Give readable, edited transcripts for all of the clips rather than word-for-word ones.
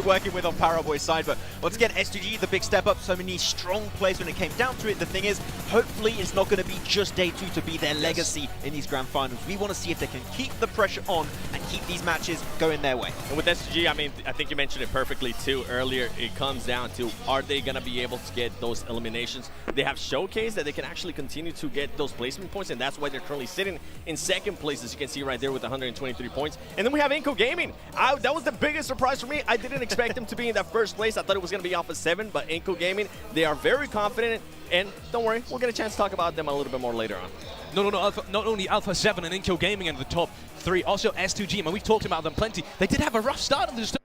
working with on Paraboy's side, but once again, S2G, the big step up, so many strong plays when it came down to it. The thing is, hopefully it's not going to be just day 2 to be their legacy in these grand finals. We want to see if they can keep the pressure on and keep these matches going their way. And with S2G, I mean, I think you mentioned it perfectly too earlier. It comes down to, are they going to be able to get those eliminations? They have showcased that they can actually continue to get those placement points, and that's why they're currently sitting in second place, as you can see right there with 123 points. And then we have Inco Gaming. That was the biggest surprise for me. I didn't expect them to be in that first place. I thought it was going to be Alpha 7, but Inco Gaming, they are very confident. And don't worry, we'll get a chance to talk about them a little bit more later on. No, not only Alpha 7 and Inco Gaming in the top 3, also S2G, and we've talked about them plenty. They did have a rough start on this.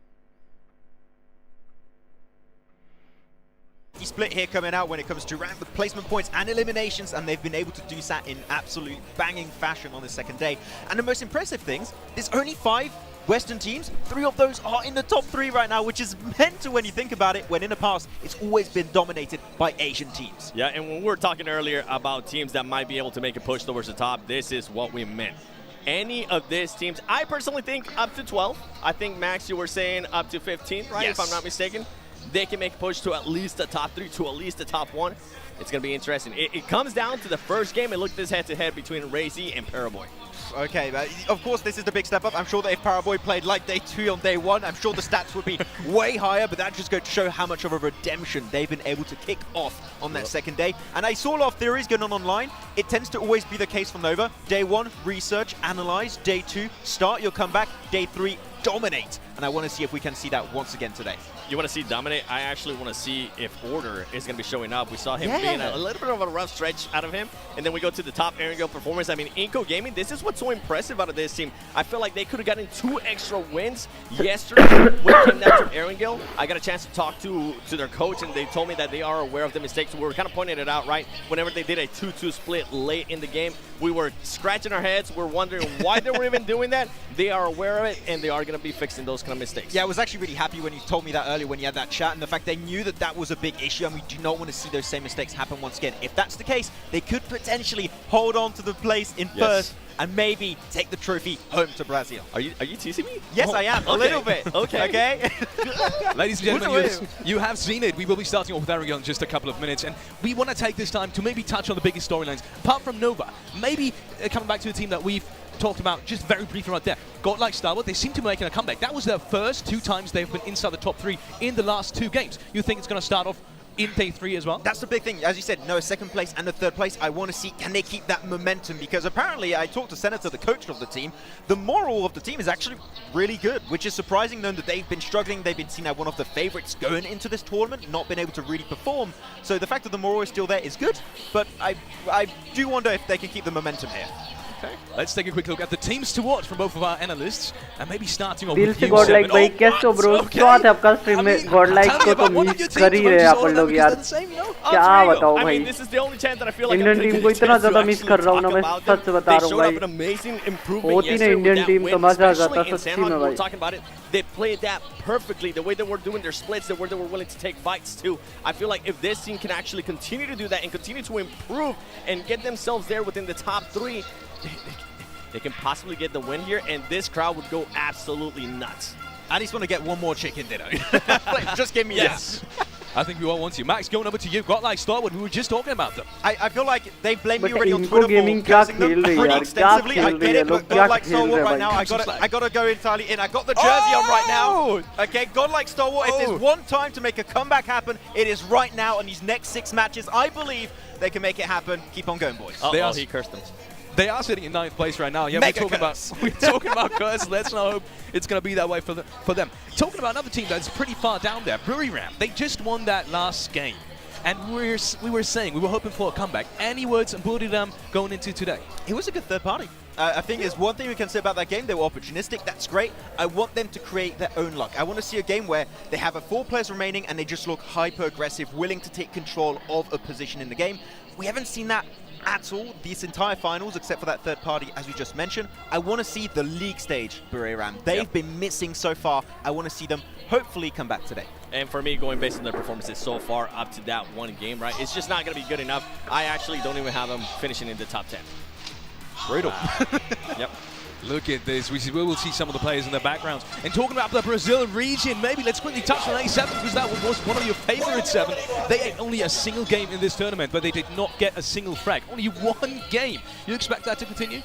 Split here coming out when it comes to round the placement points and eliminations, and they've been able to do that in absolute banging fashion on the second day. And the most impressive things, there's only 5 Western teams. 3 of those are in the top 3 right now, which is mental when you think about it, when in the past it's always been dominated by Asian teams. Yeah, and when we were talking earlier about teams that might be able to make a push towards the top, this is what we meant. Any of these teams, I personally think up to 12. I think, Max, you were saying up to 15, right? Yes. If I'm not mistaken. They can make a push to at least the top 3, to at least the top 1. It's going to be interesting. It comes down to the first game, and look at this head-to-head between Razy and Paraboy. Okay, but of course this is the big step up. I'm sure that if Paraboy played like day 2 on day 1, I'm sure the stats would be way higher, but that just goes to show how much of a redemption they've been able to kick off on that second day. And I saw a lot of theories going on online. It tends to always be the case for Nova. Day 1, research, analyze. Day 2, start your comeback. Day 3, dominate. And I want to see if we can see that once again today. You want to see dominate? I actually want to see if Order is going to be showing up. We saw him being a little bit of a rough stretch out of him. And then we go to the top Erangel performance. I mean, Inco Gaming, this is what's so impressive out of this team. I feel like they could have gotten 2 extra wins yesterday when it came down to Erangel. I got a chance to talk to their coach, and they told me that they are aware of the mistakes. We were kind of pointing it out, right? Whenever they did a 2-2 split late in the game, we were scratching our heads. We're wondering why they were even doing that. They are aware of it, and they are going to be fixing those kind of mistakes. Yeah, I was actually really happy when you told me that earlier when you had that chat, and the fact they knew that that was a big issue, and we do not want to see those same mistakes happen once again. If that's the case, they could potentially hold on to the place in first and maybe take the trophy home to Brazil. Are you teasing me? Yes, I am. A little bit. Okay. Ladies and gentlemen, you have seen it. We will be starting off with Erangel in just a couple of minutes, and we want to take this time to maybe touch on the biggest storylines. Apart from Nova, maybe coming back to a team that we've talked about just very briefly right there. Godlike Starwood, they seem to be making a comeback. That was their first 2 times they've been inside the top 3 in the last 2 games. You think it's going to start off in day 3 as well? That's the big thing. As you said, no, second place and the third place. I want to see, can they keep that momentum? Because apparently, I talked to Senator, the coach of the team. The moral of the team is actually really good, which is surprising, knowing that they've been struggling. They've been seen as one of the favorites going into this tournament, not been able to really perform. So the fact that the moral is still there is good, but I do wonder if they can keep the momentum here. Okay. Let's take a quick look at the teams to watch from both of our analysts, and maybe starting off दिल with से you, Godlike भाई Seven. कैसे हो bro? स्वागत है आपका stream में। Godlike को तो मिस कर ही रहे हैं आप लोग यार, क्या बताओ भाई। इंडियन टीम को इतना ज़्यादा मिस कर रहा हूँ ना, मैं सच बता रहा हूँ भाई। होती ना इंडियन टीम तो मजा आ जाता सच्ची में भाई। They played that perfectly, the way they were doing their splits, the way they were willing to take fights too. I feel like if this team can actually continue to do that and continue to improve and get themselves there within the top 3, they can possibly get the win here, and this crowd would go absolutely nuts. I just want to get one more chicken dinner. Just give me yes. I think we all want you. Max, going over to you. Godlike Starwood, we were just talking about them. I feel like they blame me But already on Inco Twitter Gaming for क्या cursing them खेल रहे pretty यार, extensively. क्या I खेल get रहे it, but लोग, क्या Godlike खेल Starwood रहे right भाई? now, I gotta go entirely in. I got the jersey on right now. Okay, Godlike Starwood, if there's one time to make a comeback happen, it is right now in these next 6 matches. I believe they can make it happen. Keep on going, boys. He cursed them. They are sitting in 9th place right now. Yeah, we're talking about curse. Let's not hope it's going to be that way for them. Talking about another team that's pretty far down there, Buriram. They just won that last game. And we were saying, we were hoping for a comeback. Any words on Buriram going into today? It was a good third party. I think there's one thing we can say about that game. They were opportunistic. That's great. I want them to create their own luck. I want to see a game where they have 4 players remaining and they just look hyper-aggressive, willing to take control of a position in the game. We haven't seen that at all this entire finals, except for that third party, as we just mentioned. I want to see the league stage, Buriram. They've been missing so far. I want to see them hopefully come back today. And for me, going based on their performances so far up to that one game, right, it's just not going to be good enough. I actually don't even have them finishing in the top 10. Brutal. Yep. Look at this. We will see some of the players in their backgrounds. And talking about the Brazil region, maybe let's quickly touch on A7 because that was one of your favorite 7. They had only a single game in this tournament, but they did not get a single frag. Only one game. You expect that to continue?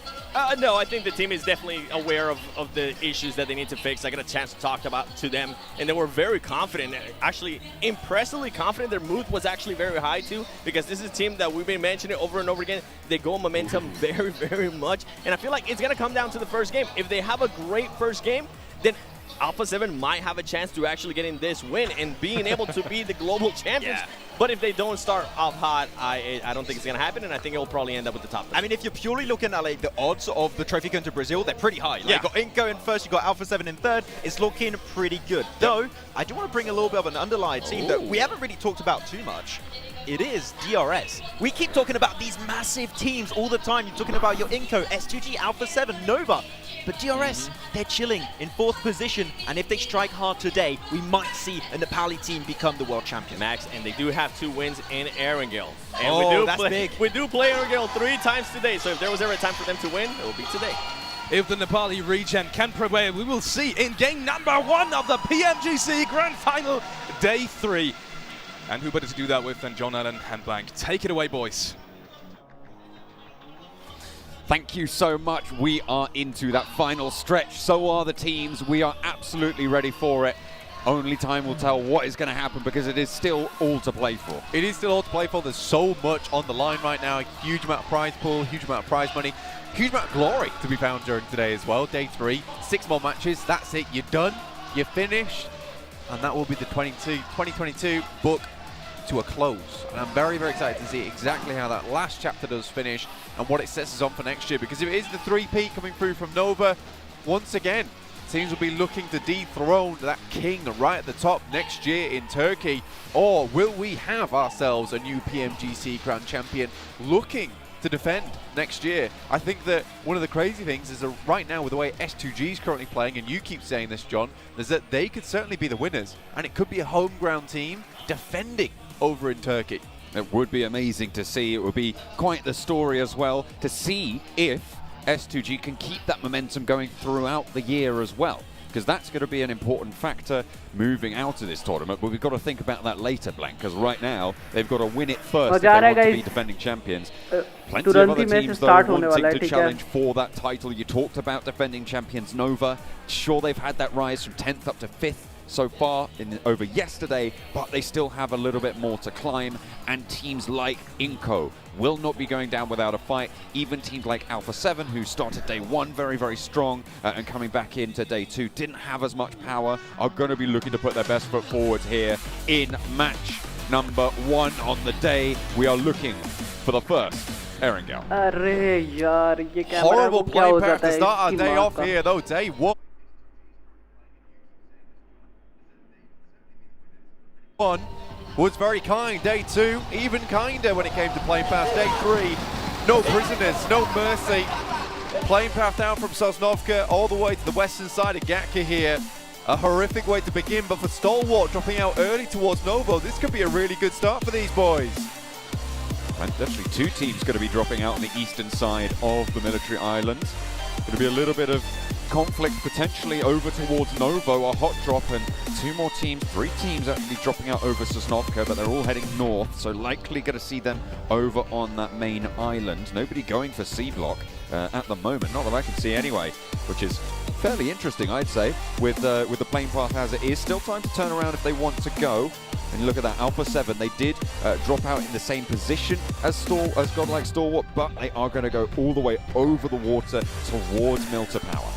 No, I think the team is definitely aware of the issues that they need to fix. I got a chance to talk to them, and they were very confident. Actually, impressively confident. Their mood was actually very high too, because this is a team that we've been mentioning over and over again. They go momentum very, very much, and I feel like it's going to come down to the first game. If they have a great first game, then Alpha 7 might have a chance to actually get in this win and being able to be the global champions. Yeah. But if they don't start off hot, I don't think it's going to happen, and I think it will probably end up with the top 3. I mean, if you're purely looking at like the odds of the trophy going to Brazil, they're pretty high. Like, yeah. You got Inco in first, you got Alpha 7 in third. It's looking pretty good. Yep. Though, I do want to bring a little bit of an underlying team that we haven't really talked about too much. It is DRS. We keep talking about these massive teams all the time. You're talking about your Inco, S2G, Alpha 7, Nova. But DRS, they're chilling in 4th position, and if they strike hard today, we might see a Nepali team become the world champion. Max, and they do have 2 wins in Erangel. And that's big. We do play Erangel 3 times today, so if there was ever a time for them to win, it will be today. If the Nepali region can prevail, we will see in game number 1 of the PMGC Grand Final, day 3. And who better to do that with than John Allen and Blank. Take it away, boys. Thank you so much. We are into that final stretch. So are the teams. We are absolutely ready for it. Only time will tell what is going to happen because it is still all to play for. It is still all to play for. There's so much on the line right now. A huge amount of prize pool, huge amount of prize money, huge amount of glory to be found during today as well. Day 3, 6 more matches. That's it. You're done. You're finished. And that will be the 2022 book to a close. And I'm very, very excited to see exactly how that last chapter does finish and what it sets us on for next year. Because if it is the 3P coming through from Nova, once again, teams will be looking to dethrone that king right at the top next year in Turkey. Or will we have ourselves a new PMGC Grand Champion looking to defend next year? I think that one of the crazy things is that right now with the way S2G is currently playing, and you keep saying this, John, is that they could certainly be the winners. And it could be a home ground team defending over in Turkey. It would be amazing to see. It would be quite the story as well to see if S2G can keep that momentum going throughout the year as well, because that's going to be an important factor moving out of this tournament. But we've got to think about that later, Blank, because right now they've got to win it first if they want to be defending champions. Plenty of other teams, though, wanting to challenge for that title. You talked about defending champions Nova. Sure, they've had that rise from 10th up to 5th so far over yesterday, but they still have a little bit more to climb, and teams like Inco will not be going down without a fight. Even teams like Alpha 7, who started day 1 very, very strong and coming back into day 2 didn't have as much power, are going to be looking to put their best foot forward here in match number 1 on the day. We are looking for the first Erangel. Horrible play path to start our day off here though. Day 1 was very kind. Day 2, even kinder when it came to playing path. Day 3, no prisoners, no mercy. Playing path down from Sosnovka all the way to the western side of Gatka here. A horrific way to begin, but for Stalwart dropping out early towards Novo, this could be a really good start for these boys. And definitely 2 teams going to be dropping out on the eastern side of the military islands. Going to be a little bit of conflict potentially over towards Novo, a hot drop, and 2 more teams, 3 teams actually dropping out over Sosnovka, but they're all heading north, so likely going to see them over on that main island. Nobody going for C block at the moment, not that I can see anyway, which is fairly interesting, I'd say, with the plane path as it is. Still time to turn around if they want to go. And look at that, Alpha 7, they did drop out in the same position as Godlike Stalwart, but they are going to go all the way over the water towards Milta Power.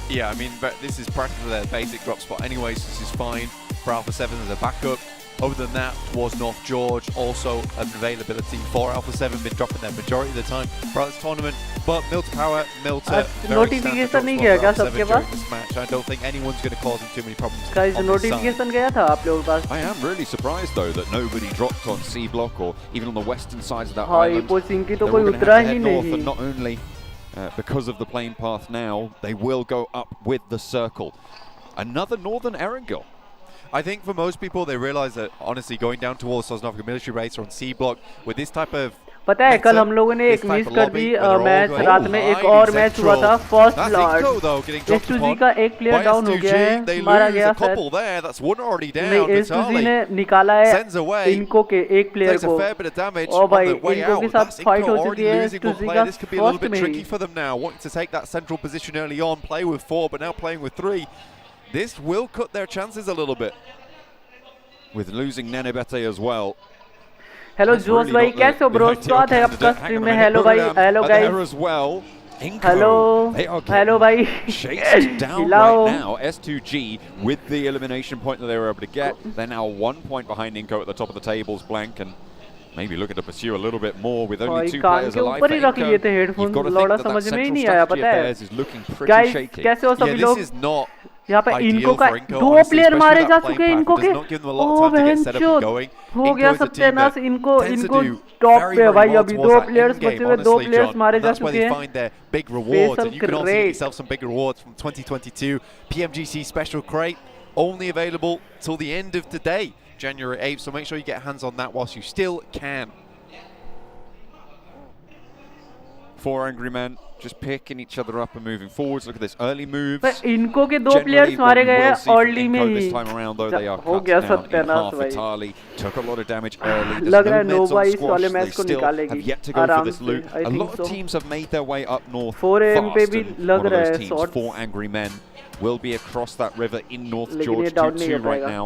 Yeah, I mean, but this is practically their basic drop spot anyways. This is fine for Alpha 7 as a backup. Other than that, towards North George, also an availability for Alpha 7, been dropping their majority of the time throughout this tournament. But Milta Power, Milta, notification नहीं गया क्या सबके पास? This match, I don't think anyone's going to cause him too many problems. Guys, notification गया था आप लोगों के पास? I am really surprised though that nobody dropped on C block or even on the western sides of that island. की तो They're कोई all gonna उतरा have to he head north, नहीं. and not only because of the plane path now, they will go up with the circle. Another northern Erangel. I think for most people, they realize that honestly, going down towards Sosnovka military base or on C block with this type of पता है कल हम लोगों ने एक miss कर दी match रात में एक और मैच हुआ था फर्स्ट ब्लड S2G का एक प्लेयर डाउन हो गया है मारा गया सर S2G ने निकाला है इनको के एक प्लेयर को ओ भाई इनको के साथ फाइट हो चुकी है S2G का फर्स्ट में ही for them now, wanting to take that central position early on, play with 4 but now playing with 3. This will cut their chances a little bit. With losing NEPALI as well. Hello जोश भाई कैसे हो bro स्वागत है आपका stream में hello भाई hello guys hello भाई chased down right now S2G with the elimination point that they were able to get. They're now 1 point behind Inco at the top of the tables, blank, and maybe looking to pursue a little bit more with only 2 players alive for Inco. You've got to think that that central strategy of theirs is looking pretty shaky. कैसे हो सभी लोग This is not यहाँ पे इनको का 2 player मारे जा चुके हैं इनको के ओ बहनचोद हो गया सत्यानाश इनको टॉप पे भाई अभी 2 प्लेयर्स बचे हुए 2 प्लेयर्स मारे जा चुके हैं big rewards and you can also get yourself some big rewards from 2022 PMGC special crate only available till the end of today, January 8th, so make sure you get hands on that whilst you still can. 4 angry men just picking each other up and moving forwards. Look at this early moves. पर इनको के 2 players मारे गए हैं early में ही this time around though they are हो गया सत्यानाश भाई Vitali took a lot of damage early. लग रहा है नोवा इस वाले मैच को निकालेगी आराम से a lot of teams have made their way up north 4 AM पे भी लग रहा है shot 4 angry men will be across that river in North George 2-2 right now.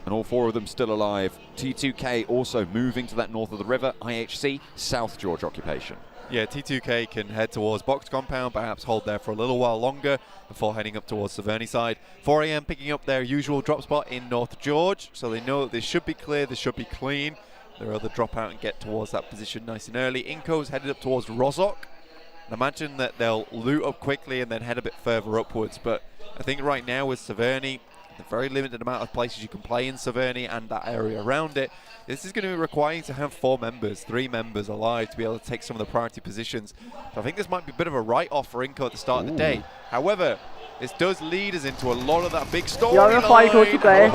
And all 4 of them still alive. T2K also moving to that north of the river. IHC, South George occupation. Yeah, T2K can head towards Box Compound, perhaps hold there for a little while longer before heading up towards Severny side. 4 AM picking up their usual drop spot in North George, so they know that this should be clear, this should be clean. They're able to drop out and get towards that position nice and early. Inco's headed up towards Rozok. And imagine that they'll loot up quickly and then head a bit further upwards, but I think right now with Severny, the very limited amount of places you can play in Severny and that area around it, this is going to be requiring to have 4 members, 3 members alive to be able to take some of the priority positions. So I think this might be a bit of a write-off for Inco at the start of the day. However, this does lead us into a lot of that big story. यहाँ पे fight हो चुका है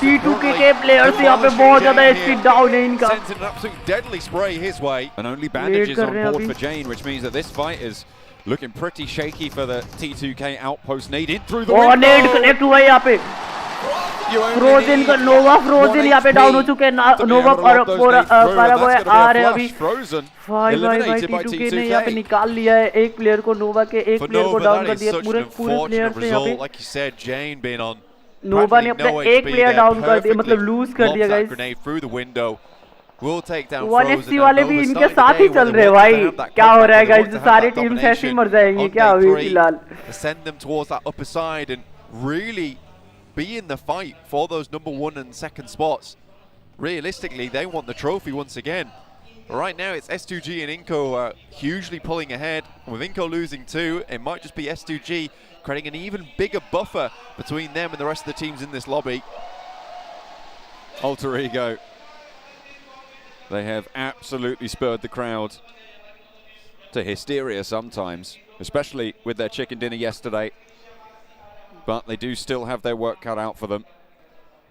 T2K के players यहाँ पे बहुत ज़्यादा HP डाउन है इनका. Sent an absolute deadly spray his way. And only bandages on board for Jane, which means that this fight is looking pretty shaky for the T2K outpost. Naded through the window. Nade connect हुआ है यहाँ पे. Frozen का नोवा frozen यहाँ पे down हो चुके हैं नोवा और पाराबॉय आ रहे हैं अभी भाई T2K ने यहाँ पे निकाल लिया है एक प्लेयर को नोवा के एक प्लेयर को डाउन कर दिया पूरे प्लेयर से यहाँ पे नोवा ने अपना एक प्लेयर डाउन कर दिया मतलब लूज कर दिया guys We'll take down 1FC वाले भी इनके साथ ही चल रहे हैं भाई क्या हो रहा है गाइस सारी टीम्स ऐसे ही मर जाएंगी क्या अभी फिलहाल send them towards that upper side and really be in the fight for those number 1 and 2nd spots. Realistically, they want the trophy once again. But right now, it's S2G and Inco hugely pulling ahead. And with Inco losing 2, it might just be S2G creating an even bigger buffer between them and the rest of the teams in this lobby. Alter Ego. They have absolutely spurred the crowd to hysteria sometimes, especially with their chicken dinner yesterday. But they do still have their work cut out for them.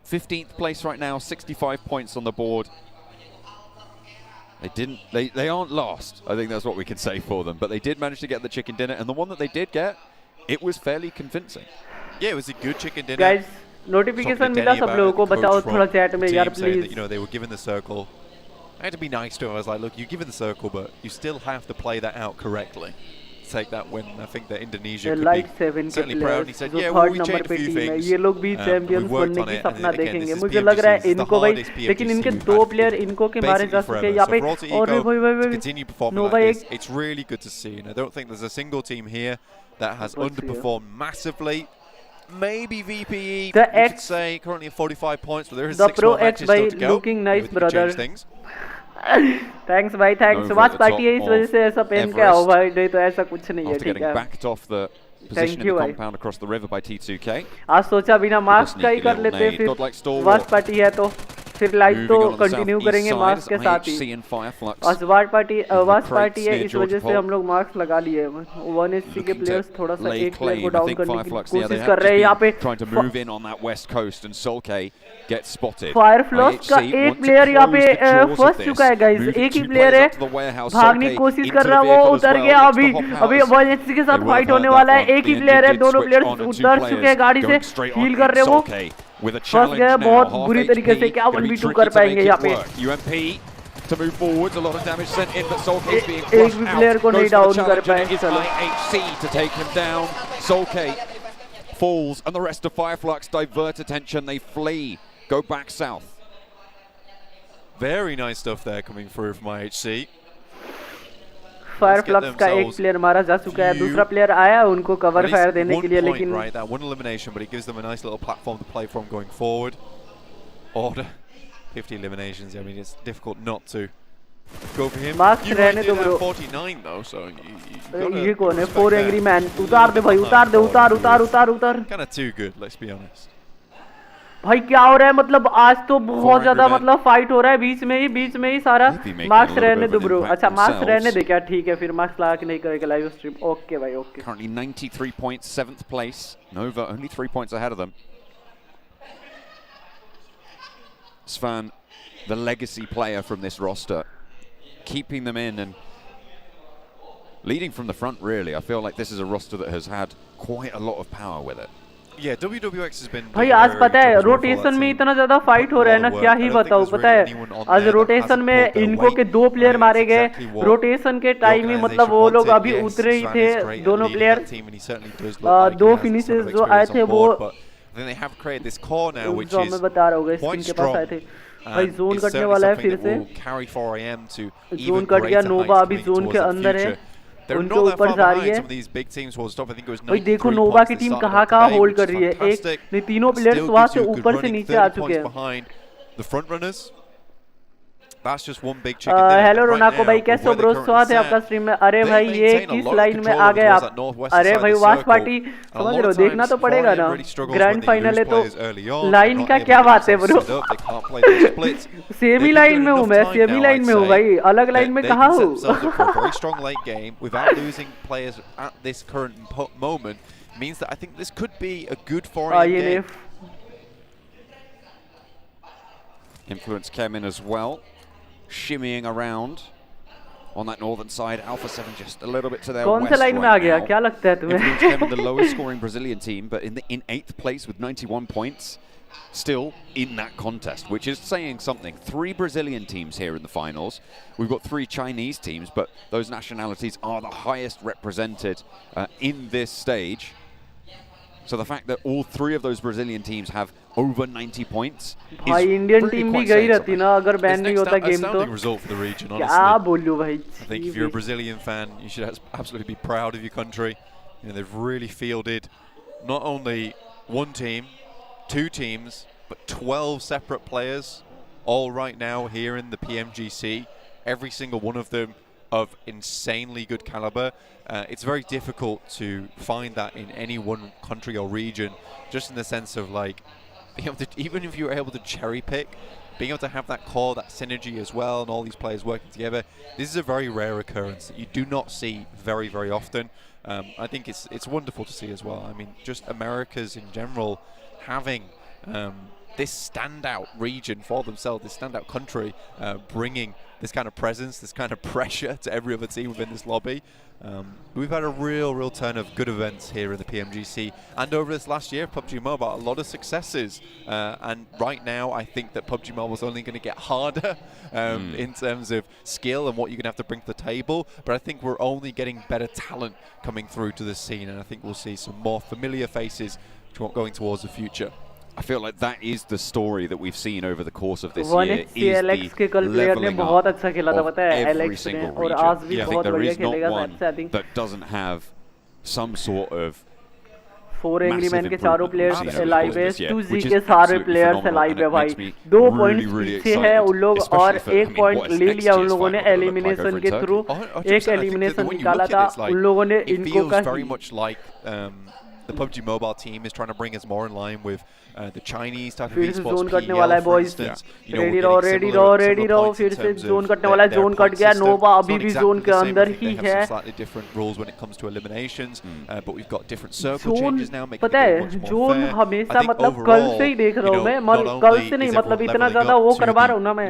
15th place right now, 65 points on the board. They aren't lost. I think that's what we can say for them. But they did manage to get the chicken dinner, and the one that they did get, it was fairly convincing. Yeah, it was a good chicken dinner. Guys, notification मिला सब लोगों को बताओ थोड़ा chat में यार please. You know, they were given the circle. I had to be nice to him. I was like, look, you're given the circle, but you still have to play that out correctly. Take that win. I think that Indonesia could be certainly proud. And he said, yeah, well, we changed a few things. ये लोग भी champions बनने की सपना देखेंगे. मुझे लग रहा है इनको भाई, लेकिन इनके 2 प्लेयर इनको के मारे जा चुके हैं यहाँ पे. और भाई continue performing like this, it's really good to see. And I don't think there's a single team here that has underperformed massively. Maybe VPE, you could say, currently at 45 points, but there is 6 more matches still to go. Looking nice, brother. Thanks भाई thanks watch party है इस वजह से ऐसा pen क्या हो भाई नहीं तो ऐसा कुछ नहीं है ठीक है backed off the position in the compound across the river by T2K. आज सोचा बिना मास्क का ही कर लेते फिर वाच पार्टी है तो फिर लाइव तो कंटिन्यू करेंगे मार्क्स के साथ ही। वास्ट पार्टी है, इस वजह से हम लोग मार्क्स लगा लिए। 1HC के प्लेयर्स थोड़ा सा एक प्लेयर को डाउन करने की कोशिश कर रहे हैं यहाँ पे। फायरफ्लॉक्स का एक प्लेयर यहाँ पे फंस चुका है गाइस, एक ही प्लेयर है, भागने की कोशिश कर रहा है, वो उतर गया। अभी 1HC के साथ फाइट होने वाला है, एक ही प्लेयर है, दोनों प्लेयर्स उतर चुके हैं गाड़ी से, हील कर रहे वो फंस गए बहुत बुरी तरीके से। क्या 1v2 कर पाएंगे यहाँ पे? एक भी प्लेयर को नहीं डाउन कर पाएंगे। चलो falls and the rest of Fireflux divert attention, they flee, go back south. Very nice stuff there coming through from IHC. Fireflux का एक प्लेयर मारा जा चुका है, दूसरा प्लेयर आया उनको कवर फायर देने के लिए, लेकिन right, that one elimination, but it gives them a nice little platform to play from going forward. Order 50 eliminations. I mean, it's difficult not to go for him. Marks रहने दो bro. 49 though, so ये कौन है? 4 angry man. उतार दे भाई, उतार दे, उतार। Kind of too good, let's be honest. भाई क्या हो रहा है? मतलब आज तो बहुत ज्यादा मतलब फाइट हो रहा है बीच में ही सारा। मार्क्स रहने दो ब्रो। अच्छा मार्क्स रहने दे क्या? ठीक है, फिर मार्क्स लगा के नहीं करेगा लाइव स्ट्रीम। ओके भाई, okay. Currently 93 points, 7th place. Nova only 3 points ahead of them. Svan, the legacy player from this roster, keeping them in and leading from the front, really. I feel like this is a roster that has had quite a lot of power with it. Yeah, WWX has been भाई आज पता है rotation में इतना ज्यादा fight हो रहा है ना, क्या ही बताऊं। पता है आज रोटेशन में इनको के 2 प्लेयर मारे गए रोटेशन के टाइम में, मतलब वो लोग अभी उतरे ही थे दोनों प्लेयर। 2 फिनिशेस जो आए थे वो जो मैं बता रहा हूँ इनके पास आए थे। भाई जोन कटने वाला है फिर से, जोन कट गया, नोवा अभी जोन के अंदर है, उनके ऊपर जा रही है। भाई देखो नोवा की टीम कहाँ होल्ड कर रही है, एक नहीं तीनों प्लेयर्स वहां से ऊपर से नीचे आ चुके हैं। हेलो रोनाको भाई, कैसे हो ब्रो? स्वागत है आपका स्ट्रीम में। अरे भाई ये किस लाइन में आ गए आप? अरे भाई वाश पार्टी समझ रहे हो, देखना तो पड़ेगा ना, ग्रैंड फाइनल है तो लाइन का क्या बात है ब्रो। सेमी लाइन में हूँ मैं, सेमी लाइन में हूँ भाई, अलग लाइन में कहाँ हूँ। Influence came in as well, shimmying around on that northern side. Alpha 7 just a little bit to their west. कौन सा लाइन में आ गया? क्या लगता है तुम्हें? Influence came in the lowest scoring Brazilian team, but in 8th place with 91 points, still in that contest, which is saying something. 3 Brazilian teams here in the finals. We've got 3 Chinese teams, but those nationalities are the highest represented in this stage. So the fact that all 3 of those Brazilian teams have over 90 points भाई Indian team भी गई रहती ना अगर ban नहीं होता game तो। क्या बोलूं भाई। I think if you're a Brazilian fan, you should absolutely be proud of your country. You know, they've really fielded not only one team, 2 teams, but 12 separate players, all right now here in the PMGC. Every single one of them of insanely good caliber. It's very difficult to find that in any one country or region, just in the sense of like being able to, even if you're able to cherry pick, being able to have that core, that synergy as well, and all these players working together. This is a very rare occurrence that you do not see very, very often. I think it's wonderful to see as well. I mean, just Americas in general having this standout region for themselves, this standout country, bringing this kind of presence, this kind of pressure to every other team within this lobby. We've had a real turn of good events here in the PMGC, and over this last year, PUBG Mobile, a lot of successes. And right now, I think that PUBG Mobile is only going to get harder in terms of skill and what you're going to have to bring to the table. But I think we're only getting better talent coming through to the scene, and I think we'll see some more familiar faces going towards the future. I feel like that is the story that we've seen over the course of this year. Is the leveling up of every single region. I think there is not one that doesn't have some sort of 4 angry man के चारों players live है, 2G के सारे players live है भाई। 2 points पीछे है उन लोग और 1 पॉइंट ले लिया उन लोगों ने एलिमिनेशन के थ्रू। एक एलिमिनेशन निकाला था उन लोगों ने, इनको का the PUBG Mobile team is trying to bring us more in line with the Chinese type of फिर से esports. जोन कटने वाला है बॉयज रेडी रहो फिर से जोन कटने वाला है जोन कट गया नोवा अभी भी जोन के अंदर ही है पता है जोन हमेशा मतलब कल से ही देख रहा हूँ मैं कल से नहीं मतलब इतना ज्यादा वो करवा रहा हूँ ना मैं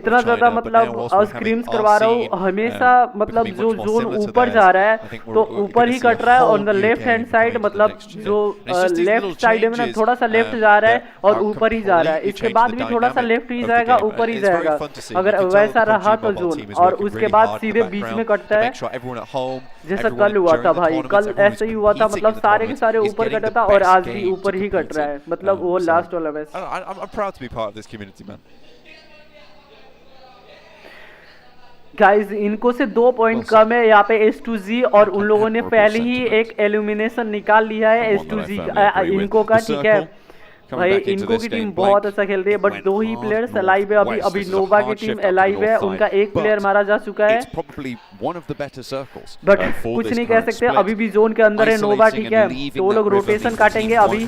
इतना ज्यादा मतलब स्क्रीम्स करवा रहा हूँ हमेशा मतलब जो जोन ऊपर जा रहा है तो ऊपर ही कट रहा है on the left hand side मतलब जो लेफ्ट साइड में थोड़ा सा लेफ्ट जा रहा है और ऊपर ही जा रहा है इसके बाद भी थोड़ा सा लेफ्ट ही जाएगा ऊपर ही जाएगा अगर वैसा रहा तो जोन और उसके बाद सीधे बीच में कटता है जैसा कल हुआ था भाई कल ऐसे ही हुआ था मतलब सारे के सारे ऊपर कटा था और आज भी ऊपर ही कट रहा है मतलब वो लास्ट वाला best I'm proud to be part of this community, man. Guys इनको से 2 पॉइंट कम है यहाँ पे S2G और उन लोगों ने पहले ही एक एलिमिनेशन निकाल लिया है S2G इनको का ठीक है भाई इनको की टीम बहुत अच्छा खेल रही है बट 2 ही प्लेयर्स अलाइव है अभी नोवा की टीम अलाइव है उनका एक प्लेयर मारा जा चुका है बट कुछ नहीं कह सकते अभी भी जोन के अंदर है नोवा ठीक है तो वो लोग रोटेशन काटेंगे अभी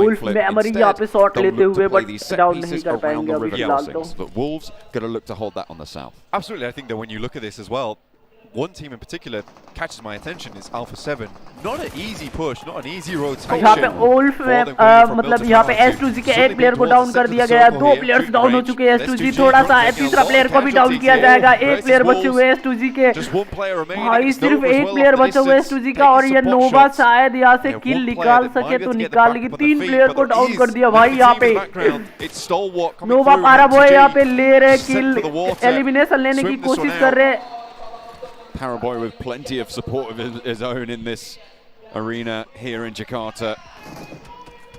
उल्फ मेमोरी यहाँ पे शॉट लेते हुए बट डाउन नहीं कर पाएंगे अभी फिलहाल तो Absolutely, I think that when you look at this as well, one team in particular catches my attention is Alpha 7. Not an easy push, not an easy rotation. यहाँ पे उल्फ मतलब यहाँ पे S2G के एक प्लेयर को down कर दिया गया 2 प्लेयर्स डाउन हो चुके हैं S2G थोड़ा सा है तीसरा प्लेयर को भी डाउन किया जाएगा एक प्लेयर बचे हुए S2G के भाई सिर्फ एक प्लेयर बचा हुआ है S2G का और ये नोवा शायद यहाँ से किल निकाल सके तो निकाल लेगी 3 प्लेयर को डाउन कर दिया भाई यहाँ पे नोवा पारा बॉय यहाँ पे ले रहे किल एलिमिनेशन लेने की कोशिश कर रहे Paraboy with plenty of support of his own in this arena here in Jakarta.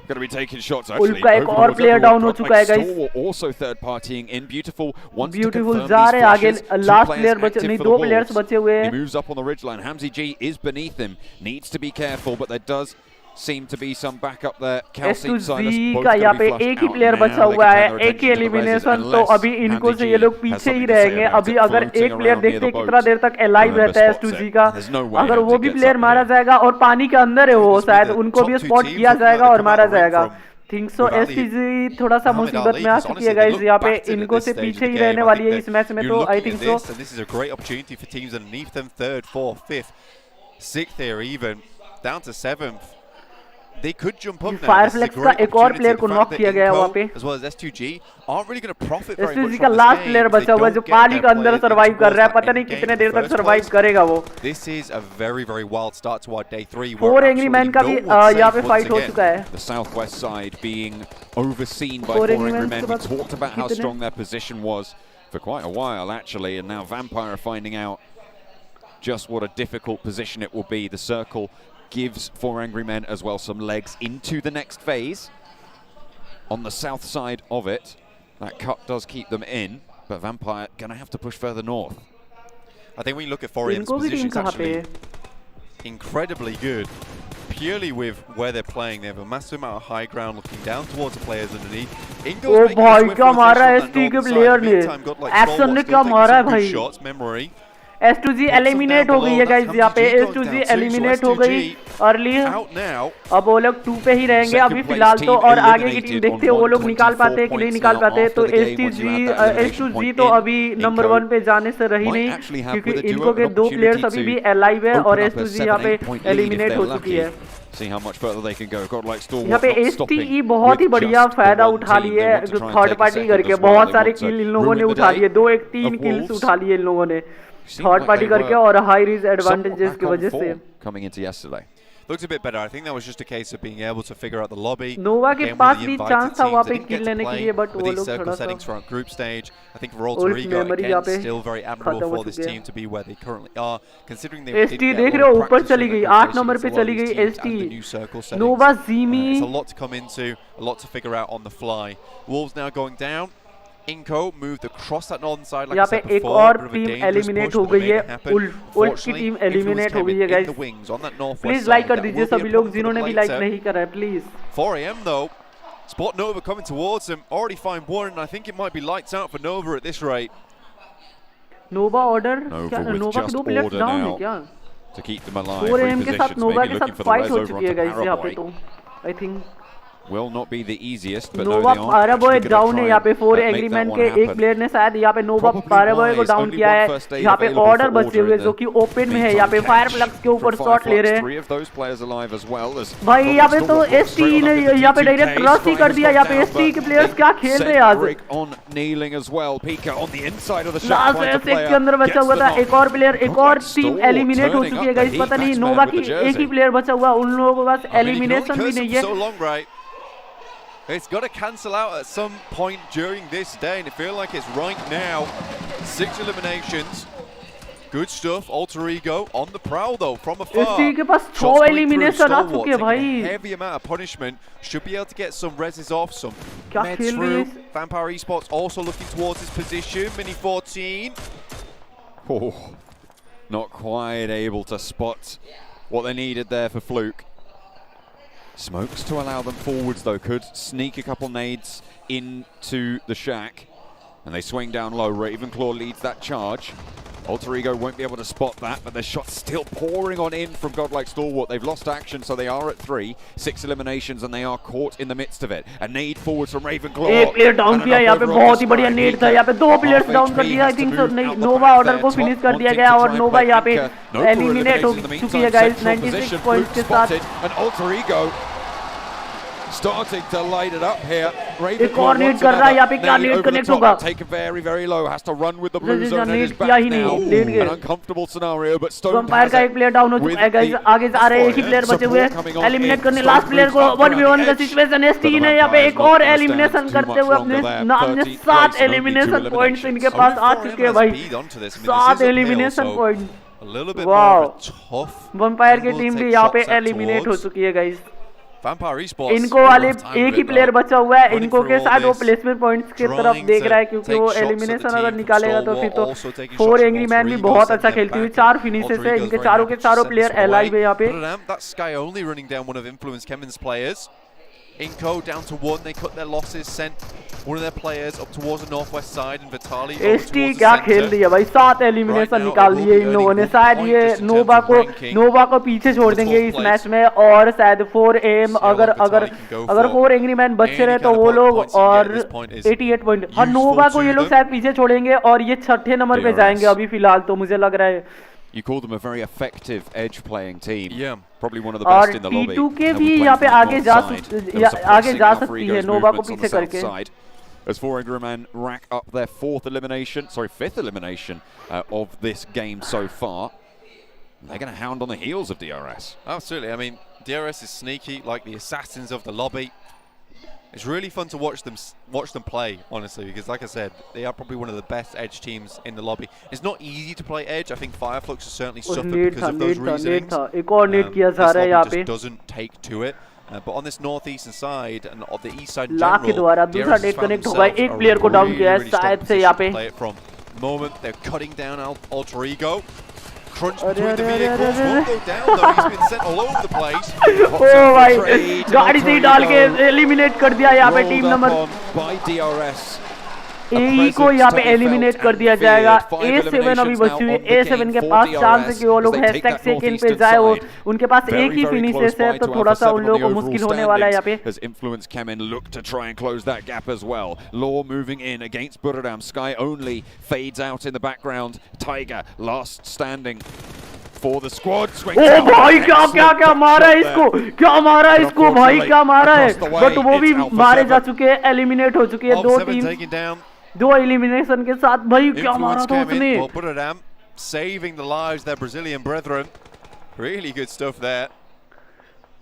Going to be taking shots actually. उनका एक और प्लेयर डाउन हो चुका है guys. Also third partying in Beautiful. Beautiful जा रहे आगे लास्ट प्लेयर बचे नहीं 2 प्लेयर्स बचे हुए हैं. He moves up on the ridgeline. Hamzy G is beneath him. Needs to be careful, but there does seem to be some backup there. S2G का यहाँ पे एक ही प्लेयर बचा हुआ है एक ही एलिमिनेशन तो अभी इनको से ये लोग पीछे ही रहेंगे अभी अगर एक प्लेयर देखते हैं कितना देर तक अलाइव रहता है S2G का अगर वो भी प्लेयर मारा जाएगा और पानी के अंदर है वो शायद उनको भी स्पॉट किया जाएगा और मारा जाएगा थिंक सो S2G थोड़ा सा मुसीबत में आ चुकी है गाइस यहाँ पे इनको से पीछे ही रहने वाली है इस मैच में तो I think so this is a great opportunity for teams underneath them 3rd 4th 5th 6th here even down to 7th. They could jump up now. Fireflex का एक और प्लेयर को नॉक किया गया है वहाँ पे. As well as S2G aren't really going to profit very much S2G का लास्ट प्लेयर बचा हुआ है जो पानी के अंदर सरवाइव कर रहा है पता नहीं कितने देर तक सरवाइव करेगा वो. This is a very wild start to our day 3. 4 angry man का भी यहाँ पे फाइट हो चुका है. The southwest side being overseen by 4 angry men. We talked about how strong their position was for quite a while actually, and now Vampire are finding out just what a difficult position it will be. The circle gives 4 angry men as well some legs into the next phase. On the south side of it, that cut does keep them in, but Vampire gonna have to push further north. I think when you look at 4M's position, it's actually incredibly good. Purely with where they're playing, they have a massive amount of high ground looking down towards the players underneath. Oh भाई क्या मारा है ST के player ने, action ने क्या मारा है भाई. Memory. S2G एलिमिनेट हो गई है गाइस यहाँ पे S2G एलिमिनेट हो गई अर्ली अब वो लोग 2 पे ही रहेंगे अभी फिलहाल तो और आगे की टीम देखते हैं वो लोग निकाल पाते हैं कि नहीं निकाल पाते तो S2G तो अभी नंबर 1 पे जाने से रही नहीं क्योंकि इनको के 2 प्लेयर्स अभी भी अलाइव है और S2G यहाँ पे एलिमिनेट हो चुकी है. यहाँ पे STE बहुत ही बढ़िया फायदा उठा लिए थर्ड पार्टी करके बहुत सारे किल इन लोगों ने उठा लिए 2-1-3 किल्स उठा लिए इन लोगों ने थर्ड पार्टी करके और हाई रिस्क एडवांटेजेस की वजह से. Coming into yesterday. Looks a bit better. I think that was just a case of being able to figure out the lobby. नोवा के पास भी चांस था वहाँ पे किल लेने के लिए बट वो लोग थोड़ा सा settings for our group stage. I think for Ultra Ego again still very admirable for this team to be where they currently are considering they ST देख रहे हो ऊपर चली गई 8 नंबर पे चली गई ST Nova ज़ीमी. There's a lot to come into, a lot to figure out on the fly. Wolves now going down. Inco moved across that northern side like I said before. एक और team eliminate हो गई है Ulf की team eliminate हो गई है guys. Please like कर दीजिए सभी लोग जिन्होंने भी लाइक नहीं करा है please. 4am though. Spot Nova coming towards him. Already find one and I think it might be lights out for Nova at this rate. Nova order क्या Nova के 2 प्लेयर्स डाउन है क्या? to keep them alive. 4AM के साथ Repositions, नोवा maybe के looking साथ for the fight res हो over चुकी है onto गाइस यहाँ पे Paraboy. तो I think Will not be the easiest, but Nova no, Paraboy down है यहाँ पे 4 एंग्री मैन के एक प्लेयर ने शायद यहाँ पे नोवा पाराबॉय को डाउन किया है यहाँ पे ऑर्डर बचे हुए जो कि ओपन में है यहाँ पे फायर प्लग्स के ऊपर शॉट ले रहे हैं भाई यहाँ पे तो एसटी ने यहाँ पे डायरेक्ट रश ही कर दिया यहाँ पे एसटी के प्लेयर्स क्या खेल रहे हैं आज लास्ट सेकंड के अंदर बचा हुआ था एक और प्लेयर एक और टीम एलिमिनेट हो चुकी है गाइस पता नहीं नोवा की एक ही प्लेयर बचा हुआ उन लोगों के पास एलिमिनेशन भी नहीं है It's got to cancel out at some point during this day, and I feel like it's right now. 6 eliminations. Good stuff. Alter Ego on the prowl, though, from afar. ST के पास 6 elimination आ चुके हैं भाई. Heavy amount of punishment. Should be able to get some reses off, some क्या meds खेल रहे through. हैं? Vampire Esports also looking towards his position. Mini 14. Oh, not quite able to spot what they needed there for Fluke. Smokes to allow them forwards though, could sneak a couple nades into the shack. And they swing down low, Ravenclaw leads that charge. Alter Ego won't be able to spot that, but the shots still pouring on in from Godlike Stalwart. They've lost action, so they are at 3. 6 eliminations, and they are caught in the midst of it. A nade forwards from Ravenclaw. एक player down किया यहाँ पे बहुत ही बढ़िया net था यहाँ पे 2 players down कर दिया आई थिंक नोवा ऑर्डर को फिनिश कर दिया गया और नोवा यहाँ पे एलिमिनेट हो चुकी है गाइस 96 पॉइंट्स के साथ And Alter Ego starting to light it up here. एक और नेट कर रहा है यहाँ पे क्या नेट कनेक्ट होगा Taken very, very low. Has to run with the blue zone and is किया back ही now. नहीं लेट गए An uncomfortable scenario, but Stone vampire has का it एक प्लेयर डाउन हो चुका है गाइस आगे जा रहे हैं एक ही प्लेयर बचे हुए हैं एलिमिनेट करने लास्ट प्लेयर को 1v1 का सिचुएशन एसटी ने यहाँ पे एक और एलिमिनेशन करते हुए अपने नाम ने 7 एलिमिनेशन पॉइंट्स इनके पास आ चुके हैं भाई 7 एलिमिनेशन पॉइंट वाओ वंपायर की टीम भी यहाँ पे एलिमिनेट हो चुकी है गाइस Vampire Esports. इनको वाले एक ही प्लेयर बचा हुआ है इनको के साथ वो प्लेसमेंट पॉइंट्स की तरफ देख रहा है क्योंकि वो एलिमिनेशन अगर निकालेगा तो फिर तो 4 एंग्री मैन भी बहुत अच्छा खेलती हुई 4 फिनिशेस है इनके चारों के चारों प्लेयर एलाइव है यहाँ पे That Sky only running down one of Influence Kevin's players. Inco down to 1, they cut their losses, sent one of their players up towards the northwest side and Vitali over ST towards क्या the खेल रही है भाई 7 elimination निकाल दिए इन लोगों ने शायद ये नोवा को पीछे छोड़ देंगे इस मैच में और शायद 4 AM अगर 4 एंग्री मैन बचे रहे तो वो लोग और 88 पॉइंट हाँ नोवा को ये लोग शायद पीछे छोड़ेंगे और ये 6ठे नंबर पे जाएंगे अभी फिलहाल तो मुझे लग रहा है You call them a very effective edge playing team. Yeah. Probably one of the best in the lobby. और T2 के भी यहाँ पे आगे जा सकती है नोवा को पीछे करके. As 4 Angry Men rack up their 5th elimination of this game so far. They're going to hound on the heels of DRS. Absolutely. I mean, DRS is sneaky, like the assassins of the lobby. It's really fun to watch them play, honestly, because like I said, they are probably one of the best edge teams in the lobby. It's not easy to play edge. I think Fireflux has certainly suffered because of those reasonings. एक और net किया जा रहा है यहाँ पे. This lobby just doesn't take to it. But on this northeastern side and of the east side in general, के द्वारा दूसरा नेट कनेक्ट होगा एक प्लेयर को डाउन किया है शायद से यहाँ पे. Moment they're cutting down Alter Ego. Crunch between the vehicles, won't go down though, he's been sent all over the place. Oh भाई गाड़ी से डाल के एलिमिनेट कर दिया यहाँ पे टीम नंबर ए को यहाँ पे एलिमिनेट कर दिया जाएगा. A7 अभी बची हुई है. A7 के पास चांस है कि वो लोग हैशटैग सेकंड पे जाए और उनके पास एक ही फिनिशेस है तो थोड़ा सा उन लोगों को मुश्किल होने वाला है यहाँ पे. As Influence Kemin look to try and close that gap as well. Law moving in against Buradam. Sky only fades out in the background. Tiger last standing for the squad. ओ भाई क्या मारा है इसको, क्या मारा है इसको भाई, क्या मारा है. बट वो भी मारे जा चुके हैं, एलिमिनेट हो चुके हैं दो टीम. 2 एलिमिनेशन के साथ भाई क्या मारा था उसने. saving the lives their Brazilian brethren. Really good stuff there.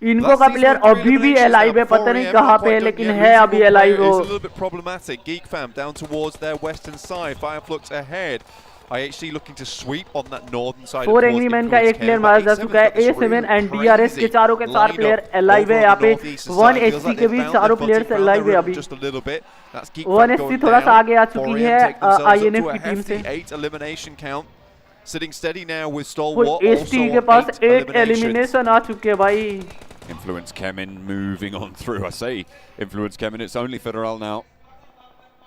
इनको का प्लेयर अभी भी एलाइव है, पता नहीं कहाँ पे है लेकिन है अभी alive. It's a little bit problematic. Geek Fam down towards their western side. Fireflux ahead. IHC looking to sweep on that northern side. 4 angry man का एक प्लेयर मारा जा चुका है. A7 एंड DRS के चारों के 4 प्लेयर एलाइव है यहाँ पे. 1HC के भी चारों प्लेयर्स एलाइव है अभी. 1HC थोड़ा सा आगे आ चुकी है INF की टीम से. 8 elimination count. Sitting steady now with Stalwart. HT के पास 8 एलिमिनेशन आ चुके हैं भाई. Influence Kemin moving on through. I say Influence Kemin, it's only Federal now.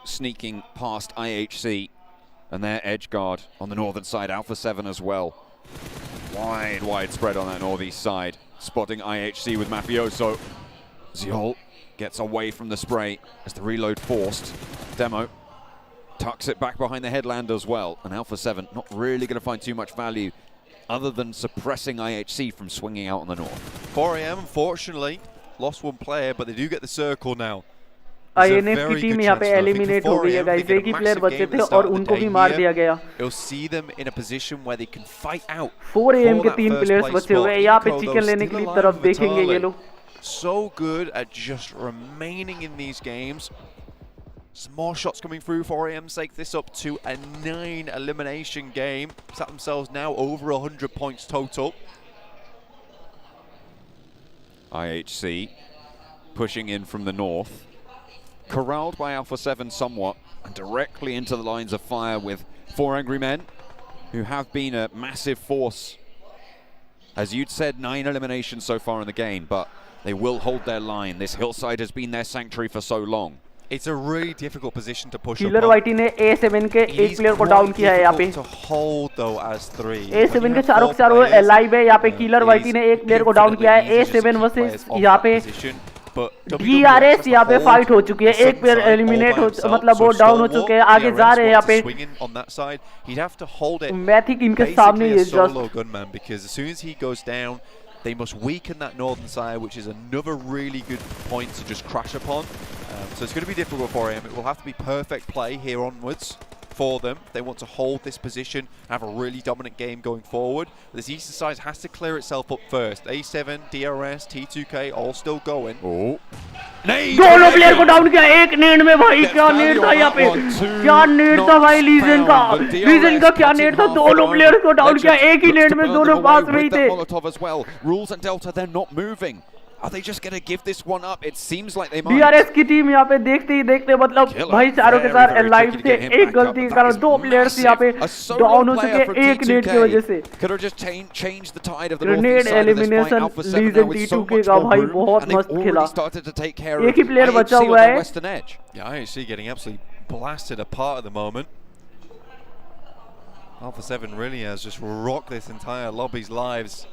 Sneaking past IHC and their edge guard on the northern side, Alpha 7 as well. Wide spread on that northeast side. Spotting IHC with Mafioso. Ziol gets away from the spray as the reload forced. Demo tucks it back behind the headland as well. And Alpha 7 not really going to find too much value other than suppressing IHC from swinging out on the north. 4AM, unfortunately, lost one player, but they do get the circle now. INF की team यहाँ पे eliminate हो गई है guys. एक ही player बचे थे और उनको भी मार दिया गया. It'll see them in a position where they can fight out. 4AM के 3 प्लेयर्स बचे हुए हैं. यहाँ पे चिकन लेने के लिए तरफ देखेंगे ये लोग. So good at just remaining in these games. Some more shots coming through. 4AM take this up to a 9 elimination game. Set themselves now over 100 points total. IHC pushing in from the north. Corralled by Alpha 7 somewhat, and directly into the lines of fire with 4 angry men, who have been a massive force. As you'd said, 9 eliminations so far in the game, but they will hold their line. This hillside has been their sanctuary for so long. It's a really difficult position to push. Killer Whitey ने A7 के एक player को down किया है यहाँ पे. To hold though as 3. A7 के चारों लाइव है यहाँ पे. Killer Whitey ने एक प्लेयर को डाउन किया है. A7 वर्सेस यहाँ पे DRS यहाँ पे फाइट हो चुकी है. एक प्लेयर एलिमिनेट हो, मतलब वो डाउन हो चुके हैं. आगे जा रहे हैं यहाँ पे. मैं थिंक इनके सामने ये just because as soon as he goes down, they must weaken that northern side, which is another really good point to just crash upon. So it's going to be difficult for him. It will have to be perfect play here onwards for them. They want to hold this position, have a really dominant game going forward. This eastern side has to clear itself up first. A7, DRS, T2K all still going. Oh. दोनों player को down किया एक net में भाई. क्या net था यहाँ पे. क्या नेट था भाई लीजन का क्या नेट था. दोनों प्लेयर को डाउन किया एक ही नेट में. दोनों पास में ही थे. Rules and Delta, they're not moving. Are they just going to give this one up? It seems like they might. DRS की टीम यहाँ पे देखते ही देखते मतलब भाई चारों के साथ लाइव थे. एक गलती के कारण 2 प्लेयर्स यहाँ पे डाउन हो चुके एक नेट की वजह से. Could have just changed the tide of the Grenade elimination legion T2K का भाई बहुत मस्त खेला. एक ही प्लेयर बचा हुआ है. Yeah, I see getting absolutely blasted apart at the moment. Alpha 7 really has just rocked this entire lobby's lives.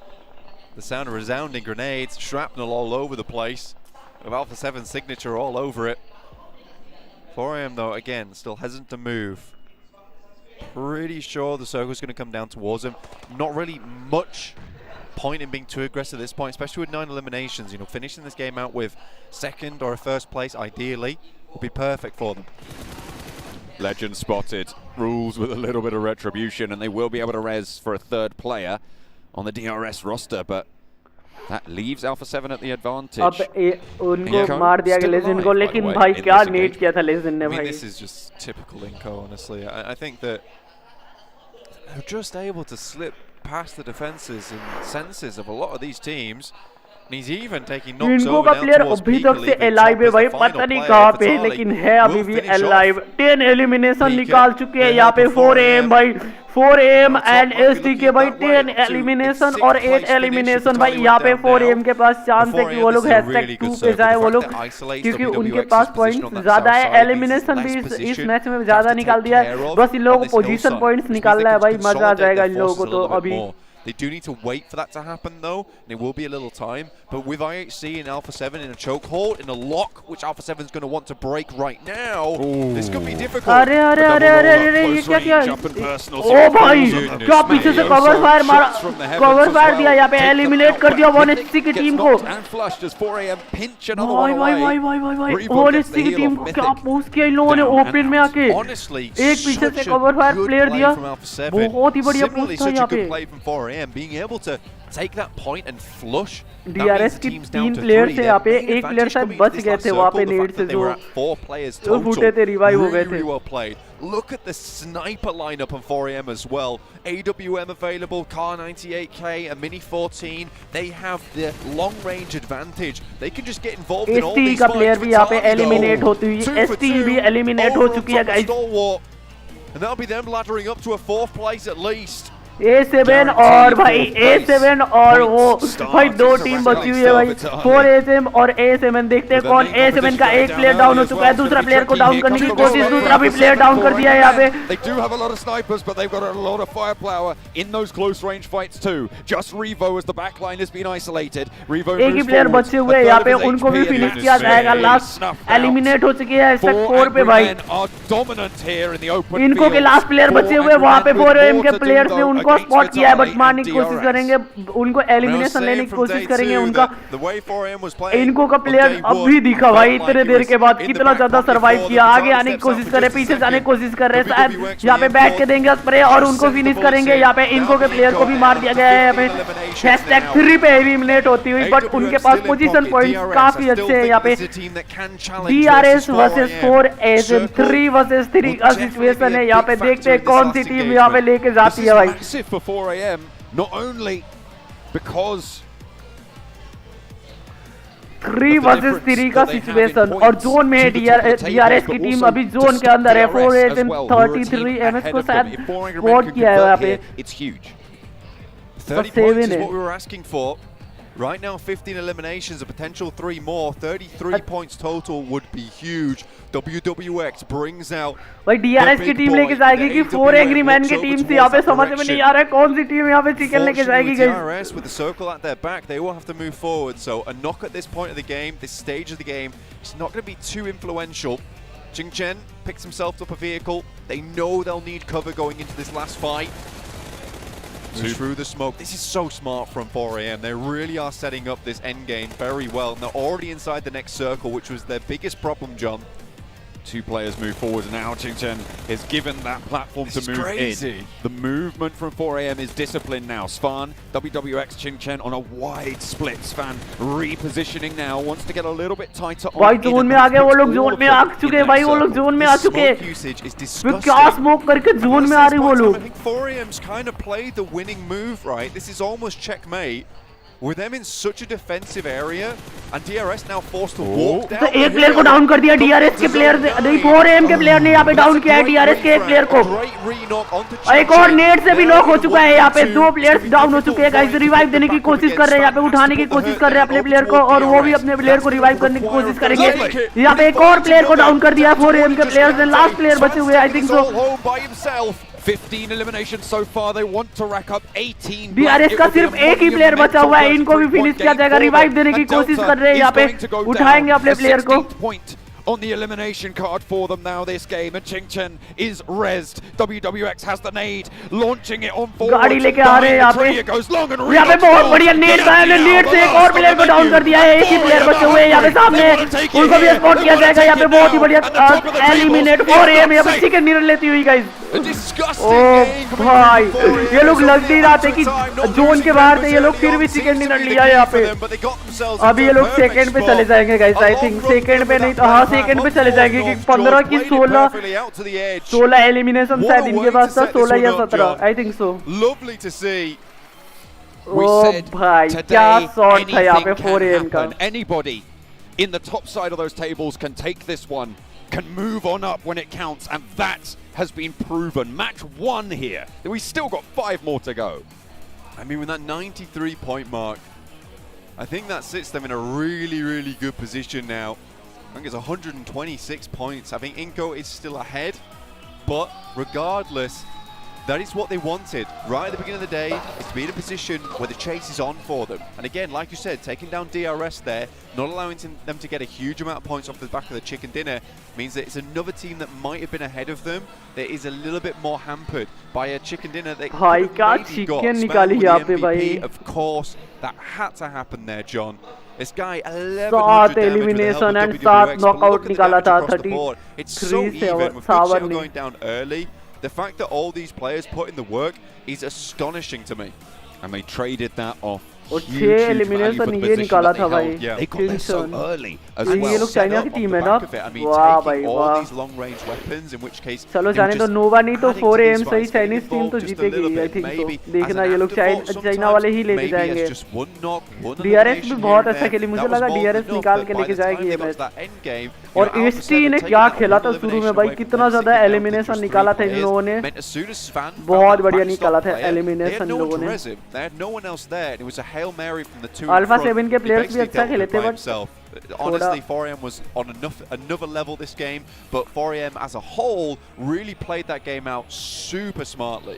The sound of resounding grenades, shrapnel all over the place, with Alpha 7's signature all over it. 4AM though, again, still hesitant to move. Pretty sure the circle's going to come down towards him. Not really much point in being too aggressive at this point, especially with 9 eliminations. You know, finishing this game out with 2nd or a 1st place, ideally, would be perfect for them. Legend spotted. Rules with a little bit of retribution, and they will be able to res for a 3rd player on the DRS roster, but that leaves Alpha 7 at the advantage. अब उनको मार दिया गया legend को, लेकिन भाई क्या net किया था लेजेंड ने भाई. This is just typical Inco, honestly. I think that they're just able to slip past the defenses and senses of a lot of these teams. And he's even taking knocks over down towards अभी तक से alive है भाई, पता नहीं कहाँ पे, लेकिन है अभी भी एलाइव. 10 एलिमिनेशन निकाल चुके हैं यहाँ पे 4AM भाई. 4AM एंड STK भाई 10 एलिमिनेशन और 8 एलिमिनेशन भाई. यहाँ पे 4AM के पास चांस है कि वो लोग #2 पे जाए वो लोग, क्योंकि उनके पास पॉइंट्स ज्यादा है. एलिमिनेशन भी इस मैच में ज्यादा निकाल दिया है. बस इन लोगों को पोजीशन पॉइंट्स निकालना है भाई. मजा आ जाएगा इन लोगों को तो अभी. They do need to wait for that to happen though, and it will be a little time. But with IHC and Alpha 7 in a chokehold, in a lock, which Alpha 7 is going to want to break right now, this could be difficult. अरे ये क्या किया? ओ भाई क्या पीछे से cover fire दिया यहाँ पे. एलिमिनेट कर दिया 1HC की टीम को. भाई 1HC की टीम को क्या पुश किया इन लोगों ने ओपन में आके. एक पीछे से कवर फायर प्लेयर दिया. बहुत ही बढ़िया पुश था यहाँ पे. Being able to take that point and flush. DRS की 3 प्लेयर थे यहाँ पे. एक प्लेयर शायद बच गए थे वहाँ पे नेट से, जो फूटे थे रिवाइव हो गए थे. Look at the sniper lineup on 4AM as well. AWM available, Car 98K, a Mini 14. They have the long range advantage. They can just get involved in all these fights. ST का player भी यहाँ पे eliminate होती हुई. ST भी eliminate हो चुकी है guys. And that'll be them laddering up to a 4th place at least. A7 और भाई A7 और वो भाई दो टीम बची हुई है भाई 4SM और A7 देखते हैं कौन A7 का एक प्लेयर डाउन हो चुका है दूसरा प्लेयर को डाउन करने की कोशिश दूसरा भी प्लेयर डाउन कर दिया है यहाँ पे They do have a lot of snipers but they've got a lot of firepower in those close range fights too. Just Revo as the backline has been isolated. Revo एक ही player बचे हुए यहाँ पे उनको भी फिनिश किया जाएगा last eliminate हो चुके हैं सेट 4 पे भाई इनको के लास्ट प्लेयर बचे हुए वहाँ पे 4AM के प्लेयर्स ने उनको स्पॉट किया है बट मारने की कोशिश करेंगे उनको एलिमिनेशन लेने की कोशिश करेंगे उनका इनको का प्लेयर अब भी दिखा भाई इतने देर के बाद कितना ज्यादा सर्वाइव किया आगे आने की कोशिश कर रहे पीछे जाने की कोशिश कर रहे शायद यहाँ पे बैठ के देंगे स्प्रे और उनको फिनिश करेंगे यहाँ पे इनको के प्लेयर को भी मार दिया गया है यहाँ पे #3 पे एलिमिनेट होती हुई बट उनके पास पोजीशन पॉइंट्स काफी अच्छे हैं यहाँ पे DRS वर्सेस 4SM 3 वर्सेस 3 का सिचुएशन है यहाँ पे देखते हैं कौन सी टीम यहाँ पे लेके जाती है भाई for 4AM, not only because 3 versus 3 का सिचुएशन और जोन में DRS की टीम अभी जोन के अंदर है 4SM 33 MS को शायद स्पॉट किया है यहाँ पे 30 points is what we were asking for. Right now 15 eliminations, a potential 3 more, 33 points total would be huge. WWX brings out भाई DRS की टीम लेके जाएगी कि 4 एंग्री मैन की टीम से यहाँ पे समझ में नहीं आ रहा है कौन सी टीम यहाँ पे चिकन लेके जाएगी DRS with the circle at their back, they will have to move forward. So a knock at this point of the game, this stage of the game, it's not going to be too influential. Jingchen picks himself up a vehicle. They know they'll need cover going into this last fight. Through the smoke. This is so smart from 4AM. They really are setting up this end game very well. And they're already inside the next circle, which was their biggest problem, John. Two players move forward and now Chingchen is given that platform to move in. The movement from 4AM is disciplined now. Svan, WWX, Chingchen on a wide split. Svan repositioning now, wants to get a little bit tighter on भाई zone में आ गए वो लोग zone में आ चुके हैं भाई वो लोग जोन में आ चुके हैं वो क्या स्मोक करके जोन में आ रही वो लोग I think 4AM's kind of played the winning move, right? This is almost checkmate. With them in such a defensive area, and DRS now forced to walk down. तो एक प्लेयर को down कर दिया DRS के player नहीं 4AM के player ने यहाँ पे डाउन किया है DRS के एक प्लेयर को एक और नेट से भी नॉक हो चुका है यहाँ पे 2 प्लेयर्स डाउन हो चुके हैं गाइस रिवाइव देने की कोशिश कर रहे हैं यहाँ पे उठाने की कोशिश कर रहे हैं अपने प्लेयर को और वो भी अपने प्लेयर को रिवाइव करने की कोशिश करेंगे यहाँ पे एक और प्लेयर को डाउन कर दिया 4AM के प्लेयर्स ने लास्ट प्लेयर बचे हुए I think so 15 eliminations so far. They want to rack up 18. DRS का सिर्फ एक ही प्लेयर बचा हुआ है इनको भी फिनिश किया जाएगा रिवाइव देने की कोशिश कर रहे हैं यहाँ पे उठाएंगे अपने प्लेयर को on the elimination card for them now this game and Chingchen is rezzed. WWX has the nade launching it on forward. गाड़ी लेके आ रहे हैं यहाँ पे बहुत बढ़िया नेट का है नेट से एक और प्लेयर को डाउन कर दिया है एक ही प्लेयर बचे हुए हैं यहाँ पे सामने उनको भी स्पॉट किया जाएगा यहाँ पे बहुत ही बढ़िया एलिमिनेट 4AM यहाँ पे चिकन डिनर लेती हुई गाइस ओ भाई ये लोग लग नहीं रहा थे कि जोन के बाहर थे ये लोग फिर भी चिकन डिनर लिया यहाँ पे अभी ये लोग सेकंड पे चले जाएंगे गाइस आई थिंक सेकंड पे नहीं तो हाँ सेकंड पे चले जाएंगे कि 15 की 16 एलिमिनेशन शायद इनके पास था 16 या 17 I think so lovely to see ओ भाई क्या शॉट था यहाँ पे 4AM का anybody in the top side of those tables can take this one can move on up when it counts and that has been proven match 1 here we still got 5 more to go I mean with that 93 point mark I think that sits them in a really good position now I think it's 126 points. I think Inco is still ahead, but regardless, that is what they wanted right at the beginning of the day, is to be in a position where the chase is on for them. And again, like you said, taking down DRS there, not allowing them to get a huge amount of points off the back of the chicken dinner, means that it's another team that might have been ahead of them that is a little bit more hampered by a chicken dinner that could have maybe got Smell with the MVP. Of course, that had to happen there, John. This guy 1100 elimination and 7 knockout nikala tha 33 It's so even with Godl going down early. The fact that all these players put in the work is astonishing to me. And they traded that off. और 6 elimination ये निकाला था भाई ये लोग China की team है ना वाह भाई वाह चलो जाने तो नोवा नहीं तो 4AM सही चाइनीज टीम तो जीतेगी आई थिंक तो देखना ये लोग चाइना वाले ही लेके जाएंगे DRS भी बहुत अच्छा खेली मुझे लगा DRS निकाल के लेके जाएगी ये मैच और एसटी ने क्या खेला था शुरू में भाई, कितना ज्यादा एलिमिनेशन निकाला था इन लोगों ने, बहुत बढ़िया निकाला था एलिमिनेशन लोगों ने। अल्फा 7 के प्लेयर्स भी अच्छा खेले थे, but honestly, 4AM was on another level this game, but 4AM as a whole really played that game out super smartly.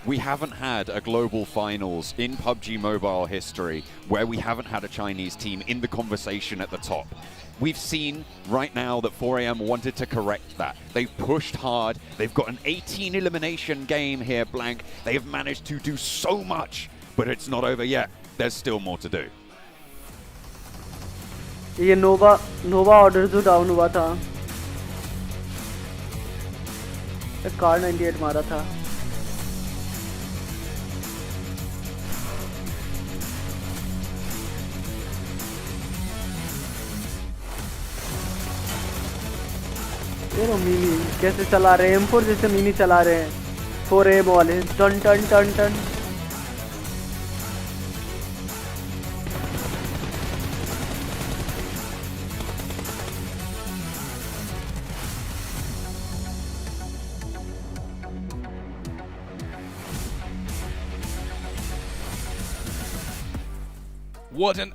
We haven't had a global finals in PUBG Mobile history where we haven't had a Chinese team in the conversation at the top. We've seen right now that 4AM wanted to correct that. They've pushed hard. They've got an 18 elimination game here, Blank. They have managed to do so much, but it's not over yet. There's still more to do. ये नोवा order जो down हुआ था, car 98 मारा था। ये mini कैसे चला रहे हैं, M4 जैसे मिनी चला रहे हैं 4AM वाले, टन टन टन टन। What an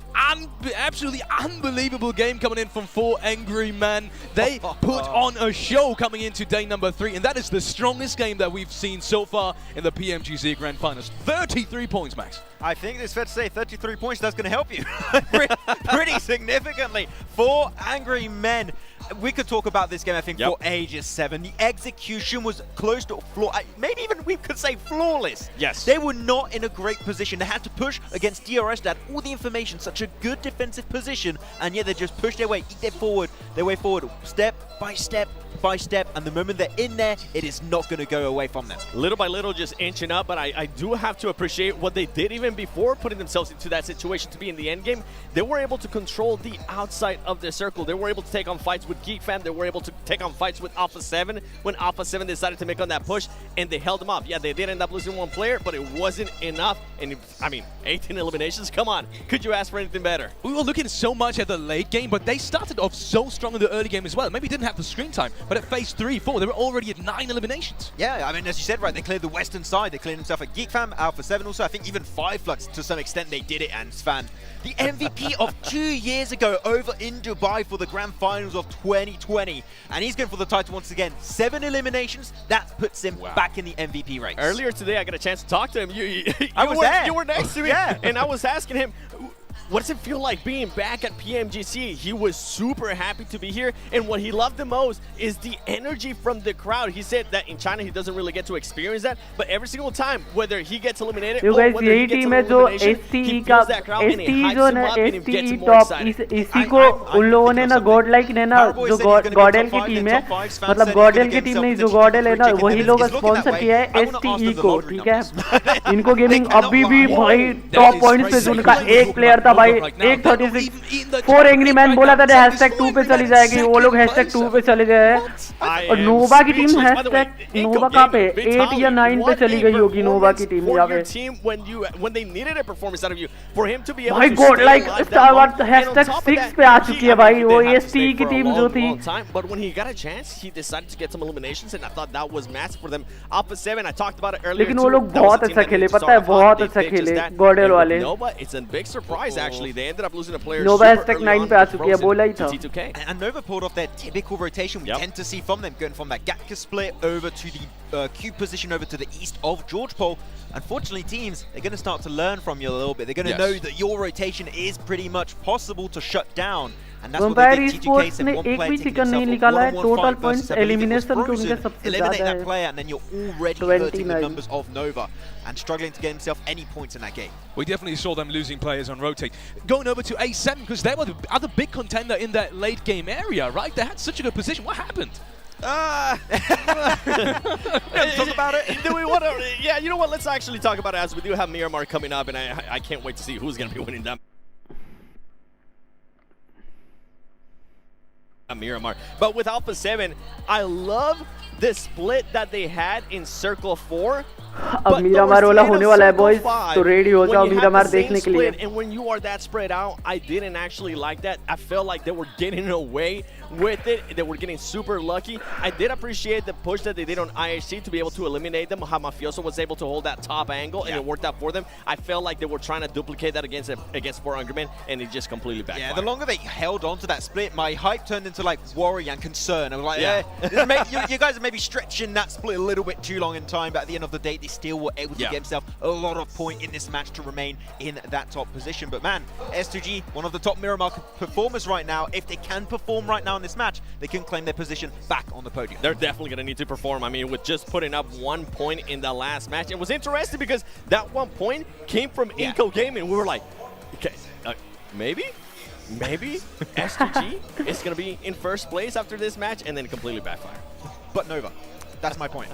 absolutely unbelievable game coming in from 4 Angry Men. They put on a show coming into day number 3, and that is the strongest game that we've seen so far in the PMGC Grand Finals. 33 points, Max. I think it's fair to say 33 points, that's going to help you pretty significantly. 4 Angry Men. We could talk about this game, I think, for ages, 7. The execution was close to maybe even we could say flawless. Yes. They were not in a great position. They had to push against DRS that had all the information, such a good defensive position, and yet they just pushed their way, their way forward, step by step by step, and the moment they're in there, it is not going to go away from them. Little by little, just inching up, but I do have to appreciate what they did even before putting themselves into that situation to be in the end game. They were able to control the outside of their circle. They were able to take on fights with Geek Fam. They were able to take on fights with Alpha 7 when Alpha 7 decided to make on that push, and they held them off. Yeah, they did end up losing one player, but it wasn't enough. And I mean, 18 eliminations, come on. Could you ask for anything better? We were looking so much at the late game, but they started off so strong in the early game as well. Maybe didn't have the screen time, but at phase 3, 4, they were already at 9 eliminations. Yeah, I mean, as you said, right, they cleared the western side. They cleared themselves at Geek Fam, Alpha 7 also. I think even 5 Flux, to some extent, they did it, and Svan, the MVP of 2 years ago over in Dubai for the Grand Finals of 2020. And he's going for the title once again. 7 eliminations, that puts him back in the MVP race. Earlier today, I got a chance to talk to him. You were next to me, yeah. And I was asking him, what does it feel like being back at PMGC? He was super happy to be here, and what he loved the most is the energy from the crowd. He said that in China he doesn't really get to experience that, but every single time, whether he gets eliminated or whether he gets an elimination, he feels that crowd and it hypes him up and it gets him more excited. इसी को उन लोगों ने ना Godlike ने ना जो Godl की टीम है, मतलब Godl की टीम नहीं, जो Godl है ना वही लोग स्पॉन्सर किया है STE को, ठीक है? इनको गेमिंग अभी भी भाई टॉप पॉइंट्स पे उनका एक प्लेयर था भाई, 836 4 एंग्री मैन बोला था #2 पे चली जाएगी, वो लोग #2 पे चले गए। और नोवा की टीम नोवा कहाँ पे 8 या 9 पे चली गई होगी नोवा की टीम यहाँ पे। भाई Godlike #6 पे आ चुकी है भाई, वो STE की टीम जो थी। लेकिन वो लोग बहुत अच्छा खेले, पता है, बहुत अच्छा खेले Godl वाले। They ended up losing a player. Nova #9 पे आ चुकी है, बोला ही था। And Nova pulled off their typical rotation we tend to see from them, going from that Gatka split over to the Q position over to the east of George Pole. Unfortunately, teams, they're going to start to learn from you a little bit. They're going to know that your rotation is pretty much possible to shut down. And that's what they did. TGK said one player taking himself a 1-on-5 versus eliminate that player, and then you're already hurting the numbers of Nova and struggling to get himself any points in that game. We definitely saw them losing players on rotate. Going over to A7, because they were the other big contender in that late game area, right? They had such a good position. What happened? Talk about it. Do we want to? Yeah, you know what? Let's actually talk about it, as we do have Miramar coming up, and I can't wait to see who's going to be winning that. Miramar. But with Alpha 7, I love the split that they had in Circle 4. अब मीरामार वाला होने वाला है boys, तो ready हो जाओ मीरामार देखने के लिए। And when you are that spread out, I didn't actually like that. I felt like they were getting away with it. They were getting super lucky. I did appreciate the push that they did on IHC to be able to eliminate them. How Mafioso was able to hold that top angle, and it worked out for them. I felt like they were trying to duplicate that against 400 men, and it just completely backfired. Yeah, the longer they held on to that split, my hype turned into like worry and concern. I was like, you guys are maybe stretching that split a little bit too long in time, but at the end of the day, they still were able to get themselves a lot of point in this match to remain in that top position. But man, S2G, one of the top Miramar performers right now. If they can perform right now in this match, they can claim their position back on the podium. They're definitely going to need to perform. I mean, with just putting up 1 point in the last match, it was interesting because that 1 point came from Inco Gaming. We were like, okay, maybe S2G is going to be in first place after this match, and then completely backfire. But Nova. That's my point.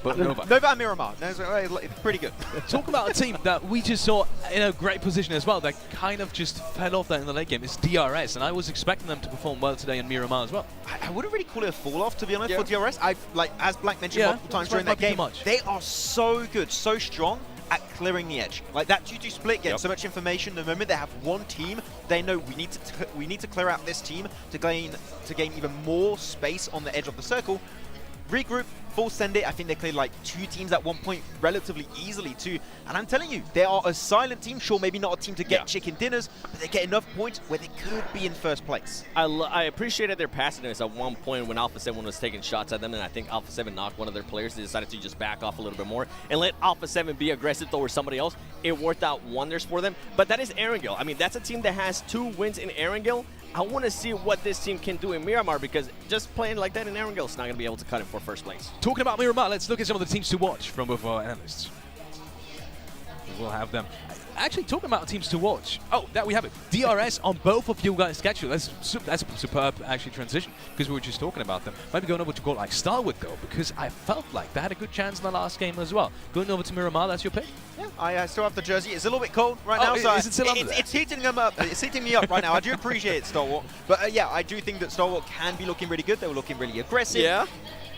But Nova and Miramar, it's pretty good. Talk about a team that we just saw in a great position as well, that kind of just fell off there in the late game. It's DRS, and I was expecting them to perform well today in Miramar as well. I wouldn't really call it a fall-off, to be honest, for DRS. As Black mentioned multiple times during that game, they are so good, so strong at clearing the edge. Like that 2-2 split gets so much information. The moment they have one team, they know we need to clear out this team to gain even more space on the edge of the circle. Regroup, full send it. I think they cleared like 2 teams at one point relatively easily too. And I'm telling you, they are a silent team. Sure, maybe not a team to get chicken dinners, but they get enough points where they could be in first place. I appreciated their passiveness at one point when Alpha 7 was taking shots at them, and I think Alpha 7 knocked one of their players. They decided to just back off a little bit more and let Alpha 7 be aggressive towards somebody else. It worked out wonders for them. But that is Erangel. I mean, that's a team that has 2 wins in Erangel. I want to see what this team can do in Miramar, because just playing like that in Erangel is not going to be able to cut it for first place. Talking about Miramar, let's look at some of the teams to watch from both of our analysts. We'll have them. Actually, talking about teams to watch. Oh, there we have it. DRS on both of you guys' schedule. That's a superb, actually, transition, because we were just talking about them. Maybe going over to Godlike Starwood, though, because I felt like they had a good chance in the last game as well. Going over to Miramar, that's your pick? Yeah, I still have the jersey. It's a little bit cold right now, so is it still under there? It's heating them up. It's heating me up right now. I do appreciate it, Stalwart. But yeah, I do think that Stalwart can be looking really good. They were looking really aggressive. Yeah.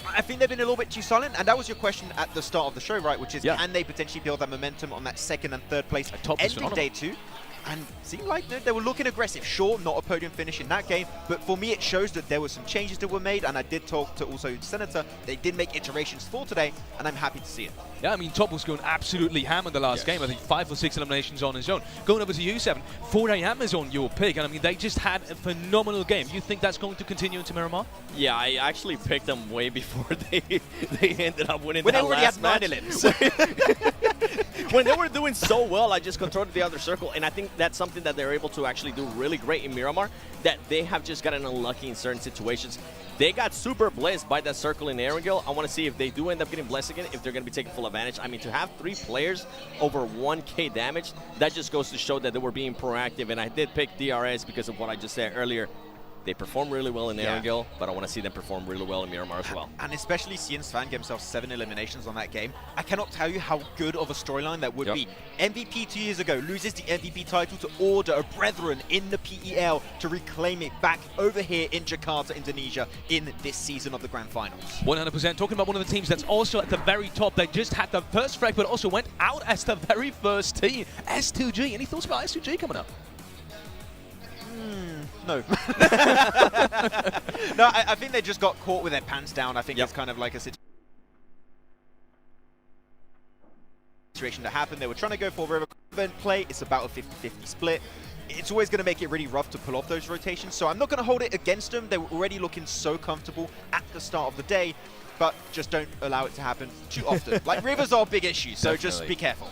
I think they've been a little bit too silent, and that was your question at the start of the show, right? Which is, can they potentially build that momentum on that 2nd and 3rd place ending day 2? And seemed like they were looking aggressive. Sure, not a podium finish in that game, but for me it shows that there were some changes that were made, and I did talk to also Senator. They did make iterations for today, and I'm happy to see it. Yeah, I mean, Top was going absolutely ham in the last game. I think 5 or 6 eliminations on his own. Going over to you, 7, 4 AM is on your pick, and I mean, they just had a phenomenal game. You think that's going to continue into Miramar? Yeah, I actually picked them way before they ended up winning when that they already last had 9 elims. When they were doing so well, I just controlled the other circle, and I think that's something that they're able to actually do really great in Miramar, that they have just gotten unlucky in certain situations. They got super blessed by that circle in Erangel. I want to see if they do end up getting blessed again, if they're going to be taking full advantage. I mean, to have 3 players over 1K damage, that just goes to show that they were being proactive, and I did pick DRS because of what I just said earlier. They perform really well in Erangel, but I want to see them perform really well in Miramar as well. And especially seeing Svan get himself 7 eliminations on that game, I cannot tell you how good of a storyline that would be. MVP 2 years ago, loses the MVP title to Order, a brethren in the PEL, to reclaim it back over here in Jakarta, Indonesia, in this season of the Grand Finals. 100%. Talking about one of the teams that's also at the very top. They just had the first frag, but also went out as the very first team. S2G. Any thoughts about S2G coming up? No. No, I think they just got caught with their pants down. I think it's kind of like a situation that happened. They were trying to go for river play. It's about a 50-50 split. It's always going to make it really rough to pull off those rotations, so I'm not going to hold it against them. They were already looking so comfortable at the start of the day, but just don't allow it to happen too often. Like, rivers are a big issue, so just be careful.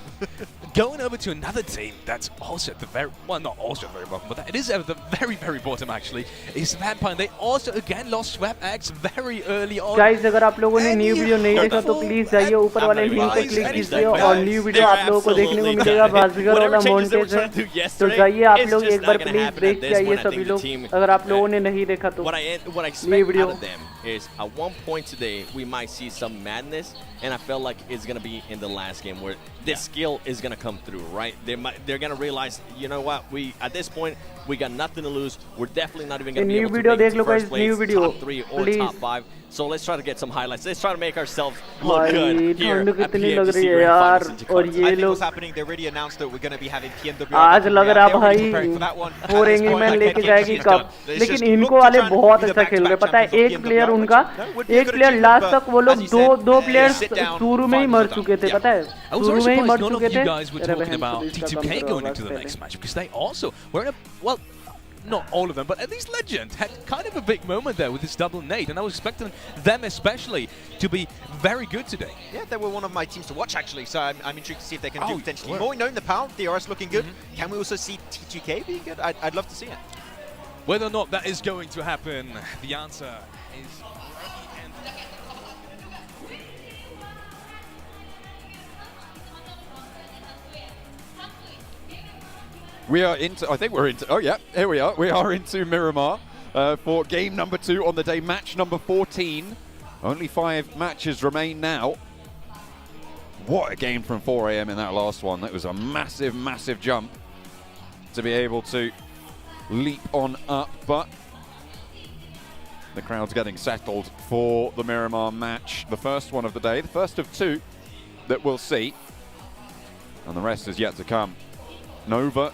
Going over to another team that's also at the very, well, not also at the very bottom, but it is at the very, very bottom actually, is Vampire. They also again lost Swap X very early on. Guys, अगर आप लोगों ने new video नहीं देखा तो please जाइए ऊपर वाले लिंक पर क्लिक कीजिए और न्यू वीडियो आप लोगों को देखने को मिलेगा बाजीगर वाला मॉन्टेज है तो जाइए आप लोग एक बार प्लीज देख के आइए सभी लोग अगर आप लोगों ने नहीं देखा तो what I expect out of them is at one point today, we might see some madness, and I feel like it's going to be in the last game where this skill is going to come through, right? They're going to realize, you know what, at this point, we got nothing to lose. We're definitely not even going to be able to make it to first place, top 3 or top 5. So let's try to get some highlights. Let's try to make ourselves look good here at PMGC Grand Finals in Jakarta. I think what's happening, they already announced that we're going to be having PMWI. आज लग रहा भाई 4 angry man लेके जाएगी cup, लेकिन इनको वाले बहुत अच्छा खेल रहे, पता है एक प्लेयर उनका, एक प्लेयर लास्ट तक वो लोग दो प्लेयर्स शुरू में ही मर चुके थे, पता है शुरू में ही मर चुके थे. T2K going into the next match because they also were in a, well, not all of them, but at least Legend had kind of a big moment there with this double nade, and I was expecting them especially to be very good today. Yeah, they were one of my teams to watch actually, so I'm intrigued to see if they can do potentially more. Knowing the power, DRS looking good. Can we also see T2K being good? I'd love to see it. Whether or not that is going to happen, the answer is... We are into, I think we're into, oh yeah, here we are. We are into Miramar for game number 2 on the day, match number 14. Only 5 matches remain now. What a game from 4 AM in that last one. That was a massive, massive jump to be able to leap on up, but the crowd's getting settled for the Miramar match. The first one of the day, the first of 2 that we'll see, and the rest is yet to come. Nova,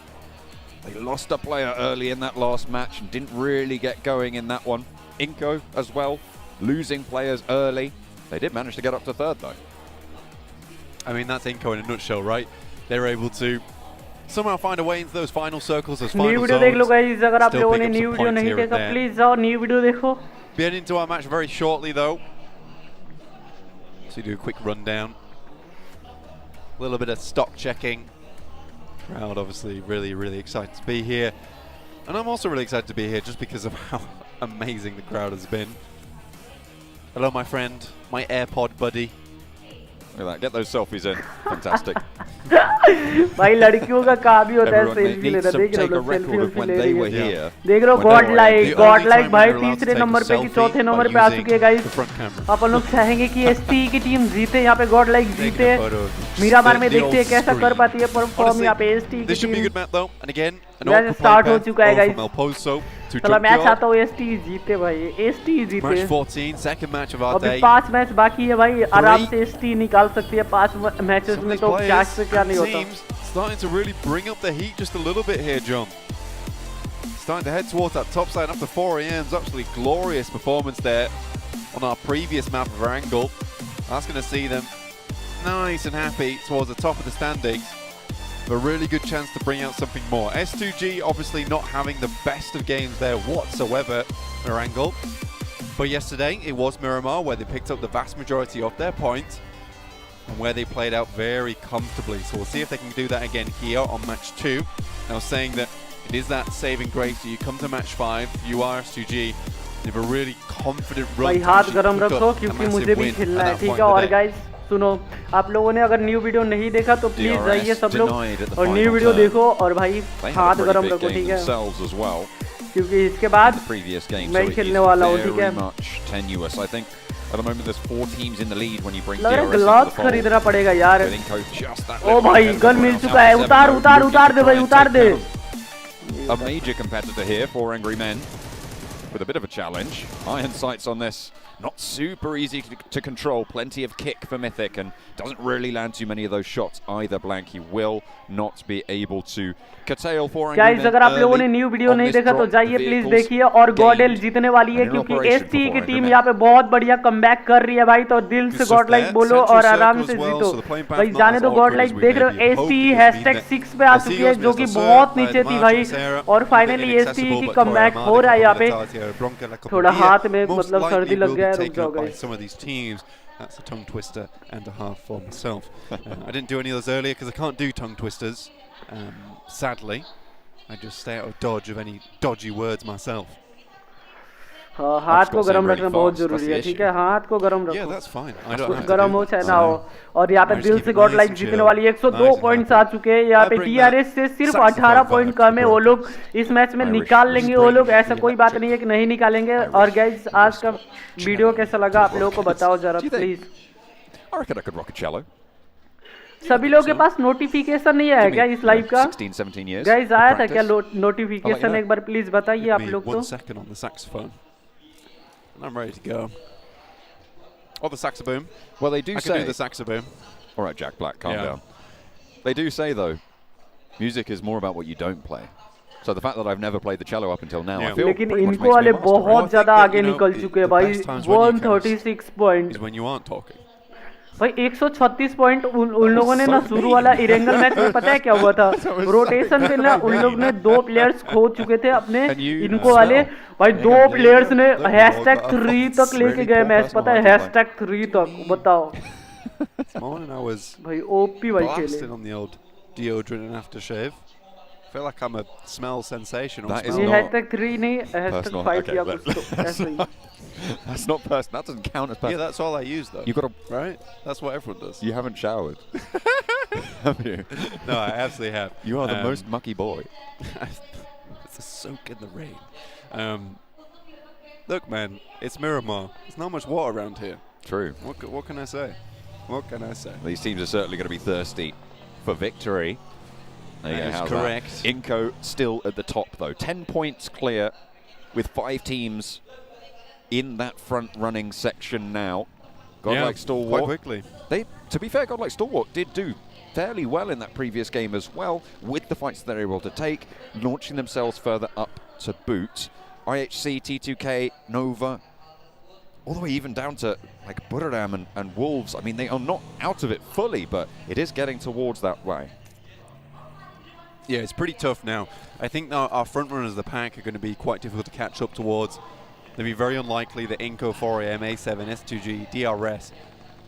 they lost a player early in that last match and didn't really get going in that one. Inco as well, losing players early. They did manage to get up to 3rd though. I mean, that's Inco in a nutshell, right? They were able to somehow find a way into those final circles, those final zones. देख लो guys, अगर आप लोगों ने new video नहीं देखा, please जाओ new video देखो. Be heading into our match very shortly though. So do a quick rundown. A little bit of stock checking. Crowd obviously really excited to be here, and I'm also really excited to be here just because of how amazing the crowd has been. Hello my friend, my AirPod buddy. Look at that, get those selfies in. Fantastic. भाई लड़कियों का काम ही होता है selfie लेना, देख रहे हो सेल्फी ले रही है, देख रहे हो गॉडलाइक भाई 3रे नंबर पे कि 4थे नंबर पे आ चुके हैं गाइस. अपन लोग चाहेंगे कि एसटी की टीम जीते, यहाँ पे गॉडलाइक जीते. मीरामार में देखते हैं कैसा कर पाती है परफॉर्म यहाँ पे एसटी की टीम. मैच स्टार्ट हो चुका है गाइस. चलो मैच आता हूँ, एसटी जीते भाई, एसटी जीते. अभी 5 मैच बाकी है भाई, आराम से एसटी निकाल सकती है 5 मैचेस में, तो क्या से क्या नहीं होता. Starting to really bring up the heat just a little bit here, John. Starting to head towards that top side after 4 AM's absolutely glorious performance there on our previous map of Angle. That's going to see them nice and happy towards the top of the standings. A really good chance to bring out something more. S2G obviously not having the best of games there whatsoever, Mirangle. But yesterday it was Miramar where they picked up the vast majority of their points and where they played out very comfortably. So we'll see if they can do that again here on match 2. Now saying that it is that saving grace, so you come to match 5, you are S2G, you have a really confident run. भाई हाथ गरम रखो क्योंकि मुझे भी खेलना है, ठीक है. और गाइस सुनो, आप लोगों ने अगर न्यू वीडियो नहीं देखा तो प्लीज जाइए सब लोग और न्यू वीडियो देखो, और भाई हाथ गरम रखो, ठीक है, क्योंकि इसके बाद मैं खेलने वाला हूँ, ठीक है. At the moment, there's 4 teams in the lead when you bring DRS into the fold. खरीदना पड़ेगा यार. ओ भाई गन मिल चुका है, उतार दे भाई, उतार दे. A major competitor here for Angry Men with a bit of a challenge. Iron sights on this. Not super easy to control. Plenty of kick for Mythic and doesn't really land too many of those shots either. Blank, he will not be able to curtail for Angry Men. Guys, अगर आप लोगों ने new video नहीं देखा तो जाइए please देखिए. और गॉडल जीतने वाली है क्योंकि एसटी की टीम यहाँ पे बहुत बढ़िया कमबैक कर रही है भाई, तो दिल से गॉडलाइक बोलो और आराम से जीतो भाई. जाने दो गॉडलाइक, देख रहे हो एसटी #6 पे आ चुकी है जो कि बहुत नीचे थी भाई, और फाइनली एसटी की कमबैक हो रहा है यहाँ पे. थोड़ा हाथ में मतलब सर्दी लग गया है, रुक जाओ guys. Some of these teams, that's a tongue twister and a half for myself. I didn't do any of those earlier because I can't do tongue twisters. Sadly, I just stay out of dodge of any dodgy words myself. हाथ को गर्म रखना बहुत जरूरी है, ठीक है? हाथ को गर्म रखो। Yeah, that's fine. I don't have to गर्म do हो that. चाहे ना हो। और यहाँ पे I just दिल keep से it God nice like and जीतने chill, वाली 102 nice and पॉइंट्स आ happy. चुके हैं। यहाँ I पे bring DRS that से सिर्फ saxophone 18 vibe पॉइंट to कम है, वो broadcast. लोग इस मैच में Irish. निकाल लेंगे वो लोग, ऐसा the कोई बात electric. नहीं है कि नहीं निकालेंगे। और गाइज आज का वीडियो कैसा लगा आप लोगों को बताओ जरा Do you think? Please. I reckon I could rock a cello. सभी लोगों के पास नोटिफिकेशन नहीं आया Give me, क्या इस लाइव का? 16, 17 years. गाइज of आया था क्या practice. नोटिफिकेशन? एक बार प्लीज बताइए आप Give me लोग। 1 तो second on the saxophone. And I'm ready to go. Oh, the saxoboom. Well, they do I can say. do the saxoboom. All right, Jack Black, calm Yeah. down. They do say though, music is more about what you don't play. So the fact that I've never played the cello up until now, I feel लेकिन pretty much इनको makes me वाले a master, right? बहुत ज्यादा that, आगे you know, निकल the- चुके हैं the भाई। best times when you can 136 point Is when you aren't talking. भाई 136 पॉइंट उन लोगों ने ना शुरू वाला इरेंगल मैच में पता है क्या हुआ था? रोटेशन पे ना उन लोग ने 2 प्लेयर्स खो चुके थे अपने And you इनको वाले भाई 2 प्लेयर्स ने #3 तक लेके really गए poor मैच, पता है? personal #3 तक बताओ This morning I was भाई ओपी भाई खेले। blasting on the old deodorant and aftershave. I feel like I'm a smell sensation. Or That is smell. ये not #3 नहीं personal. #5 Okay, या that- कुछ तो ऐसे ही। that's not personal. That doesn't count as Yeah, personal. that's all I use though. You got to. Right? That's what everyone does. You haven't showered, have you? No, I absolutely have. You are the most mucky boy. It's a soak in the rain. Look, man, it's Miramar. There's not much water around here. True. What can I say? What can I say? These teams are certainly going to be thirsty for victory. There you That go, is how's correct. that? Inco still at the top though. 10 points clear with 5 teams in that front running section now. Godlike Stalwart. quite quickly. They, to be fair, Godlike Stalwart did do fairly well in that previous game as well, with the fights they're able to take, launching themselves further up to boot. IHC, T2K, Nova, all the way even down to like Buradam and Wolves. I mean, they are not out of it fully, but it is getting towards that way. Yeah, it's pretty tough now. I think our front runners of the pack are going to be quite difficult to catch up towards. It'd be very unlikely that Inco, 4AM, A7, S2G, DRS,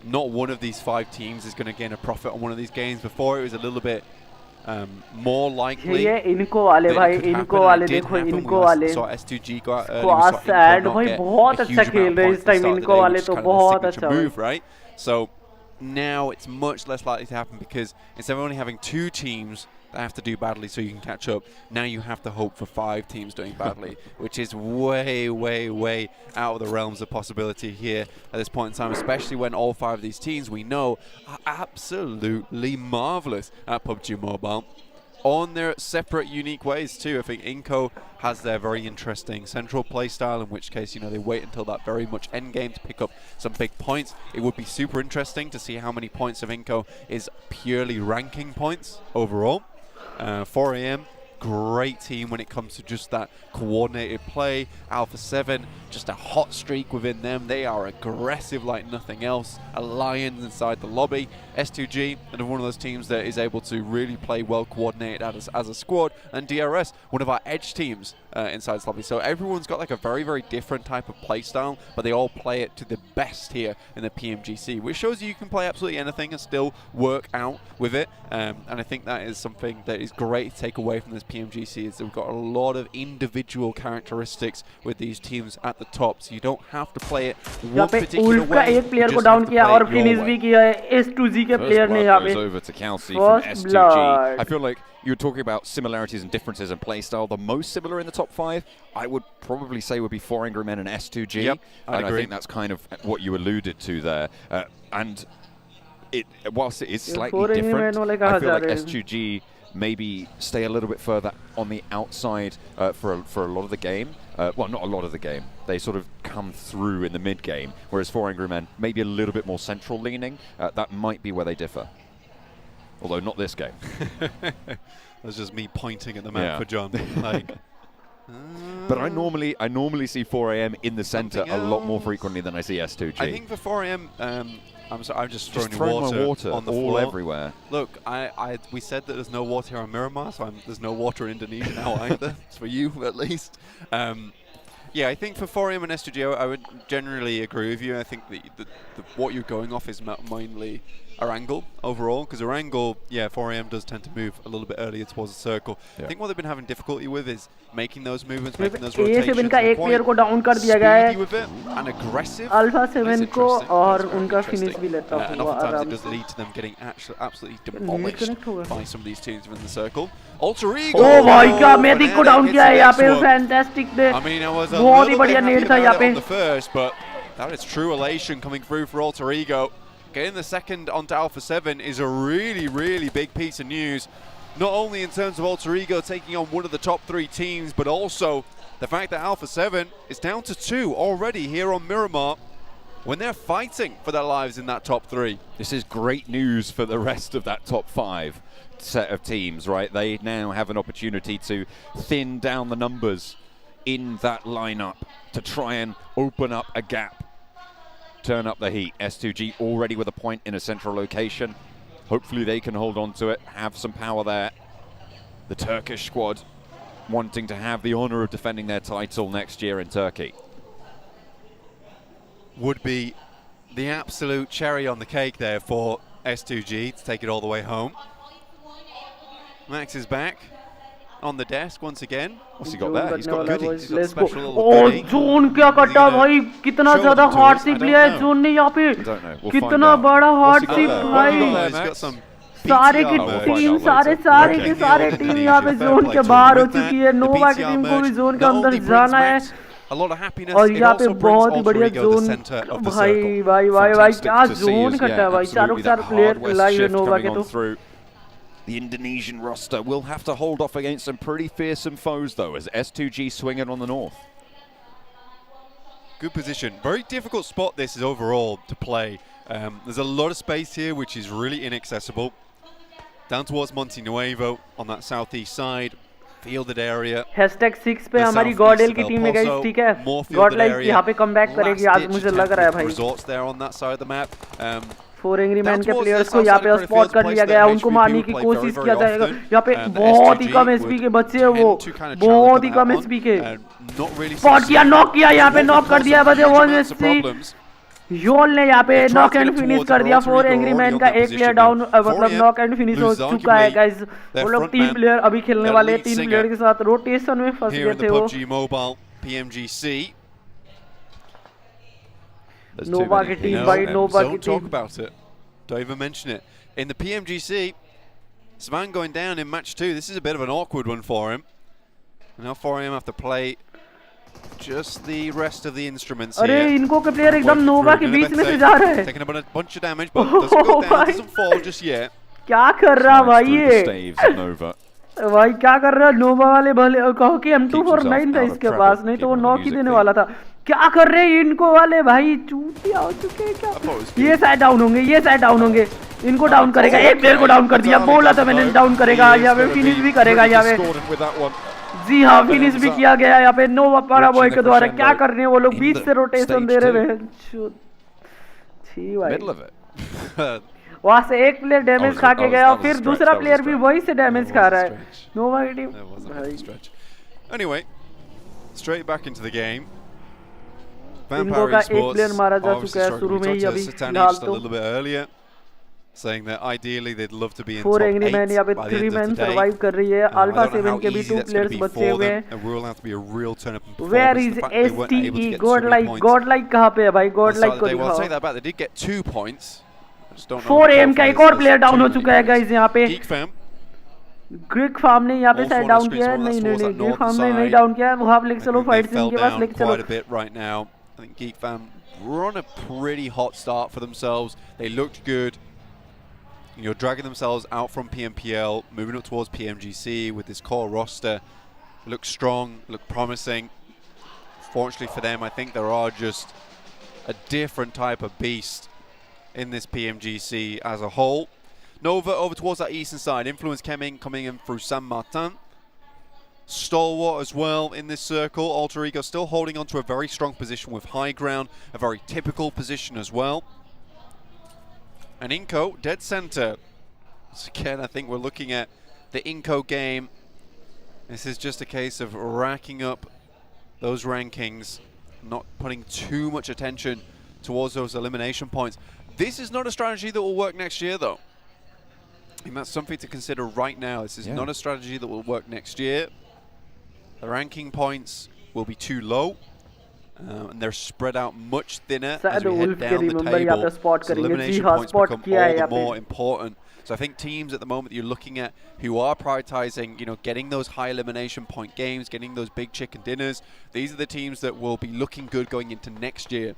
not one of these 5 teams is going to gain a profit on one of these games. Before it was a little bit more likely. ये इनको वाले भाई, इनको वाले देखो, इनको वाले saw S2G go out early. Squad sad भाई बहुत अच्छा खेल रहे हैं इस टाइम इनको वाले तो बहुत अच्छा move, right? So now it's much less likely to happen because instead of only having 2 teams that have to do badly so you can catch up, now you have to hope for 5 teams doing badly, which is way, way, way out of the realms of possibility here at this point in time, especially when all 5 of these teams we know are absolutely marvelous at PUBG Mobile on their separate, unique ways too. I think Inco has their very interesting central play style, in which case, you know, they wait until that very much end game to pick up some big points. It would be super interesting to see how many points of Inco is purely ranking points overall. 4AM, great team when it comes to just that coordinated play. Alpha 7, just a hot streak within them. They are aggressive like nothing else. A lion inside the lobby. S2G, and one of those teams that is able to really play well coordinated as a squad. And DRS, one of our edge teams inside this lobby. So everyone's got like a very, very different type of play style, but they all play it to the best here in the PMGC, which shows you can play absolutely anything and still work out with it. And I think that is something that is great to take away from this PMGC, is that we've got a lot of individual characteristics with these teams at the top, so you don't have to play it one particular way. एक player को down किया और finish भी किया है S2G के player ने यहाँ पे। Over to Kelsey from S2G. I feel like you were talking about similarities and differences in playstyle. The most similar in the top 5, I would probably say, would be 4 Angry Men and S2G. Yep, and I think that's kind of what you alluded to there. And whilst it is slightly different, I feel like S2G maybe stay a little bit further on the outside for a lot of the game. Well, not a lot of the game. They sort of come through in the mid-game, whereas 4 Angry Men maybe a little bit more central leaning. That might be where they differ. Although not this game. That's just me pointing at the map for John. Like, but I normally see 4AM in the center a lot more frequently than I see S2G. I think for 4AM, I'm just throwing my water on the all floor. everywhere. Look, we said that there's no water here on Miramar, so there's no water in Indonesia now either. It's for you, at least. Yeah, I think for 4AM and S2G, I would generally agree with you. I think what you're going off is mainly our angle overall, because our angle, yeah, 4AM does tend to move a little bit earlier towards the circle. Yeah. I think what they've been having difficulty with is making those movements, making those rotations. A7 का एक player को down कर दिया गया है. With it and aggressive. Alpha 7 को और उनका finish भी लेता हुआ. And oftentimes it does lead to them getting absolutely demolished by some of these teams within the circle. Alter Ego. Oh my God, Medic को down किया है यहाँ पे. Fantastic ने. I mean, I was a बहुत ही little bit बढ़िया happy nade था यहाँ about it पे. on the first, but that is true elation coming through for Alter Ego. Getting the second onto Alpha 7 is a really, really big piece of news. Not only in terms of Alter Ego taking on one of the top 3 teams, but also the fact that Alpha 7 is down to 2 already here on Miramar when they're fighting for their lives in that top 3. This is great news for the rest of that top 5 set of teams, right? They now have an opportunity to thin down the numbers in that lineup to try and open up a gap. Turn up the heat. S2G already with a point in a central location. Hopefully they can hold on to it, have some power there. The Turkish squad wanting to have the honor of defending their title next year in Turkey. Would be the absolute cherry on the cake there for S2G to take it all the way home. Max is back on the desk once again. What's he got there? He's got goodie. He's got special little Oh, goodie. Zone क्या कटा भाई? कितना ज़्यादा hard seat लिया है Zone ने यहाँ पे. I don't know. We'll कितना बड़ा hard seat भाई. He's got some सारे की टीम सारे के सारे टीम यहाँ पे Zone के बाहर हो चुकी है. नोवा की टीम को भी Zone के अंदर जाना है. A lot of happiness. और यहाँ पे बहुत ही बढ़िया Zone. भाई क्या Zone कटा है भाई. चारों player लाइव है नोवा के तो. The Indonesian roster will have to hold off against some pretty fearsome foes, though, as S2G swing it on the north. Good position. Very difficult spot this is overall to play. There's a lot of space here, which is really inaccessible. Down towards Monte Nuevo on that southeast side. Fielded area. #6 पे हमारी Godl की team है guys, ठीक है. Godlike यहाँ पे comeback करेगी आज मुझे लग रहा है भाई. Resorts there on that side of the map. 4 Angry Man के प्लेयर्स को यहाँ पे स्पॉट कर लिया गया, उनको मारने की कोशिश किया जाएगा. यहाँ पे बहुत ही कम एचपी के बच्चे हैं वो, बहुत ही कम एचपी के. स्पॉट किया, नॉक किया, यहाँ पे नॉक कर दिया बच्चे. 1 योल ने यहाँ पे नॉक एंड फिनिश कर दिया. 4 Angry Man का एक प्लेयर डाउन, मतलब नॉक एंड फिनिश हो चुका है गाइस. वो लोग 3 प्लेयर अभी खेलने वाले, 3 प्लेयर के साथ रोटेशन में फंस गए थे वो. PUBGMOBILE PMGC. Nova की टीम भाई, Nova की Don't talk team. about it. Don't even mention it. In the PMGC, Svan going down in match 2. This is a bit of an awkward one for him. And now 4AM have to play just the rest of the instruments here. अरे इनको के player एकदम Nova के बीच में से जा रहे हैं. Taking a bunch of damage, but doesn't go down, doesn't fall just yet. क्या कर रहा भाई ये? Nova. भाई क्या कर रहा है Nova वाले? भले कहो कि M249 था इसके पास, नहीं तो वो नॉक ही देने वाला था. क्या कर रहे हैं इनको वाले भाई? चूतिया हो चुके हैं क्या? ये साइड डाउन होंगे, ये साइड डाउन होंगे. इनको डाउन करेगा, एक प्लेयर को डाउन कर दिया. बोला था मैंने डाउन करेगा, यहाँ पे फिनिश भी करेगा. यहाँ पे जी हाँ, फिनिश भी किया गया यहाँ पे Nova पारा बॉय के द्वारा. क्या कर रहे हैं वो लोग? बीच से रोटेशन दे रहे हैं. छी भाई, वहाँ से एक प्लेयर डैमेज खा के गया, फिर दूसरा प्लेयर भी वही से डैमेज खा रहा है. Nova की team. Anyway, straight back into the game. इनको का एक प्लेयर मारा जा चुका है शुरू में ही अभी फिलहाल तो. A little bit earlier, saying that ideally they'd love to be in 4 top Angry 8 Man यहाँ पे by the 3 end of man today. Survive कर रही है. I Alpha don't know 7 how के भी easy 2 that's going to players be बचे for हुए them. हैं. It will have to be a real turn up in performance. Where The is fact they weren't able to STE? get so many points. Godlike कहाँ पे है भाई? Godlike को Well, I'll take दिखाओ. that back. They did get 2 points. I just don't know 4 AM का how एक और player down हो चुका है गाइस यहाँ पे. ग्रीक फार्म ने यहाँ पे साइड डाउन किया है. नहीं ग्रीक फार्म ने नहीं डाउन किया है. वहाँ लेके चलो, फाइट सीन के पास लेके चलो. Quite a bit right now. I think Geek Fam were on a pretty hot start for themselves. They looked good. You're dragging themselves out from PMPL, moving up towards PMGC with this core roster. Look strong, look promising. Fortunately for them, I think there are just a different type of beast in this PMGC as a whole. Nova over towards that eastern side. Influence coming in through San Martin. Stalwart as well in this circle. Alter Ego still holding on to a very strong position with high ground, a very typical position as well. And Inco, dead center. So again, I think we're looking at the Inco game. This is just a case of racking up those rankings, not putting too much attention towards those elimination points. This is not a strategy that will work next year, though. And that's something to consider right now. This is not a strategy that will work next year. The ranking points will be too low, and they're spread out much thinner as we head down the table. So elimination points become all the more important. So I think teams at the moment you're looking at who are prioritizing, you know, getting those high elimination point games, getting those big chicken dinners, these are the teams that will be looking good going into next year.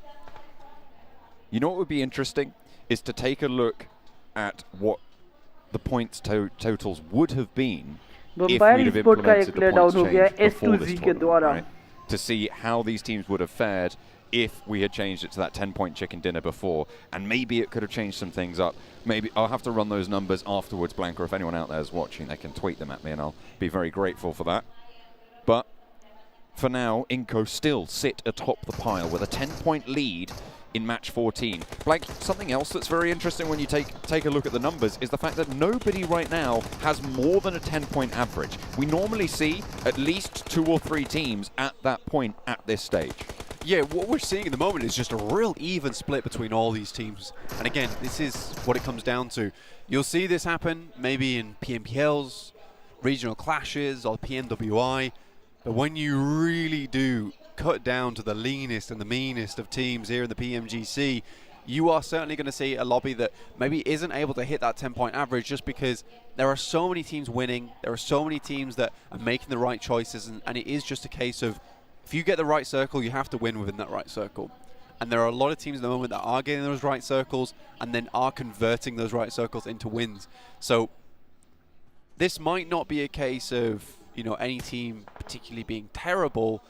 You know what would be interesting is to take a look at what the points totals would have been if we'd have implemented the points change before this tournament, right? To see how these teams would have fared if we had changed it to that 10-point chicken dinner before, and maybe it could have changed some things up. Maybe I'll have to run those numbers afterwards, Blanca. If anyone out there is watching, they can tweet them at me, and I'll be very grateful for that. But for now, Inco still sit atop the pile with a 10-point lead in match 14. Like, something else that's very interesting when you take a look at the numbers is the fact that nobody right now has more than a 10-point average. We normally see at least 2 or 3 teams at that point at this stage. Yeah, what we're seeing at the moment is just a real even split between all these teams. And again, this is what it comes down to. You'll see this happen maybe in PMPLs, regional clashes, or PMWI. But when you really do cut down to the leanest and the meanest of teams here in the PMGC, you are certainly going to see a lobby that maybe isn't able to hit that 10-point average just because there are so many teams winning, there are so many teams that are making the right choices, and it is just a case of if you get the right circle, you have to win within that right circle. And there are a lot of teams at the moment that are getting those right circles and then are converting those right circles into wins. So this might not be a case of, you know, any team particularly being terrible,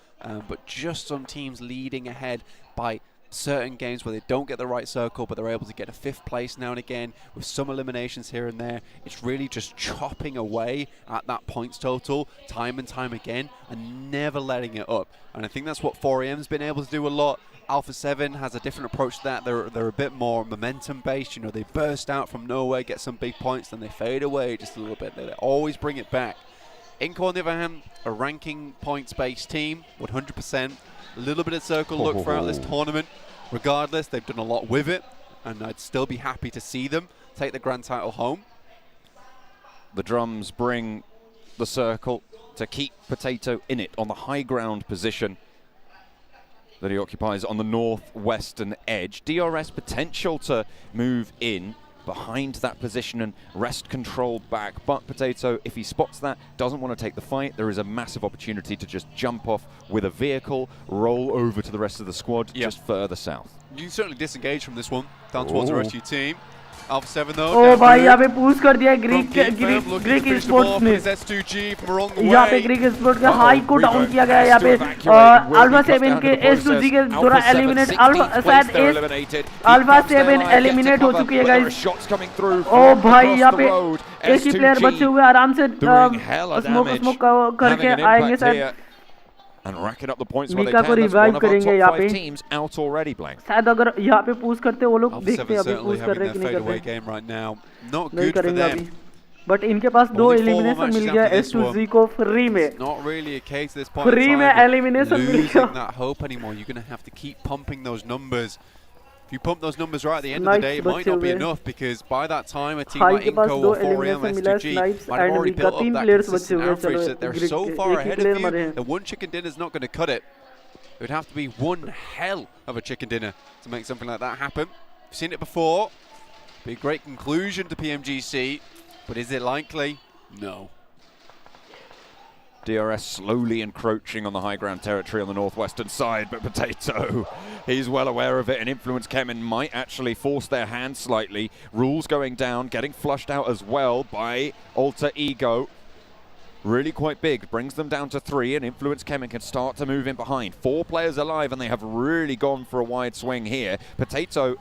but just some teams leading ahead by certain games where they don't get the right circle, but they're able to get a 5th place now and again with some eliminations here and there. It's really just chopping away at that points total time and time again and never letting it up. And I think that's what 4EM's been able to do a lot. Alpha 7 has a different approach to that. They're a bit more momentum based. You know, they burst out from nowhere, get some big points, then they fade away just a little bit. They always bring it back. Inco, on the other hand, a ranking points-based team, 100%. A little bit of circle look throughout this tournament. Regardless, they've done a lot with it, and I'd still be happy to see them take the grand title home. The drums bring the circle to keep Potato in it on the high ground position that he occupies on the northwestern edge. DRS potential to move in behind that position and wrest control back, but Potato, if he spots that, doesn't want to take the fight. There is a massive opportunity to just jump off with a vehicle, roll over to the rest of the squad just further south. You can certainly disengage from this one, down towards the rest of your team. Alpha 7 though. Oh भाई यहाँ पे push कर दिया Greek Esports ने. यहाँ पे Greek Esports के high को डाउन किया गया यहाँ पे Alpha 7 के S2G के द्वारा एलिमिनेट Alpha 7 एलिमिनेट हो चुकी है गाइस. ओ भाई यहाँ पे एक ही प्लेयर बचे हुए आराम से स्मोक करके आएंगे शायद. And racking up the points where they can. That's one of our top 5 teams out already, Blank. शायद अगर यहाँ पे push करते वो लोग देखते हैं अभी push कर रहे कि नहीं कर रहे. Game right now. Not good for them. But इनके पास 2 elimination मिल गया S2G को free में. Not really a case at this point. Free में elimination मिल गया. Losing that hope anymore. You're going to have to keep pumping those numbers. If you pump those numbers right at the end of the day, it might not be enough because by that time a team like Inco or 4EM S2G might have already built up that consistent average that they're so far ahead of you that one chicken dinner is not going to cut it. It would have to be one hell of a chicken dinner to make something like that happen. We've seen it before. Be a great conclusion to PMGC, but is it likely? No. DRS slowly encroaching on the high ground territory on the northwestern side, but Potato, he's well aware of it, and Influence Kemen might actually force their hand slightly. Rules going down, getting flushed out as well by Alter Ego. Really quite big, brings them down to 3, and Influence Kemen can start to move in behind. 4 players alive, and they have really gone for a wide swing here. Potato,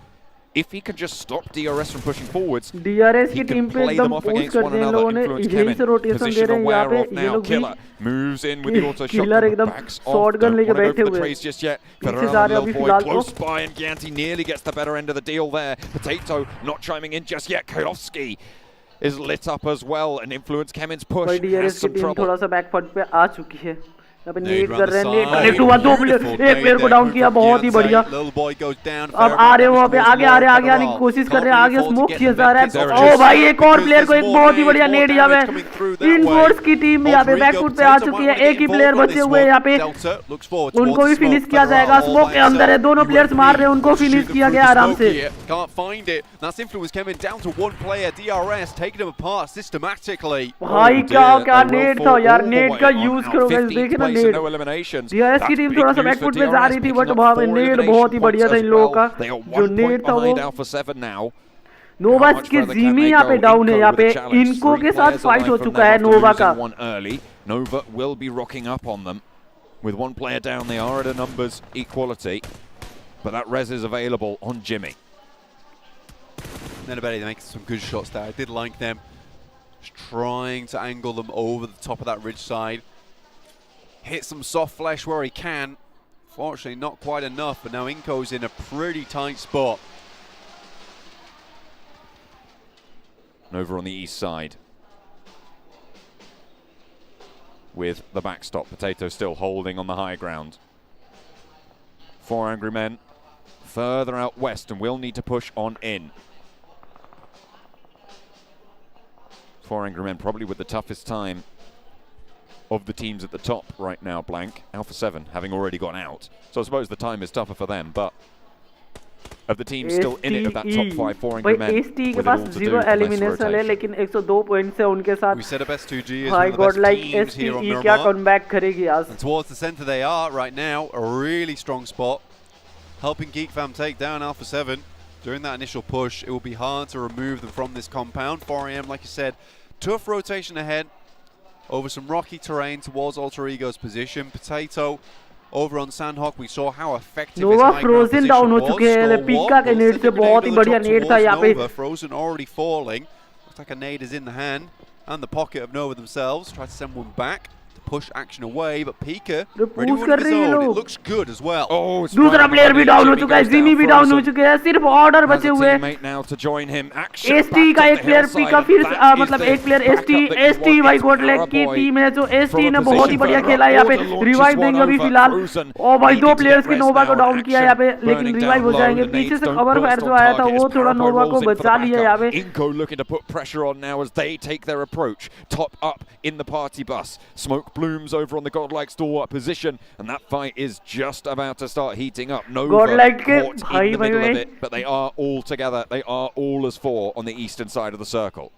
if he can just stop DRS from pushing forwards, DRS he can play them off against one another. Influence Kemen, position aware of now. Killer moves in with the auto shotgun, backs off, don't want to go for the trace just yet. Ferraro, little boy, close by, and Gianti nearly gets the better end of the deal there. Potato not chiming in just yet. Kairovsky is lit up as well, and Influence Kemen's push has some trouble. थोड़ा सा back foot पे आ चुकी है. यहाँ पे need कर रहे हैं, नीड कनेक्ट हुआ, एक प्लेयर को डाउन किया, बहुत ही बढ़िया। अब आ रहे वहाँ पे, आगे आने की कोशिश कर रहे हैं, आगे स्मोक किया जा रहा है। ओ भाई एक और प्लेयर को एक बहुत ही बढ़िया नेड यहाँ पे। इनफोर्स की टीम यहाँ पे बैकफुट पे आ चुकी है, एक ही प्लेयर बचे हुए यहाँ पे, उनको भी फिनिश किया जाएगा। स्मोक के अंदर है, दोनों प्लेयर्स मार रहे हैं, उनको फिनिश किया गया आराम से। भाई क्या नेड था यार, नेड का यूज करो गाइस, देखिए ना नेड। डीआरएस की टीम थोड़ा सा बैकफुट पे जा रही थी, बट वहां पे नेड बहुत ही बढ़िया था इन लोगों का, जो नेड था वो। नोवा के जीमी यहाँ पे डाउन है, यहाँ पे इनको के साथ फाइट हो चुका है नोवा का। Nova will be rocking up on them with one player down. They are at a numbers equality, but that res is available on Jimmy. NEPALI making some good shots there. I did like them. Just trying to angle them over the top of that ridge side. Hit some soft flesh where he can. Fortunately, not quite enough, but now Inko's in a pretty tight spot. Nova on the east side with the backstop. Potato still holding on the high ground. 4 angry men further out west and will need to push on in. 4 angry men probably with the toughest time of the teams at the top right now, Blank. Alpha 7 having already gone out. So I suppose the time is tougher for them, but of the teams still in it, of that top 5, 4 angry men. ST के पास 0 elimination है, लेकिन 102 points है उनके साथ. We said Best2G is one of the best teams here on Miramar. क्या comeback करेगी आज? And towards the center they are right now, a really strong spot, helping GeekFam take down Alpha 7. During that initial push, it will be hard to remove them from this compound. 4 AM, like you said, tough rotation ahead over some rocky terrain towards Alter Ego's position. Potato over on Sandhawk, we saw how effective his high ground position down हो चुके हैं, पिका के नेड से बहुत ही बढ़िया नेड था यहाँ पे। Frozen already falling. Looks like a nade is in the hand and the pocket of Nova themselves. Try to send one back to push action away, but Pika ready with his own. It looks good as well. Oh, दूसरा player भी down हो चुका है, Jimmy भी down हो चुके हैं, सिर्फ ऑर्डर बचे हुए। एसटी का एक प्लेयर पिका फिर मतलब एक प्लेयर एसटी भाई गोडलैक की टीम है, जो एसटी ने बहुत ही बढ़िया खेला है यहाँ पे। रिवाइव देंगे अभी फिलहाल। ओ भाई 2 प्लेयर्स के नोवा को डाउन किया यहाँ पे, लेकिन रिवाइव हो जाएंगे। पीछे से कवर फायर जो आया था वो थोड़ा नोवा को बचा लिया यहाँ पे। Inko looking to put pressure on now as they take their approach. Top up in the party bus. Smoke blooms over on the Godlike stalwart position, and that fight is just about to start heating up. Nova Godlike caught in the middle of it, but they are all together. They are all as 4 on the eastern side of the circle.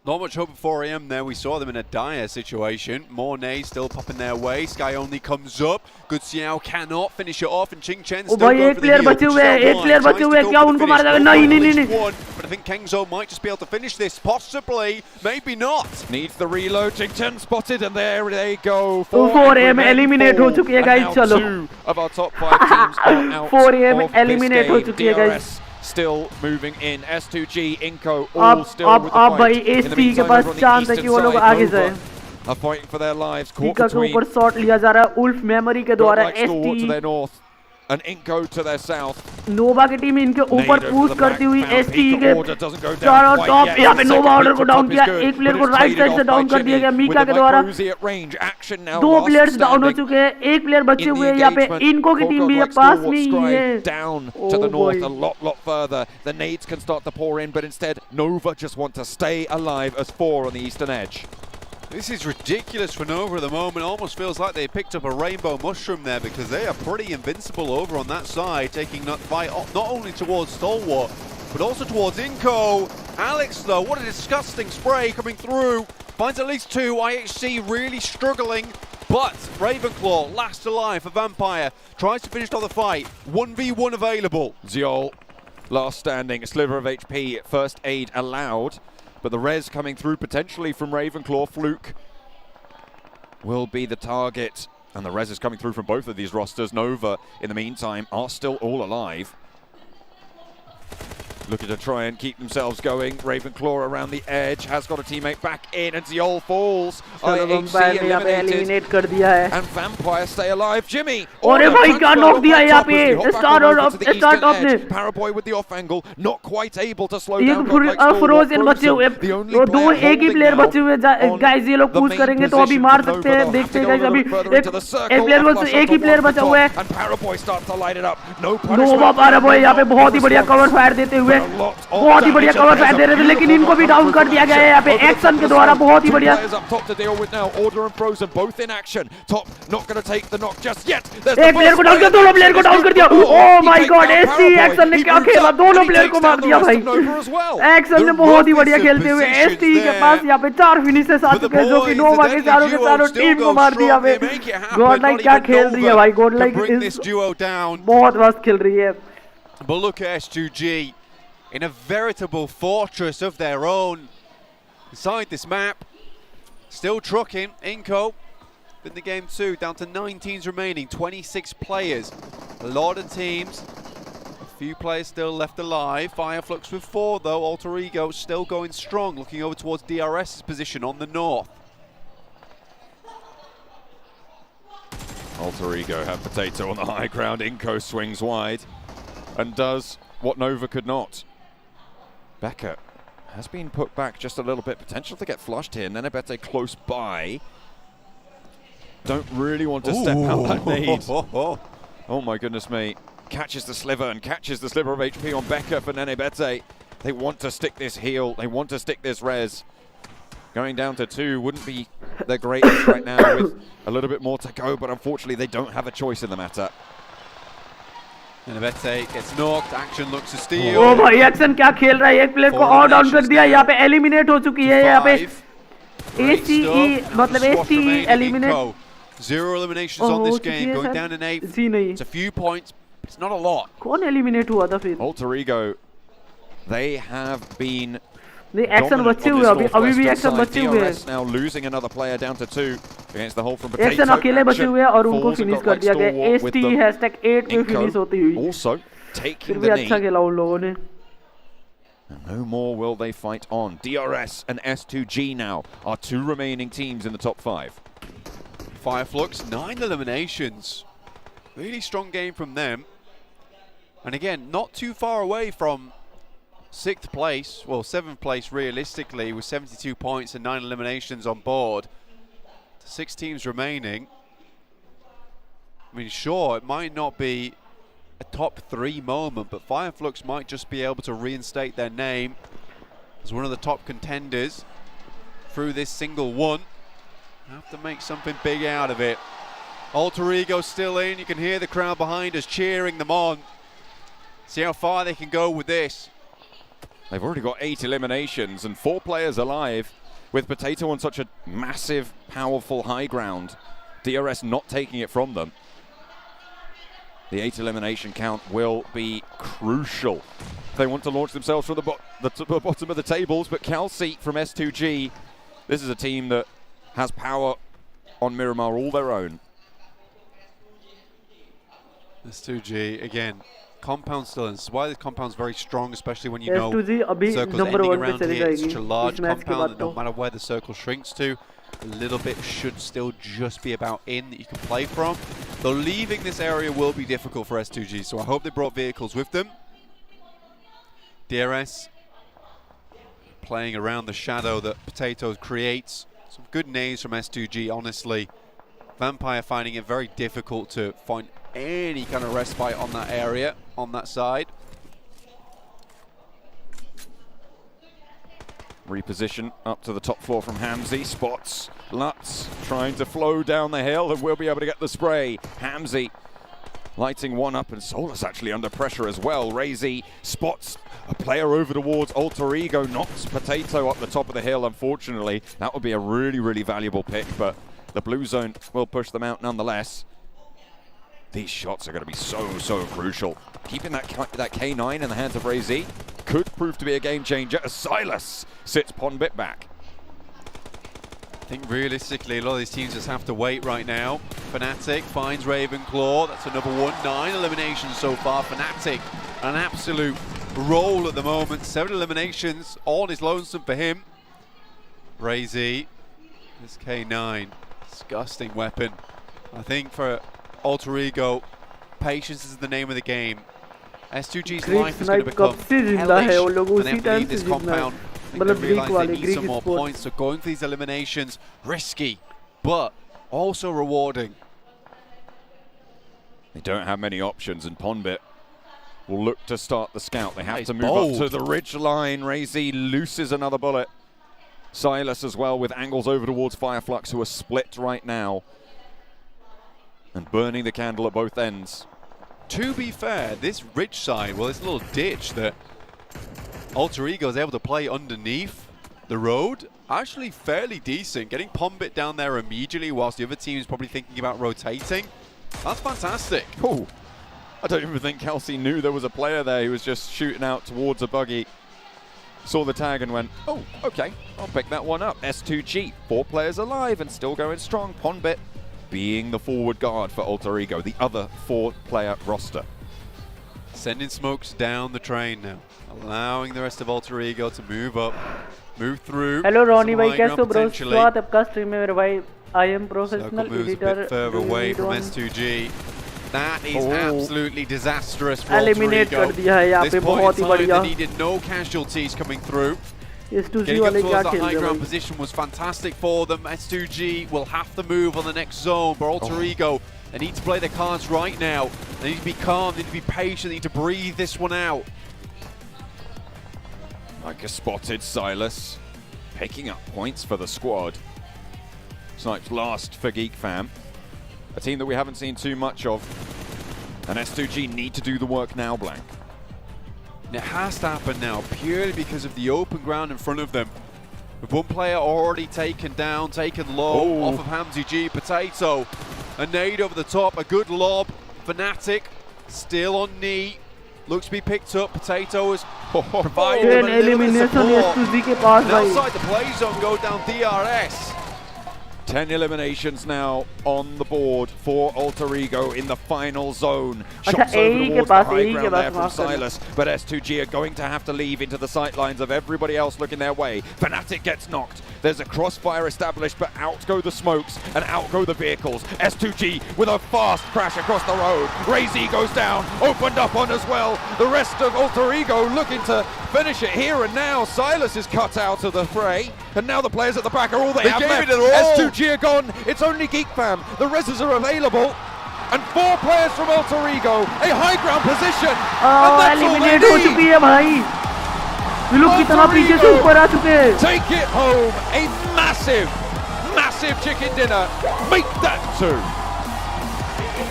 Not much hope at 4 AM there. We saw them in a dire situation. More nades still popping their way. Sky only comes up. Good Xiao cannot finish it off, and Ching Chen still going for the heal. एक player बचे हुए, क्या उनको मारा जाएगा? नहीं। But I think Kengzo might just be able to finish this. Possibly, maybe not. Needs the reload. Ching Chen spotted, and there they go. 4 AM eliminate हो चुकी है guys, चलो. 2 of our top 5 teams are out 4 AM of eliminate हो this चुकी है game. guys. DRS still moving in. S2G, Inko, all still with the अब fight. भाई In the ST के meantime, pass over on the chance है eastern कि वो लोग side, आगे Nova जाए। are fighting for their lives. Caught पीका के between ऊपर शॉट लिया जा रहा है उल्फ मेमोरी के द्वारा। Godlike Stalwart to their ST north and Inko to their south. नोवा की टीम इनके ऊपर Nade पुश over the करती हुई back, ST Pika के order doesn't go down चारों quite टॉप yet. यहाँ पे The नोवा second ऑर्डर को hit डाउन top किया, is good, एक प्लेयर but को it's राइट traded साइड से off डाउन by कर दिया गया Jimmy मीका with के the द्वारा। Makuzi at range. Action now 2 last players down हो standing. चुके हैं, एक प्लेयर बचे In the हुए हैं यहाँ पे। engagement, इनको की टीम भी Godlike पास Stalwart में ही Scribe है। down Oh to the north, boy. a lot further. The nades can start to pour in, but instead Nova just want to stay alive as 4 on the eastern edge. This is ridiculous for Nova at the moment. Almost feels like they picked up a rainbow mushroom there, because they are pretty invincible over on that side, taking that fight not only towards Stalwart, but also towards Inko. Alex, though, what a disgusting spray coming through. Finds at least 2. IHC really struggling, but Ravenclaw, last alive for Vampire, tries to finish off the fight. 1v1 available. Ziol, last standing, a sliver of HP, first aid allowed, but the res coming through potentially from Ravenclaw. Fluke will be the target, and the res is coming through from both of these rosters. Nova, in the meantime, are still all alive. looking to try and keep themselves going. Ravenclaw around the edge, has got a teammate back in, and Zeol falls. IHC eliminated, and Vampire stay alive. Jimmy! अरे भाई क्या knock दिया यहाँ पे start off ने Paraboy with the off angle, not quite able to slow ये down. Frozen बचे हुए दो एक ही प्लेयर बचे हुए गाइस ये लोग पुश करेंगे तो अभी मार सकते हैं देखते हैं गाइस अभी एक प्लेयर बस एक ही प्लेयर बचा हुआ है नोवा Paraboy यहाँ पे बहुत ही बढ़िया कवर फायर देते हुए बहुत ही बढ़िया कवर फायर दे रहे थे लेकिन इनको भी डाउन कर दिया गया है यहाँ पे एक्शन के द्वारा बहुत ही बढ़िया एक प्लेयर को डाउन कर दोनों प्लेयर को डाउन कर दिया oh my God ST action ने क्या खेला दोनों प्लेयर को मार दिया भाई एक्शन ने बहुत ही बढ़िया खेलते हुए एसटी के पास यहाँ पे 4 फिनिशेस आ चुके हैं जो कि नोवा के चारों टीम को मार दिया भाई गॉडलाइक क्या खेल रही है भाई गॉडलाइक बहुत मस्त खेल रही है But look at S2G in a veritable fortress of their own inside this map. Still trucking. Inco in the game 2, down to 9 teams remaining, 26 players. A lot of teams, a few players still left alive. Fireflux with 4 though, Alter Ego still going strong, looking over towards DRS's position on the north. Alter Ego have Potato on the high ground. Inco swings wide and does what Nova could not. Becker has been put back just a little bit. Potential to get flushed here. Nenebete close by. Don't really want to step out that nade. Oh my goodness me. Catches the sliver and catches the sliver of HP on Becker for Nenebete. They want to stick this heal. They want to stick this res. Going down to 2 wouldn't be the greatest right now with a little bit more to go, but unfortunately they don't have a choice in the matter. Nenebete gets knocked, Action looks to steal. ओ भाई action क्या खेल रहा है एक player को और down कर दिया यहाँ पे एलिमिनेट हो चुकी है यहाँ पे ACE मतलब ACE eliminate 0 eliminations on this game going down in 8. It's a few points, but it's not a lot. कौन एलिमिनेट हुआ था फिर Alter Ego, they have been नहीं एक्शन बचे हुए अभी भी एक्शन बचे हुए हैं now losing another player down to 2 against the hold from Potato. Action अकेले बचे हुए हैं और उनको फिनिश कर दिया गया ST #8 पे फिनिश होती हुई also taking the अच्छा खेला उन लोगों ने and no more will they fight on. DRS and S2G now are 2 remaining teams in the top 5. Fireflux 9 eliminations, really strong game from them, and again not too far away from 6th place, well 7th place realistically, with 72 points and 9 eliminations on board. 6 teams remaining. I mean, sure, it might not be a top 3 moment, but Fireflux might just be able to reinstate their name as one of the top contenders through this single one. Have to make something big out of it. Alter Ego still in, you can hear the crowd behind us cheering them on. See how far they can go with this. They've already got 8 eliminations and 4 players alive with Potato on such a massive, powerful high ground. DRS not taking it from them. The 8 elimination count will be crucial. They want to launch themselves from the bottom of the tables, but Calci from S2G, this is a team that has power on Miramar all their own. S2G, again, compound still in. This is why this compound's very strong, especially when you know circles ending around here. It's such a large compound that no matter where the circle shrinks to, a little bit should still just be about in that you can play from. Though leaving this area will be difficult for S2G, so I hope they brought vehicles with them. DRS playing around the shadow that Potato creates. Some good nades from S2G, honestly. Vampire finding it very difficult to find any kind of respite on that area, on that side. Reposition up to the top floor from Hamzy. Spots Lutz trying to flow down the hill and will be able to get the spray. Hamzy lighting one up, and Solus actually under pressure as well. Razy spots a player over towards Alter Ego, knocks Potato up the top of the hill. Unfortunately, that would be a really, really valuable pick, but the blue zone will push them out nonetheless. These shots are going to be so crucial. Keeping that K9 in the hands of Razy could prove to be a game changer as Silas sits Pondbit back. I think realistically, a lot of these teams just have to wait right now. Fnatic finds Ravenclaw. That's another one. 9 eliminations so far. Fnatic, an absolute roll at the moment. 7 eliminations, all is lonesome for him. Razy, this K9, disgusting weapon. I think for Alter Ego, patience is the name of the game. S2G's life is going to become hellish, and they have to leave this compound. I think they realise they need some more points, so going for these eliminations, risky, but also rewarding. They don't have many options, and Pmbit will look to start the scout. They have to move up to the ridge line. Razy loses another bullet. Silas as well with angles over towards Fireflux, who are split right now and burning the candle at both ends. To be fair, this ridge side, well, this little ditch that Alter Ego is able to play underneath the road, actually fairly decent. Getting Pmbit down there immediately whilst the other team is probably thinking about rotating. That's fantastic. Oh, I don't even think Kelsey knew there was a player there. He was just shooting out towards a buggy. Saw the tag and went, oh, okay, I'll pick that one up. S2G, 4 players alive and still going strong. Pmbit being the forward guard for Alter Ego, the other 4-player roster. Sending smokes down the train now, allowing the rest of Alter Ego to move up, move through. Hello Ronnie भाई कैसे हो bro? स्वागत आपका stream में मेरे भाई. I am professional editor. A bit further away from S2G. That is absolutely disastrous for Eliminate Alter Ego. कर दिया है यहाँ पे बहुत ही बढ़िया. They needed no casualties coming through. S2G Getting up वाले क्या towards the खेल high रहे ground हैं? position was fantastic for them. S2G will have to move on the next zone, but Alter Ego, they need to play their cards right now. They need to be calm, they need to be patient, they need to breathe this one out. Like a spotted Silas, picking up points for the squad. Snipes last for Geek Fam, a team that we haven't seen too much of. And S2G need to do the work now, Blank. And it has to happen now, purely because of the open ground in front of them. With one player already taken down, taken low off of Hamzy G. Potato, a nade over the top, a good lob. Fnatic still on knee, looks to be picked up. Potato is providing them a little bit of support. And outside the play zone, go down DRS. 10 eliminations now on the board for Alter Ego in the final zone. Shots over towards the high ground there from Silas, but S2G are going to have to leave into the sight lines of everybody else looking their way. Fnatic gets knocked. There's a crossfire established, but out go the smokes and out go the vehicles. S2G with a fast crash across the road. Razy goes down, opened up on as well. The rest of Alter Ego looking to finish it here and now. Silas is cut out of the fray, and now the players at the back are all they have left. S2G are gone. It's only Geek Fam. The reses are available. And 4 players from Alter Ego. A high ground position. And that's all they need. Take it home. A massive, massive chicken dinner. Make that 2.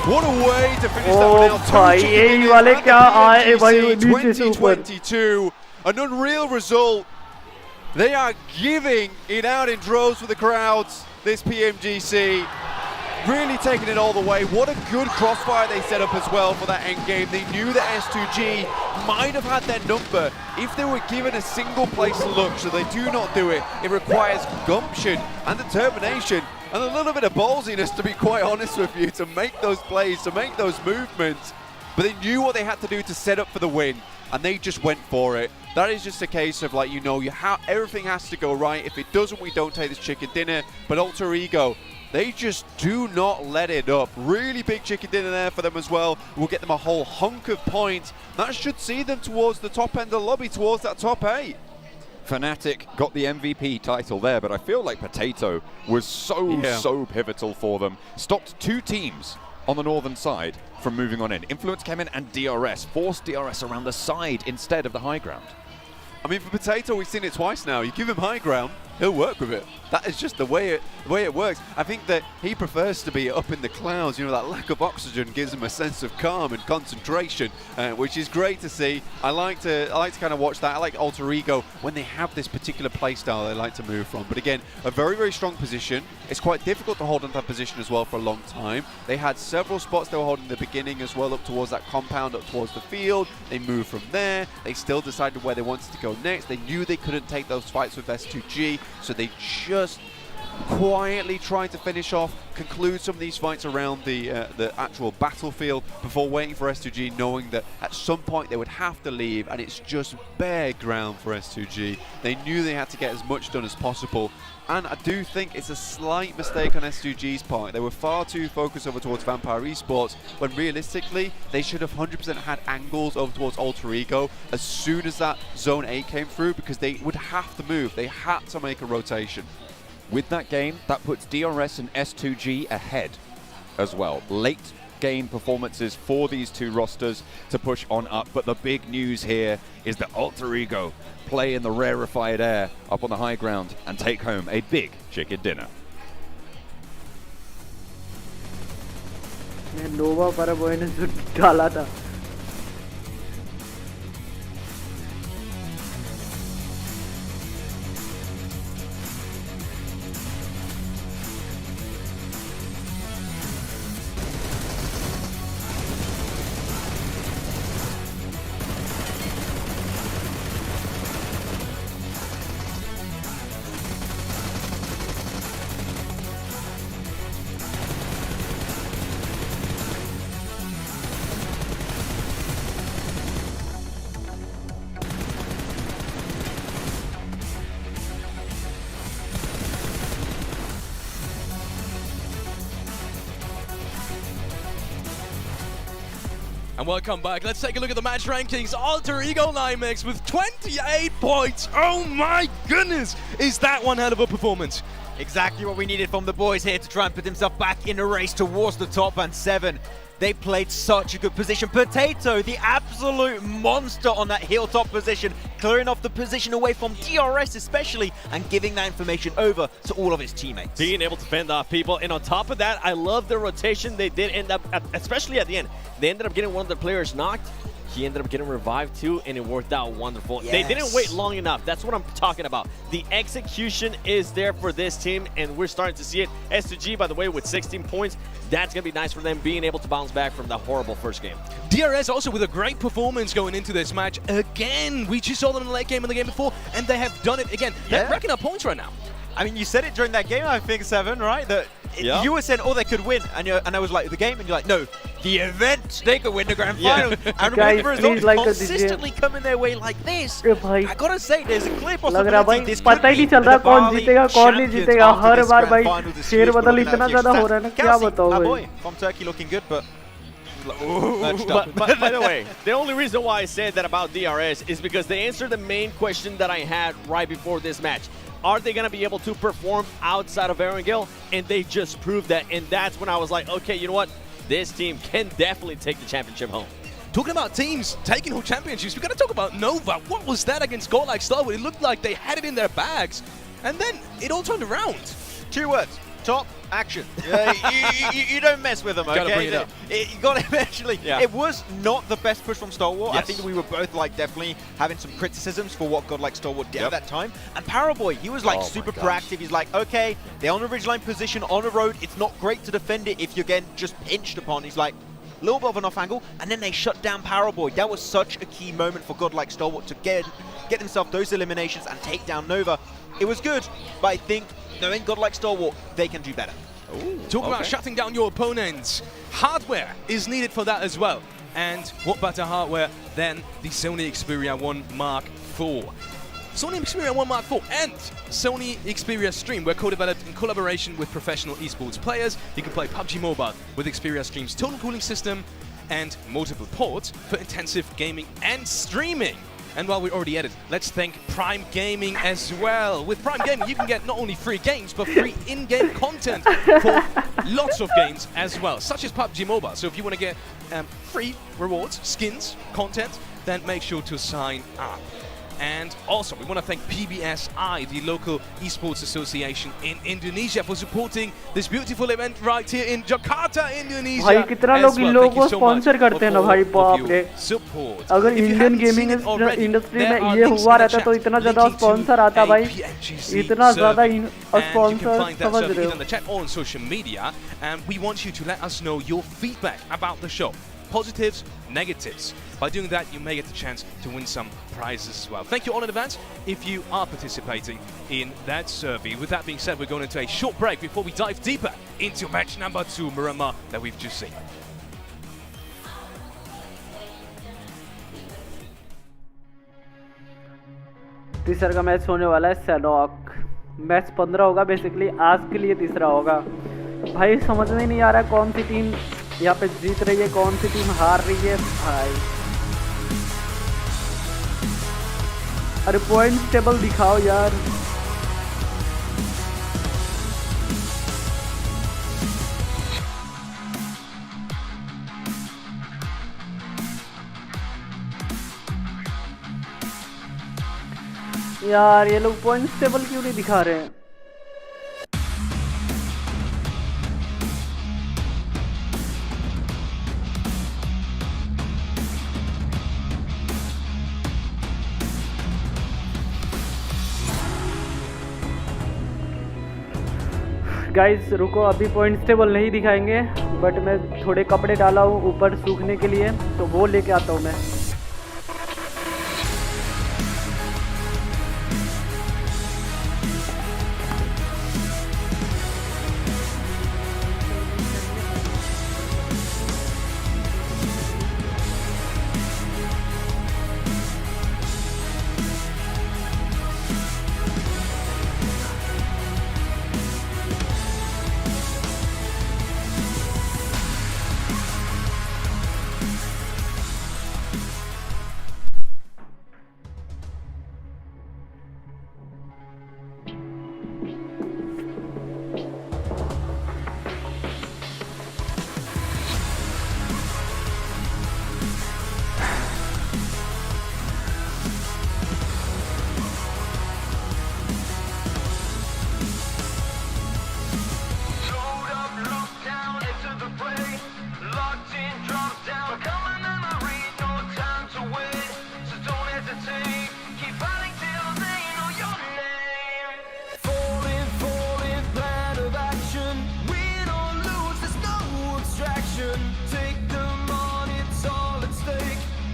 What a way to finish that one out. 2022. An unreal result. They are giving it out in droves for the crowds. This PMGC really taking it all the way. What a good crossfire they set up as well for that end game. They knew that S2G might have had their number if they were given a single place to look, so they do not do it. It requires gumption and determination and a little bit of ballsiness, to be quite honest with you, to make those plays, to make those movements. But they knew what they had to do to set up for the win, and they just went for it. That is just a case of, like, you know, everything has to go right. If it doesn't, we don't take this chicken dinner. But Alter Ego, they just do not let it up. Really big chicken dinner there for them as well. We'll get them a whole hunk of points. That should see them towards the top end of the lobby, towards that top 8. Fnatic got the MVP title there, but I feel like Potato was so pivotal for them. Stopped 2 teams on the northern side from moving on in. Influence came in and DRS, forced DRS around the side instead of the high ground. I mean, for Potato, we've seen it twice now. You give him high ground, he'll work with it. That is just the way it works. I think that he prefers to be up in the clouds. You know, that lack of oxygen gives him a sense of calm and concentration, which is great to see. I like to kind of watch that. I like Alter Ego when they have this particular play style they like to move from. But again, a very, very strong position. It's quite difficult to hold on that position as well for a long time. They had several spots they were holding in the beginning as well, up towards that compound, up towards the field. They moved from there. They still decided where they wanted to go next. They knew they couldn't take those fights with S2G, so they just quietly trying to finish off, conclude some of these fights around the actual battlefield before waiting for S2G, knowing that at some point they would have to leave, and it's just bare ground for S2G. They knew they had to get as much done as possible, and I do think it's a slight mistake on S2G's part. They were far too focused over towards Vampire Esports, when realistically they should have 100% had angles over towards Alter Ego as soon as that Zone 8 came through, because they would have to move. They had to make a rotation. With that game, that puts DRS and S2G ahead as well. Late game performances for these two rosters to push on up, but the big news here is that Alter Ego play in the rarefied air up on the high ground and take home a big chicken dinner. नोवा पर वो ने जो डाला था And welcome back. Let's take a look at the match rankings. Alter Ego Limex with 28 points. Oh my goodness! Is that one hell of a performance? Exactly what we needed from the boys here to try and put himself back in a race towards the top, and 7. They played such a good position. Potato, the absolute monster on that hilltop position, clearing off the position away from DRS especially, and giving that information over to all of his teammates. Being able to fend off people, and on top of that, I love the rotation. They did end up, especially at the end, they ended up getting one of the players knocked. He ended up getting revived too, and it worked out wonderful. Yes. They didn't wait long enough. That's what I'm talking about. The execution is there for this team, and we're starting to see it. S2G, by the way, with 16 points, that's going to be nice for them, being able to bounce back from that horrible first game. DRS also with a great performance going into this match. Again, we just saw them in the late game and the game before, and they have done it again. They're racking up points right now. I mean, you said it during that game, I think, 7, right? That you were saying, oh, they could win. And I was like, the game? And you're like, no, the event, they could win the Grand Final. And guys, results consistently coming their way like this. I gotta say, there's a clear possibility this could be the Bali champions after this Grand Final this year. My boy from Turkey looking good, but... But by the way, the only reason why I said that about DRS is because they answered the main question that I had right before this match. Are they going to be able to perform outside of Erangel? And they just proved that. And that's when I was like, okay, you know what? This team can definitely take the championship home. Talking about teams taking home championships, we got to talk about Nova. What was that against Godlike Starwood? It looked like they had it in their bags. And then it all turned around. 2 words. Top action. You don't mess with them, okay? Gotta bring it up. You got to eventually. Yeah. It was not the best push from Stalwart. Yes. I think we were both like definitely having some criticisms for what Godlike Stalwart did at that time. And Paraboy, he was like super proactive. He's like, okay, they're on a ridgeline position on a road. It's not great to defend it if you're getting just pinched upon. He's like, a little bit of an off angle, and then they shut down Paraboy. That was such a key moment for Godlike Stalwart to get himself those eliminations and take down Nova. It was good, but I think knowing Godlike Stalwart, they can do better. Talk about shutting down your opponents. Hardware is needed for that as well. And what better hardware than the Sony Xperia 1 Mark IV? Sony Xperia 1 Mark IV and Sony Xperia Stream were co-developed in collaboration with professional esports players. You can play PUBG Mobile with Xperia Stream's total cooling system and multiple ports for intensive gaming and streaming. And while we're already at it, let's thank Prime Gaming as well. With Prime Gaming, you can get not only free games, but free in-game content for lots of games as well, such as PUBG Mobile. So if you want to get free rewards, skins, content, then make sure to sign up. And also, we want to thank PBSI, the local esports association in Indonesia, for supporting this beautiful event right here in Jakarta, Indonesia. भाई कितना लोग इन लोगों को sponsor करते हैं ना भाई बाप रे। अगर इंडियन गेमिंग इंडस्ट्री में ये हुआ रहता तो इतना ज़्यादा स्पॉन्सर आता भाई, इतना ज़्यादा स्पॉन्सर समझ रहे हो। On social media, and we want you to let us know your feedback about the show. positives, negatives. By doing that, you may get the chance to win some prizes as well. Thank you all in advance if you are participating in that survey. With that being said, we're going into a short break before we dive deeper into match number 2, Miramar, that we've just seen. तीसरा का match होने वाला है सैनॉक। Match 15 होगा, basically आज के लिए तीसरा होगा। भाई समझ में नहीं आ रहा है कौन सी टीम यहाँ पे जीत रही है, कौन सी टीम हार रही है भाई। अरे पॉइंट टेबल दिखाओ यार। यार ये लोग पॉइंट्स टेबल क्यों नहीं दिखा रहे हैं? गाइस रुको, अभी पॉइंट्स टेबल नहीं दिखाएंगे, बट मैं थोड़े कपड़े डाला हूँ ऊपर सूखने के लिए, तो वो लेके आता हूँ मैं।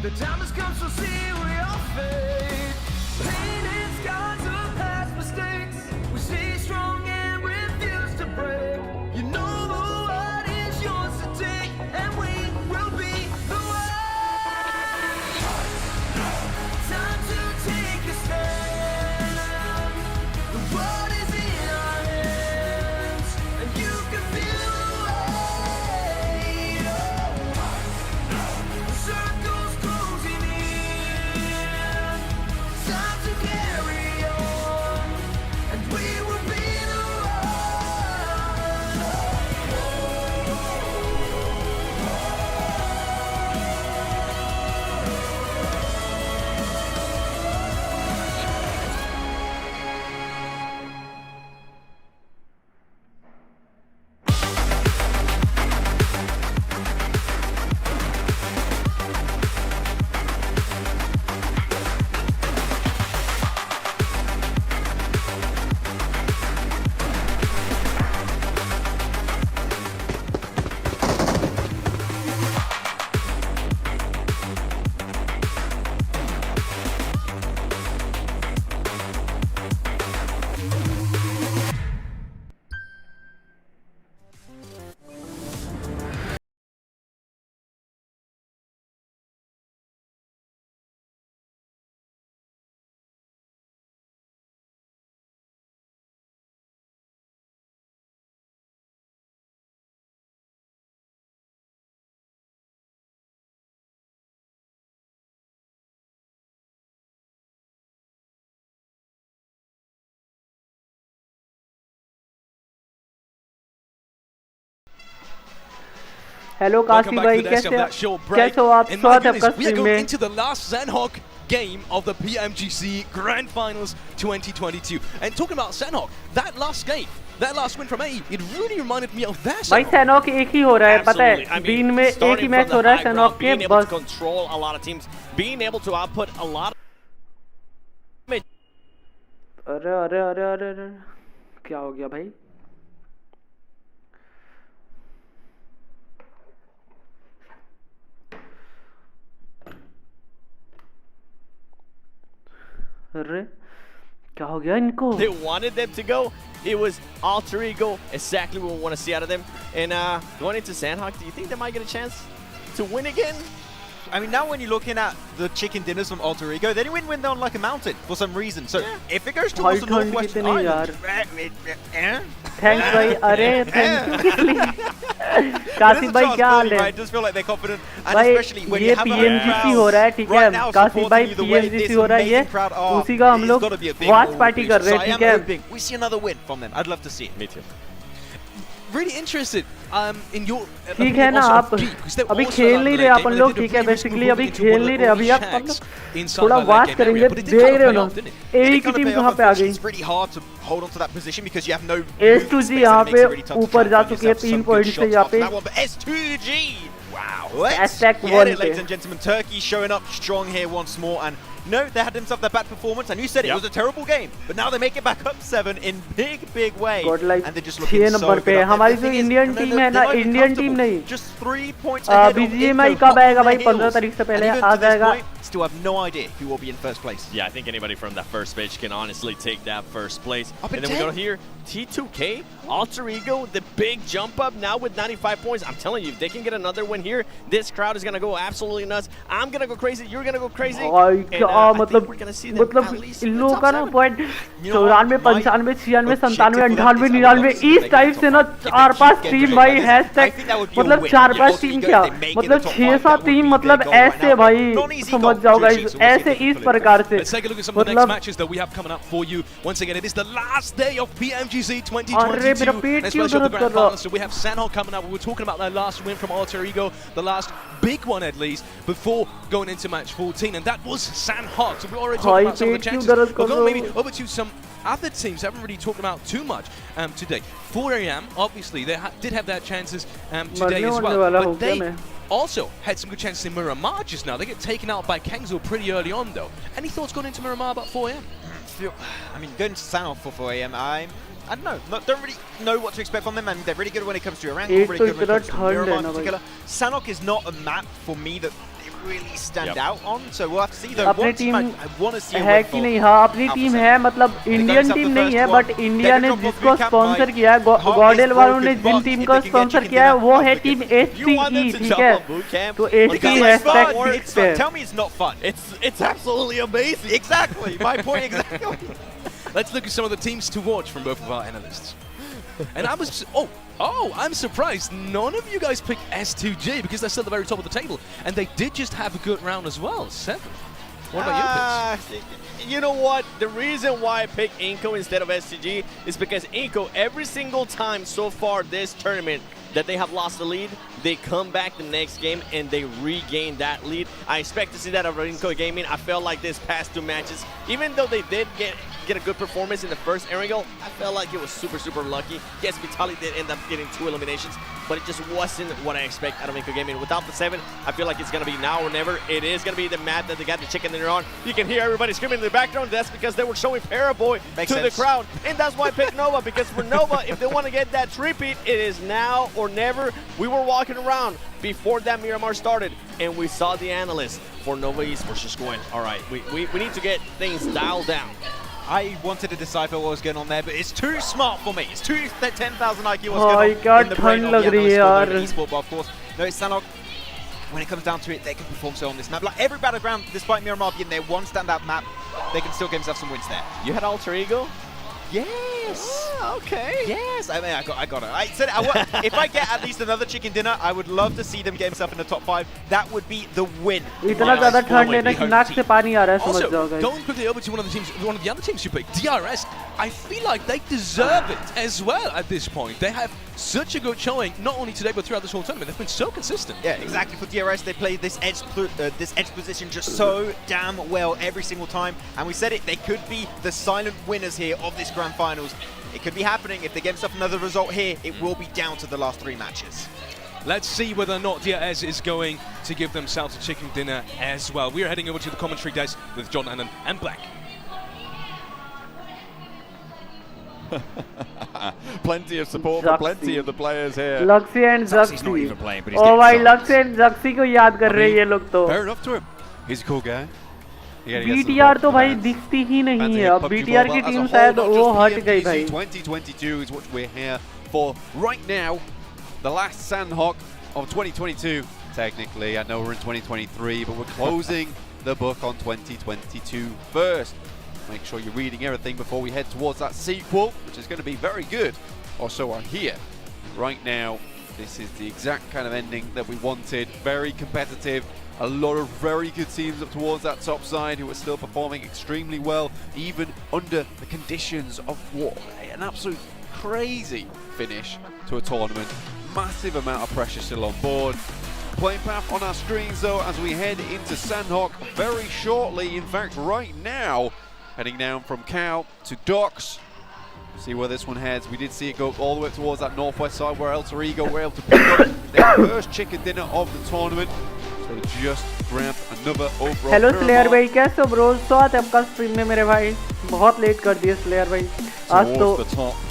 The time has come, so see we all fade. Painted scars of past mistakes. We stay strong and refuse to break. You know the world is yours to take, and we will be the one. Time to take a stand. The world is in our hands, and you can feel the weight. Circles closing in. Time to carry on, and we will be the hello Kashi भाई, कैसे हो आप? स्वागत है आपका stream में। Into the last Zenhawk game of the PMGC Grand Finals 2022. And talking about Zenhawk, that last game, that last win from AE, it really reminded me of that. भाई सैनॉक एक ही हो रहा है, पता है? बीन में एक ही मैच हो रहा है सैनॉक के, बस। Control a lot of teams, being able to output a lot. अरे अरे अरे अरे अरे क्या हो गया भाई? अरे क्या हो गया इनको? They wanted them to go. It was alter ego, exactly what we want to see out of them. And going into Sandhawk, do you think they might get a chance to win again? I mean, now when you're looking at the chicken dinners from Alter Ego, they didn't win on like a mountain for some reason. So if it goes towards the northwest island, Thanks भाई, अरे thank you किस लिए? कासिम भाई क्या हाल है? I just feel like they're confident, and भाई especially when ये you have PMGC हो रहा है, ठीक है? कासिम भाई PMGC हो रहा है ये, उसी का हम लोग watch party कर रहे हैं, ठीक है? We see another win from them. I'd love to see it. Me too. Really interested in your ठीक है ना, आप अभी खेल नहीं रहे अपन लोग, ठीक है? बेसिकली अभी खेल नहीं रहे, अभी आप थोड़ा वाच करेंगे, देख रहे हो ना ए की टीम कहाँ पे आ गई? It's really hard to hold on to that position because you have no S2G यहाँ पे ऊपर जा चुके हैं 3 पॉइंट से यहाँ पे। S2G, wow, let's Attack get one it, ladies and gentlemen. Turkey showing up strong here once more, and no, they had themselves their bad performance, and you said it was a terrible game, but now they make it back up 7 in big way, Godlike and they're just looking 6 so number पे good. हमारी जो Indian team है ना, Indian team नहीं, just 3 points ahead of BGMI कब आएगा भाई? 15 तारीख से पहले आ जाएगा। Still have no idea who will be in first place. Yeah, I think anybody from that first pitch can honestly take that first place. Up And in then we 10? go here, T2K, Alter Ego, the big jump up now with 95 points. I'm telling you, if they can get another win here, this crowd is going to go absolutely nuts. I'm going to go crazy, you're going to go crazy. भाई क्या I think मतलब we're going to see them at least in in the लोगों top का ना 7. Point 94 95 96 97 98 objective 99 इस type से ना 4-5 team भाई हैशटैग मतलब 4-5 टीम क्या मतलब 6-7 टीम मतलब ऐसे भाई समझ जाओ गाइस ऐसे इस प्रकार से। Let's take a look at some of the next matches that we have coming up for you. Once again, it is the last day of PMGC2022. Let's show the Grand Finals. So we have Sandhawk coming up. We were talking about their last win from Alter Ego, the last big one at least, before going into match 14, and that was Sandhawk. So we're already talking about some of the chances. We'll go maybe over to some other teams haven't really talked about too much today. 4 AM, obviously, they did have their chances today as well, but they also had some good chances in Miramar just now. They get taken out by Kangzor pretty early on, though. Any thoughts going into Miramar about 4 AM? I mean, going to Sanoff for 4 AM, I don't know. Don't really know what to expect from them. I mean, they're really good when it comes to Iran. Really good when it comes to Miramar in particular. Sanok is not a map for me that they really stand out on, so we'll have to see. Though, अपनी team I want to see है कि नहीं? हाँ, अपनी team है, मतलब Indian team नहीं है, बट इंडिया ने जिसको स्पॉन्सर किया है, गॉडल वालों ने जिन टीम को स्पॉन्सर किया है, वो है टीम STE, ठीक है? तो STE हैशटैग फिक्स है। Tell me it's not fun. It's absolutely amazing. Exactly, my point exactly. Let's look at some of the teams to watch from both of our analysts. And I was, I'm surprised none of you guys picked S2G because they're still at the very top of the table. And they did just have a good round as well, 7. What about your picks? You know what? The reason why I picked Inco instead of STG is because Inco, every single time so far this tournament that they have lost the lead, they come back the next game and they regain that lead. I expect to see that out of Inco Gaming. I felt like this past 2 matches, even though they did get a good performance in the first aerial, I felt like it was super lucky. Yes, Vitaly did end up getting 2 eliminations, but it just wasn't what I expect out of Inco Gaming. Without the 7, I feel like it's going to be now or never. It is going to be the map that they got the chicken dinner on. You can hear everybody screaming in the background. That's because they were showing Paraboy to the crowd. And that's why I picked Nova, because for Nova, if they want to get that repeat, it is now or never. We were walking around before that Miramar started, and we saw the analysts for Nova Esports just going, all right, we need to get things dialed down. I wanted to decipher what was going on there, but it's too smart for me. It's too 10,000 IQ what's going on in the brain of the Esport, but of course, no, it's Sanok. When it comes down to it, they can perform so on this map. Like every battleground, despite Miramar being their one standout map, they can still get themselves some wins there. You had Alter Ego? Yes. Okay. Yes. I mean, I got it. I said if I get at least another chicken dinner, I would love to see them get themselves in the top 5. That would be the win. इतना ज़्यादा ठंड है ना कि नाक से पानी आ रहा है, समझ जाओ guys. Going quickly over to one of the other teams you picked, DRS. I feel like they deserve it as well at this point. They have such a good showing, not only today but throughout this whole tournament. They've been so consistent. Yeah, exactly. For DRS, they play this edge position just so damn well every single time. And we said it, they could be the silent winners here of this Grand Finals. It could be happening. If they get themselves another result here, it will be down to the last 3 matches. Let's see whether or not DRS is going to give themselves a chicken dinner as well. We are heading over to the commentary desk with John Annan and Black. Plenty of support for plenty of the players here. Luxy and Zaxy's not even playing, but he's oh भाई Luxy and Zaxy को याद कर रहे हैं ये लोग तो. Fair enough to him. He's a cool guy. BTR तो भाई दिखती ही नहीं है अब BTR की टीम शायद वो हट गई भाई 2022 is what we're here for right now. The last Sandhawk of 2022. Technically, I know we're in 2023, but we're closing the book on 2022 first. Make sure you're reading everything before we head towards that sequel, which is going to be very good. Also, are here right now. This is the exact kind of ending that we wanted. Very competitive. A lot of very good teams up towards that top side who are still performing extremely well, even under the conditions of what an absolute crazy finish to a tournament. Massive amount of pressure still on board. Playing path on our screens though as we head into Sandhawk very shortly. In fact, right now, heading down from Cow to Docks. See where this one heads. We did see it go all the way towards that northwest side where Alter Ego were able to pick up their first chicken dinner of the tournament. So they just grabbed another overall. Hello slayer भाई कैसे हो bro स्वागत है आपका stream में मेरे भाई बहुत लेट कर दिए स्लेयर भाई आज तो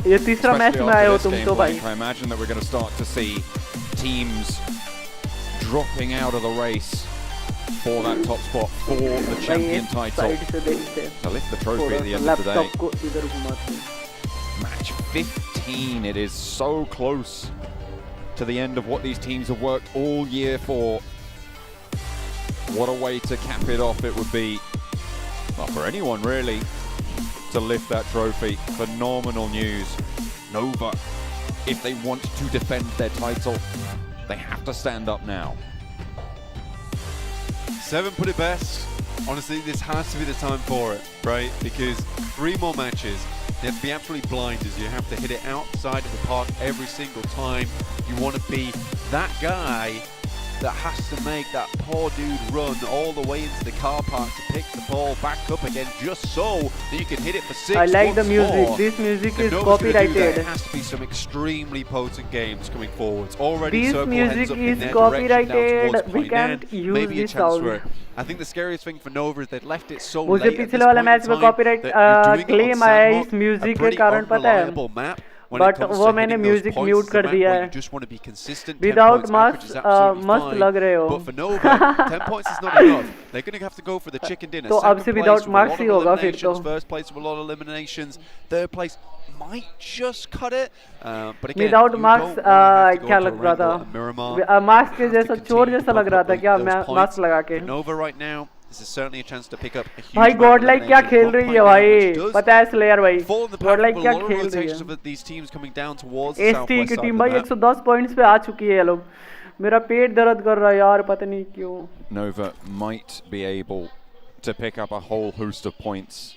ये तीसरा मैच में आए हो तुम तो भाई I imagine that we're going to start to see teams dropping out of the race for that top spot for the champion title to lift the trophy at the end of the day. Match 15, it is so close to the end of what these teams have worked all year for. What a way to cap it off it would be, well, for anyone really, to lift that trophy. Phenomenal news. Nova, if they want to defend their title, they have to stand up now. Seven put it best. Honestly, this has to be the time for it, right? Because 3 more matches, you have to be absolutely blinders. You have to hit it outside of the park every single time. You want to be that guy that has to make that poor dude run all the way into the car park to pick the ball back up again just so that you can hit it for 6 I like the music. More. This music is copyrighted. copyrighted. It has to be some extremely potent games coming forwards. Already This Circle music heads up is in their direction down copyrighted. towards We point can't end. use Maybe a this chance sound. for it. I think the scariest thing for Nova is they've left it so मुझे late at this पिछले वाले point match in में time copyright that you're doing it on claim आया Sandhawk, इस music a के pretty कारण पता है unreliable map. When But it comes वो to मैंने hitting those music points, mute the कर map दिया where है you just want to be consistent. 10 Without points average is absolutely must fine, लग रहे हो but for Nova, 10 points is not enough. They're going to have to go for the chicken dinner. तो अब Second से place without with a marks lot he of होगा फिर eliminations, तो first place with a lot of eliminations, third place might just cut it. But again, Without you marks don't want to have to go क्या to लग रहा Wrangell and Miramar. था marks के You have to जैसा चोर continue जैसा to लग रहा था bump up क्या those मार्क्स points. लगा के For Nova right now, this is certainly a chance to pick up a huge भाई amount of Godlike क्या eliminations. खेल रही है One point भाई down, which पता है स्लेयर भाई fall in the path Godlike with क्या a lot of खेल रही rotations है of these teams coming down towards the ST southwest की side टीम of भाई the map. 110 पॉइंट्स पे आ चुकी है लोग मेरा पेट दर्द कर रहा है यार पता नहीं क्यों Nova might be able to pick up a whole host of points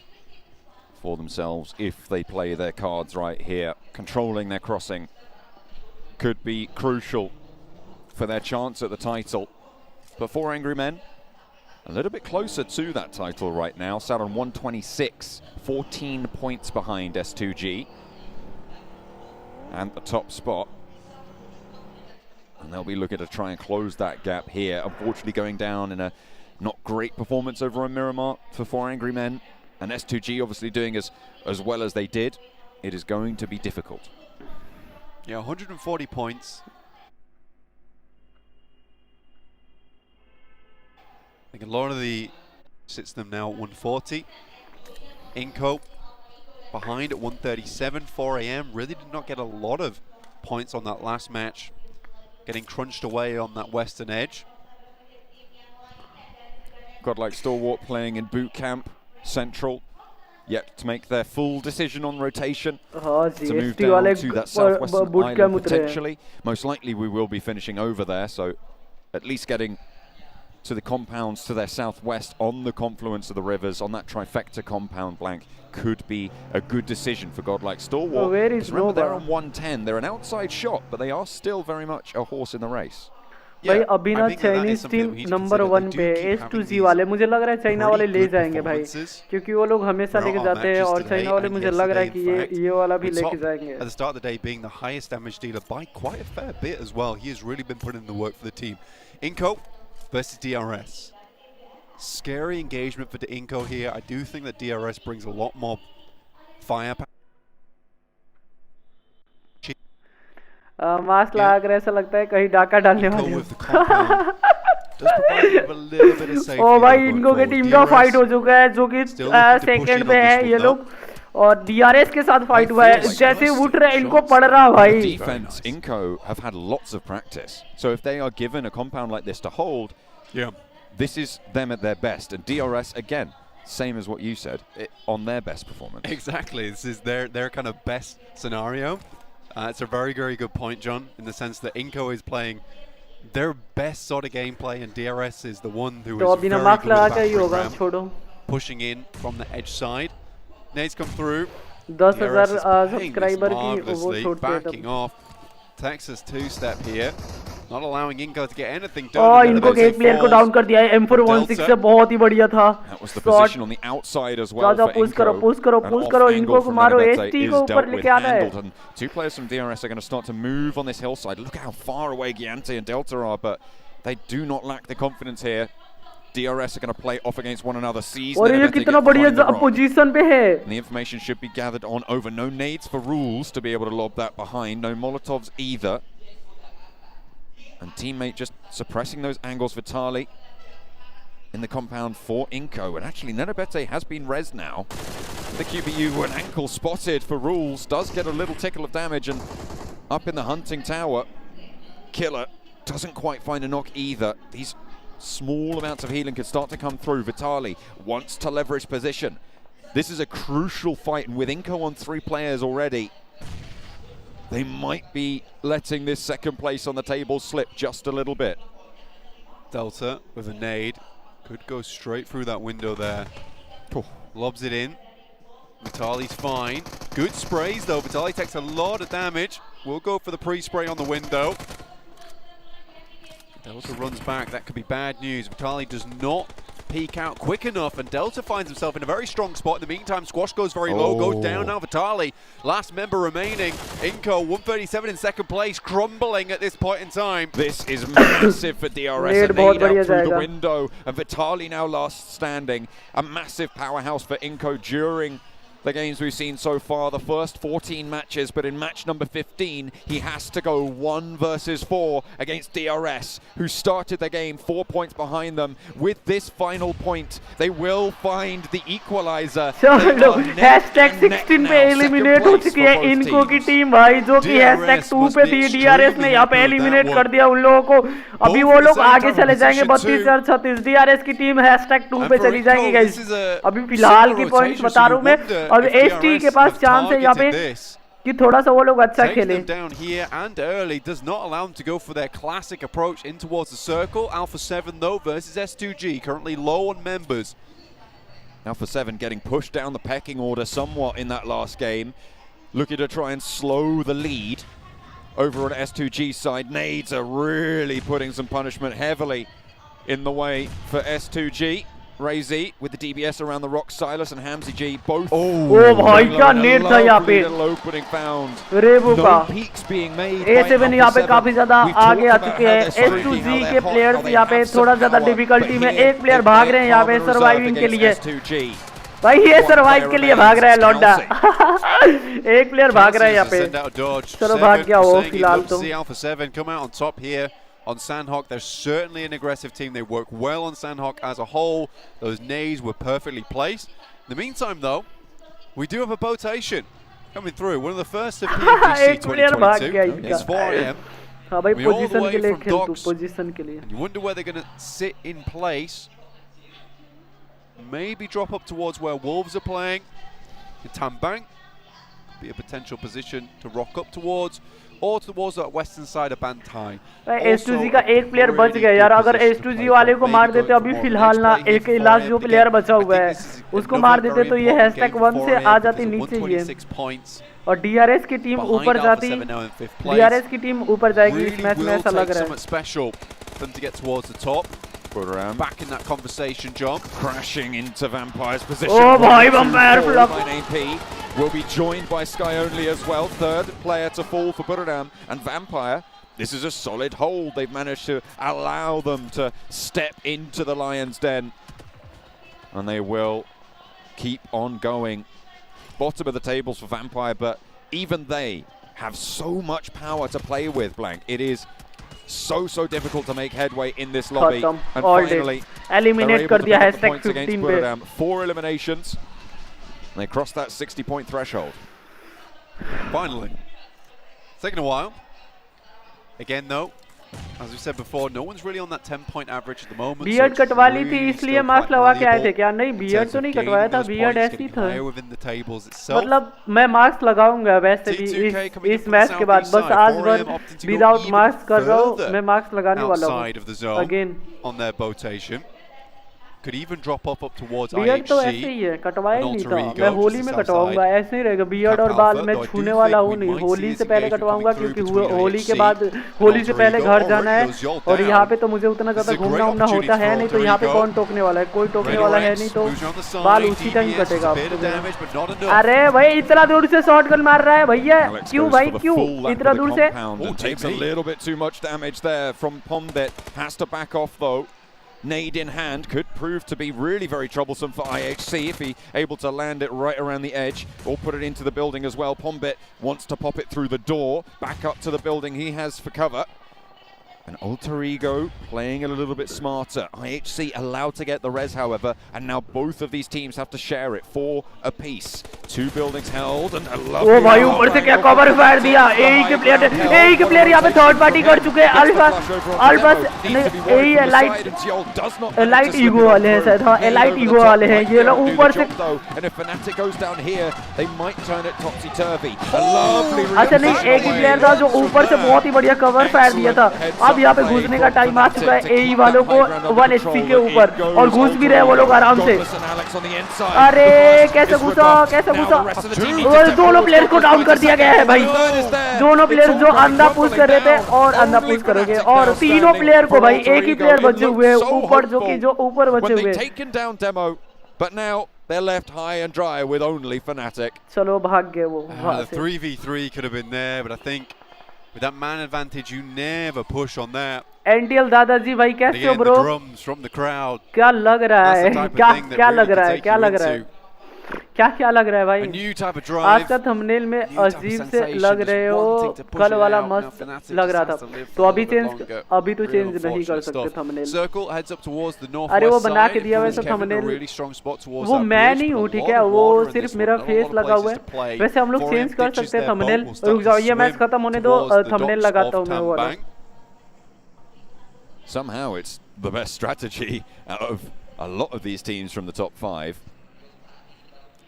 for themselves if they play their cards right here. Controlling their crossing could be crucial for their chance at the title. But for Angry Men, a little bit closer to that title right now, sat on 126, 14 points behind S2G and the top spot. And they'll be looking to try and close that gap here. Unfortunately going down in a not great performance over on Miramar for 4 Angry Men. And S2G obviously doing as well as they did. It is going to be difficult. Yeah, 140 points. I think a lot of the sits them now at 140. Inco behind at 137, 4 AM. Really did not get a lot of points on that last match. Getting crunched away on that western edge. Godlike Stalwart playing in boot camp, central. Yet to make their full decision on rotation. To move down to that southwestern island potentially. Most likely we will be finishing over there, so at least getting to the compounds to their southwest on the confluence of the rivers, on that trifecta compound blank, could be a good decision for Godlike Stalwart. Where is remember, they're Nova? on 110. They're an outside shot, but they are still very much a horse in the race. भाई अभी ना Chinese team number 1 पे S2G वाले मुझे लग रहा है China वाले ले जाएंगे भाई क्योंकि वो लोग हमेशा लेके जाते हैं और चाइना वाले मुझे लग रहा है कि ये वाला भी लेके जाएंगे At the start of the day being the highest damage dealer by quite a fair bit as well. He has really been putting in the work for the team. Inco versus DRS. Scary engagement for the Inco here. I do think that DRS brings a lot more firepower. Mask लगा कर ऐसा लगता है कहीं डाका डालने वाले हो Does provide you with a little bit of safety. ओ भाई इनको के टीम का फाइट हो चुका है जो कि सेकंड पे है ये लोग और DRS के साथ फाइट हुआ है जैसे उठ रहे इनको पड़ रहा भाई defense Inco have had lots of practice, so if they are given a compound like this to hold, this is them at their best, and DRS again same as what you said, on their best performance. Exactly, this is their kind of best scenario. It's a very good point, John, in the sense that Inco is playing their best sort of gameplay and DRS is the one who is very good at the background, pushing in from the edge side. Nades come through. 10,000 subscriber की वो छोड़ के backing off. Texas two-step here. Not allowing Inco to get anything done. इनको एक player को down कर दिया है M416 से बहुत ही बढ़िया था That was the position on the outside as well for push करो Inco. पुश करो इनको को मारो ST को ऊपर लेके आना है and two players from DRS are going to start to move on this hillside. Look how far away Giante and Delta are, but they do not lack the confidence here. DRS are going to play off against one another. और ये कितना बढ़िया position पे है. And the information should be gathered on over. No nades for rules to be able to lob that behind. No Molotovs either. And teammate just suppressing those angles. Vitali in the compound for Inco. And actually Nenabete has been res now. The QBU, an ankle spotted for rules. Does get a little tickle of damage and up in the hunting tower. Killer doesn't quite find a knock either. These small amounts of healing could start to come through. Vitali wants to leverage position. This is a crucial fight, and with Inco on 3 players already, they might be letting this second place on the table slip just a little bit. Delta with a nade. Could go straight through that window there. Lobs it in. Vitali's fine. Good sprays though. Vitali takes a lot of damage. We'll go for the pre-spray on the window. Delta runs back. That could be bad news. Vitali does not peek out quick enough, and Delta finds himself in a very strong spot. In the meantime, Squash goes very low, goes down now. Vitali, last member remaining. Inco, 137 in second place, crumbling at this point in time. This is massive for DRS. A nade out through the window, and Vitali now last standing. A massive powerhouse for Inco during the games we've seen so far, the first 14 matches, but in match number 15, he has to go 1 versus 4 against DRS, who started the game 4 points behind them. With this final point, they will find the equalizer. Hashtag 16 पे eliminate हो चुकी है इनको की team भाई, जो कि hashtag 2 पे थी. DRS ने यहाँ पे एलिमिनेट कर दिया उन लोगों को. अभी वो लोग आगे चले जाएंगे 32 और 36. DRS की टीम हैशटैग 2 पे चली जाएगी गाइस. अभी फिलहाल की पॉइंट्स बता रहा हूँ मैं. और ST के पास चांस है यहाँ पे कि थोड़ा सा वो लोग अच्छा खेले. Down here and early does not allow them to go for their classic approach in towards the circle. Alpha 7 though versus S2G, currently low on members. Alpha 7 getting pushed down the pecking order somewhat in that last game, looking to try and slow the lead over on S2G side. Nades are really putting some punishment heavily in the way for S2G. Razy with the DBS around the rock. Silas and Hamzy G both. भाई क्या net था यहाँ पे. Opening found. रेबो का. No peaks being made. A7 यहाँ पे काफी ज्यादा आगे आ चुके हैं. S2G के प्लेयर्स यहाँ पे थोड़ा ज्यादा डिफिकल्टी में. एक प्लेयर भाग रहे हैं यहाँ पे सर्वाइविंग के लिए. भाई ये सर्वाइव के लिए भाग रहा है लौंडा. एक प्लेयर भाग रहा है यहाँ पे. चलो भाग गया वो फिलहाल तो. Alpha 7 come out on top here. On Sandhawk, they're certainly an aggressive team. They work well on Sandhawk as a whole. Those nades were perfectly placed. In the meantime, though, we do have a rotation coming through. One of the first of PMGC 2022. It's 4 AM. We all the way from docks. You wonder where they're going to sit in place. Maybe drop up towards where Wolves are playing. Tambang be a potential position to rock up towards. Or towards that western side of Bantai. S2G का एक player बच गया यार. अगर S2G वाले को मार देते अभी फिलहाल ना, एक लास्ट जो प्लेयर बचा हुआ है उसको मार देते तो ये हैशटैग 1 से आ जाती नीचे ये. और DRS की टीम ऊपर जाती. DRS की टीम ऊपर जाएगी इस मैच में, ऐसा लग रहा है. Back in that conversation, John. Crashing into Vampire's position. Oh, boy, Vampire flop. AP will be joined by Sky Only as well. Third player to fall for Buradam. And Vampire, this is a solid hold. They've managed to allow them to step into the Lion's Den. And they will keep on going. Bottom of the tables for Vampire, but even they have so much power to play with, Blank. It is so difficult to make headway in this lobby. And all finally, eliminate कर दिया hashtag 15 पे. 4 eliminations. They crossed that 60-point threshold. Finally. It's taken a while. Again, though, as we said before, no one's really on that 10-point average at the moment. Beard कटवा ली थी इसलिए mask लगा के आए थे क्या? नहीं, beard तो नहीं कटवाया था, beard ऐसी था. मतलब मैं मास्क लगाऊंगा वैसे भी इस मैच के बाद. बस आज वन विदाउट मास्क कर रहा हूँ, मैं मास्क लगाने वाला हूँ. Again. On their botation. Could even drop up towards beard तो ऐसे ही है, कटवाया नहीं था. मैं होली में कटवाऊंगा, ऐसे ही रहेगा. बियर्ड और बाल मैं छूने वाला हूँ नहीं. होली से पहले कटवाऊंगा क्योंकि होली के बाद, होली से पहले घर जाना है और यहाँ पे तो मुझे उतना ज्यादा घूमना उमना होता है नहीं. तो यहाँ पे कौन टोकने वाला है? कोई टोकने वाला है नहीं, तो बाल उसी टाइम कटेगा. अरे भाई इतना दूर से शॉट गन मार रहा है भैया, क्यों भाई क्यों इतना दूर से? Takes a little bit too much damage there from Pombit. Has to back off though. Nade in hand could prove to be really very troublesome for IHC if he able to land it right around the edge or put it into the building as well. Pombit wants to pop it through the door, back up to the building he has for cover. And Alter Ego playing a little bit smarter. IHC allowed to get the res, however, and now both of these teams have to share it, 4 apiece. 2 buildings held, and a lovely... ओ भाई ऊपर से क्या cover fire दिया. एई के player यहाँ पे third party कर चुके हैं. अल्फा नहीं, एई लाइट ईगो वाले हैं शायद. हाँ, लाइट ईगो वाले हैं ये लोग. ऊपर से and if Fnatic goes down here, they might turn it topsy-turvy. अच्छा नहीं, एक ही प्लेयर था जो ऊपर से बहुत ही बढ़िया कवर फायर दिया था. अब यहाँ पे घुसने का टाइम आ चुका है एई वालों को 1 HP के ऊपर, और घुस भी रहे वो लोग आराम से. अरे कैसे घुसा, कैसे घुसा. दोनों प्लेयर को डाउन कर दिया गया है भाई. दोनों प्लेयर जो अंधा पुश कर रहे थे और अंधा पुश करोगे, और तीनों प्लेयर को भाई एक ही प्लेयर बचे हुए हैं ऊपर, जो ऊपर बचे हुए हैं. But now they're left high and dry with only Fnatic. चलो भाग गए वो. The 3v3 could have been there, but I think with that man advantage, you never push on that. NTL दादाजी भाई कैसे हो bro? Drums from the crowd. क्या लग रहा है? क्या लग रहा है? क्या लग रहा है? क्या लग रहा है भाई? आज का थंबनेल में अजीब से लग रहे हो, कल वाला मस्त लग रहा था. तो अभी तो चेंज नहीं कर सकते थंबनेल. अरे वो बना के दिया वैसे थंबनेल, वो मैं नहीं हूँ ठीक है, वो सिर्फ मेरा फेस लगा हुआ है. वैसे हम लोग चेंज कर सकते हैं थंबनेल. रुक जाओ, ये मैच खत्म होने दो, थंबनेल लगाता हूँ मैं वो वाला. Somehow it's the best strategy out of a lot of these teams from the top 5.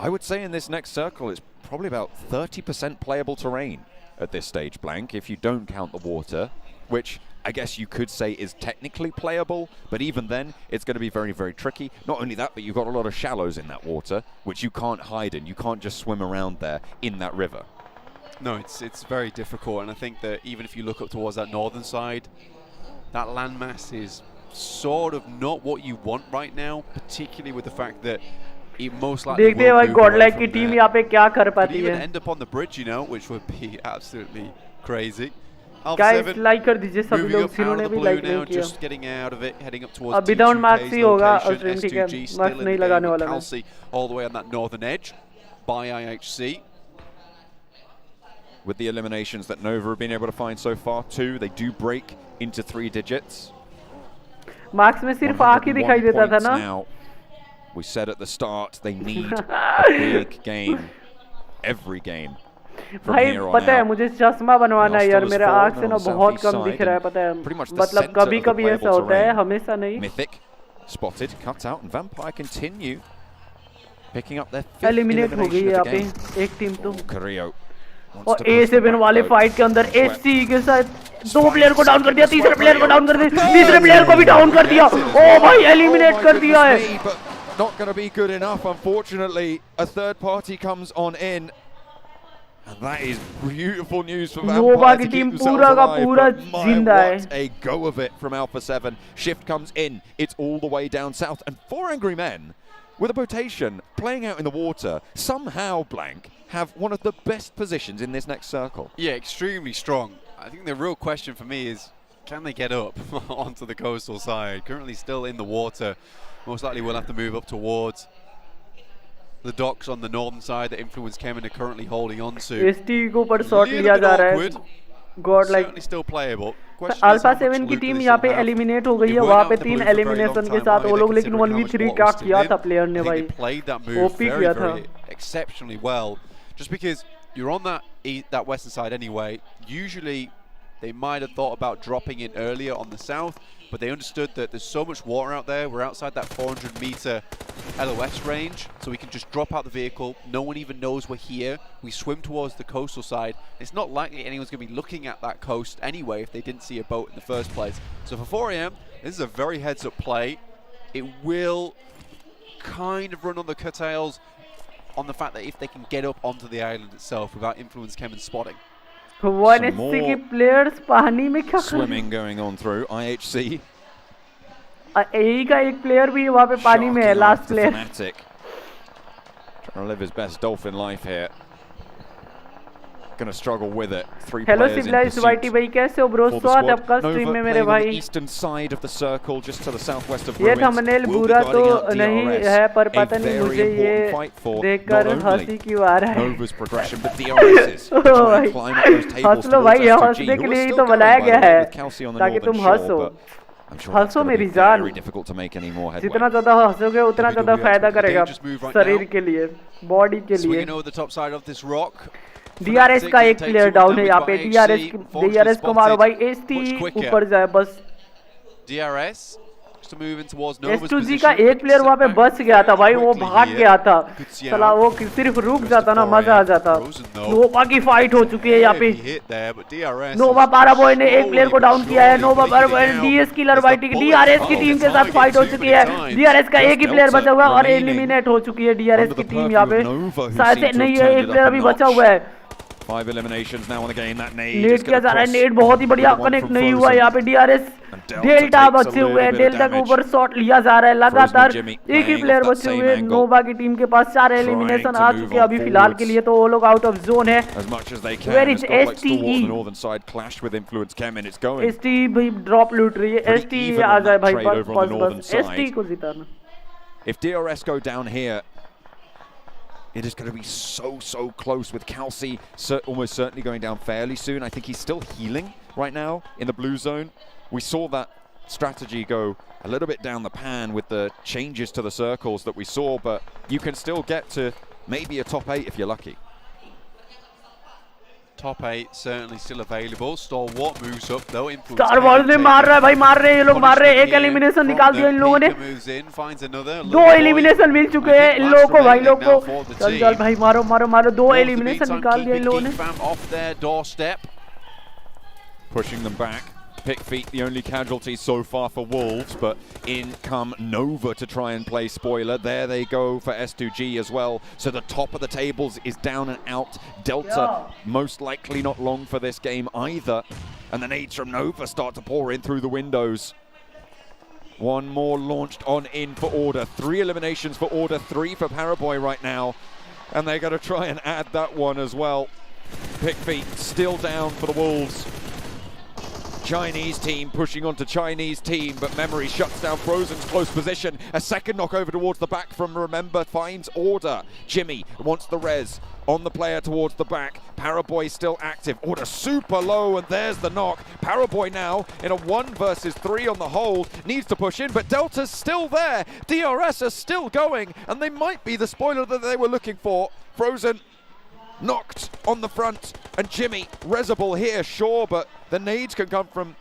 I would say in this next circle it's probably about 30% playable terrain at this stage, Blank, if you don't count the water, which I guess you could say is technically playable, but even then it's going to be very, very tricky. Not only that, but you've got a lot of shallows in that water, which you can't hide in. You can't just swim around there in that river. No, it's very difficult, and I think that even if you look up towards that northern side, that landmass is sort of not what you want right now, particularly with the fact that it most likely देखते हैं भाई Godlike की team यहाँ पे क्या कर पाती है. Could even end up on the bridge, you know, which would be absolutely crazy. Guys, like कर दीजिए सभी लोग जिन्होंने भी like नहीं किया. Just getting out of it, heading up towards अब विदाउट मार्क्स ही होगा स्ट्रीम, ठीक है, मार्क्स नहीं लगाने वाला मैं. All the way on that northern edge by IHC. With the eliminations that Nova have been able to find so far, 2, they do break into 3 digits. Marks में सिर्फ आँख ही दिखाई देता था ना. Now, we said at the start they need a big game, every game. भाई पता है मुझे चश्मा बनवाना है यार, मेरा आँख से ना बहुत कम दिख रहा है, पता है. मतलब कभी-कभी ऐसा होता है, हमेशा नहीं. Mythic spotted, cut out, and Vampire continue picking up their 5th eliminate हो गई है यहाँ पे एक टीम तो. Carrillo. और A7 वाले फाइट के अंदर HC के साथ 2 प्लेयर को डाउन कर दिया, तीसरे प्लेयर को डाउन कर दिया, तीसरे प्लेयर को भी डाउन कर दिया. ओ भाई एलिमिनेट कर दिया है. Not going to be good enough, unfortunately. A third party comes on in. And that is beautiful news for Vampire to keep themselves alive. But my, what a go of it from Alpha 7. Shift comes in. It's all the way down south. And 4 Angry Men, with a rotation, playing out in the water, somehow, Blank, have one of the best positions in this next circle. Yeah, extremely strong. I think the real question for me is, can they get up onto the coastal side? Currently still in the water. Most likely we'll have to move up towards the docks on the northern side that Influence Kemen are currently holding on to. ST को पर shot लिया जा रहा है. Godlike certainly still playable. Alpha 7 की team यहाँ पे eliminate हो गई है वहाँ पे 3 एलिमिनेशन के साथ वो लोग, लेकिन 1v3 क्या किया था प्लेयर ने भाई, ओपी किया था. Exceptionally well, just because you're on that western side anyway. Usually they might have thought about dropping in earlier on the south, but they understood that there's so much water out there. We're outside that 400-meter LOS range, so we can just drop out the vehicle. No one even knows we're here. We swim towards the coastal side. It's not likely anyone's going to be looking at that coast anyway if they didn't see a boat in the first place. So for 4 AM, this is a very heads-up play. It will kind of run on the curtails on the fact that if they can get up onto the island itself without influence chem and spotting. 180 के players पानी में क्या swimming going on through IHC. यही का एक player भी वहाँ पे पानी में है, last player. Trying to live his best dolphin life here. Going to struggle with it. 3 Hello players civilized YT भाई कैसे हो bro? स्वागत है आपका stream में मेरे भाई. Eastern side of the circle, just to the southwest of ये thumbnail बुरा तो नहीं है, पर पता नहीं मुझे ये देखकर हंसी क्यों आ रहा है. Nova's progression, but DRS's trying to climb up those tables हंस लो भाई, हंसने के लिए ही तो बनाया गया है ताकि तुम हंसो. हंसो मेरी जान. जितना ज़्यादा हंसोगे उतना ज़्यादा फायदा करेगा शरीर के लिए, बॉडी के लिए. DRS का एक प्लेयर डाउन है यहाँ पे. DRS को मारो भाई. ST ऊपर जाए बस. S2G का एक प्लेयर वहाँ पे बच गया था भाई, वो भाग गया था. चला वो सिर्फ रुक जाता ना मजा आ जाता. नोवा की फाइट हो चुकी है यहाँ पे. नोवा पाराबॉय ने एक प्लेयर को डाउन किया है. नोवा पाराबॉय DS किलर वाइटी की DRS की टीम के साथ फाइट हो चुकी है. DRS का एक ही प्लेयर बचा हुआ है और एलिमिनेट हो चुकी है DRS की टीम यहाँ पे. शायद से नहीं है, एक प्लेयर अभी बचा हुआ है. 5 eliminations now on the game. That nade net किया जा रहा है. नेट बहुत ही बढ़िया कनेक्ट नहीं हुआ यहाँ पे. DRS डेल्टा बचे हुए हैं. डेल्टा के ऊपर शॉट लिया जा रहा है लगातार. एक ही प्लेयर बचे हुए. नोवा की टीम के पास 4 एलिमिनेशन आ चुके हैं अभी फिलहाल के लिए, तो वो लोग आउट ऑफ जोन है. Where is STE? STE भाई ड्रॉप लूट रही है. STE आ जाए भाई बस. STE को जिताना. If DRS go down here, it is going to be so close with Kelsey almost certainly going down fairly soon. I think he's still healing right now in the blue zone. We saw that strategy go a little bit down the pan with the changes to the circles that we saw, but you can still get to maybe a top 8 if you're lucky. Top 8 certainly still available. Stalwart moves up though. Star Wars ने मार रहा है भाई, मार रहे हैं ये लोग, मार रहे हैं. एक एलिमिनेशन निकाल दिया इन लोगों ने. 2 एलिमिनेशन मिल चुके हैं इन लोगों को भाई लोग को. चल चल भाई मारो मारो मारो. 2 एलिमिनेशन निकाल दिया इन लोगों ने. Pushing them back. Pick feet the only casualty so far for Wolves, but in come Nova to try and play spoiler. There they go for S2G as well. So the top of the tables is down and out. Delta most likely not long for this game either. And the nades from Nova start to pour in through the windows. One more launched on in for Order. 3 eliminations for Order, 3 for Paraboy right now. And they're going to try and add that one as well. Pick feet still down for the Wolves. Chinese team pushing onto Chinese team, but Memory shuts down Frozen's close position. A second knock over towards the back from Remember finds Order. Jimmy wants the res on the player towards the back. Paraboy still active. Order super low, and there's the knock. Paraboy now in a 1 versus 3 on the hold. Needs to push in, but Delta's still there. DRS are still going, and they might be the spoiler that they were looking for. Frozen knocked on the front, and Jimmy resable here, sure, but the nades can come from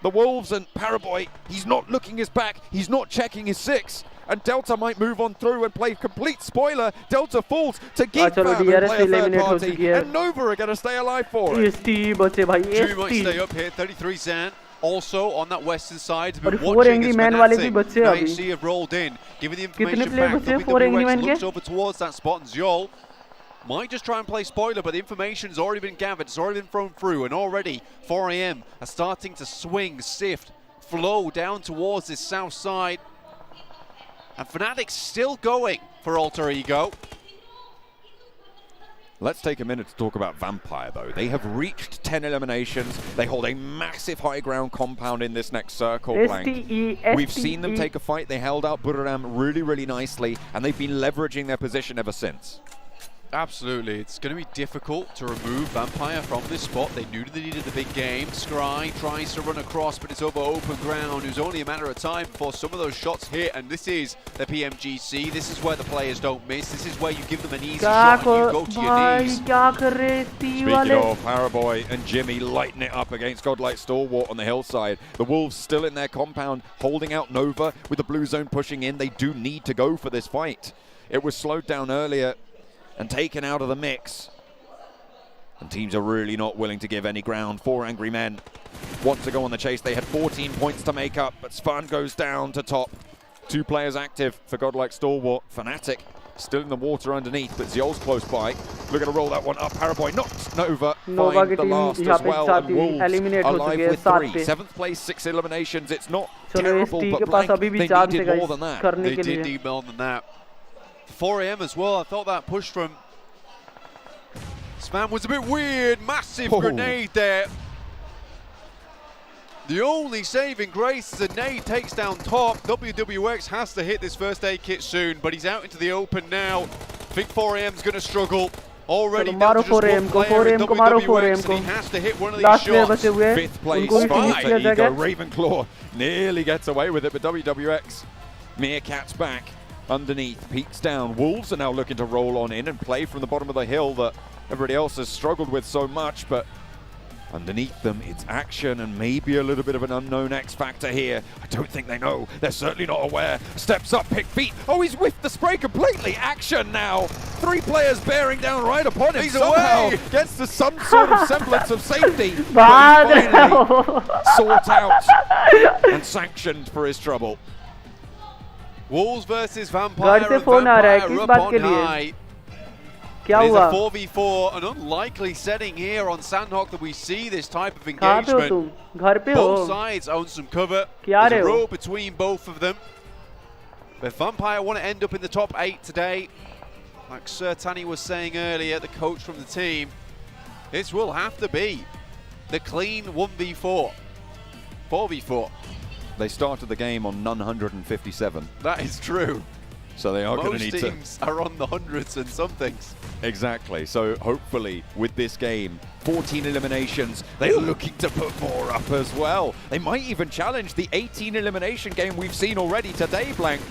the Wolves, and Paraboy, he's not looking his back, he's not checking his 6, and Delta might move on through and play complete spoiler. Delta falls to Geek Fam and play a third party, and Nova are going to stay alive for it. Two might stay up here, 33 Zan. Also on that western side, has been watching this Fnatic. IHC have rolled in, giving the information back. WWX looks over towards that spot, and Zyol might just try and play spoiler, but the information's already been gathered, it's already been thrown through, and already 4 AM are starting to swing, sift, flow down towards this south side. And Fnatic's still going for Alter Ego. Let's take a minute to talk about Vampire, though. They have reached 10 eliminations. They hold a massive high ground compound in this next circle blank. We've seen them take a fight. They held out Buriram really nicely, and they've been leveraging their position ever since. Absolutely, it's going to be difficult to remove Vampire from this spot. They knew they needed the big game. Scry tries to run across, but it's over open ground. It was only a matter of time before some of those shots hit, and this is the PMGC. This is where the players don't miss. This is where you give them an easy shot and you go to your knees. Speaking of, Paraboy and Jimmy lighting it up against Godlike Stalwart on the hillside. The Wolves still in their compound, holding out Nova with the blue zone pushing in. They do need to go for this fight. It was slowed down earlier and taken out of the mix. And teams are really not willing to give any ground. 4 angry men want to go on the chase. They had 14 points to make up, but Svan goes down to top. 2 players active for Godlike Stalwart. Fnatic still in the water underneath, but Ziol's close by. Looking to roll that one up. Paraboy knocks Nova. Find the last as well, and Wolves alive with 3. 7th place, 6 eliminations. It's not terrible, but Blank, they needed more than that. They did need more than that. 4 AM as well. I thought that push from Svan was a bit weird. Massive grenade there. The only saving grace is a nade takes down top. WWX has to hit this first aid kit soon, but he's out into the open now. I think 4AM's going to struggle. Already down to just one player in WWX, and he has to hit one of these shots. 5th place, Ego Ravenclaw nearly gets away with it, but WWX, Meerkat's back. Underneath, peeks down. Wolves are now looking to roll on in and play from the bottom of the hill that everybody else has struggled with so much, but underneath them, it's action and maybe a little bit of an unknown X factor here. I don't think they know. They're certainly not aware. Steps up, pick feet. Oh, he's whiffed the spray completely. Action now. 3 players bearing down right upon him. He's somehow away. Gets to some sort of semblance of safety. But he finally sought out and sanctioned for his trouble. Wolves versus Vampire, and phone Vampire up on लिए? high. क्या It is हुआ? a 4v4, an unlikely setting here on Sandhawk that we see this type of कहाँ पे हो engagement. तुम? घर पे हो? Both sides own some cover. क्या There's रहे a हो? row between both of them. But Vampire want to end up in the top 8 today. Like Sir Tani was saying earlier, the coach from the team, this will have to be the clean 1v4. 4v4. They started the game on none 157. That is true. So they are going to need to... Most teams are on the hundreds and somethings. Exactly. So hopefully with this game, 14 eliminations, they're looking to put more up as well. They might even challenge the 18 elimination game we've seen already today, Blank.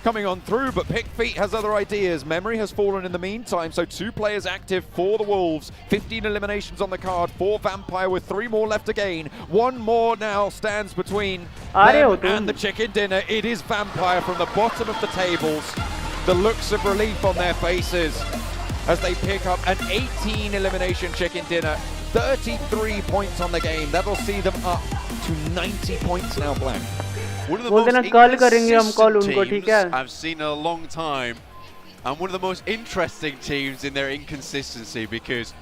Coming on through, but Pick Feet has other ideas. Memory has fallen in the meantime, so 2 players active for the Wolves. 15 eliminations on the card for Vampire with 3 more left to gain. 1 more now stands between them and the chicken dinner. It is Vampire from the bottom of the tables. The looks of relief on their faces as they pick up an 18 elimination chicken dinner. 33 points on the game. That'll see them up to 90 points now, Blank. One of the most inconsistent teams I've seen in a long time, and one of the most interesting teams in their inconsistency, because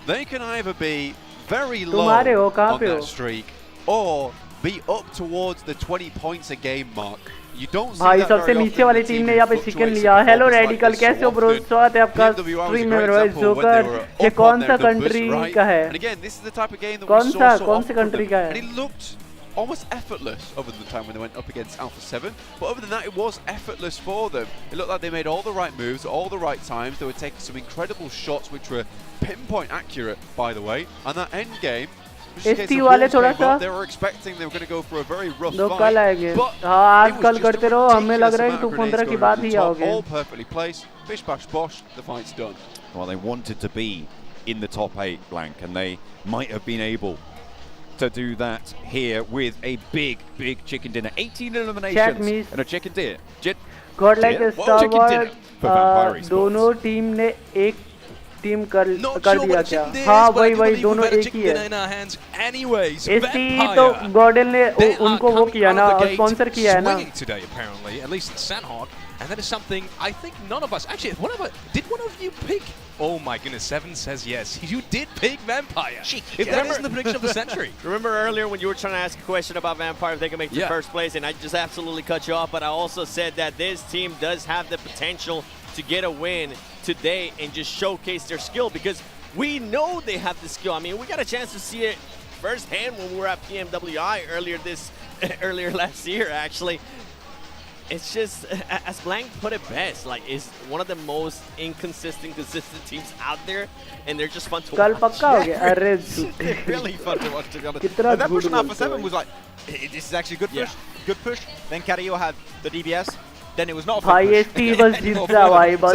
they can either be very low on that streak or be up towards the 20 points a game mark. You don't see that सबसे नीचे वाली team ने यहाँ पे chicken लिया. Hello radical, कैसे हो bro? स्वागत है आपका स्ट्रीम में मेरा जोकर. ये कौन सा कंट्री का है? And again, this is the type of game that कौन we saw so कौन often से कंट्री का है? and it looked almost effortless other than the time when they went up against Alpha 7, but other than that it was effortless for them. It looked like they made all the right moves at all the right times. They were taking some incredible shots which were pinpoint accurate, by the way, and that end game, ST वाले थोड़ा सा they were expecting they were going to go for a very rough दो fight, कल आएंगे. but हाँ it आज was कल just a करते रहो. हमें लग रहा है ridiculous कि 215 की amount of बात grenades he going over the आओगे. top, all perfectly placed. Bish bash bosh, the fight's done. Well, they wanted to be in the top 8, Blank, and they might have been able to do that here with a big chicken dinner. 18 eliminations and a chicken dinner. Godlike Stalwart, दोनों team ने एक team कर दिया क्या? हाँ वही दोनों एक ही है. ST तो Godl ने उनको वो किया ना, स्पॉन्सर किया है ना. Today, apparently, at least in Sandhawk, and that is something I think none of us actually. Did one of you pick? Oh my goodness, Seven says yes. You did pick Vampire. If that isn't the prediction of the century. Remember earlier when you were trying to ask a question about Vampire if they can make the first place, and I just absolutely cut you off, but I also said that this team does have the potential to get a win today and just showcase their skill, because we know they have the skill. I mean, we got a chance to see it firsthand when we were at PMWI earlier last year, actually. It's just, as Blank put it best, like, it's one of the most inconsistent, consistent teams out there, and they're just fun to कल watch. पक्का हो गया अरे They're really fun to watch, to be honest. कितना And that push good on Alpha was 7 it? was like, this is actually a good push. Yeah. Good push. Then Carrillo had the DBS. Then it was not a भाई fun push. ST बस जीत जा भाई So बस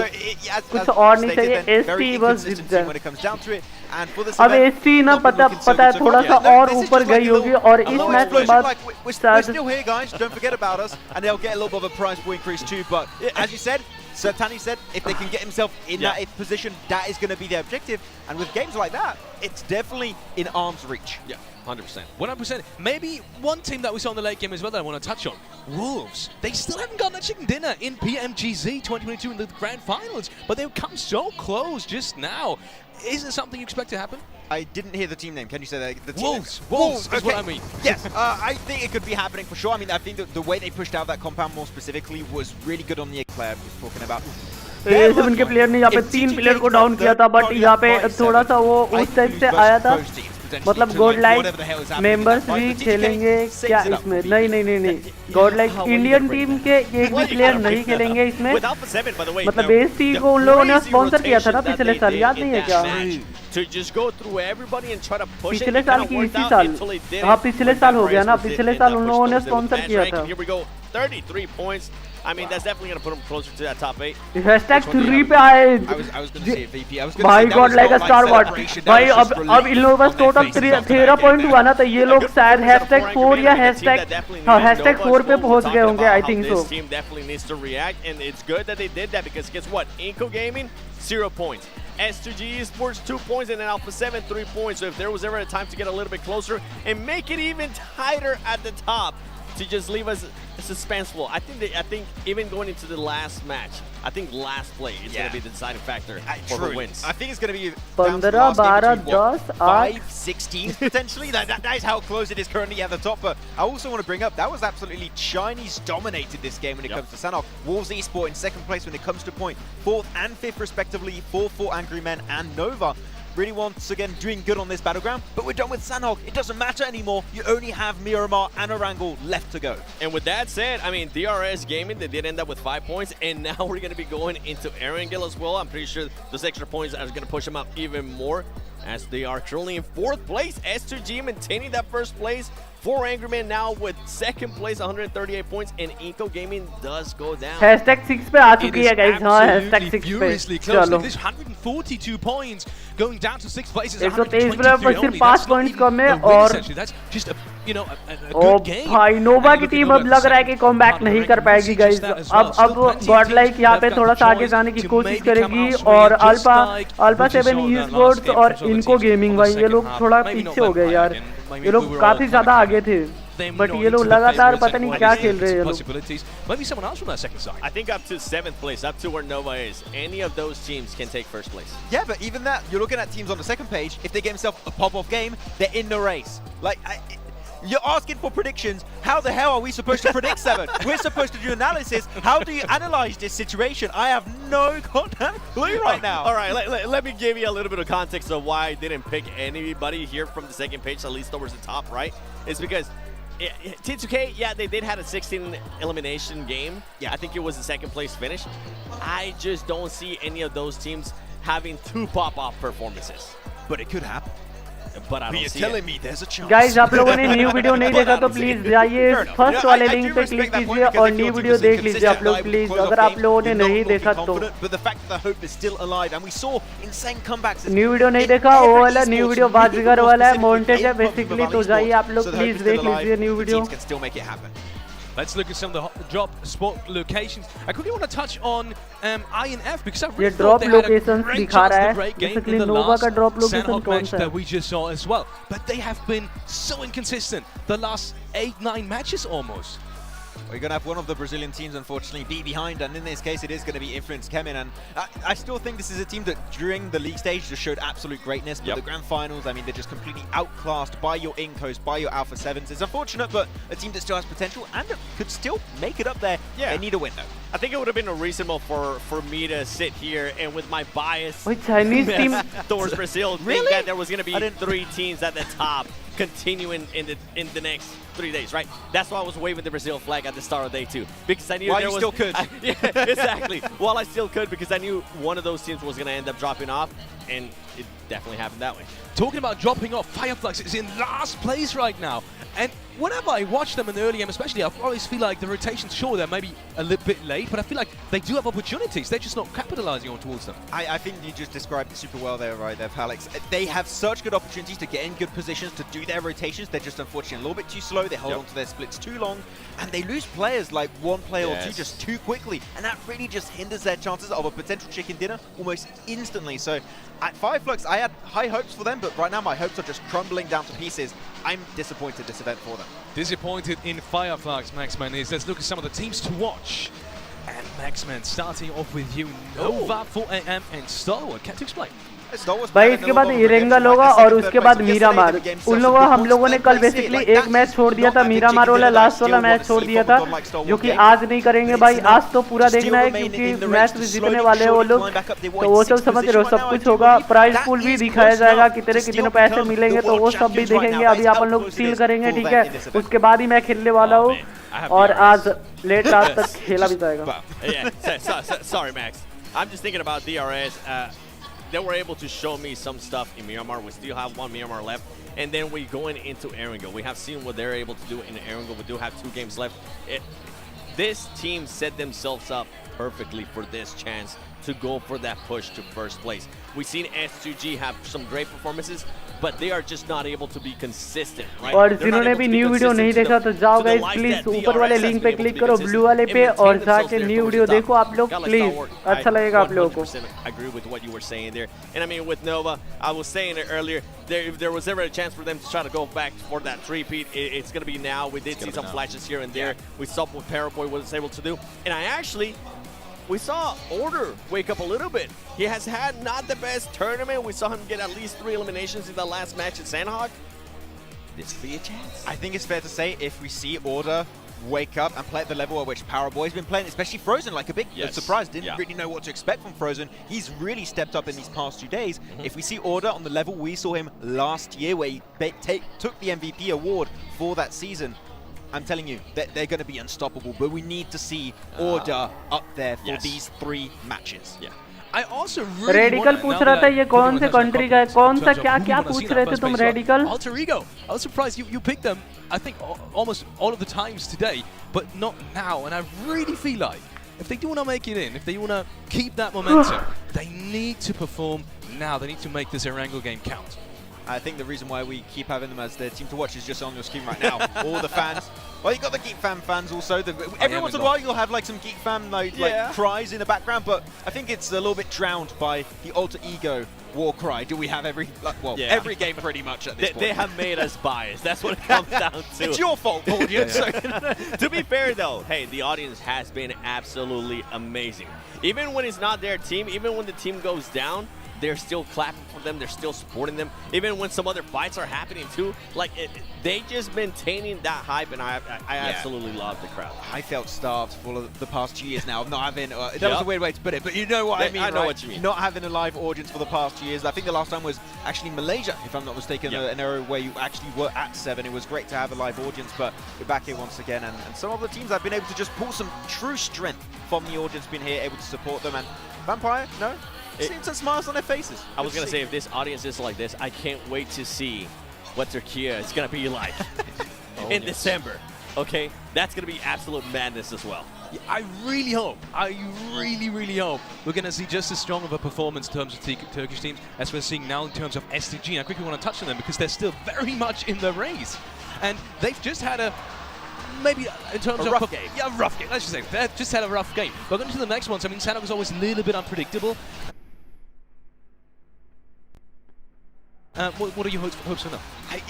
as कुछ as और नहीं stated चाहिए then, very ST बस inconsistent जीत team जा when it comes down to it. And for this अब event, ST ना not पता looking so है good so थोड़ा far. सा Yeah, no, और this is ऊपर just like गई a होगी little- और a इस little मैच के explosion, बाद like, we're still here, guys. Don't forget about us, and they'll get a little bit of a prize pool increase too. But as you said, Sertani said, if they can get himself in that 8th position, that is going to be their objective. And with games like that, it's definitely in arm's reach. Yeah, 100%. 100%. Maybe one team that we saw in the late game as well that I want to touch on, Wolves. They still haven't gotten a chicken dinner in PMGC 2022 in the Grand Finals, but they've come so close just now. Is it something you expect to happen? I didn't hear the team name. Can you say that? The team Wolves. name? Wolves is what okay. I mean. Yes, I think it could be happening for sure. I mean, I think that the way they pushed out that compound more specifically was really good on the Eclair we was talking about. A7 के player ने यहाँ पे 3 player को down किया था but यहाँ पे थोड़ा सा वो उस टाइप से आया था मतलब गॉडलाइक मेंबर्स भी खेलेंगे क्या इसमें नहीं गॉडलाइक इंडियन टीम के एक भी प्लेयर नहीं खेलेंगे इसमें मतलब एसटी को उन लोगों ने स्पॉन्सर किया था ना पिछले साल याद नहीं है क्या पिछले साल की इसी साल हाँ पिछले साल हो गया ना पिछले साल उन लोगों ने स्पॉन्सर किया था 33 points. I mean, that's definitely going to put them closer to that top 8. Hashtag 3 पे आए I was going to say VP. I was going to भाई say God like a star what भाई अब इन लोगों के पास total 13 point हुआ ना तो ये लोग शायद हैशटैग 4 या हैशटैग 4 पे पहुंच गए होंगे I think so This team definitely needs to react, and it's good that they did that because guess what? Inco Gaming 0 points. S2G Esports 2 points, and then Alpha 7 3 points. So if there was ever a time to get a little bit closer and make it even tighter at the top, to just leave us suspenseful. I think even going into the last match, I think last play is going to be the deciding factor for who wins. I think it's going to be 15, 12, 10, 5, 16 potentially. that is how close it is currently at the top. But I also want to bring up that was absolutely Chinese dominated this game when it comes to Sanhok. Wolves Esport in 2nd place when it comes to point, 4th and 5th respectively, 4 for Angry Men and Nova. Really once again doing good on this battleground, but we're done with Sanhok. It doesn't matter anymore. You only have Miramar and Erangel left to go. And with that said, I mean, DRS Gaming, they did end up with 5 points, and now we're going to be going into Erangel as well. I'm pretty sure those extra points are going to push them up even more, as they are currently in 4th place. S2G maintaining that 1st place. 4 Angry Men now with 2nd place, 138 points, and Inco Gaming does go down. Hashtag 6 पे आ चुकी है guys, हाँ hashtag 6 पे चलो. This 142 points going down to 6th place is 123 पर सिर्फ 5 points कम है और that's just a good game. भाई नोवा की टीम अब लग रहा है कि कमबैक नहीं कर पाएगी गाइस. अब गॉडलाइक यहाँ पे थोड़ा सा आगे जाने की कोशिश करेगी और अल्फा 7 ई-स्पोर्ट्स और इनको गेमिंग भाई ये लोग थोड़ा पीछे हो गए यार. ये लोग काफी ज्यादा आगे थे बट ये लोग लगातार पता नहीं क्या खेल रहे हैं ये लोग. Maybe someone else from that 2nd side. I think up to 7th place, up to where Nova is, any of those teams can take 1st place. Yeah, but even that, you're looking at teams on the 2nd page. If they get themselves a pop-off game, they're in the race. Like, you're asking for predictions. How the hell are we supposed to predict 7? We're supposed to do analysis. How do you analyze this situation? I have no goddamn clue right now. All right, let me give you a little bit of context of why I didn't pick anybody here from the 2nd page, at least towards the top, right? It's because T2K, yeah, they did have a 16 elimination game. Yeah, I think it was the 2nd place finish. I just don't see any of those teams having 2 pop-off performances. But it could happen. But I don't see telling me there's a chance. Guys आप लोगों ने new video नहीं देखा तो please जाइए first वाले link पे click कीजिए और न्यू वीडियो देख लीजिए आप लोग प्लीज अगर आप लोगों ने नहीं देखा तो. But the fact that the hope is still alive and we saw insane comebacks. New video नहीं देखा वो वाला न्यू वीडियो बाजीगर वाला है मॉन्टेज है बेसिकली तो जाइए आप लोग प्लीज देख लीजिए new video. Let's look at some of the drop spot locations. I quickly want to touch on INF because I really thought they had a great chance to break game in the last Sanhok match that we just saw as well. But they have been so inconsistent the last 8-9 matches almost. We're going to have one of the Brazilian teams, unfortunately, be behind, and in this case, it is going to be Influence Kemin. And I still think this is a team that, during the league stage, just showed absolute greatness. But the Grand Finals, I mean, they're just completely outclassed by your Incos, by your Alpha 7s. It's unfortunate, but a team that still has potential and could still make it up there. They need a win, though. I think it would have been reasonable for me to sit here and with my bias Chinese team towards Brazil think that there was going to be 3 teams at the top continuing in the next 3 days, right? That's why I was waving the Brazil flag at the start of day 2, because I knew While there you was, still could. Yeah, exactly. While I still could, because I knew one of those teams was going to end up dropping off, and it definitely happened that way. Talking about dropping off, Fireflux is in last place right now. And whenever I watch them in the early game, especially, I always feel like the rotations, sure, they're maybe a little bit late, but I feel like they do have opportunities. They're just not capitalizing on towards them. I think you just described it super well there, right there, Alex. They have such good opportunities to get in good positions, to do their rotations. They're just unfortunately a little bit too slow. They hold on to their splits too long, and they lose players like 1 player or 2 just too quickly, and that really just hinders their chances of a potential chicken dinner almost instantly. So at Fireflux, I had high hopes for them, but right now my hopes are just crumbling down to pieces. I'm disappointed this event for them. Disappointed in Fireflux, Maxman is. Let's look at some of the teams to watch. And Maxman, starting off with you, Nova, 4AM, and Stalwart. Can't explain. भाई इसके बाद Erangel होगा और उसके बाद मीरामार। उन लोगों हम लोगों ने कल बेसिकली एक मैच छोड़ दिया था, मीरामार वाला लास्ट वाला मैच छोड़ दिया था, जो कि आज नहीं करेंगे भाई। आज तो पूरा देखना है क्योंकि मैच भी जीतने वाले हैं वो लोग, तो वो सब समझ रहे हो, सब कुछ होगा। प्राइज पूल भी दिखाया जाएगा, कितने कितने पैसे मिलेंगे, तो वो सब भी देखेंगे। अभी अपन लोग सील करेंगे, ठीक है, उसके बाद ही मैं खेलने वाला हूँ, और आज लेट रात तक खेला भी जाएगा। Sorry, Max. I'm just thinking about DRS. They were able to show me some stuff in Miramar. We still have 1 Miramar left. And then we're going into Erangel. We have seen what they're able to do in Erangel. We do have 2 games left. This team set themselves up perfectly for this chance to go for that push to first place. We've seen S2G have some great performances, but they are just not able to be consistent, right? और जिन्होंने भी new video नहीं देखा तो जाओ guys please ऊपर वाले link पे क्लिक करो, ब्लू वाले पे, और जाके न्यू वीडियो देखो आप लोग प्लीज, अच्छा लगेगा आप लोगों को। I agree with what you were saying there. And I mean with Nova, I was saying it earlier, if there was ever a chance for them to try to go back for that 3-peat, it's going to be now. We did see some flashes here and there. We saw what Paraboy was able to do. And we saw Order wake up a little bit. He has had not the best tournament. We saw him get at least 3 eliminations in the last match at Sandhawk. This could be a chance. I think it's fair to say if we see Order wake up and play at the level at which Paraboy's been playing, especially Frozen, like a big surprise. Didn't really know what to expect from Frozen. He's really stepped up in these past 2 days. If we see Order on the level we saw him last year, where he took the MVP award for that season, I'm telling you, they're going to be unstoppable, but we need to see Order up there for these 3 matches. Yeah. I also really radical पूछ रहा था ये कौन से country का है, कौन सा क्या पूछ रहे थे तुम radical? Alter Ego. I was surprised you picked them, I think almost all of the times today, but not now. And I really feel like if they do want to make it in, if they want to keep that momentum, they need to perform now. They need to make this Erangel game count. I think the reason why we keep having them as their team to watch is just on your screen right now. All the fans. Well, you got the Geek Fam fans also. Every once in a while you'll have like some Geek Fam like cries in the background, but I think it's a little bit drowned by the Alter Ego war cry. Do we have every game pretty much at this point? They have made us biased. That's what it comes down to. It's your fault, audience. To be fair though, hey, the audience has been absolutely amazing. Even when it's not their team, even when the team goes down, they're still clapping for them, they're still supporting them. Even when some other fights are happening too, like they just maintaining that hype, and I absolutely love the crowd. I felt starved for the past 2 years now of not having, that was a weird way to put it, but you know what I mean, I know what you mean. Not having a live audience for the past 2 years. I think the last time was actually Malaysia, if I'm not mistaken, an era where you actually were at 7. It was great to have a live audience, but we're back here once again, and some of the teams have been able to just pull some true strength from the audience being here, able to support them, and Vampire, no? Seems some smiles on their faces. I was going to say, if this audience is like this, I can't wait to see what Turkey is going to be like in December. Okay? That's going to be absolute madness as well. Yeah, I really hope we're going to see just as strong of a performance in terms of Turkish teams as we're seeing now in terms of STG. I quickly want to touch on them because they're still very much in the race. And they've just had maybe in terms of rough game. Yeah, rough game. Let's just say they've just had a rough game. But going to the next ones, I mean, Sandhawk was always a little bit unpredictable. What are your hopes for now?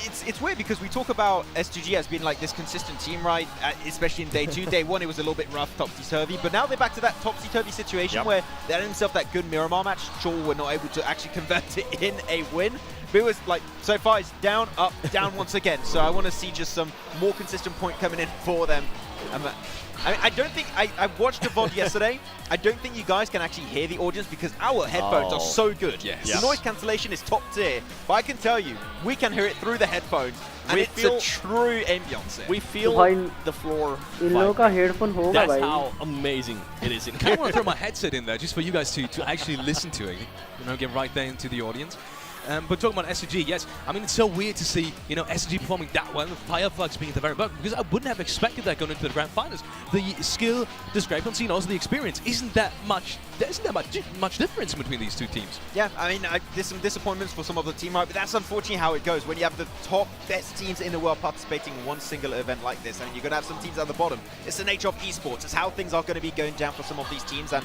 It's weird because we talk about SGG as being like this consistent team, right? Especially in day 2. Day 1, it was a little bit rough, topsy-turvy. But now they're back to that topsy-turvy situation where they had themselves that good Miramar match. Sure, we're not able to actually convert it in a win. But it was like, so far it's down, up, down once again. So I want to see just some more consistent point coming in for them. I don't think I watched the VOD yesterday. I don't think you guys can actually hear the audience because our headphones are so good. Yes. The noise cancellation is top tier, but I can tell you, we can hear it through the headphones, and it's a true ambience. We feel the floor. इन लोगों का headphone होगा That's भाई. how amazing it is in I here. want to throw my headset in there just for you guys to actually listen to it. You know, get right there into the audience. But talking about SG, yes, I mean, it's so weird to see, you know, SG performing that well, with Fireflux being at the very bottom, because I wouldn't have expected that going into the Grand Finals. The skill discrepancy and also the experience isn't that much, there isn't that much difference between these two teams. Yeah, I mean, there's some disappointments for some of the team, right? But that's unfortunately how it goes when you have the top best teams in the world participating in one single event like this. I mean, you're going to have some teams at the bottom. It's the nature of esports. It's how things are going to be going down for some of these teams. And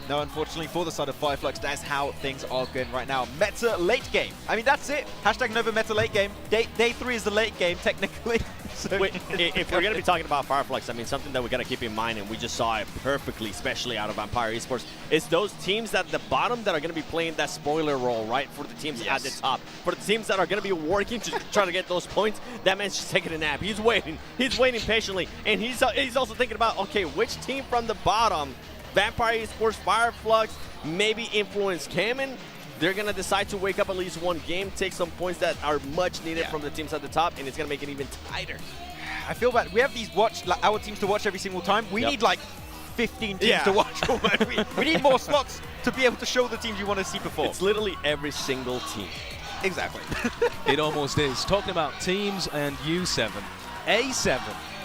no, unfortunately, for the side of Fireflux, that's how things are going right now. Meta late game. I mean, that's it. Hashtag Nova Meta late game. Day 3 is the late game, technically. So Wait, if we're going to be talking about Fireflux, I mean, something that we got to keep in mind, and we just saw it perfectly, especially out of Vampire Esports, is those teams at the bottom that are going to be playing that spoiler role, right, for the teams at the top. For the teams that are going to be working to try to get those points, that man's just taking a nap. He's waiting. He's waiting patiently. And he's also thinking about, okay, which team from the bottom, Vampire Esports, Fireflux, maybe Influence Kamen, they're going to decide to wake up at least one game, take some points that are much needed from the teams at the top, and it's going to make it even tighter. I feel bad. We have these our teams to watch every single time. We need like 15 teams to watch almost. We need more slots to be able to show the teams you want to see perform. It's literally every single team. Exactly. It almost is. Talking about teams and U7, A7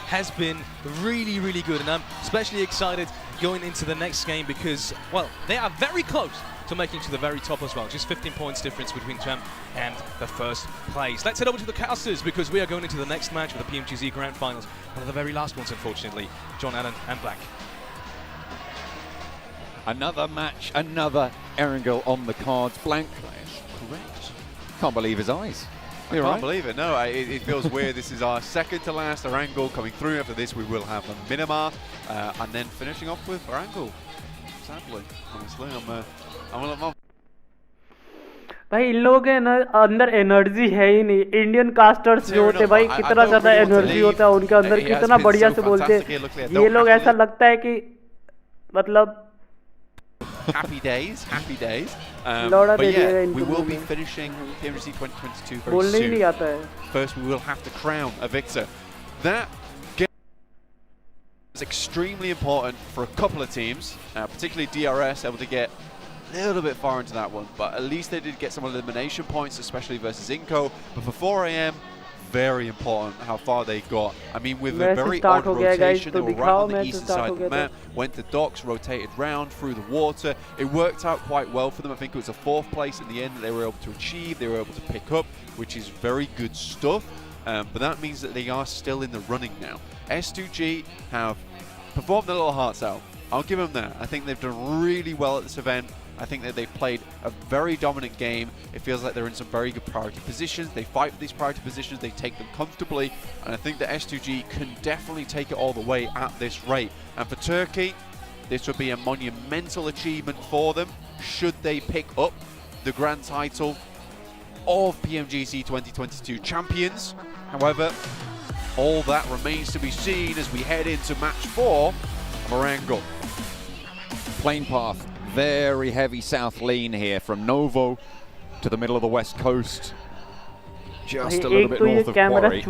has been really, really good, and I'm especially excited going into the next game because, well, they are very close to making to the very top as well. Just 15 points difference between champ and the first place. Let's head over to the casters because we are going into the next match of the PMGC Grand Finals. One of the very last ones, unfortunately. John Allen and Black. Another match, another Erangel on the cards. Blank, correct. Can't believe his eyes. I can't believe it. No, it feels weird. This is our second to last Erangel coming through. After this, we will have a Minima, and then finishing off with Erangel. Sadly, honestly, I'm भाई इन लोगों के अंदर energy है ही नहीं. Indian casters जो होते भाई कितना ज्यादा एनर्जी होता है उनके अंदर, कितना बढ़िया से बोलते हैं. ये लोग ऐसा लगता है कि मतलब happy days. But yeah, we will be finishing PMGC 2022 very soon. First, we will have to crown a victor. That game is extremely important for a couple of teams, particularly DRS, able to get a little bit far into that one. But at least they did get some elimination points, especially versus Inco. But for 4 AM, very important how far they got. I mean, with a very odd rotation, they were right on the eastern side of the map, went to docks, rotated round through the water. It worked out quite well for them. I think it was a 4th place in the end that they were able to achieve, they were able to pick up, which is very good stuff. But that means that they are still in the running now. S2G have performed their little hearts out. I'll give them that. I think they've done really well at this event. I think that they've played a very dominant game. It feels like they're in some very good priority positions. They fight for these priority positions, they take them comfortably, and I think that S2G can definitely take it all the way at this rate. And for Turkey, this would be a monumental achievement for them should they pick up the grand title of PMGC 2022 champions. However, all that remains to be seen as we head into match 4 of Erangel. Plane path. Very heavy south lean here from Novo to the middle of the west coast. Just a little bit north of Quarry.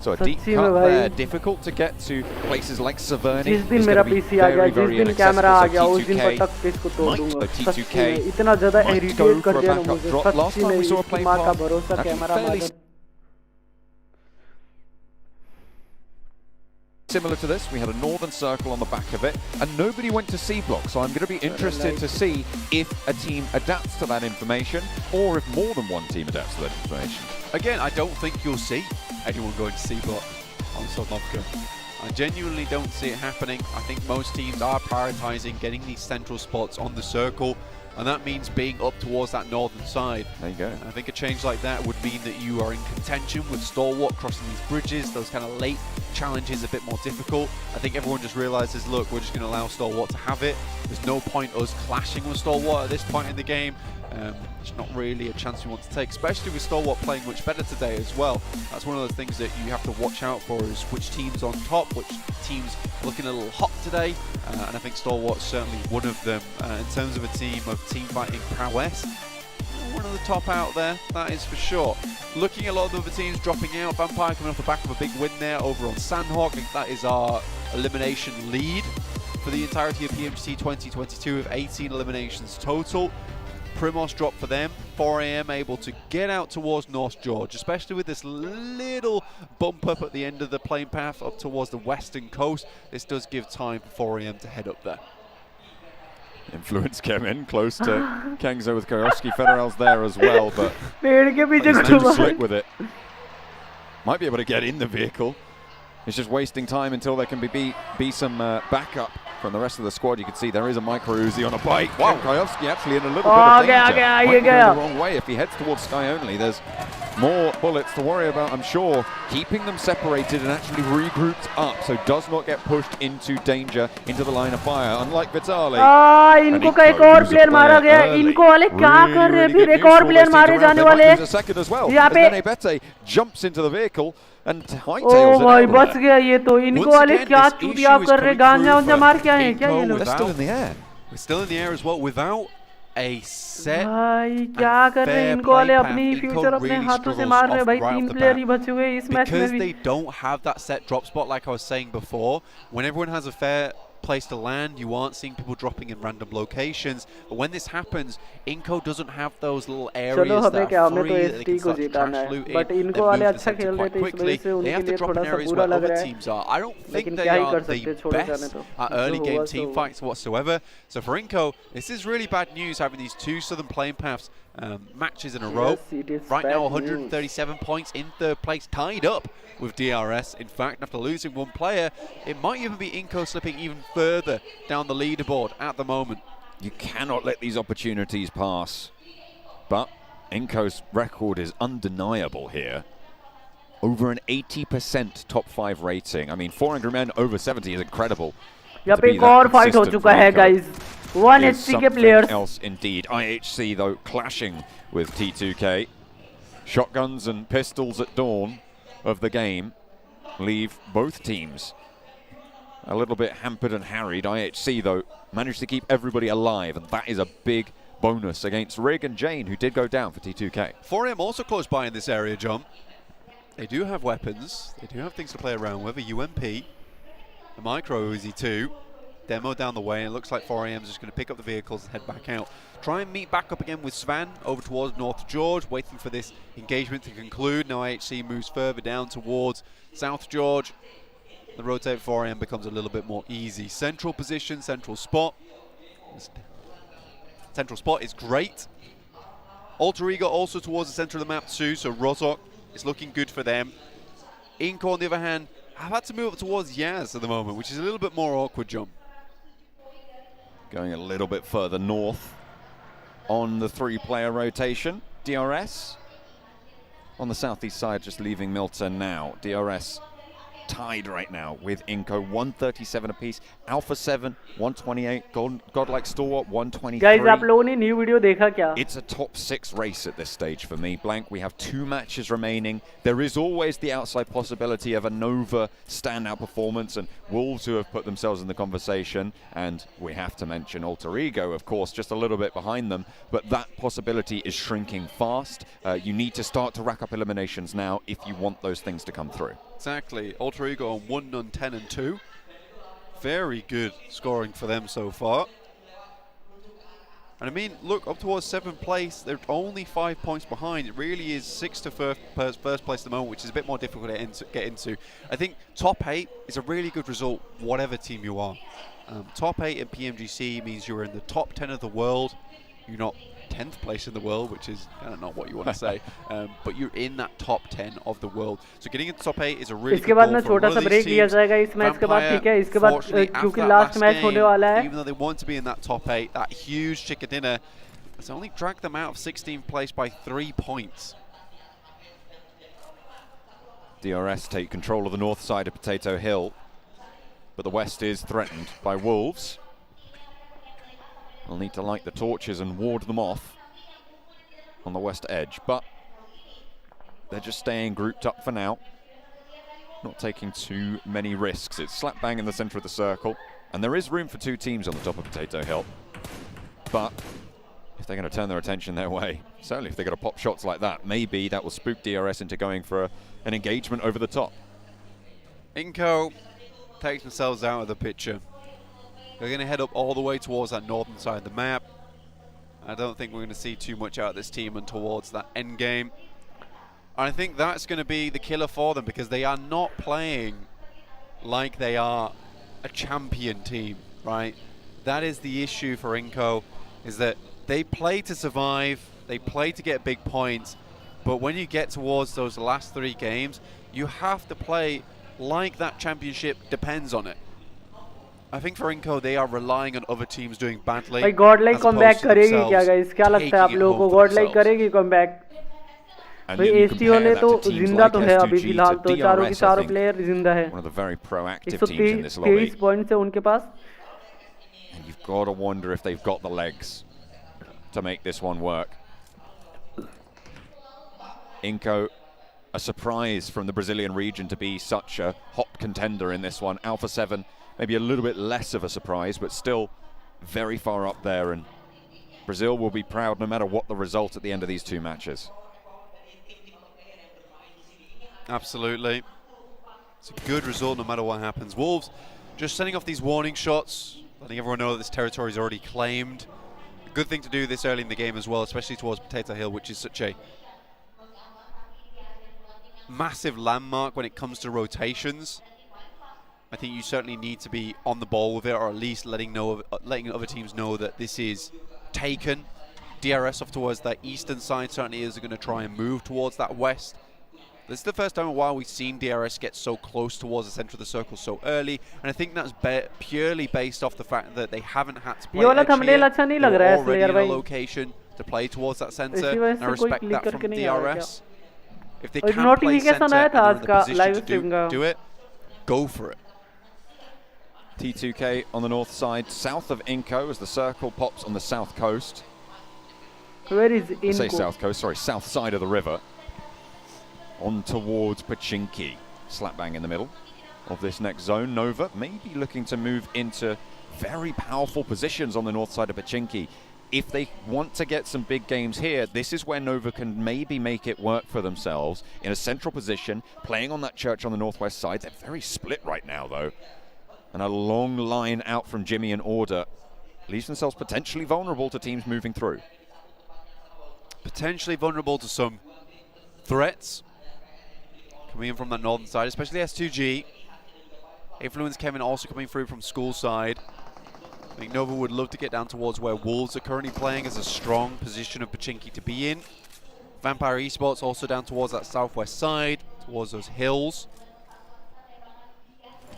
So a deep cut there, difficult to get to places like Saverny. जिस दिन मेरा PC आ गया, जिस दिन camera आ गया, उस दिन पर तक इसको तोड़ दूंगा. T2K इतना ज़्यादा इरिटेट कर दिया ना मुझे. last time we saw a plane माँ का path, भरोसा कैमरा मार. Similar to this, we had a northern circle on the back of it, and nobody went to C block, so I'm going to be interested to see if a team adapts to that information, or if more than one team adapts to that information. Again, I don't think you'll see anyone going to C block on Sodnovka. I genuinely don't see it happening. I think most teams are prioritizing getting these central spots on the circle, and that means being up towards that northern side. There you go. I think a change like that would mean that you are in contention with Stalwart crossing these bridges, those kind of late challenges a bit more difficult. I think everyone just realizes, look, we're just going to allow Stalwart to have it. There's no point us clashing with Stalwart at this point in the game. It's not really a chance you want to take, especially with Stalwart playing much better today as well. That's one of the things that you have to watch out for, is which team's on top, which team's looking a little hot today, and I think Stalwart's certainly one of them. In terms of a team of team fighting prowess, one of the top out there, that is for sure. Looking at a lot of the other teams dropping out, Vampire coming off the back of a big win there over on Sandhawk. I think that is our elimination lead for the entirety of PMGC 2022 with 18 eliminations total. Primos drop for them. 4 AM able to get out towards North George, especially with this little bump up at the end of the plane path up towards the western coast. This does give time for 4 AM to head up there. Influence came in close to Kengzo with Koyovsky. Federer's there as well, but he's too slick with it. Might be able to get in the vehicle. It's just wasting time until there can be some backup from the rest of the squad. You can see there is a micro Uzi on a bike. Wow, Koyovsky actually in a little bit of danger. Might go the wrong way if he heads towards Sky Only. There's more bullets to worry about, I'm sure. Keeping them separated and actually regrouped up, so does not get pushed into danger, into the line of fire, unlike Vitali. इनको का एक और player मारा गया। इनको वाले क्या कर रहे हैं? फिर एक और प्लेयर मारे जाने वाले। यहाँ पे Bete jumps into the vehicle and hightails ओ भाई बच गया ये तो। इनको वाले क्या चूतिया कर रहे? गांजा उंजा मार क्या है? क्या ये लोग? They're still in the air. We're still in the air as well without a set. भाई क्या कर रहे हैं? इनको वाले अपनी फ्यूचर अपने हाथों से मार रहे हैं भाई। 3 प्लेयर ही बचे हुए इस मैच में Because भी। they don't have that set drop spot, like I was saying before, when everyone has a fair place to land, you aren't seeing people dropping in random locations. But when this happens, Inco doesn't have those little areas that are free that they can start to trash loot in. But इनको वाले अच्छा खेल रहे थे इस वजह से उनके लिए थोड़ा सा बुरा लग रहा है। I don't think they are the best at early game team fights whatsoever. So for Inco, this is really bad news, having these 2 southern plane paths matches in a row. Right now 137 points in 3rd place, tied up with DRS. In fact, after losing 1 player, it might even be Inco slipping even further down the leaderboard at the moment. You cannot let these opportunities pass. But Inco's record is undeniable here. Over an 80% top 5 rating. I mean, 400 men over 70 is incredible. यहाँ पे एक और fight हो चुका है guys. 1 HP के players. Else indeed. IHC though clashing with T2K. Shotguns and pistols at dawn of the game leave both teams a little bit hampered and harried. IHC though managed to keep everybody alive, and that is a big bonus against Rig and Jane, who did go down for T2K. 4AM also close by in this area, John. They do have weapons, they do have things to play around with. A UMP, a micro Uzi 2, demo down the way, and it looks like 4AM is just going to pick up the vehicles and head back out. Try and meet back up again with Svan over towards North George, waiting for this engagement to conclude. Now IHC moves further down towards South George. The rotate 4AM becomes a little bit more easy. Central position, central spot. Central spot is great. Alter Ego also towards the center of the map too, so Rozok is looking good for them. Inco, on the other hand, have had to move up towards Yaz at the moment, which is a little bit more awkward, John. Going a little bit further north on the 3-player rotation. DRS on the southeast side, just leaving Milton now. DRS tied right now with Inco, 137 apiece. Alpha 7, 128. Godlike Stalwart, 123. Guys, आप लोगों ने new video देखा क्या? It's a top 6 race at this stage for me. Blank, we have 2 matches remaining. There is always the outside possibility of a Nova standout performance, and Wolves who have put themselves in the conversation, and we have to mention Alter Ego, of course, just a little bit behind them, but that possibility is shrinking fast. You need to start to rack up eliminations now if you want those things to come through. Exactly. Alter Ego on 1, none, 10 and 2. Very good scoring for them so far. And I mean, look, up towards 7th place, they're only 5 points behind. It really is 6 to first place at the moment, which is a bit more difficult to get into. I think top 8 is a really good result, whatever team you are. Top 8 in PMGC means you're in the top 10 of the world. You're not 10th place in the world, which is kind of not what you want to say, but you're in that top 10 of the world. So getting into top 8 is a really good goal for one of these teams. Even though they want to be in that top 8, that huge chicken dinner has only dragged them out of 16th place by 3 points. DRS take control of the north side of Potato Hill, but the west is threatened by Wolves. They'll need to light the torches and ward them off. on the west edge, but they're just staying grouped up for now, not taking too many risks. It's slap bang in the center of the circle, and there is room for 2 teams on the top of Potato Hill. But if they're going to turn their attention their way, certainly if they're going to pop shots like that, maybe that will spook DRS into going for an engagement over the top. Inco takes themselves out of the picture. They're going to head up all the way towards that northern side of the map. I don't think we're going to see too much out of this team and towards that end game. And I think that's going to be the killer for them, because they are not playing like they are a champion team, right? That is the issue for Inco, is that they play to survive, they play to get big points, but when you get towards those last 3 games, you have to play like that championship depends on it. I think for Inco, they are relying on other teams doing badly. भाई Godlike comeback करेगी क्या guys? क्या लगता है आप लोगों को? Godlike करेगी कमबैक? भाई एसटीओ ने तो जिंदा तो है अभी फिलहाल, तो चारों की चारों प्लेयर जिंदा है। 123 पॉइंट्स है उनके पास। And you've got to wonder if they've got the legs to make this one work. Inco, a surprise from the Brazilian region to be such a hot contender in this one. Alpha 7, maybe a little bit less of a surprise, but still very far up there, and Brazil will be proud no matter what the result at the end of these 2 matches. Absolutely. It's a good result no matter what happens. Wolves just sending off these warning shots, letting everyone know that this territory is already claimed. A good thing to do this early in the game as well, especially towards Potato Hill, which is such a massive landmark when it comes to rotations. I think you certainly need to be on the ball with it, or at least letting other teams know that this is taken. DRS off towards that eastern side certainly is going to try and move towards that west. This is the first time in a while we've seen DRS get so close towards the center of the circle so early, and I think that's purely based off the fact that they haven't had to play edge here. They're already in a location to play towards that center, and I respect that from DRS. If they can play center and they're in the position to do it, go for it. T2K on the north side, south of Inco, as the circle pops on the south coast. Where is Inco? I say south coast, sorry, south side of the river. On towards Pmgc. Slap bang in the middle of this next zone. Nova maybe looking to move into very powerful positions on the north side of Pmgc. If they want to get some big games here, this is where Nova can maybe make it work for themselves in a central position, playing on that church on the northwest side. They're very split right now, though. And a long line out from Jimmy and Order leaves themselves potentially vulnerable to teams moving through. Potentially vulnerable to some threats coming in from that northern side, especially S2G. Influence Kevin also coming through from school side. I think Nova would love to get down towards where Wolves are currently playing, as a strong position of Pmgc to be in. Vampire Esports also down towards that southwest side, towards those hills.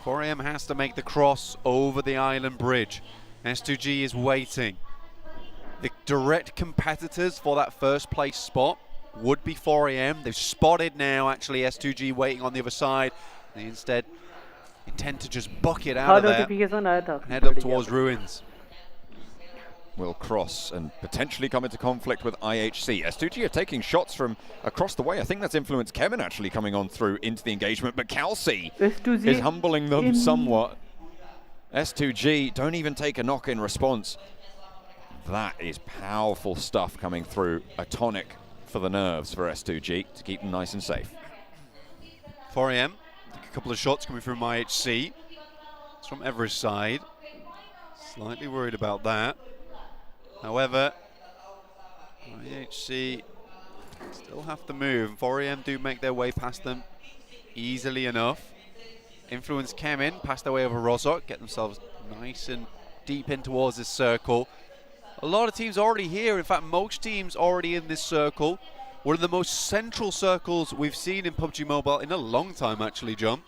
4AM has to make the cross over the island bridge. S2G is waiting. The direct competitors for that first place spot would be 4AM. They've spotted now actually S2G waiting on the other side. They instead intend to just bucket out of there and head up towards ruins. Will cross and potentially come into conflict with IHC. S2G are taking shots from across the way. I think that's influenced Kevin actually coming on through into the engagement, but Calci is humbling them somewhat. S2G don't even take a knock in response. That is powerful stuff coming through. A tonic for the nerves for S2G to keep them nice and safe. 4AM, a couple of shots coming from IHC. It's from Everest side. Slightly worried about that. However, IHC still have to move. 4AM do make their way past them easily enough. Influence came in, passed their way over Rozok, get themselves nice and deep in towards this circle. A lot of teams already here. In fact, most teams already in this circle. One of the most central circles we've seen in PUBG Mobile in a long time, actually, John.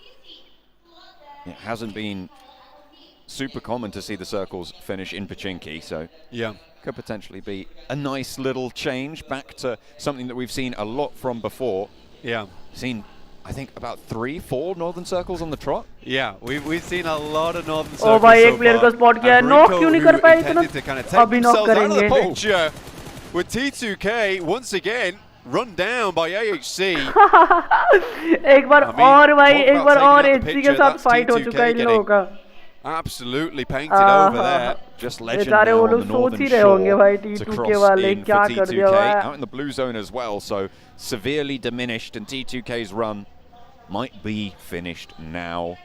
It hasn't been super common to see the circles finish in Pmgc, so yeah, could potentially be a nice little change back to something that we've seen a lot from before. Yeah. Seen, I think, about 3-4 northern circles on the trot. Yeah, we've seen a lot of northern circles. Oh भाई एक player को spot किया है, knock क्यों नहीं कर पाए इतना? अभी नॉक करेंगे. with T2K once again run down by AHC. एक बार और भाई एक बार और HC के साथ फाइट हो चुका है इन लोगों का. Absolutely painted over there. Just legend now on the northern shore to cross in for T2K. Out in the blue zone as well, so severely diminished, and T2K's run might be finished now.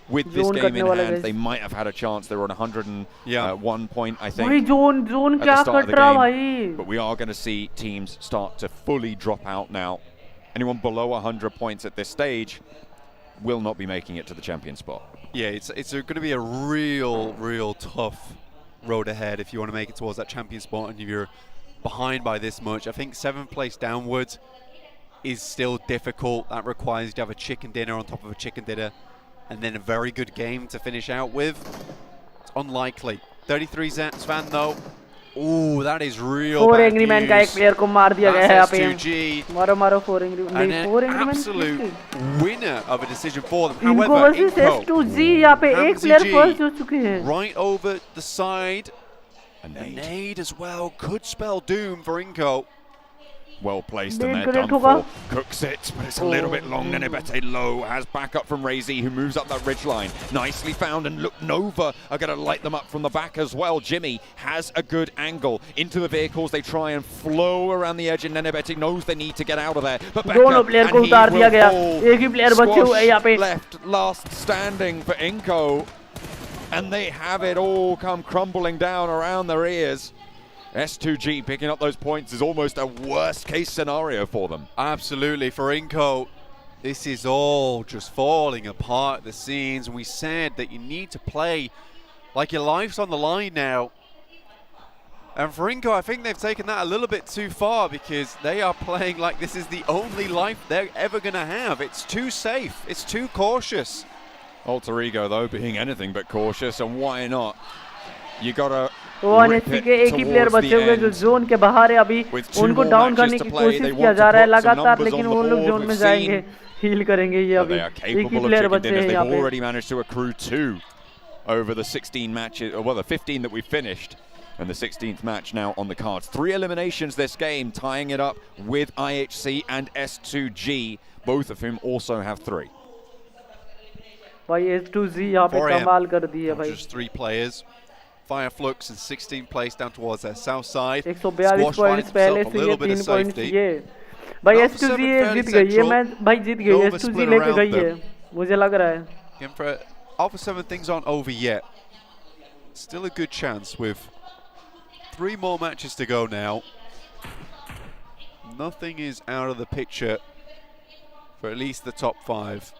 With this game in hand, they might have had a chance. They were on 101 point, I think, at the start of the game. But we are going to see teams start to fully drop out now. Anyone below 100 points at this stage will not be making it to the champion spot. Yeah, it's going to be a real tough road ahead if you want to make it towards that champion spot, and if you're behind by this much. I think 7th place downwards is still difficult. That requires you to have a chicken dinner on top of a chicken dinner, and then a very good game to finish out with. It's unlikely. 33 Svan though. Ooh, that is real 4 bad Angry Man का एक player को मार दिया गया है यहाँ पे. मारो 4 Angry Man. नहीं 4 Angry Man. Absolute winner of a decision for them. इनको However, versus S2G यहाँ पे एक player first हो चुके हैं. Right over the side. A nade as well could spell doom for Inco. Well placed and they're done for. Cooks it, but it's a little bit long. Nenebete low has backup from Razy, who moves up that ridge line. Nicely found, and look, Nova are going to light them up from the back as well. Jimmy has a good angle into the vehicles. They try and flow around the edge, and Nenebete knows they need to get out of there. But back up, and he will fall. Squash left, last standing for Inco. And they have it all come crumbling down around their ears. S2G picking up those points is almost a worst case scenario for them. Absolutely, for Inco, this is all just falling apart at the scenes. And we said that you need to play like your life's on the line now. And for Inco, I think they've taken that a little bit too far, because they are playing like this is the only life they're ever going to have. It's too safe. It's too cautious. Alter Ego, though, being anything but cautious, and why not? You got to NSC के एक ही player बचे हुए जो zone के बाहर है अभी, उनको डाउन करने की कोशिश किया जा रहा है लगातार, लेकिन वो लोग जोन में जाएंगे, हील करेंगे ये अभी. एक ही प्लेयर बचे हैं यहाँ पे. They've already managed to accrue 2 over the 16 matches, or well, the 15 that we finished, and the 16th match now on the cards. 3 eliminations this game, tying it up with IHC and S2G, both of whom also have 3. भाई S2G यहाँ पे कमाल कर दी है भाई. Just 3 players. Fireflux in 16th place down towards their south side. 142 points पहले से ये 3 पॉइंट्स ये. भाई S2G जीत गई है मैच, भाई जीत गई. S2G लेके गई है मुझे लग रहा है. Again, for Alpha 7, things aren't over yet. Still a good chance with 3 more matches to go now. Nothing is out of the picture for at least the top 5.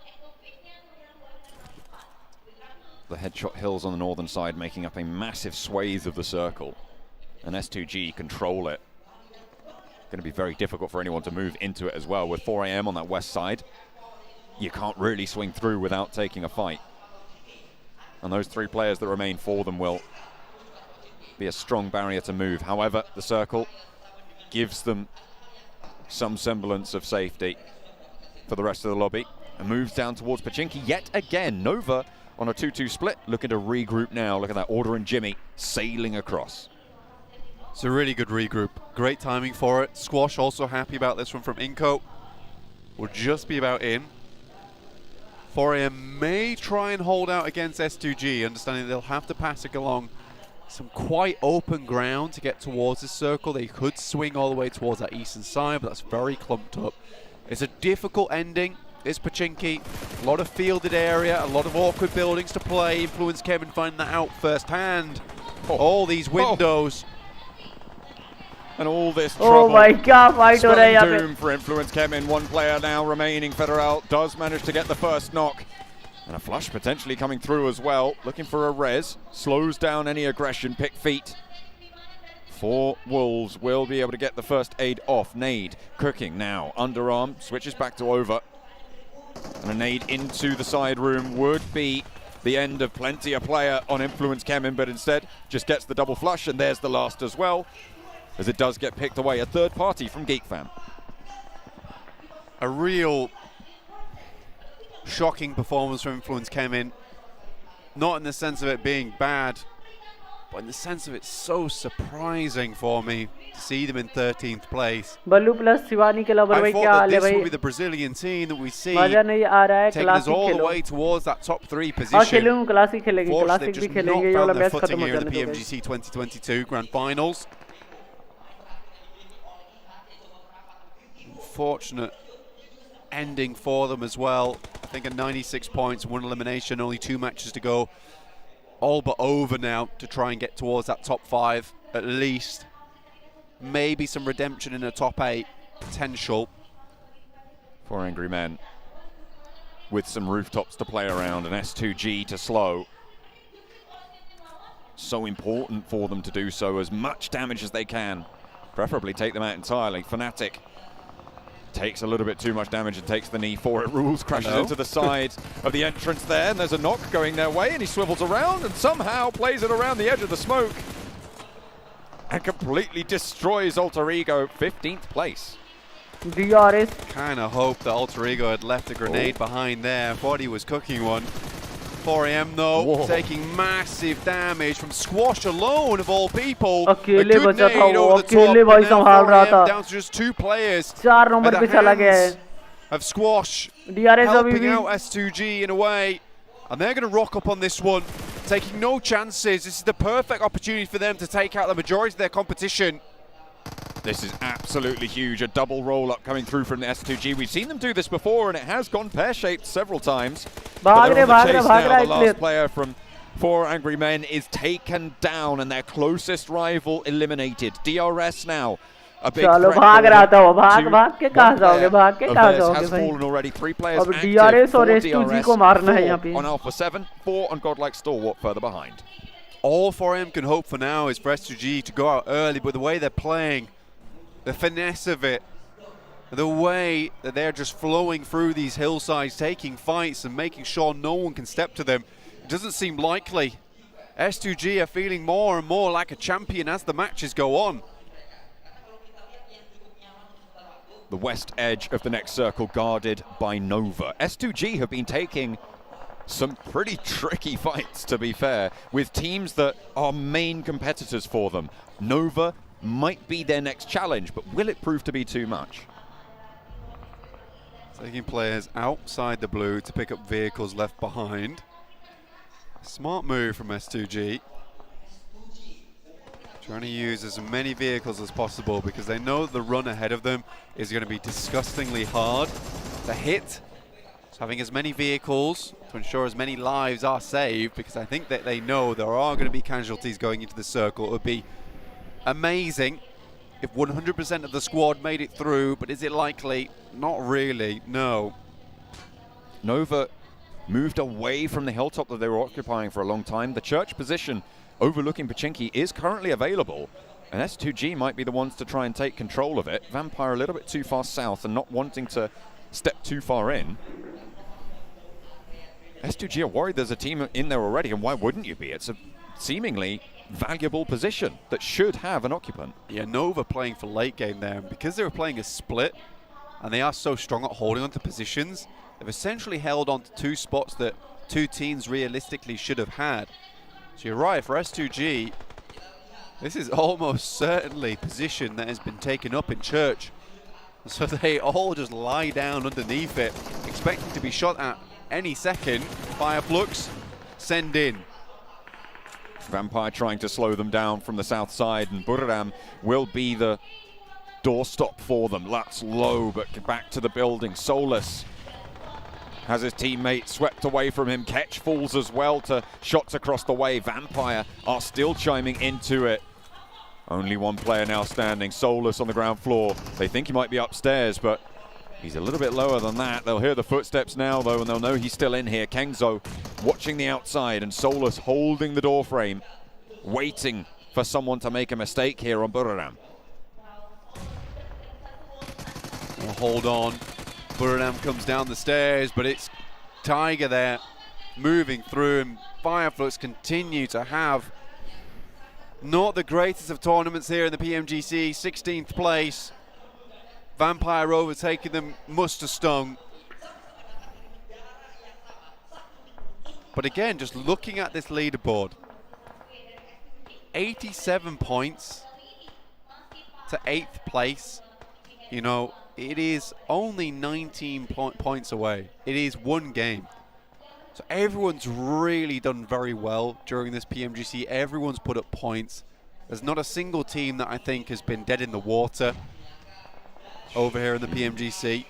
The headshot hills on the northern side making up a massive swathe of the circle, and S2G control it. Going to be very difficult for anyone to move into it as well. With 4 AM on that west side, you can't really swing through without taking a fight. And those 3 players that remain for them will be a strong barrier to move. However, the circle gives them some semblance of safety for the rest of the lobby, and moves down towards Pmgc yet again. Nova on a 2-2 split, looking to regroup now. Look at that, Order and Jimmy sailing across. It's a really good regroup. Great timing for it. Squash also happy about this one from Inco. Will just be about in. 4AM may try and hold out against S2G, understanding they'll have to pass it along some quite open ground to get towards this circle. They could swing all the way towards that eastern side, but that's very clumped up. It's a difficult ending. It's Pmgc, a lot of fielded area, a lot of awkward buildings to play. Influence Kevin finding that out firsthand. All these windows. And all this trouble. My God, fight हो रहा है यहाँ पे. Doom for Influence Kevin. 1 player now remaining. Federal does manage to get the first knock. And a flush potentially coming through as well. Looking for a res. Slows down any aggression. Pick feet. 4 Wolves will be able to get the first aid off. Nade cooking now. Underarm switches back to over. And a nade into the side room would be the end of plenty a player on Influence Kemin, but instead just gets the double flush, and there's the last as well, as it does get picked away. A third party from GeekFam. A real shocking performance from Influence Kemin. Not in the sense of it being bad, but in the sense of it's so surprising for me to see them in 13th place. Ballu plus Shivani ke lover bhai I kya thought haal that hai this bhai? would be the Brazilian team that we see मजा नहीं आ रहा है, taking us classic all the Khelo. way towards that top 3 हाँ position. खेलूँ, classic खेलेंगे, Unfortunately, classic they've भी just not खेलेंगे, ये found वाला their मैच footing खत्म हो here in the जाने दो guys. PMGC 2022 Grand Finals. Unfortunate ending for them as well. I think at 96 points, 1 elimination, only 2 matches to go. All but over now to try and get towards that top 5 at least. Maybe some redemption in the top 8 potential. 4 Angry Men with some rooftops to play around and S2G to slow. So important for them to do so, as much damage as they can. Preferably take them out entirely. Fnatic takes a little bit too much damage and takes the knee for it. Rules crashes into the side of the entrance there, and there's a knock going their way, and he swivels around and somehow plays it around the edge of the smoke and completely destroys Alter Ego, 15th place. DRS. Kind of hope that Alter Ego had left a grenade behind there. Thought he was cooking one. 4AM though, taking massive damage from Squash alone of all people. अकेले a good बचा था nade वो, over the top, अकेले but भाई now संभाल रहा 4AM था. down to just 2 players 4 at number the पे चला गया है. hands of Squash, DRS अभी helping भी. out S2G in a way. And they're going to rock up on this one, taking no chances. This is the perfect opportunity for them to take out the majority of their competition. This is absolutely huge, a double roll-up coming through from the S2G. We've seen them do this before, and it has gone pear-shaped several times. भाग रहे But भाग now रहे the last player from 4 Angry Men is taken down, and their closest rival eliminated. DRS now. A big चलो threat भाग for रहा them था वो, भाग to भाग के one कहाँ जाओगे, player भाग के of कहाँ theirs जाओगे has भाई. fallen already. 3 players अब active, DRS 4 और S2G DRS, को मारना है 4 यहाँ पे. on Alpha 7, 4 on Godlike Stalwart further behind. All 4M can hope for now is for S2G to go out early, but the way they're playing, the finesse of it, the way that they're just flowing through these hillsides, taking fights and making sure no one can step to them, it doesn't seem likely. S2G are feeling more and more like a champion as the matches go on. The west edge of the next circle guarded by Nova. S2G have been taking some pretty tricky fights, to be fair, with teams that are main competitors for them. Nova might be their next challenge, but will it prove to be too much? Taking players outside the blue to pick up vehicles left behind. Smart move from S2G. Trying to use as many vehicles as possible because they know the run ahead of them is going to be disgustingly hard to hit. So having as many vehicles to ensure as many lives are saved, because I think that they know there are going to be casualties going into the circle. It would be amazing if 100% of the squad made it through, but is it likely? Not really, no. Nova moved away from the hilltop that they were occupying for a long time. The church position overlooking Pmgc is currently available, and S2G might be the ones to try and take control of it. Vampire a little bit too far south and not wanting to step too far in. S2G are worried there's a team in there already, and why wouldn't you be? It's a seemingly valuable position that should have an occupant. Yeah, Nova playing for late game there, and because they were playing a split and they are so strong at holding onto positions, they've essentially held on to 2 spots that 2 teams realistically should have had. So you're right, for S2G, this is almost certainly position that has been taken up in church. So they all just lie down underneath it, expecting to be shot at any second. Fireflux, send in. Vampire trying to slow them down from the south side, and Buriram will be the doorstop for them. That's low, but back to the building. Solus has his teammate swept away from him. Ketch falls as well to shots across the way. Vampire are still chiming into it. Only one player now standing. Solus on the ground floor. They think he might be upstairs, but he's a little bit lower than that. They'll hear the footsteps now, though, and they'll know he's still in here. Kengzo watching the outside, and Solus holding the door frame, waiting for someone to make a mistake here on Buriram. We'll hold on. Buriram comes down the stairs, but it's Tiger there moving through, and Fireflux continue to have not the greatest of tournaments here in the PMGC. 16th place. Vampire overtaking them must have stung. But again, just looking at this leaderboard, 87 points to 8th place. You know, it is only 19 points away. It is one game. So everyone's really done very well during this PMGC. Everyone's put up points. There's not a single team that I think has been dead in the water over here in the PMGC.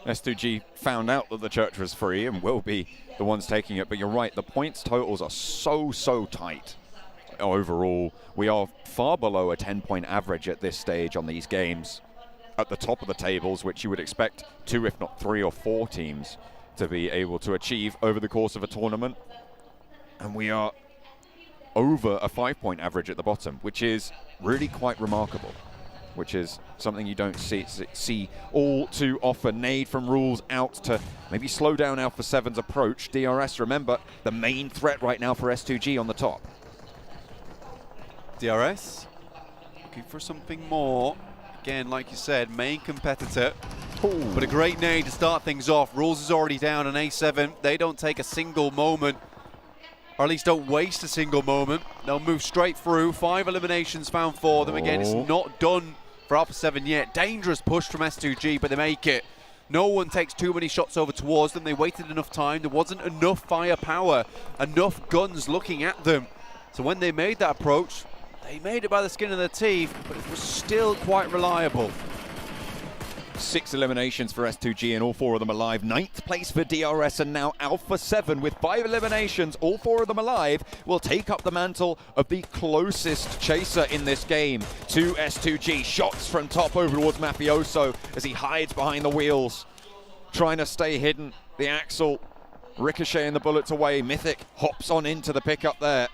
S2G found out that the church was free and will be the ones taking it, but you're right, the points totals are so tight. Overall, we are far below a 10-point average at this stage on these games. At the top of the tables, which you would expect 2, if not 3 or 4 teams to be able to achieve over the course of a tournament. And we are over a 5-point average at the bottom, which is really quite remarkable, which is something you don't see all too often. Nade from Rules out to maybe slow down Alpha 7's approach. DRS, remember, the main threat right now for S2G on the top. DRS looking for something more. Again, like you said, main competitor. Ooh. But a great nade to start things off. Rules is already down on A7. They don't take a single moment, or at least don't waste a single moment. They'll move straight through. 5 eliminations found for them. Again, it's not done for Alpha 7 yet. Dangerous push from S2G, but they make it. No one takes too many shots over towards them. They waited enough time. There wasn't enough firepower, enough guns looking at them. So when they made that approach, they made it by the skin of their teeth, but it was still quite reliable. 6 eliminations for S2G and all 4 of them alive. 9th place for DRS, and now Alpha 7 with 5 eliminations, all 4 of them alive, will take up the mantle of the closest chaser in this game to S2G. Shots from top over towards Mafioso as he hides behind the wheels, trying to stay hidden. The Axel ricocheting the bullets away. Mythic hops on into the pickup there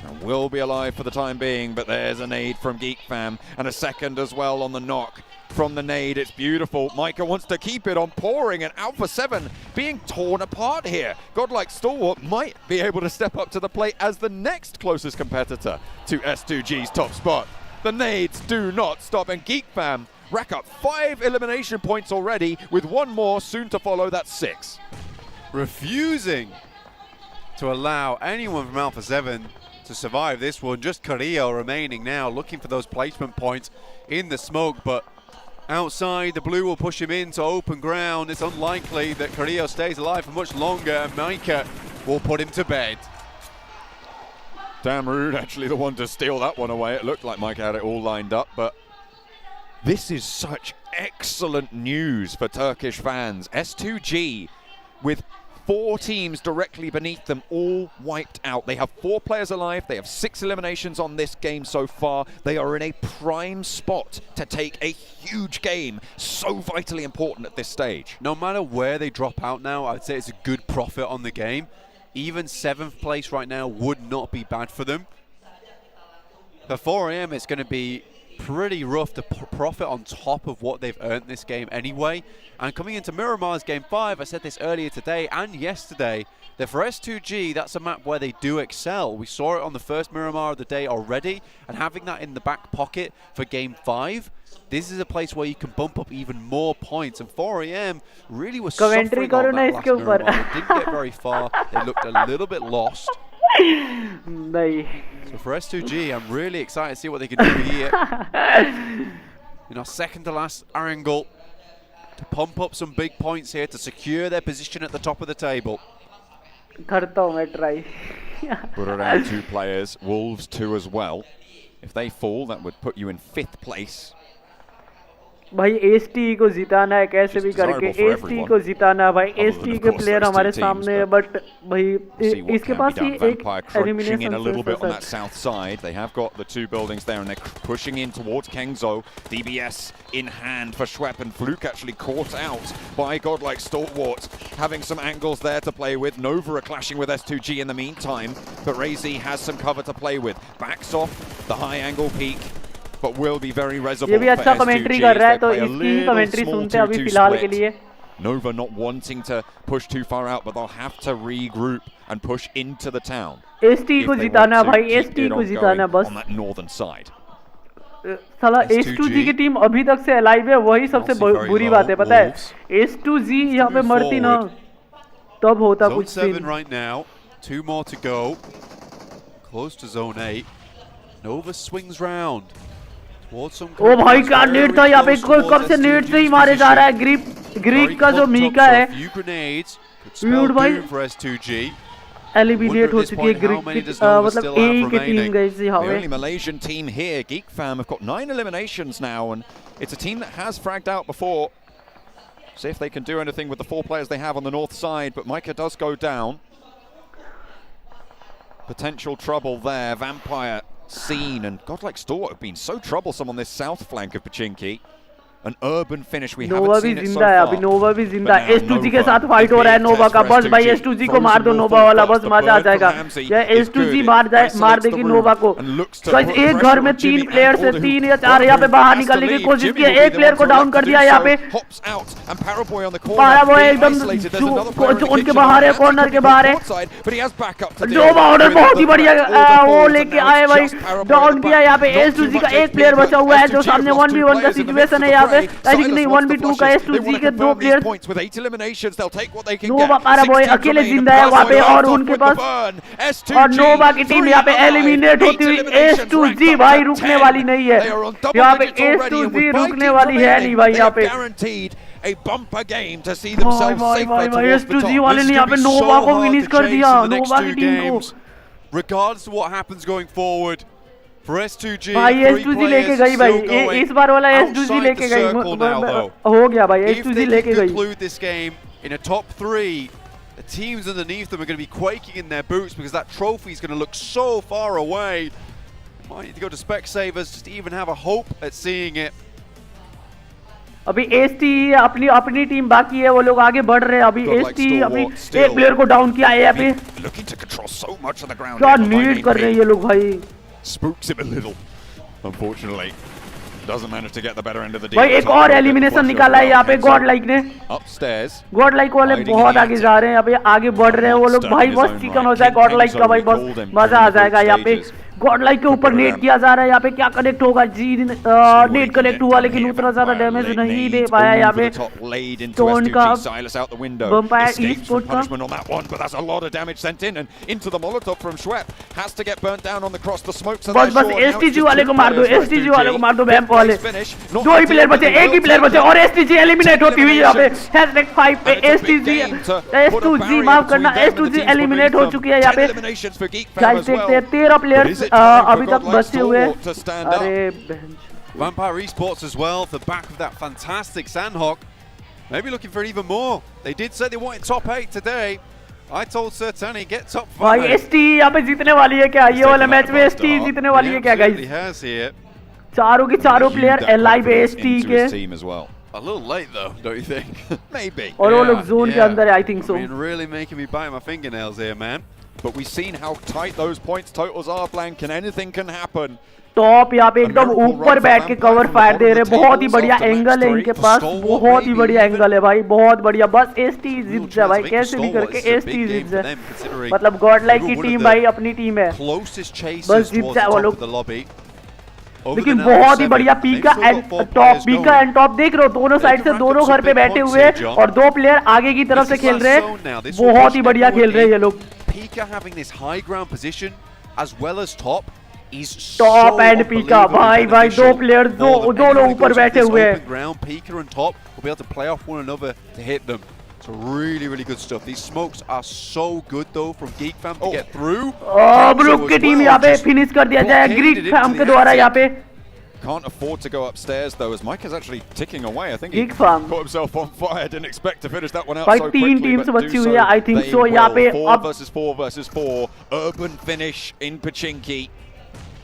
and will be alive for the time being, but there's a nade from Geek Fam and a second as well on the knock from the nade. It's beautiful. Micah wants to keep it on pouring, and Alpha 7 being torn apart here. Godlike Stalwart might be able to step up to the plate as the next closest competitor to S2G's top spot. The nades do not stop, and Geek Fam rack up 5 elimination points already, with 1 more soon to follow. That's 6. Refusing to allow anyone from Alpha 7 to survive this one. Just Carrillo remaining now, looking for those placement points in the smoke, but outside the blue will push him into open ground. It's unlikely that Carrillo stays alive for much longer, and Micah will put him to bed. Damn rude, actually the one to steal that one away. It looked like Micah had it all lined up, but this is such excellent news for Turkish fans. S2G with 4 teams directly beneath them, all wiped out. They have 4 players alive. They have 6 eliminations on this game so far. They are in a prime spot to take a huge game, so vitally important at this stage. No matter where they drop out now, I'd say it's a good profit on the game. Even 7th place right now would not be bad for them. For 4 AM, it's going to be pretty rough to profit on top of what they've earned this game anyway. And coming into Miramar's Game 5, I said this earlier today and yesterday, that for S2G, that's a map where they do excel. We saw it on the first Miramar of the day already, and having that in the back pocket for Game 5, this is a place where you can bump up even more points. And 4AM really was suffering on that last Miramar. They didn't get very far. They looked a little bit lost. So for S2G, I'm really excited to see what they can do here. You know, second to last angle to pump up some big points here to secure their position at the top of the table. Put around 2 players, Wolves 2 as well. If they fall, that would put you in 5th place. भाई ST को जिताना है कैसे भी करके ST को जिताना भाई ST के player हमारे सामने है बट भाई इसके पास ही एक elimination a little bit on that south side. They have got the 2 buildings there and they're pushing in towards Kengzo. DBS in hand for Schwepp, and Fluke actually caught out by Godlike Stalwart, having some angles there to play with. Nova are clashing with S2G in the meantime, but Razy has some cover to play with. Backs off the high angle peak, but will be very reservoir. ये भी अच्छा commentary कर रहा है तो इसकी commentary सुनते हैं अभी फिलहाल के लिए. Nova not wanting to push too far out, but they'll have to regroup and push into the town. ST को जिताना भाई, ST को जिताना बस. On that northern side. साला S2G की टीम अभी तक से अलाइव है, वही सबसे बुरी बात है पता है. S2G यहाँ पे मरती ना तब होता कुछ scene. Right now, 2 more to go. close to zone 8. Nova swings round towards some. ओ भाई क्या नेट था यहाँ पे, कब से नेट से ही मारे जा रहा है ग्रीक का जो मीका है। म्यूट भाई for S2G. एलिमिनेट हो चुकी है ग्रीक की, मतलब एक ही टीम गई थी यहाँ The पे। only Malaysian team here, Geek Fam, have got 9 eliminations now, and it's a team that has fragged out before. See if they can do anything with the 4 players they have on the north side, but Micah does go down. Potential trouble there. Vampire seen, and Godlike Store have been so troublesome on this south flank of Pmgc. An urban finish we haven't seen it so far. अभी नोवा भी जिंदा है। S2G के साथ fight हो रहा है नोवा का, बस भाई S2G को मार दो नोवा वाला, बस मजा आ जाएगा। या S2G मार देगी नोवा को। गाइस एक घर में 3 प्लेयर से 3 या 4 यहाँ पे बाहर निकलने की कोशिश की है, एक प्लेयर को डाउन कर दिया यहाँ पे। पाराबॉय एकदम जो उनके बाहर है, कॉर्नर के बाहर है। नोवा ऑर्डर बहुत ही बढ़िया वो लेके आए भाई, डाउन किया यहाँ पे। S2G का एक प्लेयर बचा हुआ है, जो सामने 1v1 का सिचुएशन है यहाँ पे। आई थिंक नहीं 1v2 का S2G के 2 प्लेयर। नोवा पाराबॉय अकेले जिंदा है वहाँ पे, और उनके पास और नोवा की टीम यहाँ पे एलिमिनेट होती हुई। S2G भाई रुकने वाली नहीं है यहाँ पे, S2G रुकने वाली है नहीं भाई यहाँ पे। A bumper game to see themselves safe towards the S2G वाले ने यहाँ पे नोवा को फिनिश कर दिया, नोवा की टीम को। Regardless of what happens going forward, for S2G, भाई S2G लेके गई भाई, इस बार वाला S2G लेके गई, हो गया भाई S2G लेके गई। conclude this game in a top 3, the teams underneath them are going to be quaking in their boots because that trophy is going to look so far away. Might need to go to Specsavers just to even have a hope at seeing it. अभी ST अपनी team बाकी है, वो लोग आगे बढ़ रहे हैं। अभी ST अभी एक प्लेयर को डाउन किया है यहाँ पे। क्या नीड कर रहे हैं ये लोग भाई। Spooks him a little, unfortunately. Doesn't manage to get the better end of the deal. भाई एक और एलिमिनेशन निकाला है यहाँ पे गॉडलाइक ने। Upstairs. गॉडलाइक वाले बहुत आगे जा रहे हैं, अभी आगे बढ़ रहे हैं वो लोग भाई। बस चिकन हो जाए गॉडलाइक का भाई, बस मजा आ जाएगा यहाँ पे। गॉडलाइक के ऊपर नेट किया जा रहा है यहाँ पे, क्या कनेक्ट होगा जी। नेट कनेक्ट हुआ लेकिन उतना ज्यादा डैमेज नहीं दे पाया यहाँ पे। तो उनका वैम्पायर ई-स्पोर्ट का बस STG वाले को मार दो, STG वाले को मार दो। वैम्प वाले 2 ही प्लेयर बचे, एक ही प्लेयर बचे, और STG एलिमिनेट होती हुई यहाँ पे। #5 पे S2G माफ करना, S2G एलिमिनेट हो चुकी है यहाँ पे। गाइस देखते हैं 13 प्लेयर्स अभी तक बचे हुए। अरे Vampire Esports as well, off the back of that fantastic Sandhawk. Maybe looking for even more. They did say they wanted top 8 today. I told Sir Tani, get top 5. भाई ST यहाँ पे जीतने वाली है क्या? ये वाला मैच में ST जीतने वाली है क्या गाइस? चारों के चारों प्लेयर LIVVE ST के। A little late though, don't you think? Maybe. और वो लोग जोन के अंदर है, I think so. I mean, really making me bite my fingernails here, man. But we've seen how tight those points totals are, Blank, and anything can happen. Top यहाँ पे एकदम ऊपर बैठ के कवर फायर दे रहे, बहुत ही बढ़िया एंगल है इनके पास, बहुत ही बढ़िया एंगल है भाई, बहुत बढ़िया। बस ST जीत जाए भाई, कैसे भी करके ST जीत जाए। मतलब गॉडलाइक की टीम भाई अपनी टीम है, बस जीत जाए वो लोग। लेकिन बहुत ही बढ़िया पीका एंड टॉप देख रहे हो, दोनों साइड से दोनों घर पे बैठे हुए और 2 प्लेयर आगे की तरफ से खेल रहे हैं, बहुत ही बढ़िया खेल रहे हैं ये लोग। Pika having this high ground position as well as top is top and Pika भाई 2 प्लेयर दो लोग ऊपर बैठे हुए हैं। Ground Pika and top will be able to play off one another to hit them. So really good stuff. These smokes are so good though from Geek Fam to get through. Brook की team यहाँ पे finish कर दिया जाए Geek Fam के द्वारा यहाँ पे। Can't afford to go upstairs though, as Mike is actually ticking away. I think he Geek Fam caught himself on fire. Didn't expect to finish that one out भाई so quickly. 3 teams बची हुई है, I think so यहाँ पे। 4 versus 4. Urban finish in Pmgc.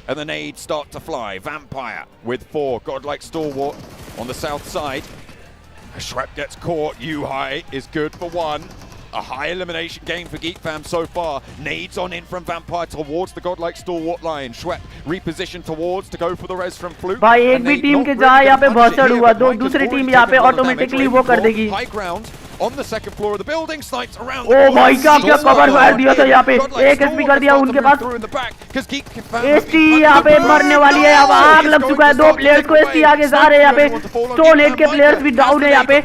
And the nades start to fly. Vampire with 4. Godlike Stalwart on the south side. Schwepp gets caught. U-High is good for 1. A high elimination game for Geek Fam so far. Nades on in from Vampire towards the Godlike Stalwart line. Schwepp repositioned towards to go for the res from Fluke. भाई एक भी team के जहाँ यहाँ पे भसड़ हुआ, दूसरी team यहाँ पे ऑटोमेटिकली वो कर देगी। High ground. on the second floor of the building, snipes around. Oh भाई क्या कवर फायर दिया था यहाँ पे, एक एचपी कर दिया उनके पास। एसटी यहाँ पे मरने वाली है, अब आग लग चुका है 2 प्लेयर्स को, एसटी आगे जा रहे हैं यहाँ पे, स्टोन 8 के प्लेयर्स भी डाउन है यहाँ पे।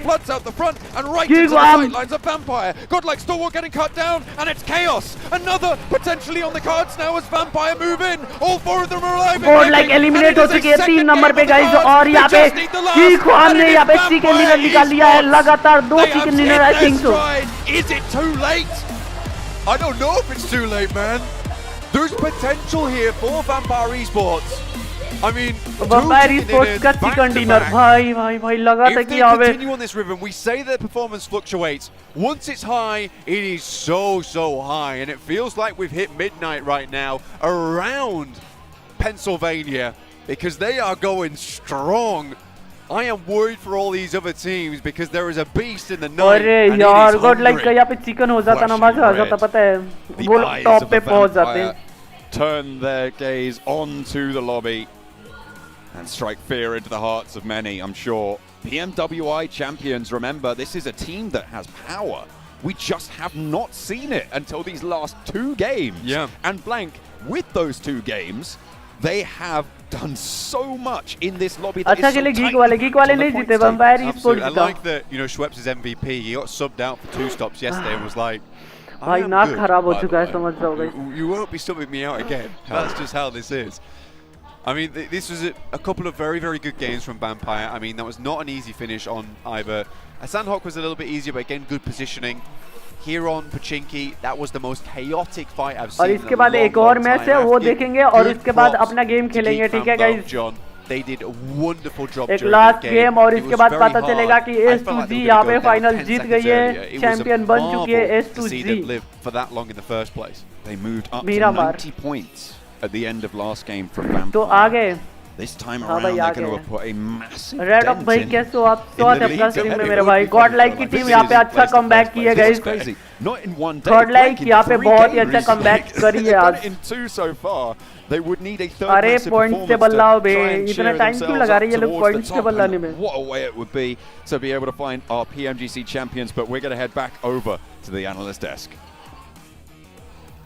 Godlike Stalwart getting cut down, and it's chaos. Another potentially on the cards now as Vampire move in. All 4 of them are alive. Godlike eliminate हो चुके हैं 3 नंबर पे गाइस, और यहाँ पे कीखवान ने यहाँ पे चिकन डिनर निकाल लिया है, लगातार 2 chicken dinner I think so. Is it too late? I don't know if it's too late, man. There's potential here for Vampire Esports. I mean, Vampire Esports का चिकन डिनर भाई लगा था कि यहाँ पे। If they continue on this rhythm, we say that performance fluctuates. Once it's high, it is so high, and it feels like we've hit midnight right now around Pennsylvania because they are going strong. I am worried for all these other teams because there is a beast in the night. अरे यार Godlike का यहाँ पे chicken हो जाता ना, मजा आ जाता, पता है वो लोग टॉप पे पहुंच जाते हैं। Turn their gaze onto the lobby and strike fear into the hearts of many, I'm sure. PMWI champions, remember, this is a team that has power. We just have not seen it until these last 2 games. Yeah. And Blank, with those 2 games, they have done so much in this lobby that अच्छा is so खेले tight. geek वाले नहीं जीते Vampire Esports I का। like that, you know, Schweppes is MVP. He got subbed out for 2 stops yesterday and was like, भाई नाक खराब हो चुका है, समझ जाओ guys. you won't be subbing me out again. That's just how this is. I mean, this was a couple of very good games from Vampire. I mean, that was not an easy finish on either. Sandhawk was a little bit easier, but again, good positioning. Here on Pmgc, that was the most chaotic fight I've seen. और इसके बाद एक और match है वो देखेंगे और उसके बाद अपना गेम खेलेंगे, ठीक है guys? They did a wonderful job. एक लास्ट गेम और इसके बाद पता चलेगा कि S2G यहाँ पे फाइनल जीत गई है, चैंपियन बन चुकी है S2G। For that long in the first place. They moved up to 90 points at the end of last game from Vampire. तो आगे This time around, they're going to put a massive rid of भाई कैसे हो आप? स्वागत है अपना stream में मेरे भाई। Godlike की टीम यहाँ पे अच्छा कमबैक की है गाइस। Godlike यहाँ पे बहुत ही अच्छा कमबैक करी है आज। अरे पॉइंट्स टेबल लाओ बे, इतना टाइम क्यों लगा रहे हैं ये लोग पॉइंट्स टेबल लाने में? What a way it would be to be able to find our PMGC champions, but we're going to head back over to the analyst desk.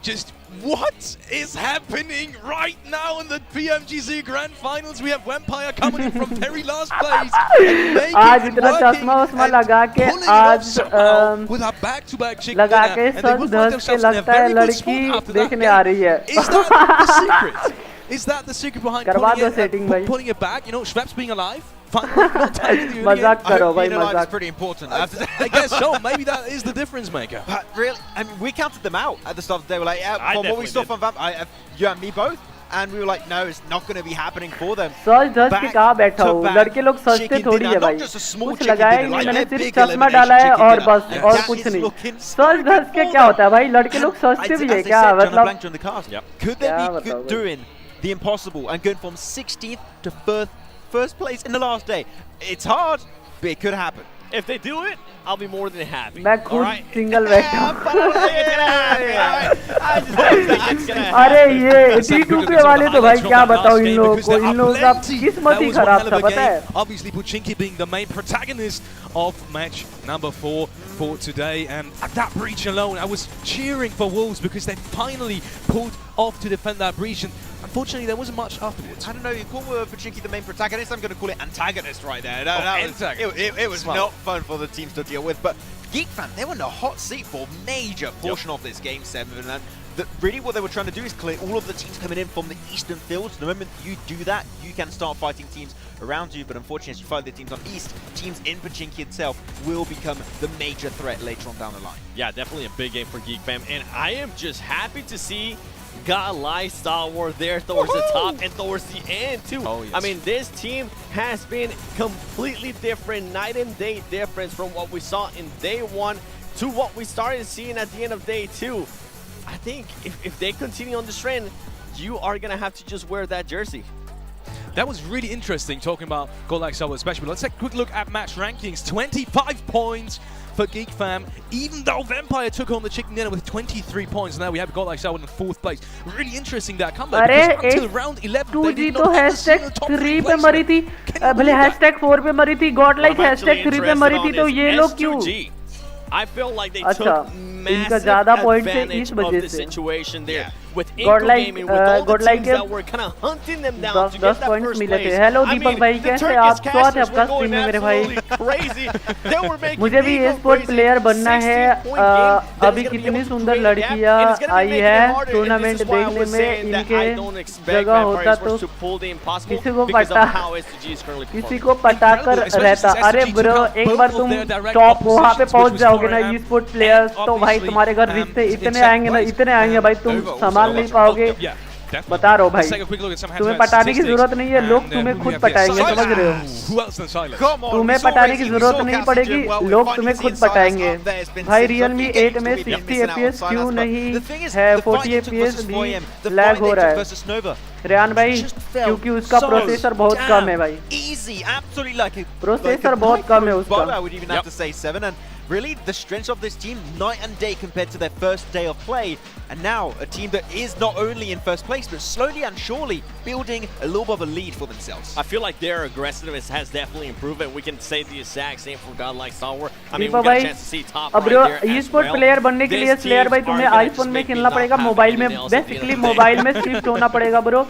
Just what is happening right now in the PMGC Grand Finals? We have Vampire coming in from very last place. आज इतना चश्मा वस्मा लगा के आज with our back-to-back chicken लगा के सच धस के लगता है लड़की देखने आ रही है। Is that the secret? Is that the secret behind pulling it back? You know, Schweppes being alive. मजाक करो भाई, मजाक। It's pretty important. I guess so. Maybe that is the difference maker. But really, I mean, we counted them out at the start of the day. We're like, yeah, from what we saw from Vamp, you and me both, and we were like, no, it's not going to be happening for them. सच धस के कहाँ बैठा हूँ? लड़के लोग सस्ते थोड़ी है भाई। कुछ लगाया ही नहीं, मैंने सिर्फ चश्मा डाला है और बस, और कुछ नहीं। सच धस के क्या होता है भाई? लड़के लोग सस्ते भी है क्या? मतलब could they be doing the impossible and going from 16th to first place in the last day? It's hard, but it could happen. If they do it, I'll be more than happy. मैं खुद single बैठा हूँ। अरे ये T2 पे वाले तो भाई क्या बताओ इन लोगों को, इन लोगों का किस्मत ही खराब था, पता है? Obviously, Pmgc being the main protagonist of match number 4 for today, and at that breach alone, I was cheering for Wolves because they finally pulled off to defend that breach. And unfortunately, there wasn't much afterwards. I don't know, you call Pmgc the main protagonist, I'm going to call it antagonist right there. It was not fun for the teams to deal with, but GeekFam, they were in a hot seat for a major portion of this Game 7, and really what they were trying to do is clear all of the teams coming in from the eastern fields. The moment you do that, you can start fighting teams around you, but unfortunately, as you fight the teams on east, teams in Pmgc itself will become the major threat later on down the line. Yeah, definitely a big game for GeekFam, and I am just happy to see Godlike Stalwart there towards the top and towards the end too. Oh, yes. I mean, this team has been completely different, night and day difference from what we saw in day 1 to what we started seeing at the end of day 2. I think if they continue on this trend, you are gonna have to just wear that jersey. That was really interesting talking about Godlike Stalwart especially, but let's take a quick look at match rankings. 25 points for GeekFam, even though Vampire took on the Chicken Dinner with 23 points. Now we have Godlike Stalwart in 4th place. Really interesting that comeback, because until round 11 they did not have a single top 3 पे मरी थी, भले #4 पे मरी थी, Godlike #3 पे मरी थी, तो ये लोग क्यों? I feel like they अच्छा, took इनका massive ज़्यादा point से advantage इस of वजह the से। situation there. With Inco Godlike, Gaming, with all the Godlike teams that were kind of hunting them down to 10 get that points first मिले थे। place. Hello I Deepak mean, भाई, the कैसे Turkish आप? स्वागत है casters आपका were going stream में मेरे भाई। absolutely crazy. They were making मुझे भी Inco e-sport crazy. प्लेयर बनना है। 16-point game that अभी is gonna be कितनी able to सुंदर create a gap, लड़कियां and it's gonna be I making it है harder. And tournament this is why I देखने was में। saying that इनके I don't expect जगह Vampire होता तो Esports to pull the impossible किसी को because पता of how STG is currently किसी performing. को पटाकर Incredible, रहता। especially अरे since ब्रो STG एक took बार out तुम both their direct टॉप वहाँ पे oppositions, पहुँच which was जाओगे ना Florian e-sport प्लेयर्स and तो भाई obviously, तुम्हारे घर रिश्ते in इतने second आएंगे ना place. इतने आएंगे भाई तुम Over संभाल also नहीं got पाओगे। Yeah, definitely. बता रहा हूँ Let's भाई, take a quick look at some तुम्हें head-to-head पटाने की statistics. जरूरत नहीं है, लोग And, तुम्हें who खुद we have there? पटाएंगे, Silence. समझ रहे हो? Who else than Silence? Come on, तुम्हें we saw पटाने की Razy, we जरूरत saw नहीं Cassidy पड़ेगी, as well. We're लोग finally तुम्हें खुद seeing Silas पटाएंगे। up there. It's been भाई since Realme the 8 में games we've 60 been missing out on FPS क्यों Silas, but नहीं the thing is, है? the 40 fight he took FPS versus भी 4M, the lag fight हो they रहा took है versus Nova, Rehan भाई, just felt क्योंकि उसका so प्रोसेसर बहुत damn कम है भाई। easy, absolutely like a processor like a बहुत knife कम है through bow, उसका। I would even have to say 7, and really the strength of this team night and day compared to their first day of play, and now a team that is not only in first place but slowly and surely building a little bit of a lead for themselves. I feel like their aggressiveness has definitely improved, and we can say the exact same for Godlike Stalwart. I mean, we Deepak got a भाई, chance to see top अब right there as e-sport well. Player बनने के लिए These slayer भाई teams तुम्हें are gonna iPhone just में make me खेलना not पड़ेगा, have मोबाइल में anything else at the end basically of the day. Mobile में शिफ्ट होना पड़ेगा ब्रो,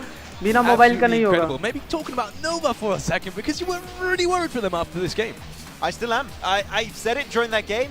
बिना मोबाइल का Absolutely नहीं incredible. होगा। Maybe talking about Nova for a second because you were really worried for them after this game. I still am. I said it during that game.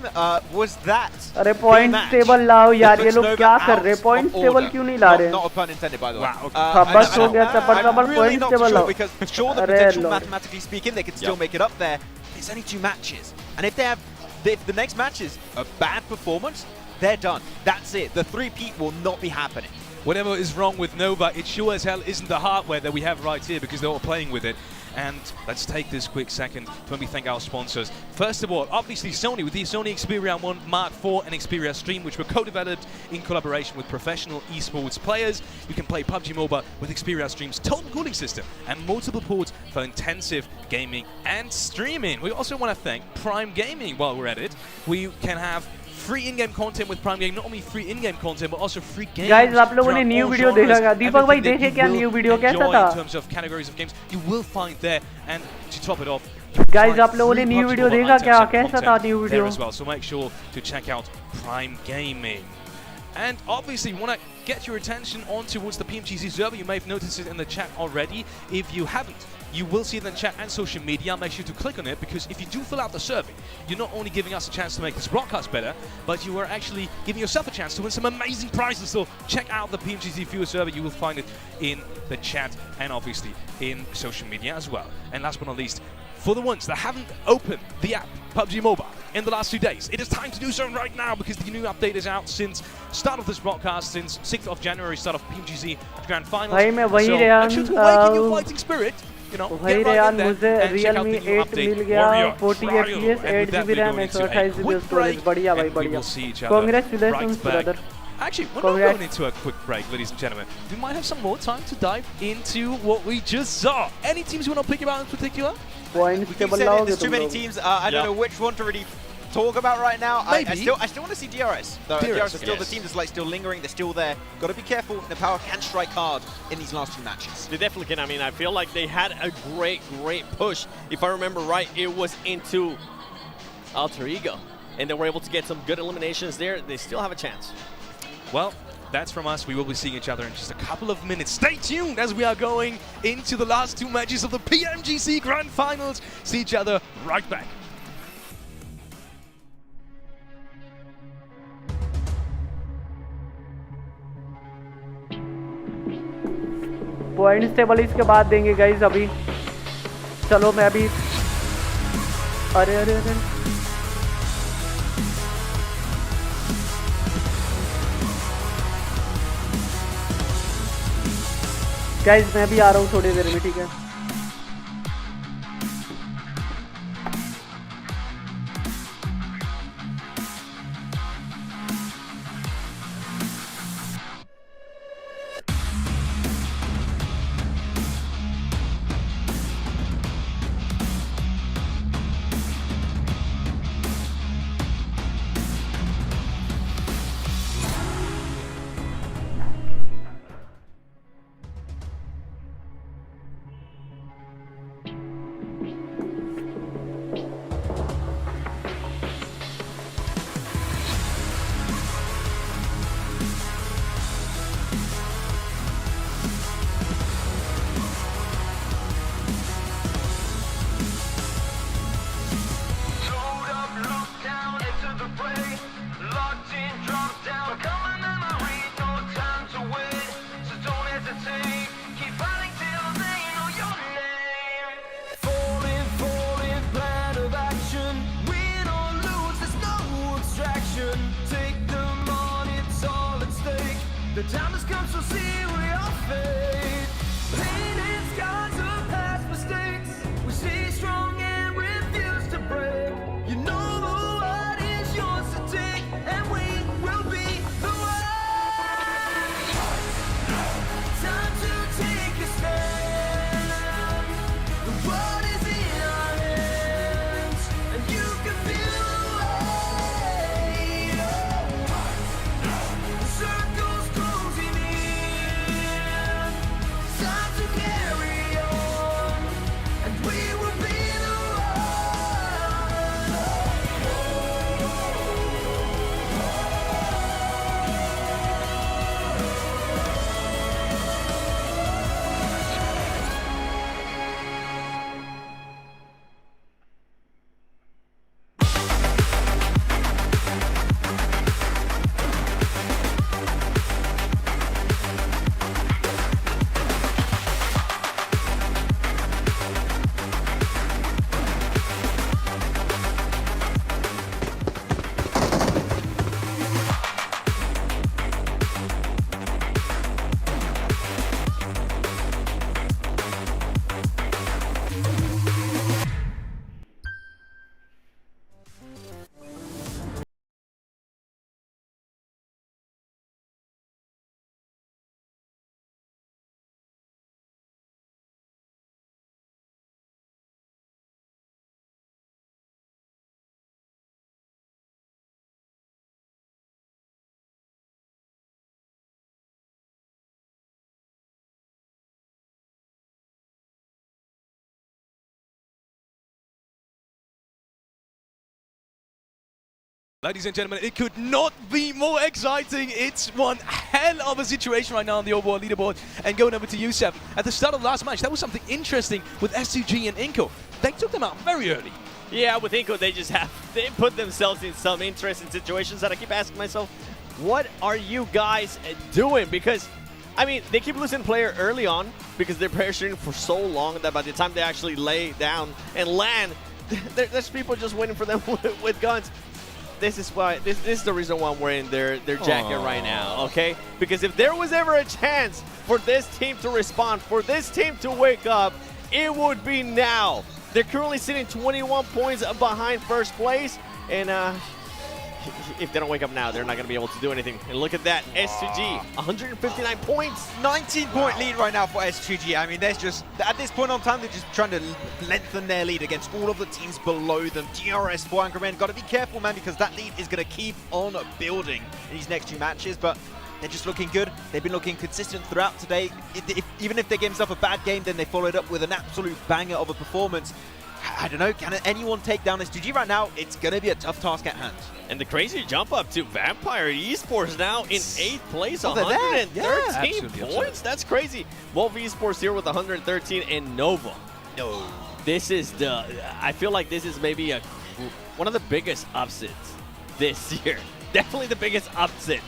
Was that अरे the point match table लाओ that यार, ये puts लोग Nova क्या out कर रहे हैं? of point table order? क्यों नहीं ला रहे? Not a pun intended, by the way. Wow, okay. बस हो गया चपर I'm चपर really point not table sure लाओ। because sure the अरे potential Lord. mathematically speaking they could still make it up there. There's only 2 matches, and if the next match is a bad performance, they're done. That's it. The 3-peat will not be happening. Whatever is wrong with Nova, it sure as hell isn't the hardware that we have right here because they're all playing with it. And let's take this quick second when we thank our sponsors. First of all, obviously Sony with the Sony Xperia 1 Mark IV and Xperia Stream, which were co-developed in collaboration with professional esports players. You can play PUBG Mobile with Xperia Stream's total cooling system and multiple ports for intensive gaming and streaming. We also want to thank Prime Gaming while we're at it. We can have free in-game content with Prime Gaming, not only free in-game content but also free games. Guys, आप लोगों ने throughout new all video genres. देखा? दीपक भाई Everything देखे that क्या you new will video कैसा enjoy था? in terms of categories of games, you will find there. And to top it off, Guys, आप लोगों ने न्यू वीडियो देखा क्या? कैसा था new video? as well. So make sure to check out Prime Gaming. And obviously, we want to get your attention on towards the PMGC server. You may have noticed it in the chat already. If you haven't, you will see it in the chat and social media. Make sure to click on it because if you do fill out the survey, you're not only giving us a chance to make this broadcast better, but you are actually giving yourself a chance to win some amazing prizes. So check out the PMGC viewer survey. You will find it in the chat and obviously in social media as well. And last but not least, for the ones that haven't opened the app PUBG Mobile in the last 2 days, it is time to do so right now because the new update is out since start of this broadcast, since 6th of January, start of PMGC Grand Finals. भाई मैं वही So Rehan, make sure to awaken your fighting spirit. You know, भाई get right Rehan, in there मुझे and check out Realme the new 8 update. मिल गया, Warrior, 40 Warrior. FPS, And 8 with that, GB we're RAM, going into a 128 GB quick storage, break, बढ़िया भाई and we बढ़िया। will see each other Congratulations right back. brother. Actually, we're not Congrats. going into a quick break, ladies and gentlemen. We might have some more time to dive into what we just saw. Any teams you want to pick about in particular? Point We keep table saying it, लाओगे there's too तुम many लोग? teams. I don't know which one to really talk about right now. I Maybe. still want to see DRS. DRS is still the yes. team that's like still lingering. They're still there. Got to be careful. Nepal can strike hard in these last 2 matches. They definitely can. I mean, I feel like they had a great push. If I remember right, it was into Alter Ego. And they were able to get some good eliminations there. They still have a chance. Well, that's from us. We will be seeing each other in just a couple of minutes. Stay tuned as we are going into the last 2 matches of the PMGC Grand Finals. See each other right back. Points table इसके बाद देंगे guys अभी। चलो मैं अभी, अरे अरे अरे गाइस मैं भी आ रहा हूँ थोड़ी देर में, ठीक है? time has come, so see we all fade. Pain and scars of past mistakes. We stay strong and refuse to break. You know the world is yours to take, and we will be the one. Time to take a stand. The world is in our hands, and you can feel the weight. The circle's closing in. Time to carry on, and we will be the Ladies and gentlemen, it could not be more exciting. It's one hell of a situation right now on the overall leaderboard. And going over to Yusef, at the start of the last match, that was something interesting with S2G and Inko. They took them out very early. Yeah, with Inko, they put themselves in some interesting situations that I keep asking myself, what are you guys doing? Because, I mean, they keep losing player early on because they're pressuring for so long that by the time they actually lay down and land, there's people just waiting for them with guns. This is why. This is the reason why I'm wearing their jacket right now, okay? Because if there was ever a chance for this team to respond, for this team to wake up, it would be now. They're currently sitting 21 points behind first place, and if they don't wake up now, they're not going to be able to do anything. And look at that, S2G, 159 points. 19-point lead right now for S2G. I mean, there's just, at this point on time, they're just trying to lengthen their lead against all of the teams below them. DRS, Angry Men, got to be careful, man, because that lead is going to keep on building in these next two matches, but they're just looking good. They've been looking consistent throughout today. Even if they gave themselves a bad game, then they followed up with an absolute banger of a performance. I don't know, can anyone take down S2G right now? It's going to be a tough task at hand. And the crazy jump up to Vampire Esports now in 8th place, Oh, 113 points. That's crazy. Wolf Esports here with 113 and Nova. No. This is I feel like this is maybe one of the biggest upsets this year. Definitely the biggest upset.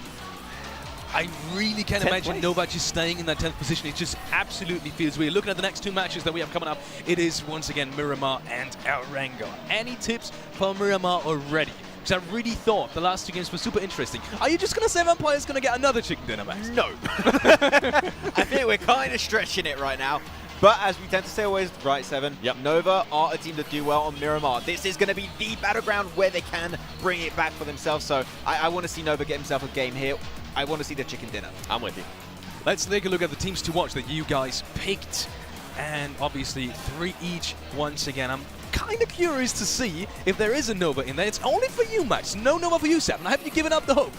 I really can't imagine Nova just staying in that 10th position. It just absolutely feels weird. Looking at the next two matches that we have coming up, it is once again Miramar and Arango. Any tips for Miramar already? Because I really thought the last two games were super interesting. Are you just going to say Vampire's going to get another chicken dinner, Max? No. I think we're kind of stretching it right now. But as we tend to say always, right, Seven, yep. Nova are a team that do well on Miramar. This is going to be the battleground where they can bring it back for themselves. So I want to see Nova get himself a game here. I want to see the chicken dinner. I'm with you. Let's take a look at the teams to watch that you guys picked. And obviously 3 each once again. I'm kind of curious to see if there is a Nova in there. It's only for you, Max. No Nova for you, Seven. Have you given up the hope?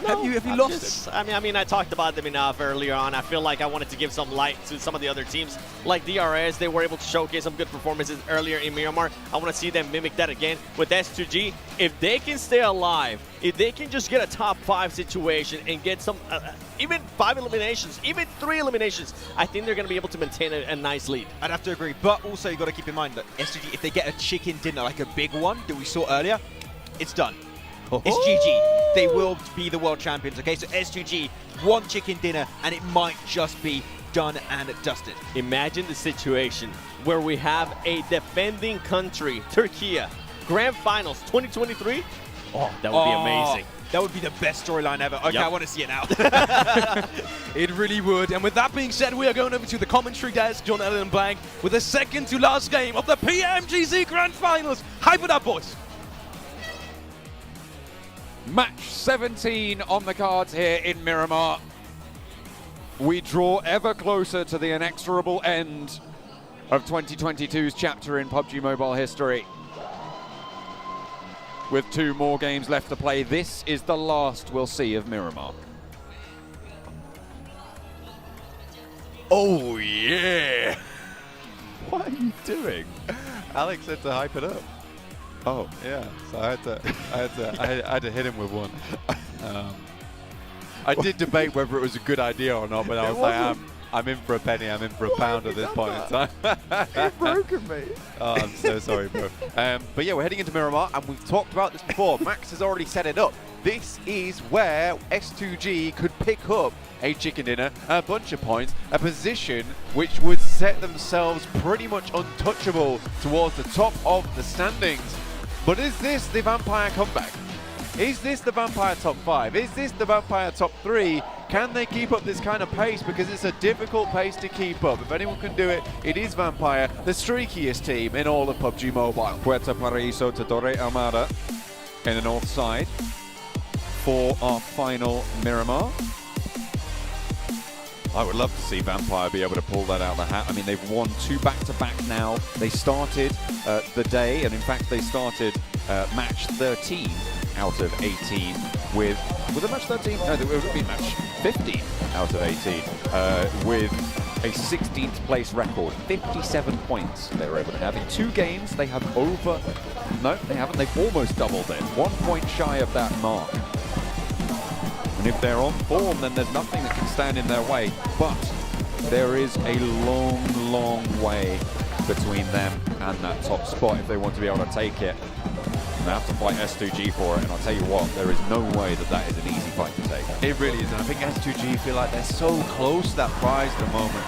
No, have you lost it? I mean, I talked about them enough earlier on. I feel like I wanted to give some light to some of the other teams. Like DRS, they were able to showcase some good performances earlier in Miramar. I want to see them mimic that again with S2G. If they can stay alive, if they can just get a top 5 situation and get some, even 5 eliminations, even 3 eliminations, I think they're going to be able to maintain a nice lead. I'd have to agree. But also, you got to keep in mind that S2G, if they get a chicken dinner, like a big one that we saw earlier, it's done. It's GG. They will be the world champions, okay? So S2G, one chicken dinner, and it might just be done and dusted. Imagine the situation where we have a defending country, Turkey, Grand Finals 2023, Oh, that would be amazing. That would be the best storyline ever. Okay, Yep. I want to see it now. It really would. And with that being said, we are going over to the commentary desk, John, Ellen, and Blank, with the second to last game of the PMGC Grand Finals. Hype it up, boys. Match 17 on the cards here in Miramar. We draw ever closer to the inexorable end of 2022's chapter in PUBG Mobile history. With 2 more games left to play, this is the last we'll see of Miramar. Oh, yeah. What are you doing? Alex said to hype it up. Oh. Yeah, so I had to hit him with one. I did debate whether it was a good idea or not, but I was like, I'm in for a penny, I'm in for a pound at this point in time. You've broken me. Oh, I'm so sorry, bro. But yeah, we're heading into Miramar, and we've talked about this before. Max has already set it up. This is where S2G could pick up a chicken dinner, a bunch of points, a position which would set themselves pretty much untouchable towards the top of the standings. But is this the Vampire comeback? Is this the Vampire top 5? Is this the Vampire top 3? Can they keep up this kind of pace? Because it's a difficult pace to keep up. If anyone can do it, it is Vampire, the streakiest team in all of PUBG Mobile. Puerto Paraíso to Torre Armada in the north side for our final Miramar. I would love to see Vampire be able to pull that out of the hat. I mean, they've won 2 back-to-back now. They started the day, and in fact, they started match 13 out of 18 with a match 13? No, it would be match 15 out of 18 with a 16th place record, 57 points they were able to have. In 2 games, they have they haven't, they've almost doubled it, 1 point shy of that mark. And if they're on form, then there's nothing that can stand in their way. But there is a long, long way between them and that top spot if they want to be able to take it. They have to fight S2G for it, and I'll tell you what, there is no way that that is an easy fight to take. It really is, and I think S2G feel like they're so close to that prize at the moment.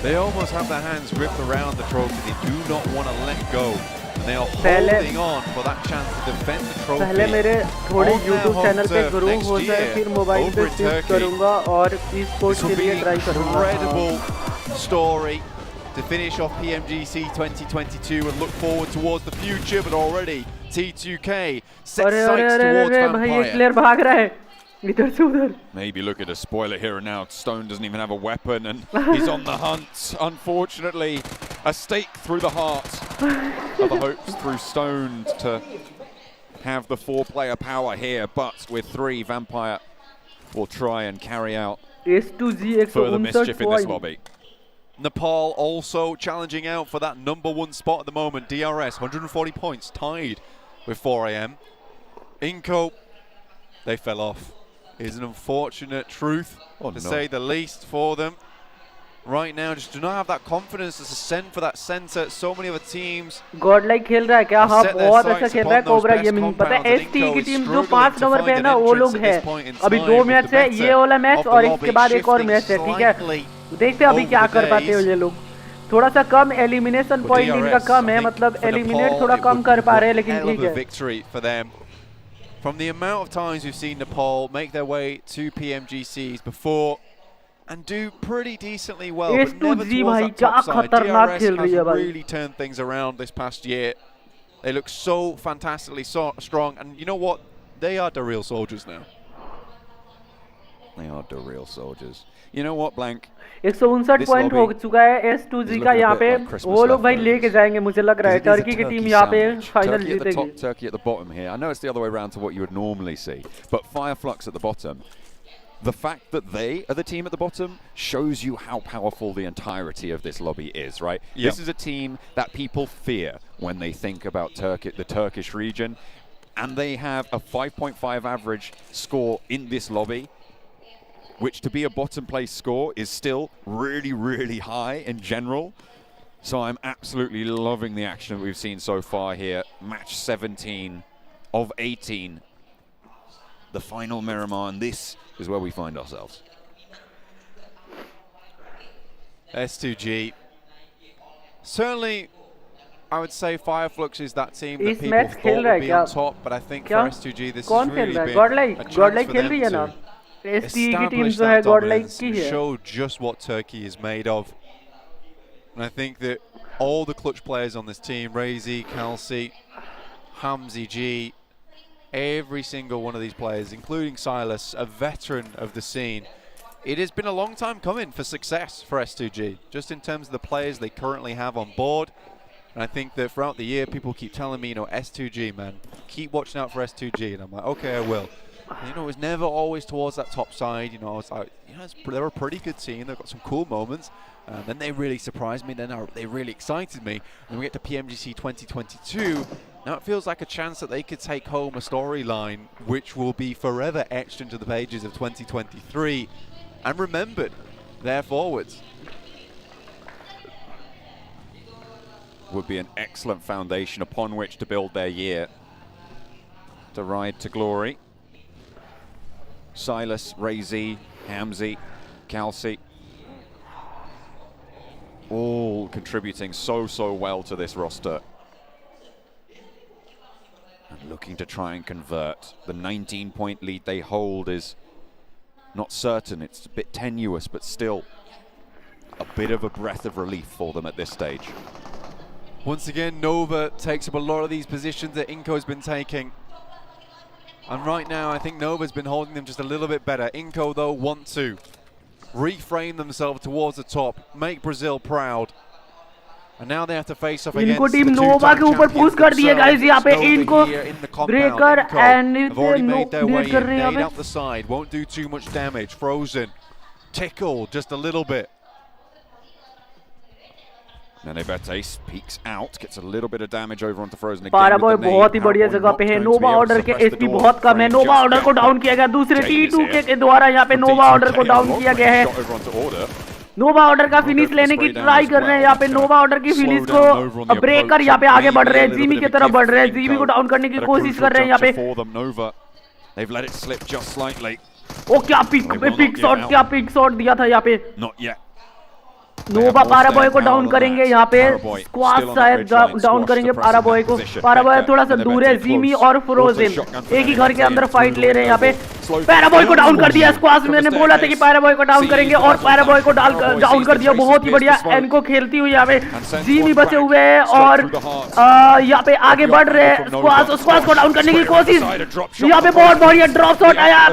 They almost have their hands gripped around the trophy. They do not want to let go. And they are holding on for that chance to defend the trophy. पहले मेरे थोड़े YouTube channel पे गुरु हो जाए, फिर mobile पे switch करूंगा और e-sports के लिए ट्राई करूंगा. Incredible story to finish off PMGC 2022 and look forward towards the future, but already T2K set sights towards Vampire. Maybe look at a spoiler here and now. Stone doesn't even have a weapon, and he's on the hunt. Unfortunately, a stake through the heart of the hopes through Stone to have the 4-player power here, but with 3, Vampire will try and carry out further mischief in this lobby. Nepal also challenging out for that #1 spot at the moment. DRS, 140 points, tied with 4am. Inco, they fell off. Is an unfortunate truth, to say the least, for them. Right now, just do not have that confidence to send for that center. So many other teams. Godlike खेल रहा है क्या? हाँ, बहुत अच्छा खेल रहा है कोबरा गेमिंग. पता है ST की टीम जो 5 नंबर पे है ना, वो लोग हैं. अभी 2 मैच है, ये वाला मैच और इसके बाद एक और मैच है, ठीक है? देखते हैं अभी क्या कर पाते हो ये लोग. थोड़ा सा कम एलिमिनेशन पॉइंट इनका कम है, मतलब एलिमिनेट थोड़ा कम कर पा रहे हैं, लेकिन ठीक है. Victory for them. From the amount of times we've seen Nepal make their way to PMGCs before and do pretty decently well, but never towards that top side. DRS has really turned things around this past year. They look so fantastically strong, and you know what? They are the real soldiers now. They are the real soldiers. You know what, Blank? 159 point हो चुका है S2G का यहाँ पे. वो लोग भाई लेके जाएंगे, मुझे लग रहा है. टर्की की टीम यहाँ पे फाइनल जीतेगी. Turkey at the bottom here. I know it's the other way around to what you would normally see, but Fireflux at the bottom. The fact that they are the team at the bottom shows you how powerful the entirety of this lobby is, right? Yep. This is a team that people fear when they think about the Turkish region, and they have a 5.5 average score in this lobby, which to be a bottom place score is still really, really high in general. So I'm absolutely loving the action that we've seen so far here. Match 17 of 18. The final Miramar, and this is where we find ourselves. S2G. Certainly I would say Fireflux is that team that इस people match खेल thought रहा would है be क्या? on top, but I think for क्या? S2G this कौन has खेल really रहा है? been Godlike a chance Godlike for खेल them रही है ना? to एसटी की टीम establish जो है that गॉडलाइक dominance की and है. show just what Turkey is made of. And I think that all the clutch players on this team, Razy, Kalsi, Hamzi G, every single one of these players, including Silas, a veteran of the scene, it has been a long time coming for success for S2G, just in terms of the players they currently have on board. And I think that throughout the year, people keep telling me, you know, S2G, man, keep watching out for S2G. And I'm like, okay, I will. And, you know, it was never always towards that top side. You know, I was like, you know, they're a pretty good team. They've got some cool moments. And then they really surprised me. Then they really excited me. And we get to PMGC 2022. Now it feels like a chance that they could take home a storyline which will be forever etched into the pages of 2023 and remembered there forwards. Would be an excellent foundation upon which to build their year. To ride to glory. Silas, Razy, Hamzi, Kalsi, all contributing so well to this roster. And looking to try and convert. The 19-point lead they hold is not certain. It's a bit tenuous, but still a bit of a breath of relief for them at this stage. Once again, Nova takes up a lot of these positions that Inco has been taking. And right now, I think Nova's been holding them just a little bit better. Inco, though, want to reframe themselves towards the top, make Brazil proud. And now they have to face off against इनको the team नोवा के ऊपर push कर दिया guys यहाँ पे इनको breaker and have already made their way need कर in, रहे हैं nade यहाँ out the side, won't do too much damage. Frozen, tickle just a little bit. Nenebetes peeks out, gets a little bit of damage over onto Frozen again. पाराबॉय बहुत ही बढ़िया जगह पे है. नोवा order के एचपी बहुत कम है. नोवा ऑर्डर को डाउन किया गया दूसरे T2 के द्वारा. यहाँ पे नोवा ऑर्डर को डाउन किया गया है. नोवा ऑर्डर का फिनिश लेने की ट्राई कर रहे हैं यहाँ पे. नोवा ऑर्डर की फिनिश को ब्रेकर यहाँ पे आगे बढ़ रहे हैं, जीमी की तरफ बढ़ रहे हैं, जीमी को डाउन करने की कोशिश कर रहे हैं यहाँ पे. They've let it slip just slightly. ओ क्या पिक शॉट दिया था यहाँ पे. Not yet. नोवा पाराबॉय को डाउन करेंगे यहाँ पे. स्क्वाड शायद डाउन करेंगे पाराबॉय को. पाराबॉय थोड़ा सा दूर है. जीमी और फ्रोजन एक ही घर के अंदर फाइट ले रहे हैं यहाँ पे. पाराबॉय को डाउन कर दिया स्क्वाड. मैंने बोला था कि पाराबॉय को डाउन करेंगे और पाराबॉय को डाउन कर दिया. बहुत ही बढ़िया. एनको खेलती हुई यहाँ पे जीमी बचे हुए हैं और यहाँ पे आगे बढ़ रहे हैं. स्क्वाड को डाउन करने की कोशिश. यहाँ पे बहुत बढ़िया ड्रॉप शॉट आया.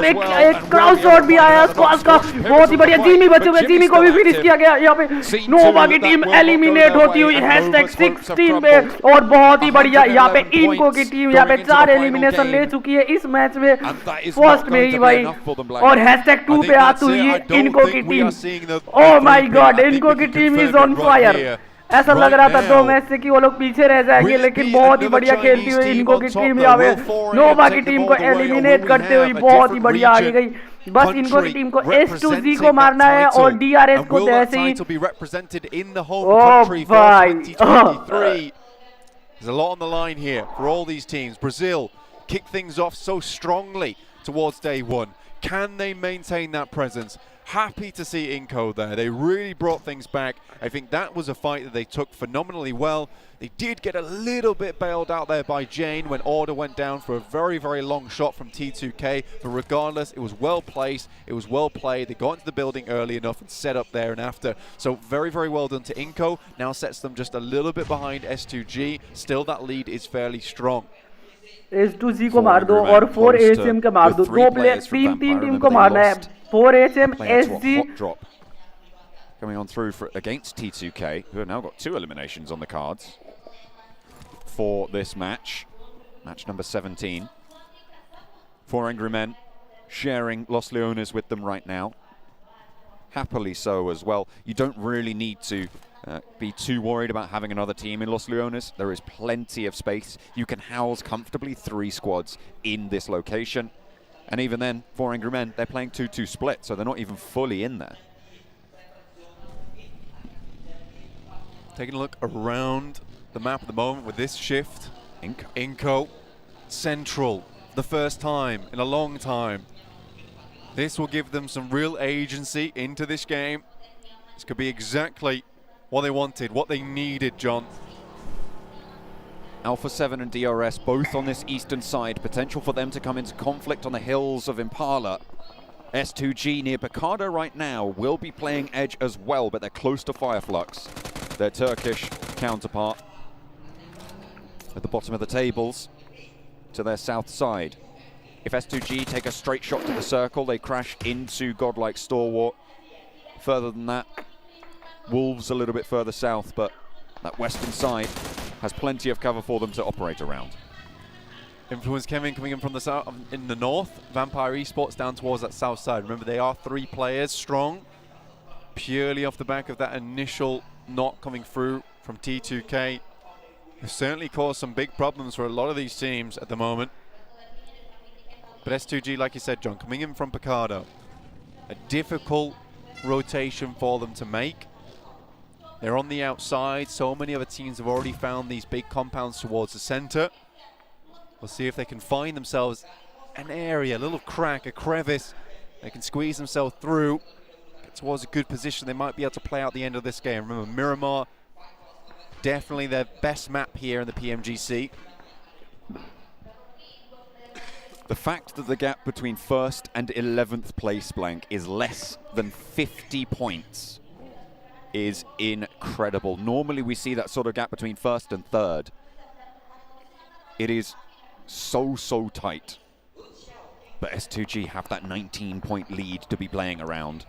एक क्राउड शॉट भी आया स्क्वाड का. बहुत ही बढ़िया. जीमी बचे हुए. जीमी को भी फिनिश किया गया यहाँ पे. नोवा की टीम एलिमिनेट होती हुई #16 पे. और बहुत ही बढ़िया यहाँ पे इनको की टीम यहाँ पे 4 एलिमिनेशन ले चुकी है इस मैच में. फर्स्ट में ही भाई. और #2 पे आती हुई इनको की टीम. ओह माय गॉड, इनको की टीम इज ऑन फायर. ऐसा लग रहा था 2 मैच से कि वो लोग पीछे रह जाएंगे, लेकिन बहुत ही बढ़िया खेलती हुई इनको की टीम यहाँ पे नोवा की टीम को एलिमिनेट करते हुए बहुत ही बढ़िया आगे गई. बस इनको की टीम को S2G को मारना है और DRS को ऐसे ही. ओह भाई, there's a lot on the line here for all these teams. Brazil kick things off so strongly towards day one. Can they maintain that presence? Happy to see Inco there. They really brought things back. I think that was a fight that they took phenomenally well. They did get a little bit bailed out there by Jane when Order went down for a very long shot from T2K. But regardless, it was well placed. It was well played. They got into the building early enough and set up there and after. So very well done to Inco. Now sets them just a little bit behind S2G. Still, that lead is fairly strong. S2G को मार दो और 4 ASM का मार दो. 2 player 3 team को मारना है. 4 ASM, SG. Coming on through against T2K, who have now got 2 eliminations on the cards for this match. Match number 17. 4 Angry Men sharing Los Leones with them right now. Happily so as well. You don't really need to be too worried about having another team in Los Leones. There is plenty of space. You can house comfortably 3 squads in this location. And even then, 4 Angry Men, they're playing 2-2 split, so they're not even fully in there. Taking a look around the map at the moment with this shift. Inco, central, the first time in a long time. This will give them some real agency into this game. This could be exactly what they wanted, what they needed, John. Alpha 7 and DRS both on this eastern side. Potential for them to come into conflict on the hills of Impala. S2G near Picardo right now will be playing edge as well, but they're close to Fireflux, their Turkish counterpart, at the bottom of the tables to their south side. If S2G take a straight shot to the circle, they crash into Godlike Stalwart. Further than that, Wolves a little bit further south, but that western side has plenty of cover for them to operate around. Influence Kevin coming in from the south, in the north. Vampire Esports down towards that south side. Remember, they are 3 players strong, purely off the back of that initial knock coming through from T2K. It's certainly caused some big problems for a lot of these teams at the moment. But S2G, like you said, John, coming in from Picardo, a difficult rotation for them to make. They're on the outside. So many other teams have already found these big compounds towards the center. We'll see if they can find themselves an area, a little crack, a crevice. They can squeeze themselves through, get towards a good position. They might be able to play out the end of this game. Remember, Miramar, definitely their best map here in the PMGC. The fact that the gap between 1st and 11th place blank is less than 50 points is incredible. Normally we see that sort of gap between 1st and 3rd. It is so tight. But S2G have that 19-point lead to be playing around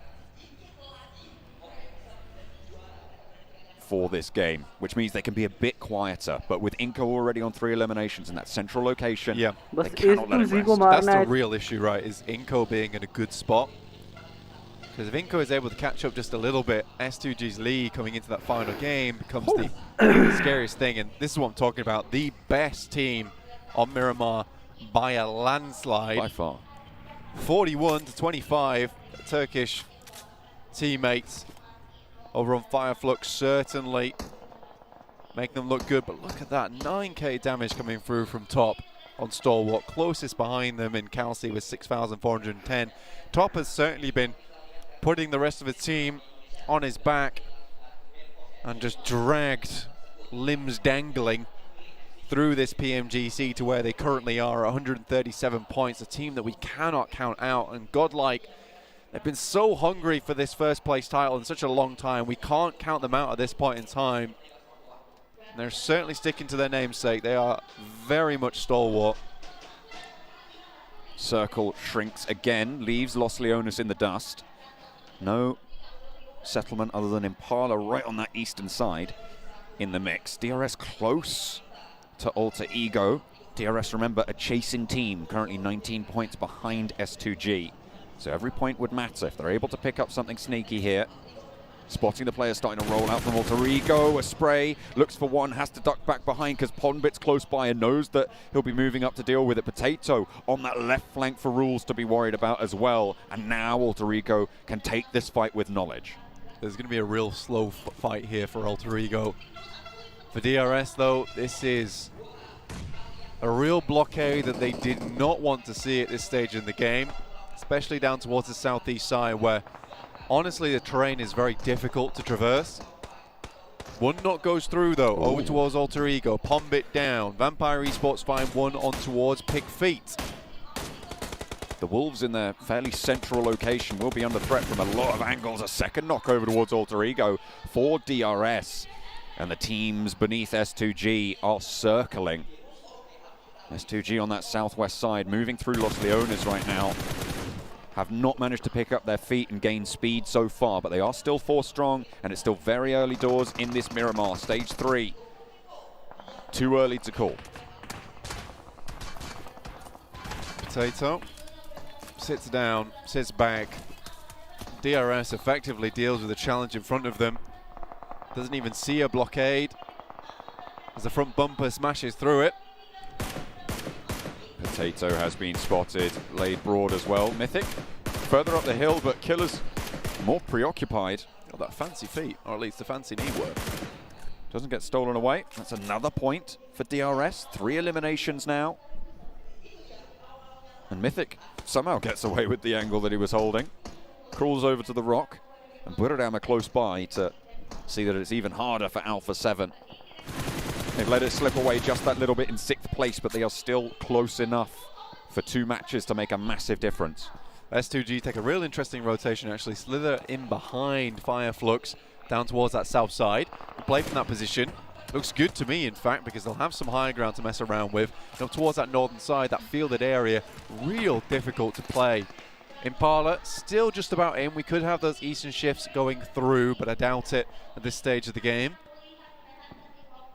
for this game, which means they can be a bit quieter. But with Inco already on 3 eliminations in that central location, they cannot let it rest. That's the real issue, right, is Inco being in a good spot. Because if Inco is able to catch up just a little bit, S2G's lead coming into that final game becomes the scariest thing. And this is what I'm talking about. The best team on Miramar by a landslide. By far. 41-25. Turkish teammates over on Fireflux certainly make them look good. But look at that, 9k damage coming through from top on Stalwart. Closest behind them in Kelsey with 6,410. Top has certainly been putting the rest of his team on his back and just dragged, limbs dangling, through this PMGC to where they currently are, 137 points, a team that we cannot count out. And Godlike, they've been so hungry for this first place title in such a long time. We can't count them out at this point in time. And they're certainly sticking to their namesake. They are very much stalwart. Circle shrinks again, leaves Los Leones in the dust. No settlement other than Impala right on that eastern side in the mix. DRS close to Alter Ego. DRS, remember, a chasing team, currently 19 points behind S2G. So every point would matter if they're able to pick up something sneaky here. Spotting the player starting to roll out from Alter Ego. A spray, looks for one, has to duck back behind because Ponbit's close by and knows that he'll be moving up to deal with it. Potato on that left flank for Rules to be worried about as well. And now Alter Ego can take this fight with knowledge. There's going to be a real slow fight here for Alter Ego. For DRS, though, this is a real blockade that they did not want to see at this stage in the game, especially down towards the southeast side where, honestly, the terrain is very difficult to traverse. One knock goes through, though, over towards Alter Ego. Pombit down. Vampire Esports find one on towards Pick Feet. The Wolves in their fairly central location will be under threat from a lot of angles. A second knock over towards Alter Ego for DRS. And the teams beneath S2G are circling. S2G on that southwest side, moving through Los Leones right now. Have not managed to pick up their feet and gain speed so far, but they are still 4 strong, and it's still very early doors in this Miramar. Stage 3. Too early to call. Potato sits down, sits back. DRS effectively deals with the challenge in front of them. Doesn't even see a blockade as the front bumper smashes through it. Potato has been spotted, laid broad as well. Mythic further up the hill, but Killer's more preoccupied. Got that fancy feet, or at least the fancy knee work. Doesn't get stolen away. That's another point for DRS. 3 eliminations now. And Mythic somehow gets away with the angle that he was holding. Crawls over to the rock, and Buradama close by to see that it's even harder for Alpha 7. They've let it slip away just that little bit in 6th place, but they are still close enough for 2 matches to make a massive difference. S2G take a real interesting rotation, actually slither in behind Fireflux down towards that south side. Play from that position. Looks good to me, in fact, because they'll have some higher ground to mess around with. Up towards that northern side, that fielded area, real difficult to play. Impala still just about in. We could have those eastern shifts going through, but I doubt it at this stage of the game.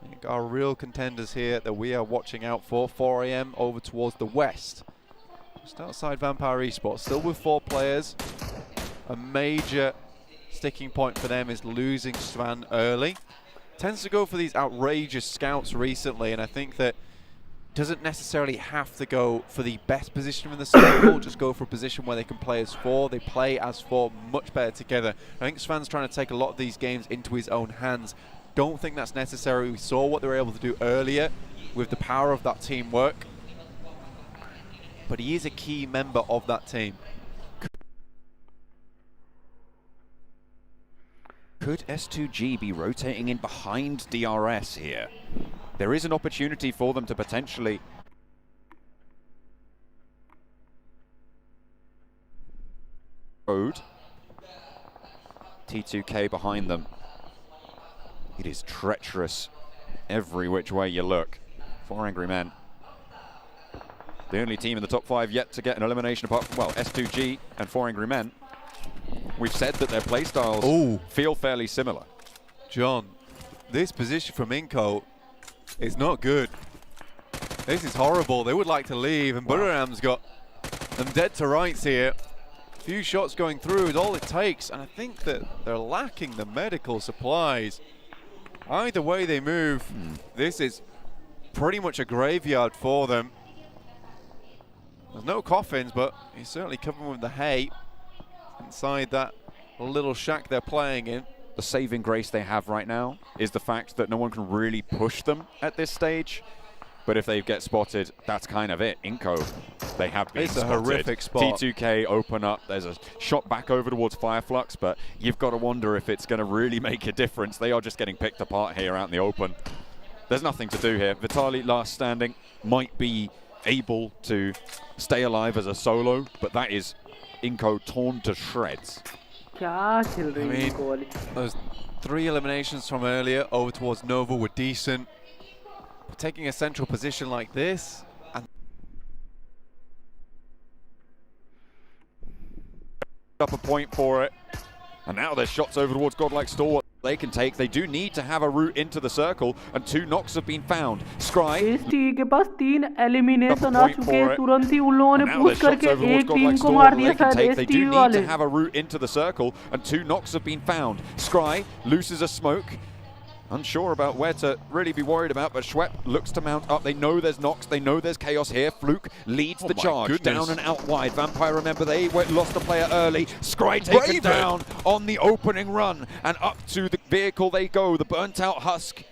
I think our real contenders here that we are watching out for, 4 AM over towards the west. Just outside Vampire Esports, still with 4 players. A major sticking point for them is losing Svan early. Tends to go for these outrageous scouts recently, and I think that doesn't necessarily have to go for the best position in the circle, just go for a position where they can play as 4. They play as 4 much better together. I think Svan's trying to take a lot of these games into his own hands. Don't think that's necessary. We saw what they were able to do earlier with the power of that teamwork. But he is a key member of that team. Could S2G be rotating in behind DRS here? There is an opportunity for them to potentially... Road. T2K behind them. It is treacherous every which way you look. 4 Angry Men. The only team in the top 5 yet to get an elimination apart from, well, S2G and 4 Angry Men. We've said that their playstyles feel fairly similar. John, this position from Inco is not good. This is horrible. They would like to leave, and Buriram's got them dead to rights here. Few shots going through is all it takes, and I think that they're lacking the medical supplies. Either way they move, this is pretty much a graveyard for them. There's no coffins, but he's certainly covered with the hay inside that little shack they're playing in. The saving grace they have right now is the fact that no one can really push them at this stage. But if they get spotted, that's kind of it. Inco, they have been spotted. It's a horrific spot. T2K open up. There's a shot back over towards Fireflux, but you've got to wonder if it's going to really make a difference. They are just getting picked apart here out in the open. There's nothing to do here. Vitali, last standing, might be able to stay alive as a solo, but that is Inco torn to shreds. I mean, those 3 eliminations from earlier over towards Nova were decent. Taking a central position like this, and up a point for it. And now there's shots over towards Godlike Store. They can take. They do need to have a route into the circle, and 2 knocks have been found. Scry. के पास 3 elimination आ चुके हैं तुरंत ही उन लोगों ने push करके एक team को मार दिया शायद They do need to have a route into the circle, and 2 knocks have been found. Scry loses a smoke. Unsure about where to really be worried about, but Schwepp looks to mount up. They know there's knocks, they know there's chaos here. Fluke leads the charge, down and out wide. Vampire, remember, they lost a player early. Scry taken down on the opening run, and up to the vehicle they go. The burnt out husk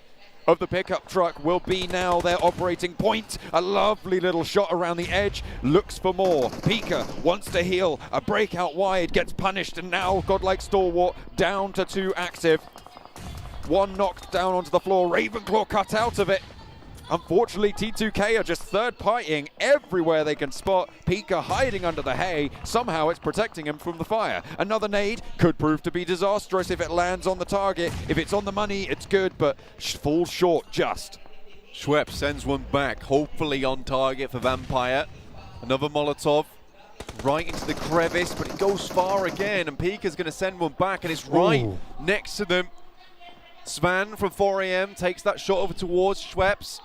of the pickup truck will be now their operating point. A lovely little shot around the edge, looks for more. Pika wants to heal, a breakout wide, gets punished, and now Godlike Stalwart down to 2 active. 1 knocked down onto the floor. Ravenclaw cut out of it. Unfortunately, T2K are just third partying everywhere they can spot. Pika hiding under the hay. Somehow it's protecting him from the fire. Another nade could prove to be disastrous if it lands on the target. If it's on the money, it's good, but falls short just. Schwepp sends one back, hopefully on target for Vampire. Another Molotov right into the crevice, but it goes far again, and Pika's going to send one back, and it's right next to them. Svan from 4 AM takes that shot over towards Schweppes.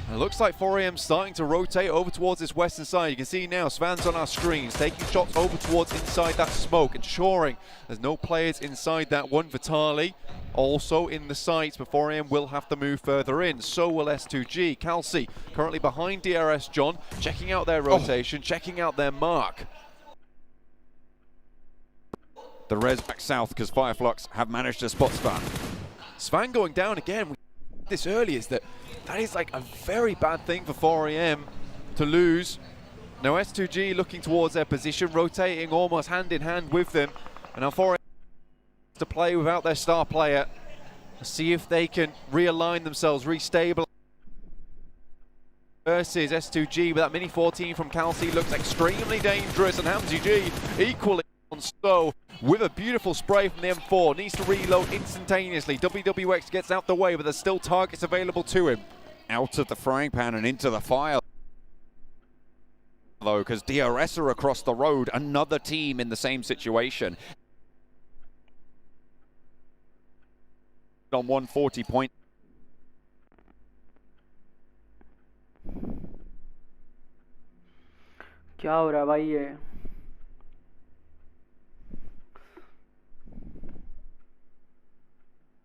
And it looks like 4 AM starting to rotate over towards this western side. You can see now Svan's on our screens, taking shots over towards inside that smoke, ensuring there's no players inside that one. Vitali also in the sights, but 4 AM will have to move further in. So will S2G. Calci currently behind DRS John, checking out their rotation, checking out their mark. The res back south because Fireflux have managed to spot Svan. Svan going down again. We said this earlier is that is like a very bad thing for 4 AM to lose. Now S2G looking towards their position, rotating almost hand in hand with them. And now 4 AM to play without their star player. See if they can realign themselves, restabilize. Versus S2G, but that Mini 14 from Calci looks extremely dangerous, and Pmgc equally on so with a beautiful spray from the M4. Needs to reload instantaneously. WWX gets out the way, but there's still targets available to him. Out of the frying pan and into the fire, though, because DRS are across the road, another team in the same situation. On 140 points. क्या हो रहा है भाई ये?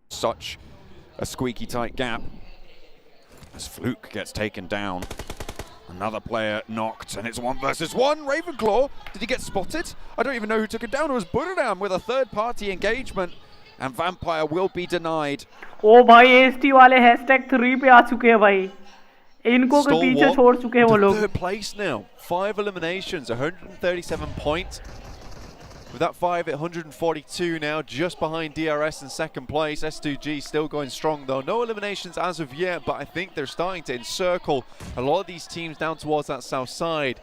Such a squeaky tight gap as Fluke gets taken down. Another player knocked, and it's 1 versus 1. Ravenclaw, did he get spotted? I don't even know who took it down. It was Buradam with a third-party engagement, and Vampire will be denied. ओ भाई AST वाले #3 पे आ चुके हैं भाई. इनको के पीछे छोड़ चुके हैं वो लोग. Third place now. 5 eliminations, 137 points. With that 5 at 142 now, just behind DRS in second place. S2G still going strong though. No eliminations as of yet, but I think they're starting to encircle a lot of these teams down towards that south side,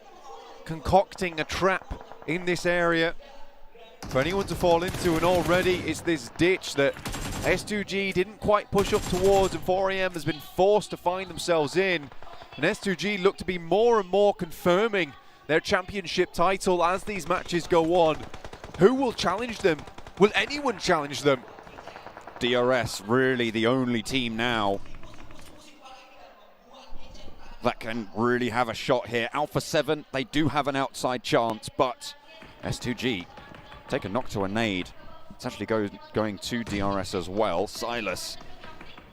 concocting a trap in this area for anyone to fall into, and already it's this ditch that S2G didn't quite push up towards, and 4AM has been forced to find themselves in. And S2G look to be more and more confirming their championship title as these matches go on. Who will challenge them? Will anyone challenge them? DRS really the only team now that can really have a shot here. Alpha 7, they do have an outside chance, but S2G take a knock to a nade. It's actually going to DRS as well. Silas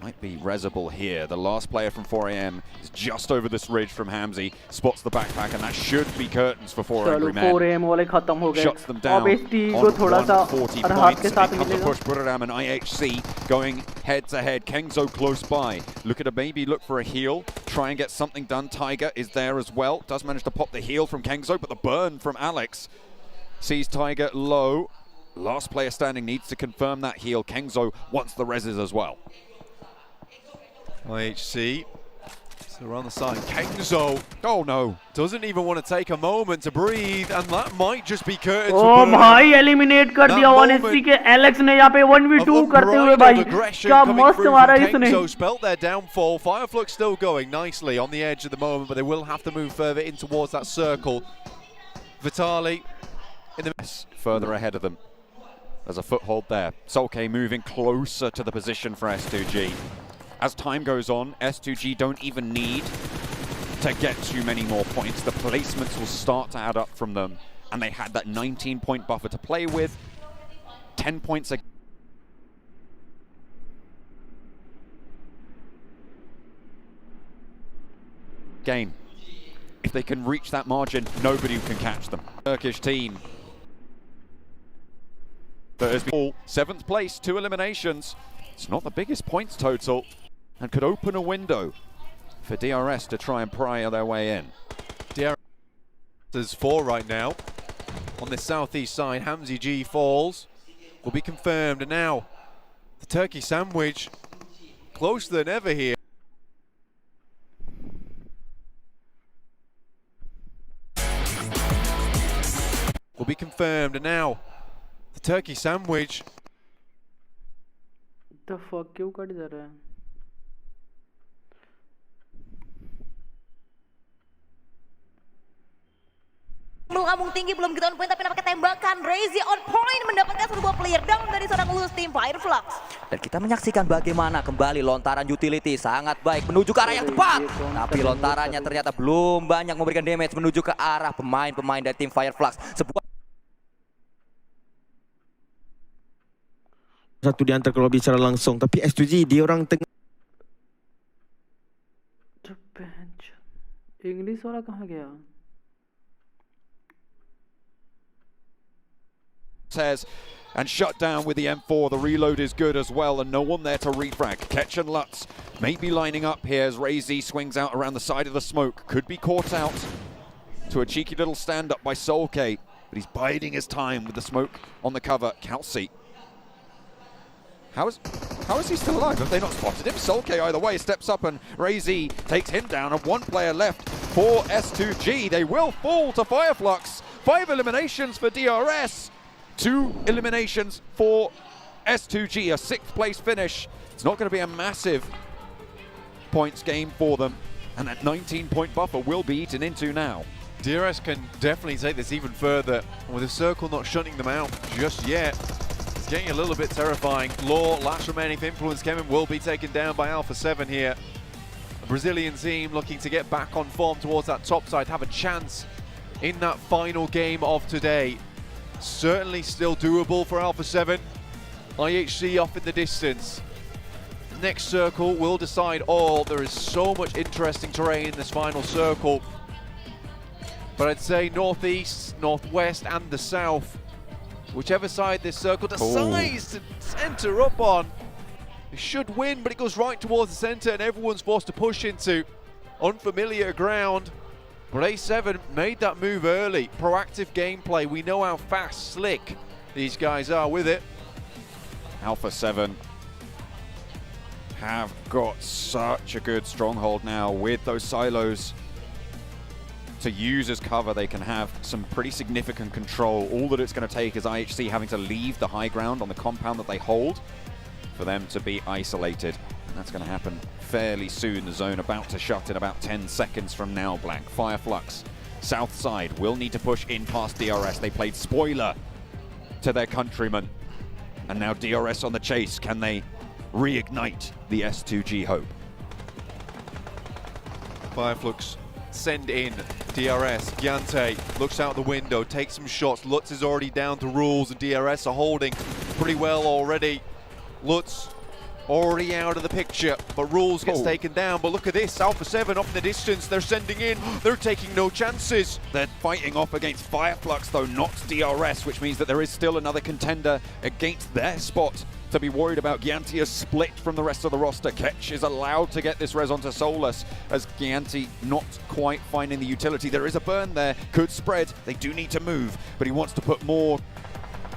might be resable here. The last player from 4AM is just over this ridge from Hamzy. Spots the backpack, and that should be curtains for 4 Angry Men. 4AM वाले खत्म हो गए. Shuts them down on 140 points. Big push, Buradam and IHC going head to head. Kengzo close by. Look at maybe look for a heal. Try and get something done. Tiger is there as well. Does manage to pop the heal from Kengzo, but the burn from Alex sees Tiger low. Last player standing needs to confirm that heal. Kengzo wants the reses as well. IHC, so around the side. Kengzo, oh no, doesn't even want to take a moment to breathe, and that might just be curtains. Oh भाई eliminate कर दिया 180 के Alex ने यहाँ पे 1v2 करते हुए भाई. क्या मस्त मारा इसने. Kengzo spelt their downfall. Fireflux still going nicely on the edge at the moment, but they will have to move further in towards that circle. Vitali in the mess further ahead of them. There's a foothold there. Solke moving closer to the position for S2G. As time goes on, S2G don't even need to get too many more points. The placements will start to add up from them, and they had that 19-point buffer to play with. 10 points a game. If they can reach that margin, nobody can catch them. Turkish team that has been 7th place, 2 eliminations. It's not the biggest points total, and could open a window for DRS to try and pry their way in. DRS is 4 right now. On the southeast side, Pmgc falls. Will be confirmed, and now the turkey sandwich closer than ever here. Will be confirmed, and now the turkey sandwich. The fuck क्यों cut जा रहा है? Melambung tinggi, belum kita on point tapi nampaknya tembakan. Razy on point mendapatkan sebuah player down dari seorang loose team Fireflux. Dan kita menyaksikan bagaimana kembali lontaran utility sangat baik menuju ke arah yang tepat. Tapi lontarannya ternyata belum banyak memberikan damage menuju ke arah pemain-pemain dari tim Fireflux. Sebuah satu di antara kalau bicara langsung, tapi S2G dia orang tengah. English वाला कहाँ गया? Says and shut down with the M4. The reload is good as well, and no one there to refrag. Ketch and Lutz maybe lining up here as Razy swings out around the side of the smoke. Could be caught out to a cheeky little stand up by Solke, but he's biding his time with the smoke on the cover. Calci. How is How is he still alive? Have they not spotted him? Solke either way steps up and Razy takes him down, and one player left for S2G. They will fall to Fireflux. 5 eliminations for DRS, 2 eliminations for S2G, a 6th place finish. It's not going to be a massive points game for them, and that 19-point buffer will be eaten into now. DRS can definitely take this even further, with the circle not shutting them out just yet. It's getting a little bit terrifying. Law, last remaining for Influence Kevin, will be taken down by Alpha 7 here. The Brazilian team looking to get back on form towards that top side, have a chance in that final game of today. Certainly still doable for Alpha 7. IHC off in the distance. Next circle will decide all. There is so much interesting terrain in this final circle. But I'd say northeast, northwest, and the south. Whichever side this circle decides to center up on, it should win, but it goes right towards the center, and everyone's forced to push into unfamiliar ground. But A7 made that move early. Proactive gameplay. We know how fast, slick these guys are with it. Alpha 7 have got such a good stronghold now with those silos to use as cover. They can have some pretty significant control. All that it's going to take is IHC having to leave the high ground on the compound that they hold for them to be isolated. And that's going to happen fairly soon. The zone about to shut in about 10 seconds from now, Black. Fireflux, south side, will need to push in past DRS. They played spoiler to their countrymen. And now DRS on the chase. Can they reignite the S2G hope? Fireflux send in DRS. Giante looks out the window, takes some shots. Lutz is already down to rules, and DRS are holding pretty well already. Lutz already out of the picture, but rules gets taken down. But look at this, Alpha 7 off in the distance. They're sending in, they're taking no chances. They're fighting off against Fireflux, though not DRS, which means that there is still another contender against their spot to be worried about. Gianti is split from the rest of the roster. Ketch is allowed to get this res onto Solus, as Gianti not quite finding the utility. There is a burn there, could spread. They do need to move, but he wants to put more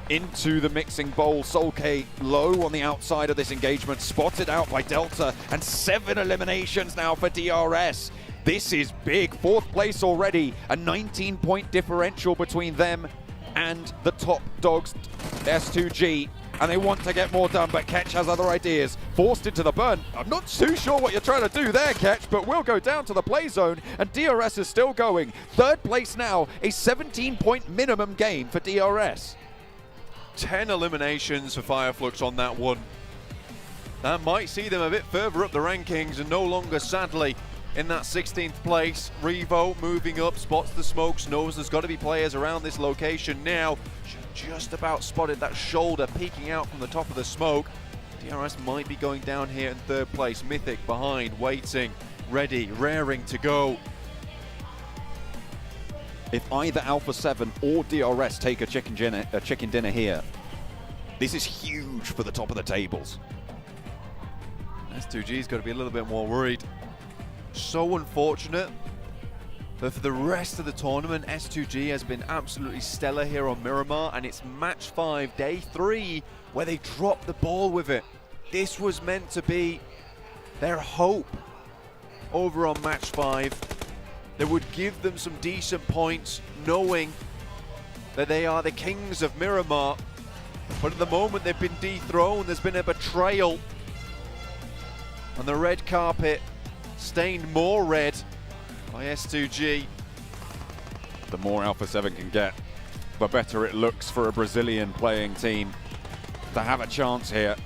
into the mixing bowl. Solke low on the outside of this engagement, spotted out by Delta, and 7 eliminations now for DRS. This is big, 4th place already, a 19-point differential between them and the top dogs, S2G, and they want to get more done, but Ketch has other ideas. Forced into the burn. I'm not too sure what you're trying to do there, Ketch, but we'll go down to the play zone, and DRS is still going. 3rd place now, a 17-point minimum gain for DRS. 10 eliminations for Fireflux on that one. That might see them a bit further up the rankings, and no longer, sadly, in that 16th place. Revo moving up, spots the smokes, knows there's got to be players around this location now. Just about spotted that shoulder peeking out from the top of the smoke. DRS might be going down here in 3rd place. Mythic behind, waiting, ready, raring to go. If either Alpha 7 or DRS take a chicken dinner here, this is huge for the top of the tables. S2G's got to be a little bit more worried. So unfortunate, but for the rest of the tournament, S2G has been absolutely stellar here on Miramar, and it's match 5, day 3, where they dropped the ball with it. This was meant to be their hope over on match 5. That would give them some decent points, knowing that they are the kings of Miramar. But at the moment, they've been dethroned. There's been a betrayal. And the red carpet stained more red by S2G. The more Alpha 7 can get, the better it looks for a Brazilian playing team to have a chance here.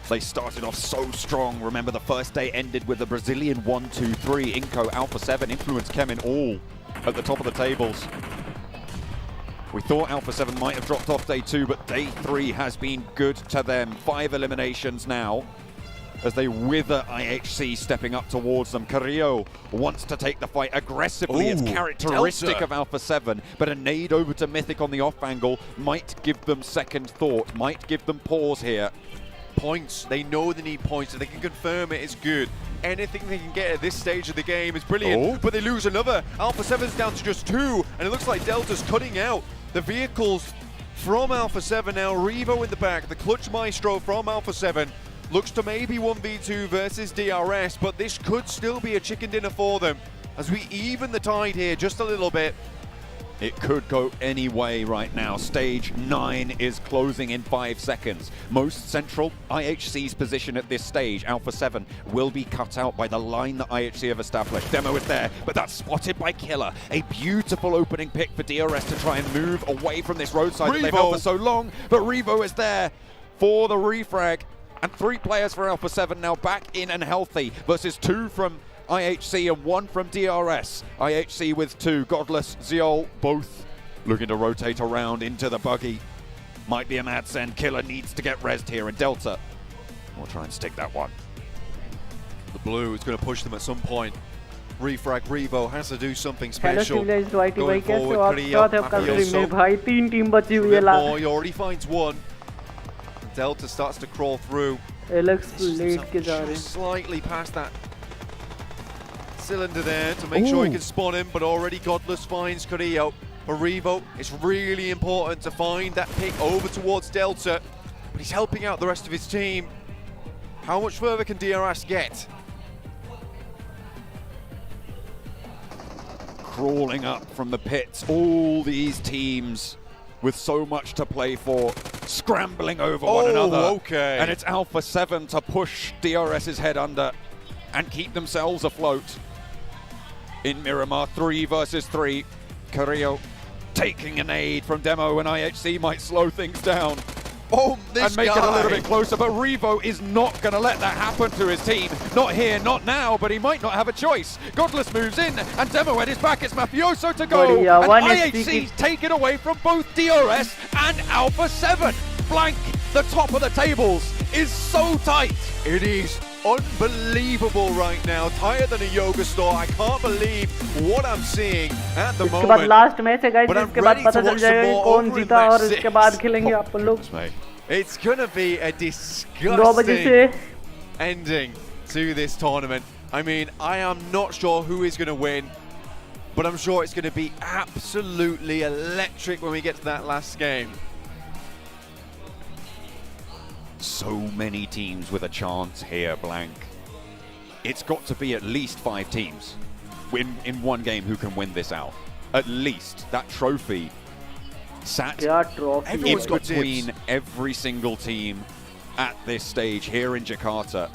They started off so strong. Remember, the first day ended with a Brazilian 1-2-3. Inco, Alpha 7, Influence Kemin all at the top of the tables. We thought Alpha 7 might have dropped off day 2, but day 3 has been good to them. 5 eliminations now as they wither IHC stepping up towards them. Carrillo wants to take the fight aggressively. It's characteristic Delta of Alpha 7, but a nade over to Mythic on the off angle might give them second thought, might give them pause here. Points. They know they need points. If they can confirm it, it's good. Anything they can get at this stage of the game is brilliant. But they lose another. Alpha 7's down to just 2, and it looks like Delta's cutting out the vehicles from Alpha 7 now. Revo in the back, the clutch maestro from Alpha 7. Looks to maybe 1v2 versus DRS, but this could still be a chicken dinner for them as we even the tide here just a little bit. It could go any way right now. Stage 9 is closing in 5 seconds. Most central, IHC's position at this stage, Alpha 7, will be cut out by the line that IHC have established. Demo is there, but that's spotted by Killer. A beautiful opening pick for DRS to try and move away from this roadside that they've held for so long, but Revo is there for the refrag. And 3 players for Alpha 7 now back in and healthy versus 2 from IHC and 1 from DRS. IHC with 2, Godless, Zeol, both looking to rotate around into the buggy. Might be a mad send. Killer needs to get rezzed here, and Delta will try and stick that one. The blue is going to push them at some point. Refrag Revo has to do something special. Going forward, he already finds 1. Delta starts to crawl through. Just slightly past that cylinder there to make sure he can spawn him, but already Godless finds Carrillo. For Revo, it's really important to find that pick over towards Delta, but he's helping out the rest of his team. How much further can DRS get? Crawling up from the pits, all these teams with so much to play for, scrambling over one another. Okay. And it's Alpha 7 to push DRS's head under and keep themselves afloat. In Miramar, 3 versus 3. Carrillo taking an aid from Demo, and IHC might slow things down. And make it a little bit closer, but Revo is not going to let that happen to his team. Not here, not now, but he might not have a choice. Godless moves in, and Demo at his back. It's Mafioso to go, and IHC's taken away from both DRS and Alpha 7. Blank, the top of the tables, is so tight. It is unbelievable right now, tighter than a yoga store. I can't believe what I'm seeing at the moment. But I'm ready to watch some more over in match 6. It's gonna be a disgusting ending to this tournament. I mean, I am not sure who is gonna win, but I'm sure it's gonna be absolutely electric when we get to that last game. So many teams with a chance here, Blank. It's got to be at least 5 teams in one game who can win this out. At least. That trophy sat in between every single team at this stage here in Jakarta.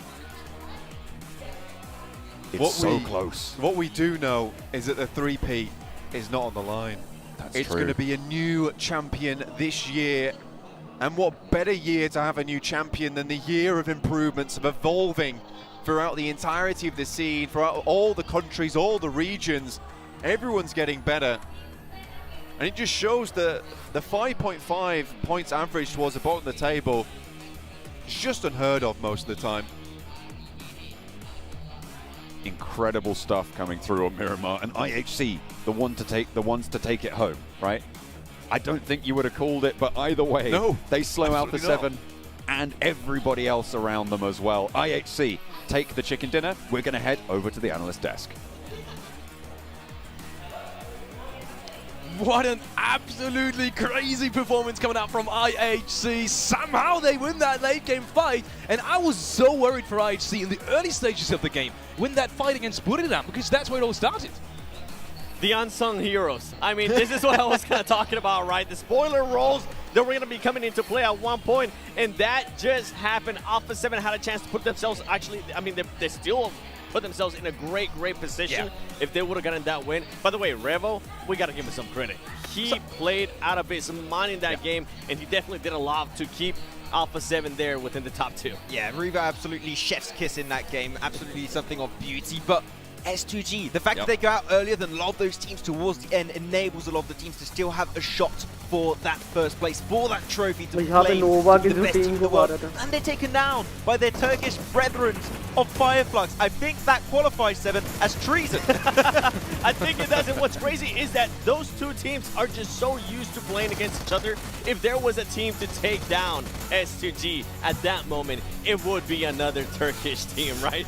It's so close. What we do know is that the 3P is not on the line. It's going to be a new champion this year. And what better year to have a new champion than the year of improvements, of evolving throughout the entirety of the scene, throughout all the countries, all the regions. Everyone's getting better. And it just shows that the 5.5 points average towards the bottom of the table is just unheard of most of the time. Incredible stuff coming through on Miramar, and IHC, the ones to take it home, right? I don't think you would have called it, but either way, they slow out the 7 and everybody else around them as well. IHC take the chicken dinner. We're going to head over to the analyst desk. What an absolutely crazy performance coming out from IHC. Somehow they win that late game fight, and I was so worried for IHC in the early stages of the game, win that fight against Buriram, because that's where it all started. The unsung heroes. I mean, this is what I was kind of talking about, right? The spoiler roles that were going to be coming into play at one point, and that just happened. Alpha 7 had a chance to put themselves, actually, I mean, they still put themselves in a great position if they would have gotten that win. By the way, Revo, we got to give him some credit. He played out of his mind in that game, and he definitely did a lot to keep Alpha 7 there within the top 2. Yeah, Revo absolutely chef's kiss in that game. Absolutely something of beauty, but S2G, the fact that they go out earlier than a lot of those teams towards the end enables a lot of the teams to still have a shot for that first place, for that trophy to play the best team in the world. And they're taken down by their Turkish brethren of Fireflux. I think that qualifies 7 as treason. I think it does, and what's crazy is that those two teams are just so used to playing against each other. If there was a team to take down S2G at that moment, it would be another Turkish team, right?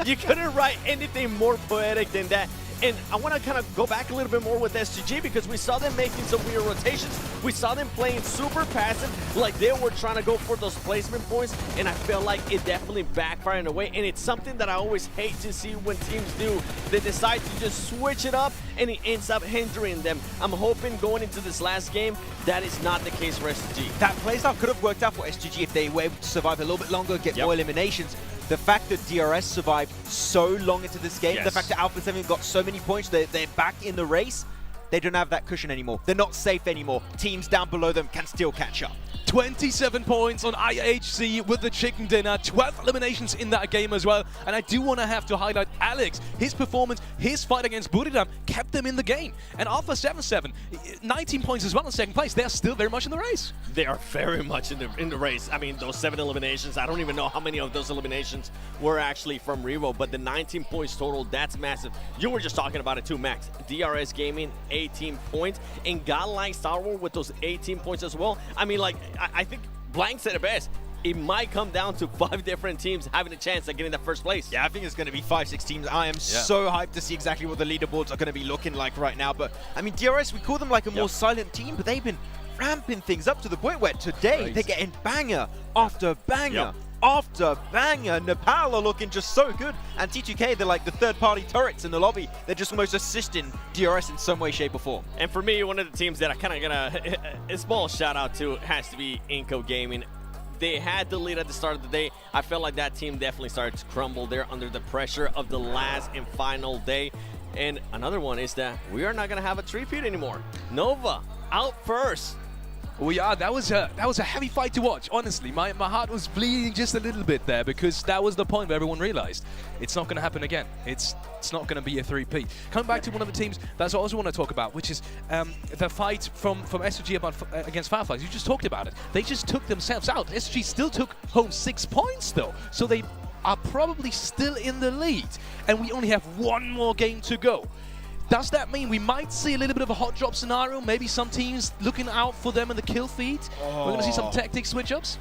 You couldn't write anything more poetic than that. And I want to kind of go back a little bit more with STG because we saw them making some weird rotations. We saw them playing super passive, like they were trying to go for those placement points, and I felt like it definitely backfired in a way. And it's something that I always hate to see when teams do. They decide to just switch it up, and it ends up hindering them. I'm hoping going into this last game, that is not the case for STG. That playstyle could have worked out for STG if they were able to survive a little bit longer, get more eliminations. The fact that DRS survived so long into this game, the fact that Alpha 7 got so many points, they're back in the race, they don't have that cushion anymore. They're not safe anymore. Teams down below them can still catch up. 27 points on IHC with the chicken dinner, 12 eliminations in that game as well. And I do want to have to highlight Alex. His performance, his fight against Buridam kept them in the game. And Alpha 7-7, 19 points as well in second place. They're still very much in the race. They are very much in the race. I mean, those 7 eliminations, I don't even know how many of those eliminations were actually from Revo, but the 19 points total, that's massive. You were just talking about it too, Max. DRS Gaming, 18 points, and Godlike Star Wars with those 18 points as well. I mean, like, I think Blank said it best. It might come down to 5 different teams having a chance at getting that first place. Yeah, I think it's going to be 5-6 teams. I am so hyped to see exactly what the leaderboards are going to be looking like right now. But, I mean, DRS, we call them like a more silent team, but they've been ramping things up to the point where today they're getting banger after banger. After banger. NEPALI are looking just so good. And T2K, they're like the third-party turrets in the lobby. They're just almost assisting DRS in some way, shape, or form. And for me, one of the teams that I kind of gonna a small shout-out to has to be Inco Gaming. They had the lead at the start of the day. I felt like that team definitely started to crumble there under the pressure of the last and final day. And another one is that we are not gonna have a three-peat anymore. Nova out first. Well, yeah, that was a heavy fight to watch. Honestly, my heart was bleeding just a little bit there because that was the point where everyone realized it's not going to happen again. It's not going to be a 3-peat. Coming back to one of the teams that's I also want to talk about, which is the fight from SG against Fireflies. You just talked about it. They just took themselves out. SG still took home 6 points though, so they are probably still in the lead, and we only have one more game to go. Does that mean we might see a little bit of a hot drop scenario? Maybe some teams looking out for them in the kill feed? We're going to see some tactic switch-ups?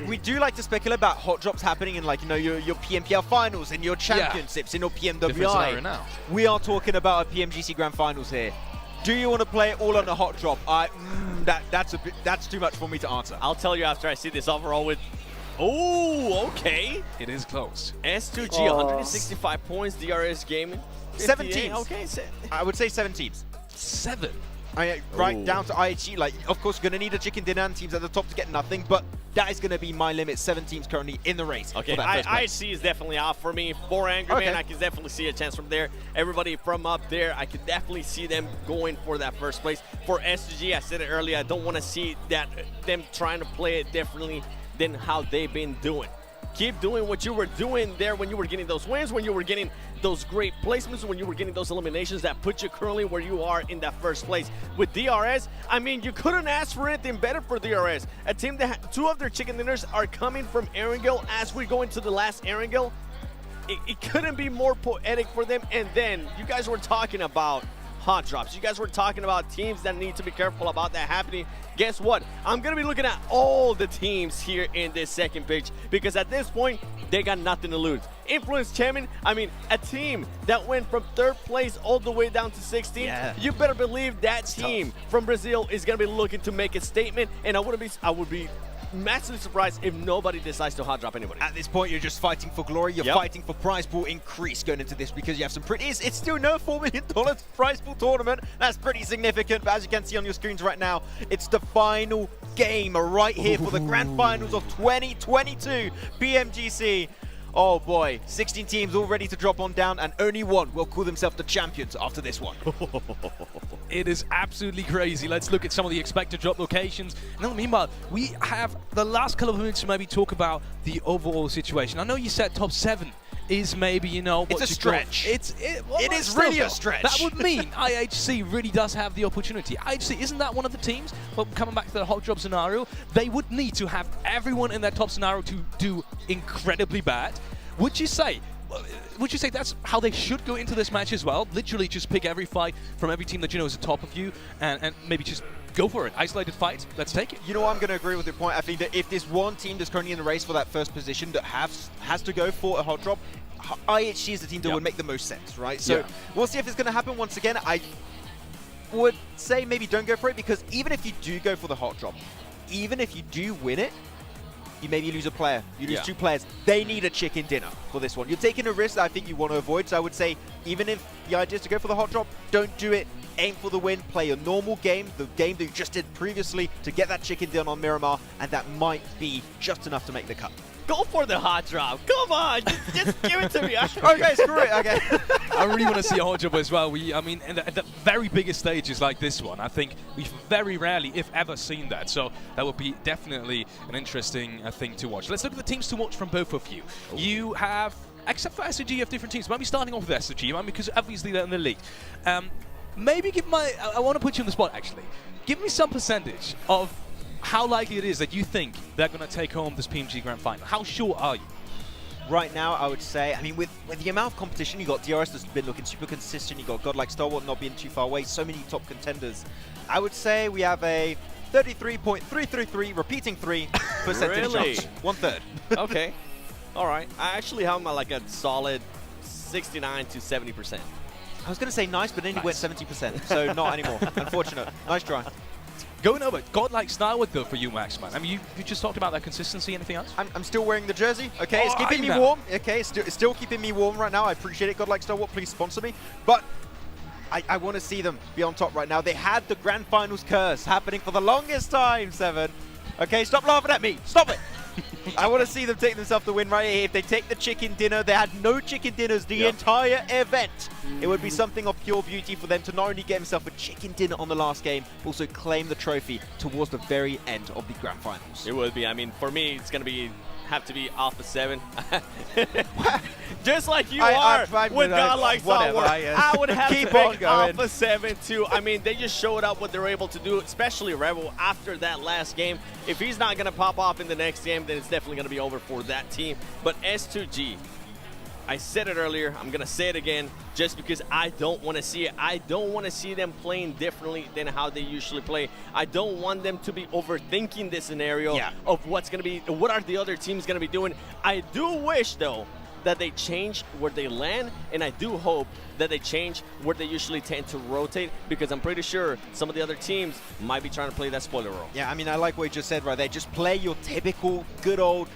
We do like to speculate about hot drops happening in, like, you know, your PMPL finals, in your championships, in your PMWI. Now. We are talking about a PMGC Grand Finals here. Do you want to play it all on a hot drop? That's too much for me to answer. I'll tell you after I see this overall with... Oh, okay. It is close. S2G, 165 points, DRS Gaming. 7 teams. Okay, I would say 7 teams. 7? Right down to IHG. Like, of course, going to need a chicken dinner and teams at the top to get nothing, but that is going to be my limit. 7 teams currently in the race. Okay, IHG is definitely out for me. For Angry Man, I can definitely see a chance from there. Everybody from up there, I can definitely see them going for that first place. For SG, I said it earlier, I don't want to see them trying to play it differently than how they've been doing. Keep doing what you were doing there when you were getting those wins, when you were getting those great placements, when you were getting those eliminations that put you currently where you are in that first place. With DRS, I mean, you couldn't ask for anything better for DRS. A team that 2 of their chicken dinners are coming from Erangel as we go into the last Erangel. It couldn't be more poetic for them. And then you guys were talking about hot drops. You guys were talking about teams that need to be careful about that happening. Guess what? I'm going to be looking at all the teams here in this second pitch because at this point, they got nothing to lose. Influence Champion, I mean, a team that went from 3rd place all the way down to 16th. You better believe that team from Brazil is going to be looking to make a statement, and I would be massively surprised if nobody decides to hot drop anybody. At this point, you're just fighting for glory. You're fighting for prize pool increase going into this because you have some pretty... It's still no $4 million prize pool tournament. That's pretty significant. But as you can see on your screens right now, it's the final game right here for the Grand Finals of 2022 PMGC. Oh boy, 16 teams all ready to drop on down, and only one will call themselves the champions after this one. It is absolutely crazy. Let's look at some of the expected drop locations. Now, meanwhile, we have the last couple of minutes to maybe talk about the overall situation. I know you said top 7 is maybe, you know, it's a stretch. It is really a stretch. That would mean IHC really does have the opportunity. IHC, isn't that one of the teams? Well, coming back to the hot drop scenario, they would need to have everyone in that top scenario to do incredibly bad. Would you say that's how they should go into this match as well? Literally just pick every fight from every team that you know is the top of you and maybe just go for it. Isolated fight, let's take it. You know, I'm going to agree with your point. I think that if there's one team that's currently in the race for that first position that has to go for a hot drop, IHG is the team that would make the most sense, right? So we'll see if it's going to happen once again. I would say maybe don't go for it, because even if you do go for the hot drop, even if you do win it, you maybe lose a player, you lose 2 players. They need a chicken dinner for this one. You're taking a risk that I think you want to avoid, so I would say even if the idea is to go for the hot drop, don't do it. Aim for the win, play a normal game, the game that you just did previously to get that chicken dinner on Miramar, and that might be just enough to make the cut. Go for the hot drop. Come on, just give it to me. Okay, screw it. Okay. I really want to see a hot drop as well. I mean, at the very biggest stages like this one, I think we've very rarely, if ever, seen that. So that would be definitely an interesting thing to watch. Let's look at the teams to watch from both of you. You have, except for SG, you have different teams. Maybe starting off with SG, because obviously they're in the league. Maybe give I want to put you on the spot, actually. Give me some percentage of how likely it is that you think they're going to take home this PMG Grand Final. How sure are you? Right now, I would say, I mean, with the amount of competition, you got DRS that's been looking super consistent, you got Godlike Stalwart not being too far away, so many top contenders. I would say we have a 33.333 repeating 3% Really? chance. 1/3. Okay. All right. I actually have my like a solid 69 to 70%. I was going to say nice, but then you went 70%, so not anymore. Unfortunate. Nice try. Going over, Godlike Stalwart though for you, Max, man. I mean, you just talked about that consistency. Anything else? I'm still wearing the jersey. Okay, it's keeping me warm. Okay, it's still keeping me warm right now. I appreciate it. Godlike Stalwart, please sponsor me. But I want to see them be on top right now. They had the Grand Finals curse happening for the longest time, Seven. Okay, stop laughing at me. Stop it. I want to see them take themselves the win right here. If they take the chicken dinner, they had no chicken dinners the entire event. It would be something of pure beauty for them to not only get himself a chicken dinner on the last game, but also claim the trophy towards the very end of the Grand Finals. It would be. I mean, for me, it's going to have to be Alpha 7. Just like you are with Godlike Stalwart. I would have to pick Alpha 7 too. I mean, they just showed up what they're able to do, especially Rebel after that last game. If he's not going to pop off in the next game, then it's definitely going to be over for that team. But S2G, I said it earlier, I'm going to say it again, just because I don't want to see it. I don't want to see them playing differently than how they usually play. I don't want them to be overthinking this scenario of what's going to be, what are the other teams going to be doing. I do wish, though, that they change where they land, and I do hope that they change where they usually tend to rotate, because I'm pretty sure some of the other teams might be trying to play that spoiler role. Yeah, I mean, I like what you just said right there. Just play your typical, good old,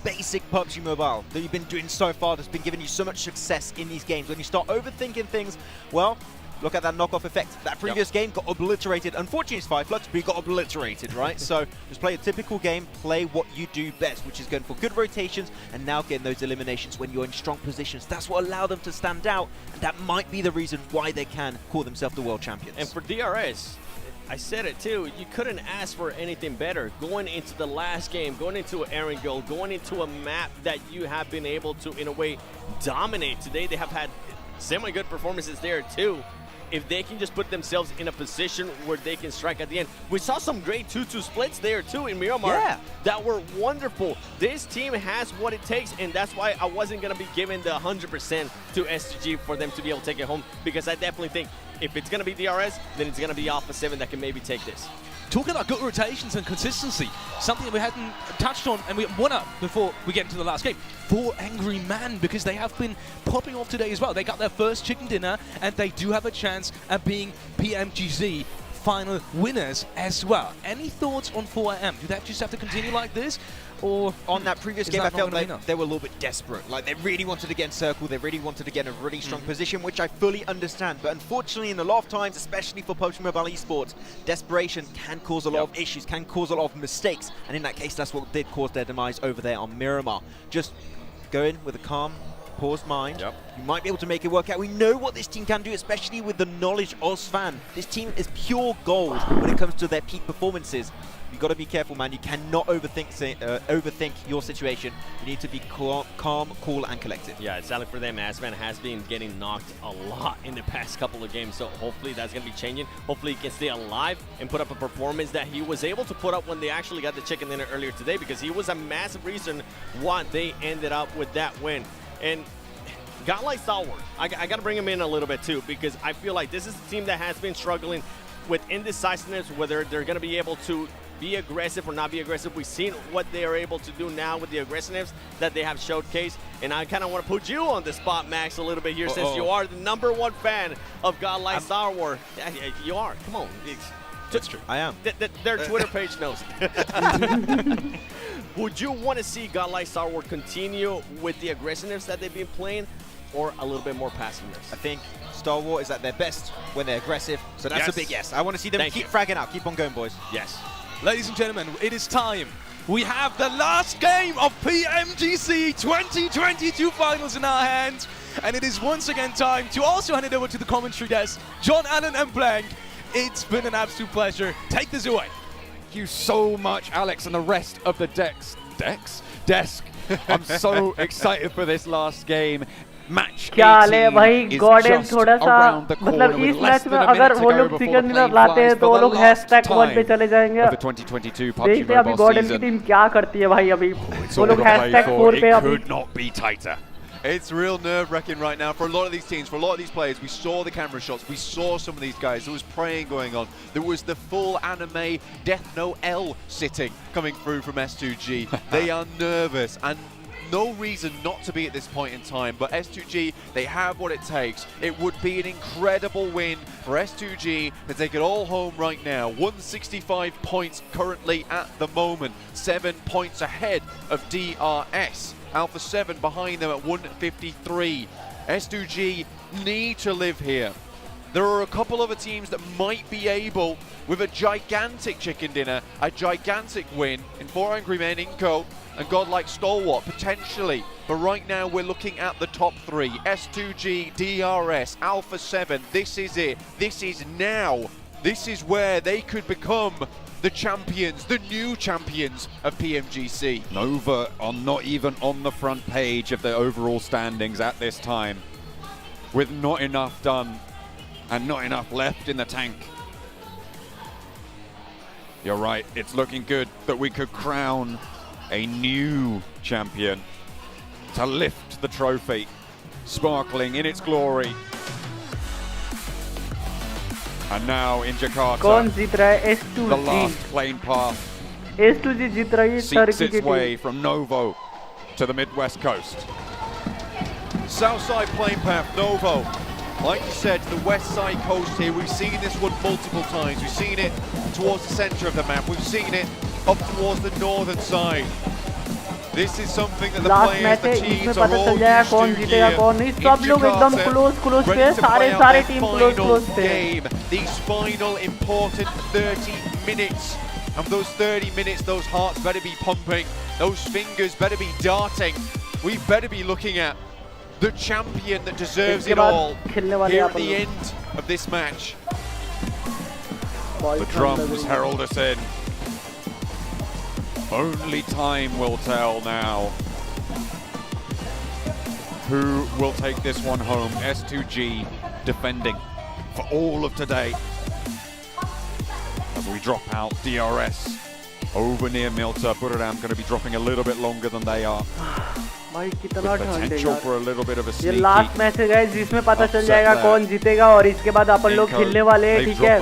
basic PUBG Mobile that you've been doing so far, that's been giving you so much success in these games. When you start overthinking things, well, look at that knockoff effect. That previous game got obliterated. Unfortunately, it's 5 flux, but he got obliterated, right? So just play a typical game, play what you do best, which is going for good rotations and now getting those eliminations when you're in strong positions. That's what allowed them to stand out, and that might be the reason why they can call themselves the world champions. And for DRS, I said it too, you couldn't ask for anything better. Going into the last game, going into an Erangel, going into a map that you have been able to, in a way, dominate. Today they have had semi-good performances there too. If they can just put themselves in a position where they can strike at the end. We saw some great 2-2 splits there too in Miramar that were wonderful. This team has what it takes, and that's why I wasn't going to be giving the 100% to STG for them to be able to take it home, because I definitely think if it's going to be DRS, then it's going to be Alpha 7 that can maybe take this. Talking about good rotations and consistency, something that we hadn't touched on, and we won up before we get into the last game. 4 Angry Man, because they have been popping off today as well. They got their first chicken dinner, and they do have a chance at being PMGC final winners as well. Any thoughts on 4AM? Do they just have to continue like this? Or on that previous game, I felt like they were a little bit desperate. Like, they really wanted to get in circle, they really wanted to get in a really strong position, which I fully understand. But unfortunately, in a lot of times, especially for PUBG Mobile esports, desperation can cause a lot of issues, can cause a lot of mistakes. And in that case, that's what did cause their demise over there on Miramar. Just go in with a calm, paused mind. You might be able to make it work out. We know what this team can do, especially with the knowledge of Svan. This team is pure gold when it comes to their peak performances. You've got to be careful, man. You cannot overthink your situation. You need to be calm, cool, and collected. Yeah, it's sadly for them, Asman has been getting knocked a lot in the past couple of games, so hopefully that's going to be changing. Hopefully he can stay alive and put up a performance that he was able to put up when they actually got the chicken dinner earlier today, because he was a massive reason why they ended up with that win. And Godlike Stalwart, I got to bring him in a little bit too, because I feel like this is a team that has been struggling with indecisiveness, whether they're going to be able to be aggressive or not be aggressive. We've seen what they are able to do now with the aggressiveness that they have showcased. And I kind of want to put you on the spot, Max, a little bit here, since you are the #1 fan of Godlike Star Wars. Yeah, you are. Come on. That's true. I am. Their Twitter page knows. Would you want to see Godlike Star Wars continue with the aggressiveness that they've been playing, or a little bit more passiveness? I think Star Wars is at their best when they're aggressive, so that's a big yes. I want to see them keep fragging out, keep on going, boys. Yes. Ladies and gentlemen, it is time. We have the last game of PMGC 2022 Finals in our hands, and it is once again time to also hand it over to the commentary desk, John Allen and Blank. It's been an absolute pleasure. Take this away. Thank you so much, Alex, and the rest of the desk. I'm so excited for this last game. Match क्या हाल है भाई गॉडल थोड़ा सा मतलब इस match में अगर वो लोग चिकन डिनर लाते हैं तो वो लोग #1 पे चले जाएंगे देखते हैं अभी गॉडल की टीम क्या करती है भाई अभी वो लोग #4 पे अभी It's real nerve-wracking right now for a lot of these teams, for a lot of these players. We saw the camera shots, we saw some of these guys. There was praying going on. There was the full anime Death Note L sitting coming through from S2G. They are nervous and no reason not to be at this point in time, but S2G, they have what it takes. It would be an incredible win for S2G to take it all home right now. 165 points currently at the moment, 7 points ahead of DRS. Alpha 7 behind them at 153. S2G need to live here. There are a couple other teams that might be able, with a gigantic chicken dinner, a gigantic win in 4 Angry Men, Inco, and Godlike Stalwart, potentially. But right now we're looking at the top 3. S2G, DRS, Alpha 7, this is it. This is now. This is where they could become the champions, the new champions of PMGC. Nova are not even on the front page of the overall standings at this time, with not enough done and not enough left in the tank. You're right, it's looking good that we could crown a new champion to lift the trophy, sparkling in its glory. And now in Jakarta, कौन जीत रहा है S2G? the last plane path S2G जीत रही है seeks its way from Novo to the Midwest coast. Southside plane path, Novo. Like you said, the west side coast here, we've seen this one multiple times. We've seen it towards the center of the map. We've seen it up towards the northern side. This is something that the players, the teams are all used to here. सब लोग एकदम close पे सारे team close पे game. These final important 30 minutes. And those 30 minutes, those hearts better be pumping. Those fingers better be darting. We better be looking at the champion that deserves it all here at the end of this match. The drums herald us in. Only time will tell now who will take this one home. S2G defending for all of today. As we drop out, DRS over near Milta. Buriram going to be dropping a little bit longer than they are. भाई कितना ठंड है यार। For a little bit of a ये last match है guys जिसमें पता चल जाएगा कौन जीतेगा और इसके बाद अपन लोग खेलने वाले हैं, ठीक है।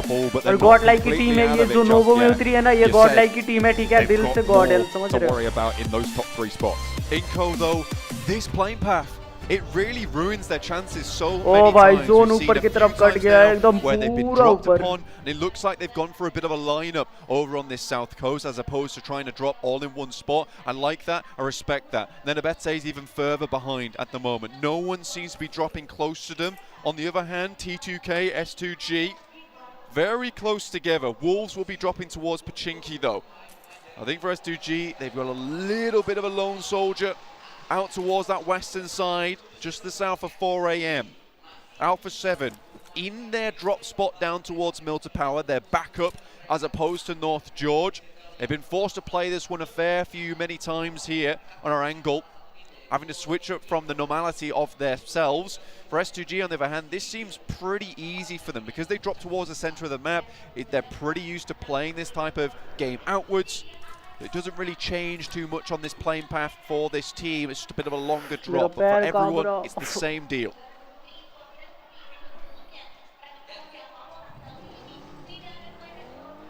और गॉडलाइक की टीम है ये जो नोवो में उतरी है ना, ये गॉडलाइक की टीम है, ठीक है। दिल से गॉडल, समझ रहे हो। Inco though, this plane path, it really ruins their chances so many Oh भाई times. जोन ऊपर की तरफ कट गया है एकदम पूरा ऊपर। And it looks like they've gone for a bit of a lineup over on this south coast as opposed to trying to drop all in one spot. I like that, I respect that. Nenabete is even further behind at the moment. No one seems to be dropping close to them. On the other hand, T2K, S2G, very close together. Wolves will be dropping towards Pmgc though. I think for S2G, they've got a little bit of a lone soldier out towards that western side, just the south of 4 AM. Alpha 7 in their drop spot down towards Milta Power, their backup as opposed to North George. They've been forced to play this one a fair few many times here on our angle, having to switch up from the normality of themselves. For S2G on the other hand, this seems pretty easy for them because they drop towards the center of the map. They're pretty used to playing this type of game outwards. It doesn't really change too much on this plane path for this team. It's just a bit of a longer drop, but for everyone, it's the same deal.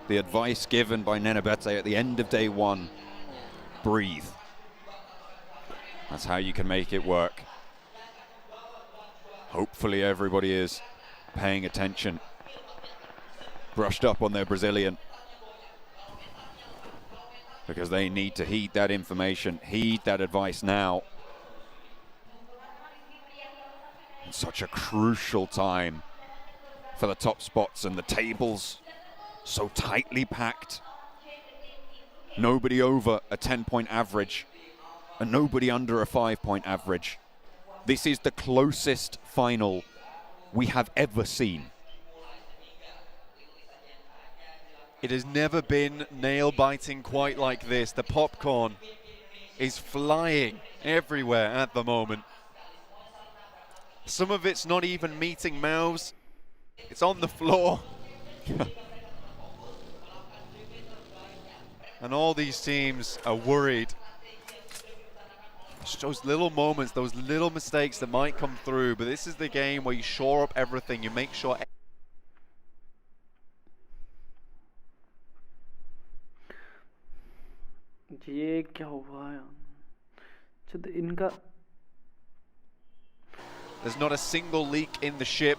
The advice given by Nenebete at the end of day one, breathe. That's how you can make it work. Hopefully everybody is paying attention, brushed up on their Brazilian, because they need to heed that information, heed that advice now. It's such a crucial time for the top spots, and the tables so tightly packed. Nobody over a 10-point average and nobody under a 5-point average. This is the closest final we have ever seen. It has never been nail-biting quite like this. The popcorn is flying everywhere at the moment. Some of it's not even meeting mouths. It's on the floor. And all these teams are worried. Just those little moments, those little mistakes that might come through, but this is the game where you shore up everything, you make sure. ये क्या हुआ यार? चलो इनका. There's not a single leak in the ship.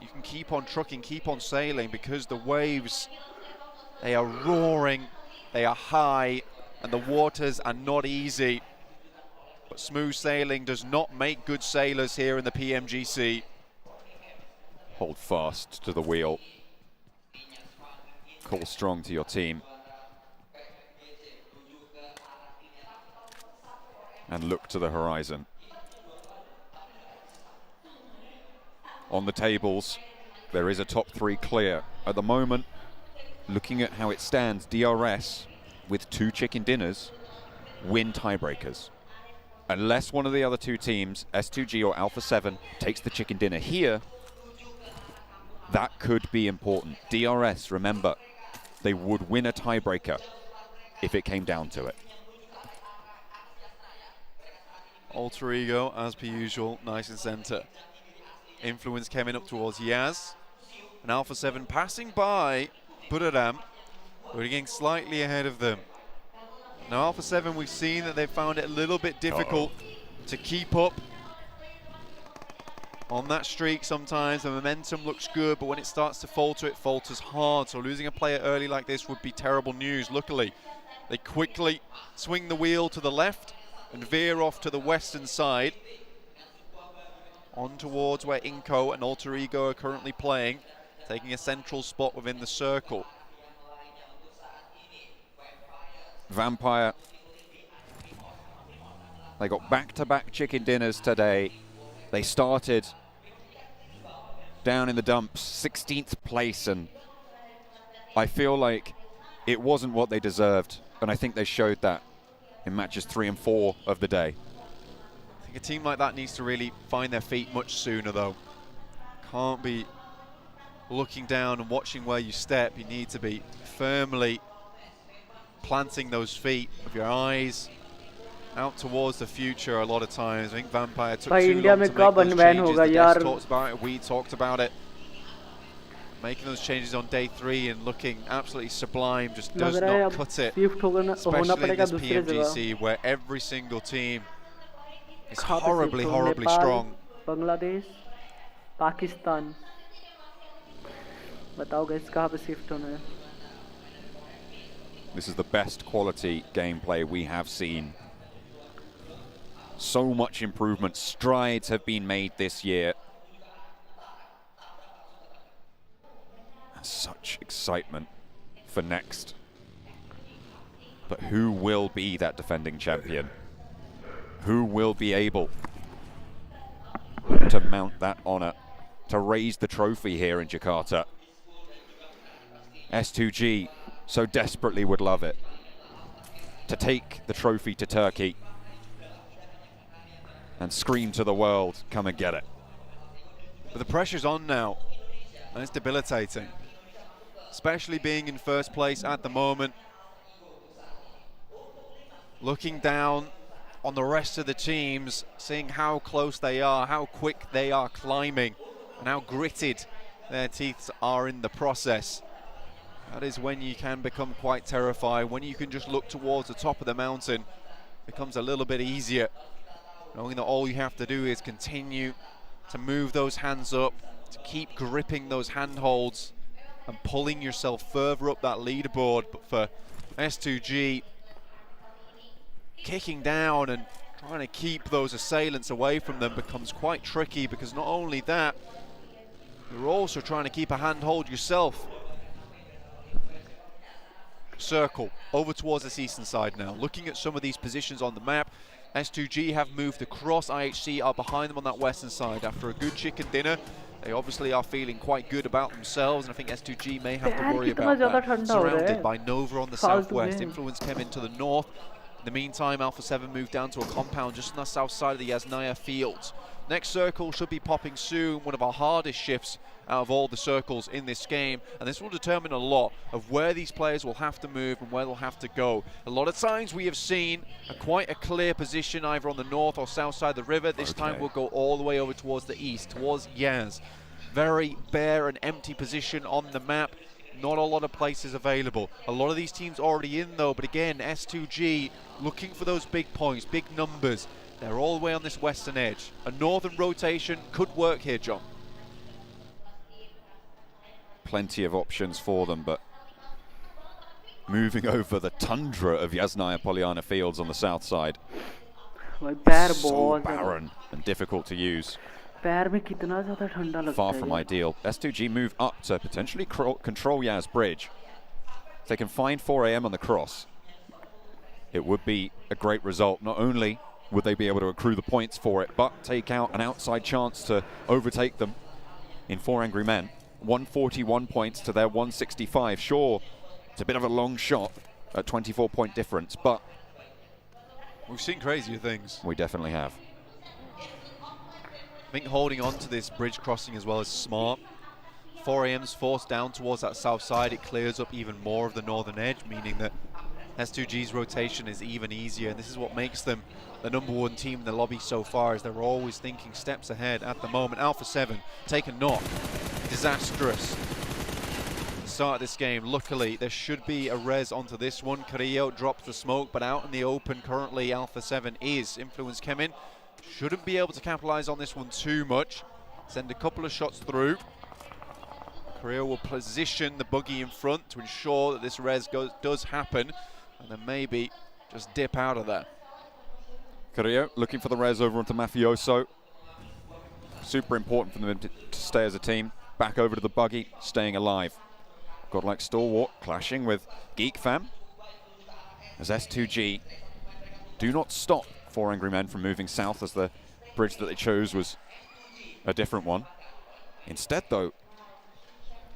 You can keep on trucking, keep on sailing, because the waves, they are roaring, they are high, and the waters are not easy. But smooth sailing does not make good sailors here in the PMGC. Hold fast to the wheel. Call strong to your team. And look to the horizon. On the tables, there is a top 3 clear. At the moment, looking at how it stands, DRS with 2 chicken dinners win tiebreakers. Unless one of the other 2 teams, S2G or Alpha 7, takes the chicken dinner here, that could be important. DRS, remember, they would win a tiebreaker if it came down to it. Alter Ego, as per usual, nice and center. Influence coming up towards Yaz. And Alpha 7 passing by Buraram, but getting slightly ahead of them. Now Alpha 7, we've seen that they've found it a little bit difficult to keep up on that streak sometimes. The momentum looks good, but when it starts to falter, it falters hard. So losing a player early like this would be terrible news. Luckily, they quickly swing the wheel to the left and veer off to the western side, on towards where Inco and Alter Ego are currently playing, taking a central spot within the circle. Vampire, they got back-to-back chicken dinners today. They started down in the dumps, 16th place, and I feel like it wasn't what they deserved, and I think they showed that in matches 3 and 4 of the day. I think a team like that needs to really find their feet much sooner, though. Can't be looking down and watching where you step. You need to be firmly planting those feet with your eyes out towards the future a lot of times. I think Vampire took too long to make those changes. The devs talked about it, we talked about it. Making those changes on day 3 and looking absolutely sublime just does not cut it. Especially in this PMGC where every single team is horribly, horribly strong. Bangladesh, Pakistan. बताओ guys कहाँ पे shift होना है? This is the best quality gameplay we have seen. So much improvement, strides have been made this year. And such excitement for next. But who will be that defending champion? Who will be able to mount that honor, to raise the trophy here in Jakarta? S2G so desperately would love it, to take the trophy to Turkey and scream to the world, come and get it. But the pressure's on now, and it's debilitating. Especially being in first place at the moment. Looking down on the rest of the teams, seeing how close they are, how quick they are climbing, and how gritted their teeth are in the process. That is when you can become quite terrified. When you can just look towards the top of the mountain, it becomes a little bit easier. Knowing that all you have to do is continue to move those hands up, to keep gripping those handholds and pulling yourself further up that leaderboard. But for S2G, kicking down and trying to keep those assailants away from them becomes quite tricky, because not only that, you're also trying to keep a handhold yourself. Circle over towards this eastern side now. Looking at some of these positions on the map, S2G have moved across. IHC are behind them on that western side. After a good chicken dinner, they obviously are feeling quite good about themselves, and I think S2G may have to worry about that. Surrounded by Nova on the southwest. Influence came into the north. In the meantime, Alpha 7 moved down to a compound just on the south side of the Yasnaya fields. Next circle should be popping soon, one of our hardest shifts out of all the circles in this game, and this will determine a lot of where these players will have to move and where they'll have to go. A lot of times we have seen quite a clear position either on the north or south side of the river. This time we'll go all the way over towards the east, towards Yaz. Very bare and empty position on the map. Not a lot of places available. A lot of these teams already in though, but again, S2G looking for those big points, big numbers. They're all the way on this western edge. A northern rotation could work here, John. Plenty of options for them, but moving over the tundra of Yasnaya Polyana Fields on the south side. So barren and difficult to use. Far from ideal. S2G move up to potentially control Yaz Bridge. If they can find 4 AM on the cross, it would be a great result. Not only would they be able to accrue the points for it, but take out an outside chance to overtake them in 4 Angry Men. 141 points to their 165. Sure, it's a bit of a long shot at 24-point difference, but we've seen crazier things. We definitely have. I think holding on to this bridge crossing as well is smart. 4 AM's forced down towards that south side. It clears up even more of the northern edge, meaning that S2G's rotation is even easier, and this is what makes them the #1 team in the lobby so far, as they're always thinking steps ahead at the moment. Alpha 7 take a knock. Disastrous start of this game. Luckily, there should be a res onto this one. Carrillo drops the smoke, but out in the open currently Alpha 7 is. Influence came in. Shouldn't be able to capitalize on this one too much. Send a couple of shots through. Carrillo will position the buggy in front to ensure that this res does happen, and then maybe just dip out of there. Carrillo looking for the res over onto Mafioso. Super important for them to stay as a team. Back over to the buggy, staying alive. Godlike Stalwart clashing with Geek Fam. As S2G do not stop 4 Angry Men from moving south, as the bridge that they chose was a different one. Instead though,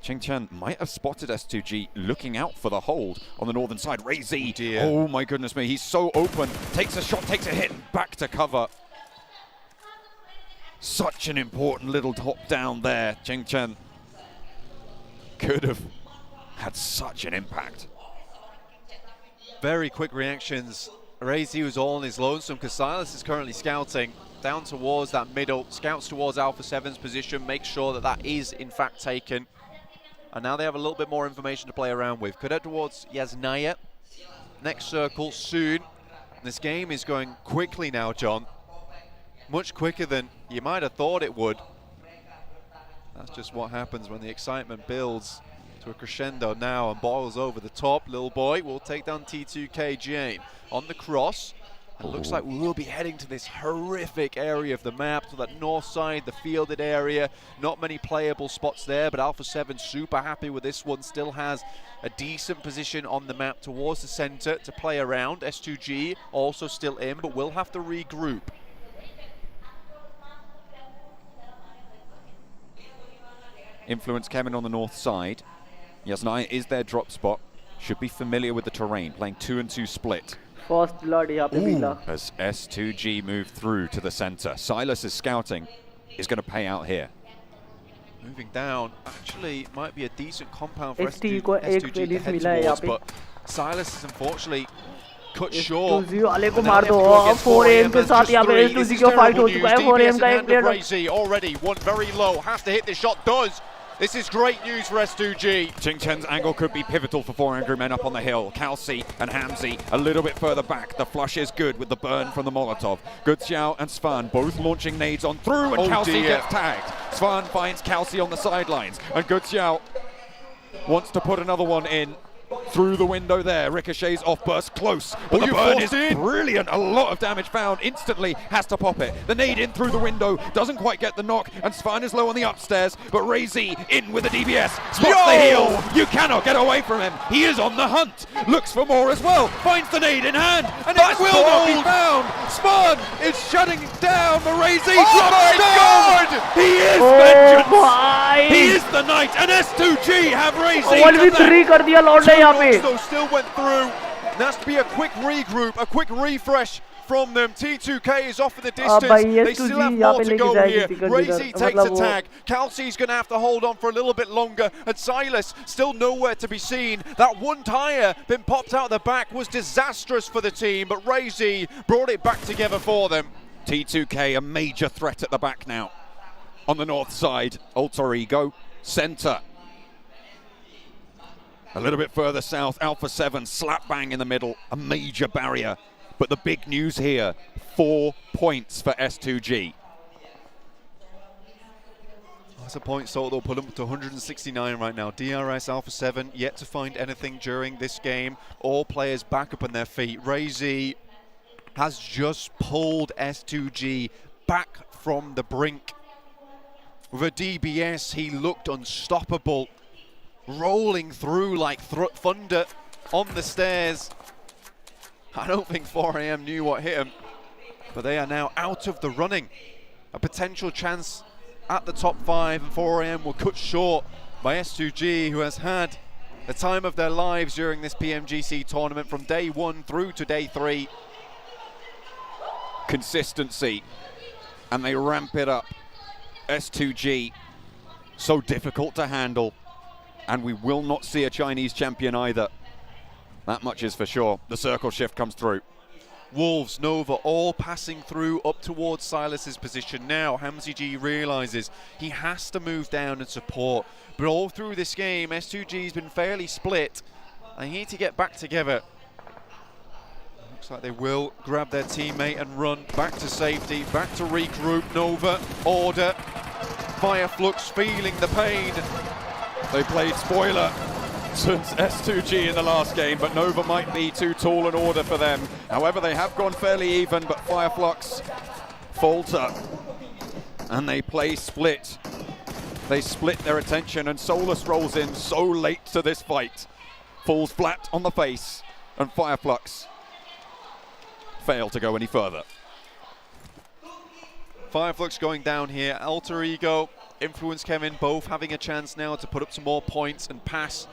Cheng Chen might have spotted S2G looking out for the hold on the northern side. Ray Z, oh my goodness me, he's so open. Takes a shot, takes a hit, and back to cover. Such an important little top down there. Cheng Chen could have had such an impact. Very quick reactions. Ray Z was all on his lonesome, because Silas is currently scouting down towards that middle, scouts towards Alpha 7's position, makes sure that that is in fact taken. And now they have a little bit more information to play around with. Could head towards Yasnaya. Next circle soon. This game is going quickly now, John. Much quicker than you might have thought it would. That's just what happens when the excitement builds to a crescendo now and boils over the top. Little boy will take down T2K Jane on the cross. It looks like we will be heading to this horrific area of the map, to that north side, the fielded area. Not many playable spots there, but Alpha 7 super happy with this one. Still has a decent position on the map towards the center to play around. S2G also still in, but will have to regroup. Influence Kevin on the north side. Yasnaya is their drop spot. Should be familiar with the terrain, playing 2-2 split. First blood here, Bina. As S2G move through to the center. Silas's scouting is going to pay out here. Moving down, actually might be a decent compound for S2G to head towards, but Silas is unfortunately cut short. 4 AM के साथ यहाँ पे S2G का fight हो चुका है. 4 AM का एक player already one very low, has to hit this shot, does. This is great news for S2G. Ching Chen's angle could be pivotal for 4 angry men up on the hill. Kalsi and Hamzi a little bit further back. The flush is good with the burn from the Molotov. Good Xiao and Svan both launching nades on through, and Kalsi gets tagged. Svan finds Kalsi on the sidelines, and Good Xiao wants to put another one in. Through the window there, ricochets off, burst close, but the burn is brilliant. A lot of damage found, instantly has to pop it. The nade in through the window, doesn't quite get the knock, and Svan is low on the upstairs, but Razy in with the DBS, spots the heel. You cannot get away from him. He is on the hunt, looks for more as well, finds the nade in hand, and it will not be found. Svan is shutting down the Razy. Oh my God! He is vengeance. He is the knight, and S2G have Razy. 1v3 कर दिया Lord ने यहाँ पे. Still went through. There has to be a quick regroup, a quick refresh from them. T2K is off in the distance. They still have more to go here. Razy takes a tag. Kalsi's going to have to hold on for a little bit longer. And Silas still nowhere to be seen. That one tire been popped out the back was disastrous for the team, but Razy brought it back together for them. T2K a major threat at the back now. On the north side, Alter Ego, center. A little bit further south, Alpha 7, slap bang in the middle, a major barrier. But the big news here, 4 points for S2G. That's a point total that'll put them to 169 right now. DRS Alpha 7 yet to find anything during this game. All players back up on their feet. Razy has just pulled S2G back from the brink. With a DBS, he looked unstoppable, rolling through like thunder on the stairs. I don't think 4AM knew what hit him, but they are now out of the running. A potential chance at the top 5, and 4AM were cut short by S2G, who has had the time of their lives during this PMGC tournament from day 1 through to day 3. Consistency, and they ramp it up. S2G, so difficult to handle, and we will not see a Chinese champion either. That much is for sure. The circle shift comes through. Wolves, Nova, all passing through up towards Silas's position now. Hamzi G realizes he has to move down and support. But all through this game, S2G's been fairly split. They need to get back together. Looks like they will grab their teammate and run back to safety, back to regroup. Nova, Order, Fireflux feeling the pain. They played spoiler since S2G in the last game, but Nova might be too tall an Order for them. However, they have gone fairly even, but Fireflux falter, and they play split. They split their attention, and Solus rolls in so late to this fight. Falls flat on the face, and Fireflux fail to go any further. Fireflux going down here. Alter Ego, Influence Kevin, both having a chance now to put up some more points and pass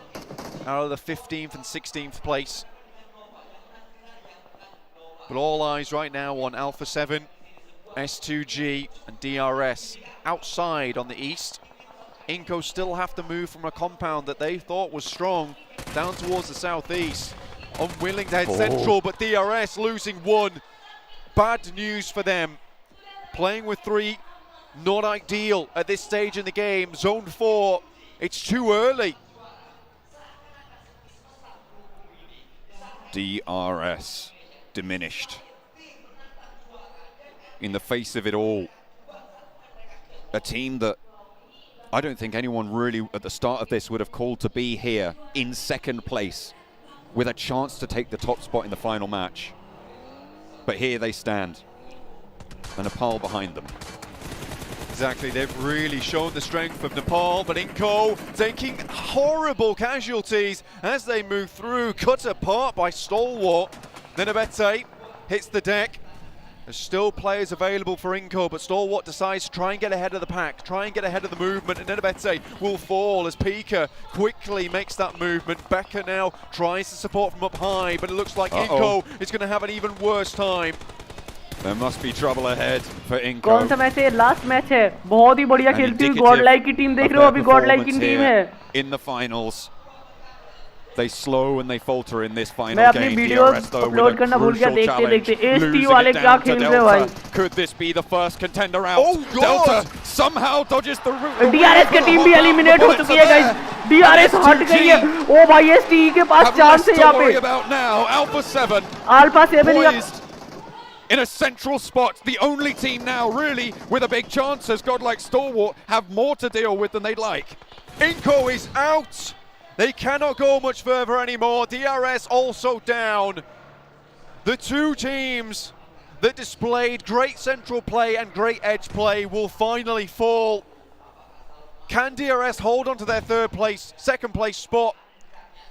out of the 15th and 16th place. But all eyes right now on Alpha 7, S2G and DRS. Outside on the east, Inco still have to move from a compound that they thought was strong down towards the southeast. Unwilling to head central, but DRS losing 1. Bad news for them. Playing with 3, not ideal at this stage in the game. Zone 4, it's too early. DRS diminished. In the face of it all, a team that I don't think anyone really at the start of this would have called to be here in second place with a chance to take the top spot in the final match. But here they stand, and Nepal behind them. Exactly, they've really shown the strength of Nepal, but Inco taking horrible casualties as they move through, cut apart by Stalwart. Nenebete hits the deck. There's still players available for Inco, but Stalwart decides to try and get ahead of the pack, try and get ahead of the movement, and Nenebete will fall as Pika quickly makes that movement. Becca now tries to support from up high, but it looks like Inco is going to have an even worse time. There must be trouble ahead for Inco. कौन सा match है? Last match है. बहुत ही बढ़िया खेलती हुई Godlike की team देख रहे हो. अभी गॉडलाइक की टीम है. In the finals. They slow and they falter in this मैं final अपनी game. Videos DRS though upload with a करना भूल गया crucial देखते challenge, देखते एसटी losing वाले it क्या down to खेल रहे हैं भाई Delta. Could this be the first contender out? Oh, God. Delta somehow dodges the route. DRS की टीम भी एलिमिनेट हो चुकी है गाइस डीआरएस हट गई है ओ भाई एसटी के पास Have चांस less है to यहाँ worry पे about now. Alpha 7 alpha 7 poised in a central spot. The only team now really with a big chance as Godlike Stalwart have more to deal with than they'd like. Inco is out. They cannot go much further anymore. DRS also down. The two teams that displayed great central play and great edge play will finally fall. Can DRS hold on to their second place spot?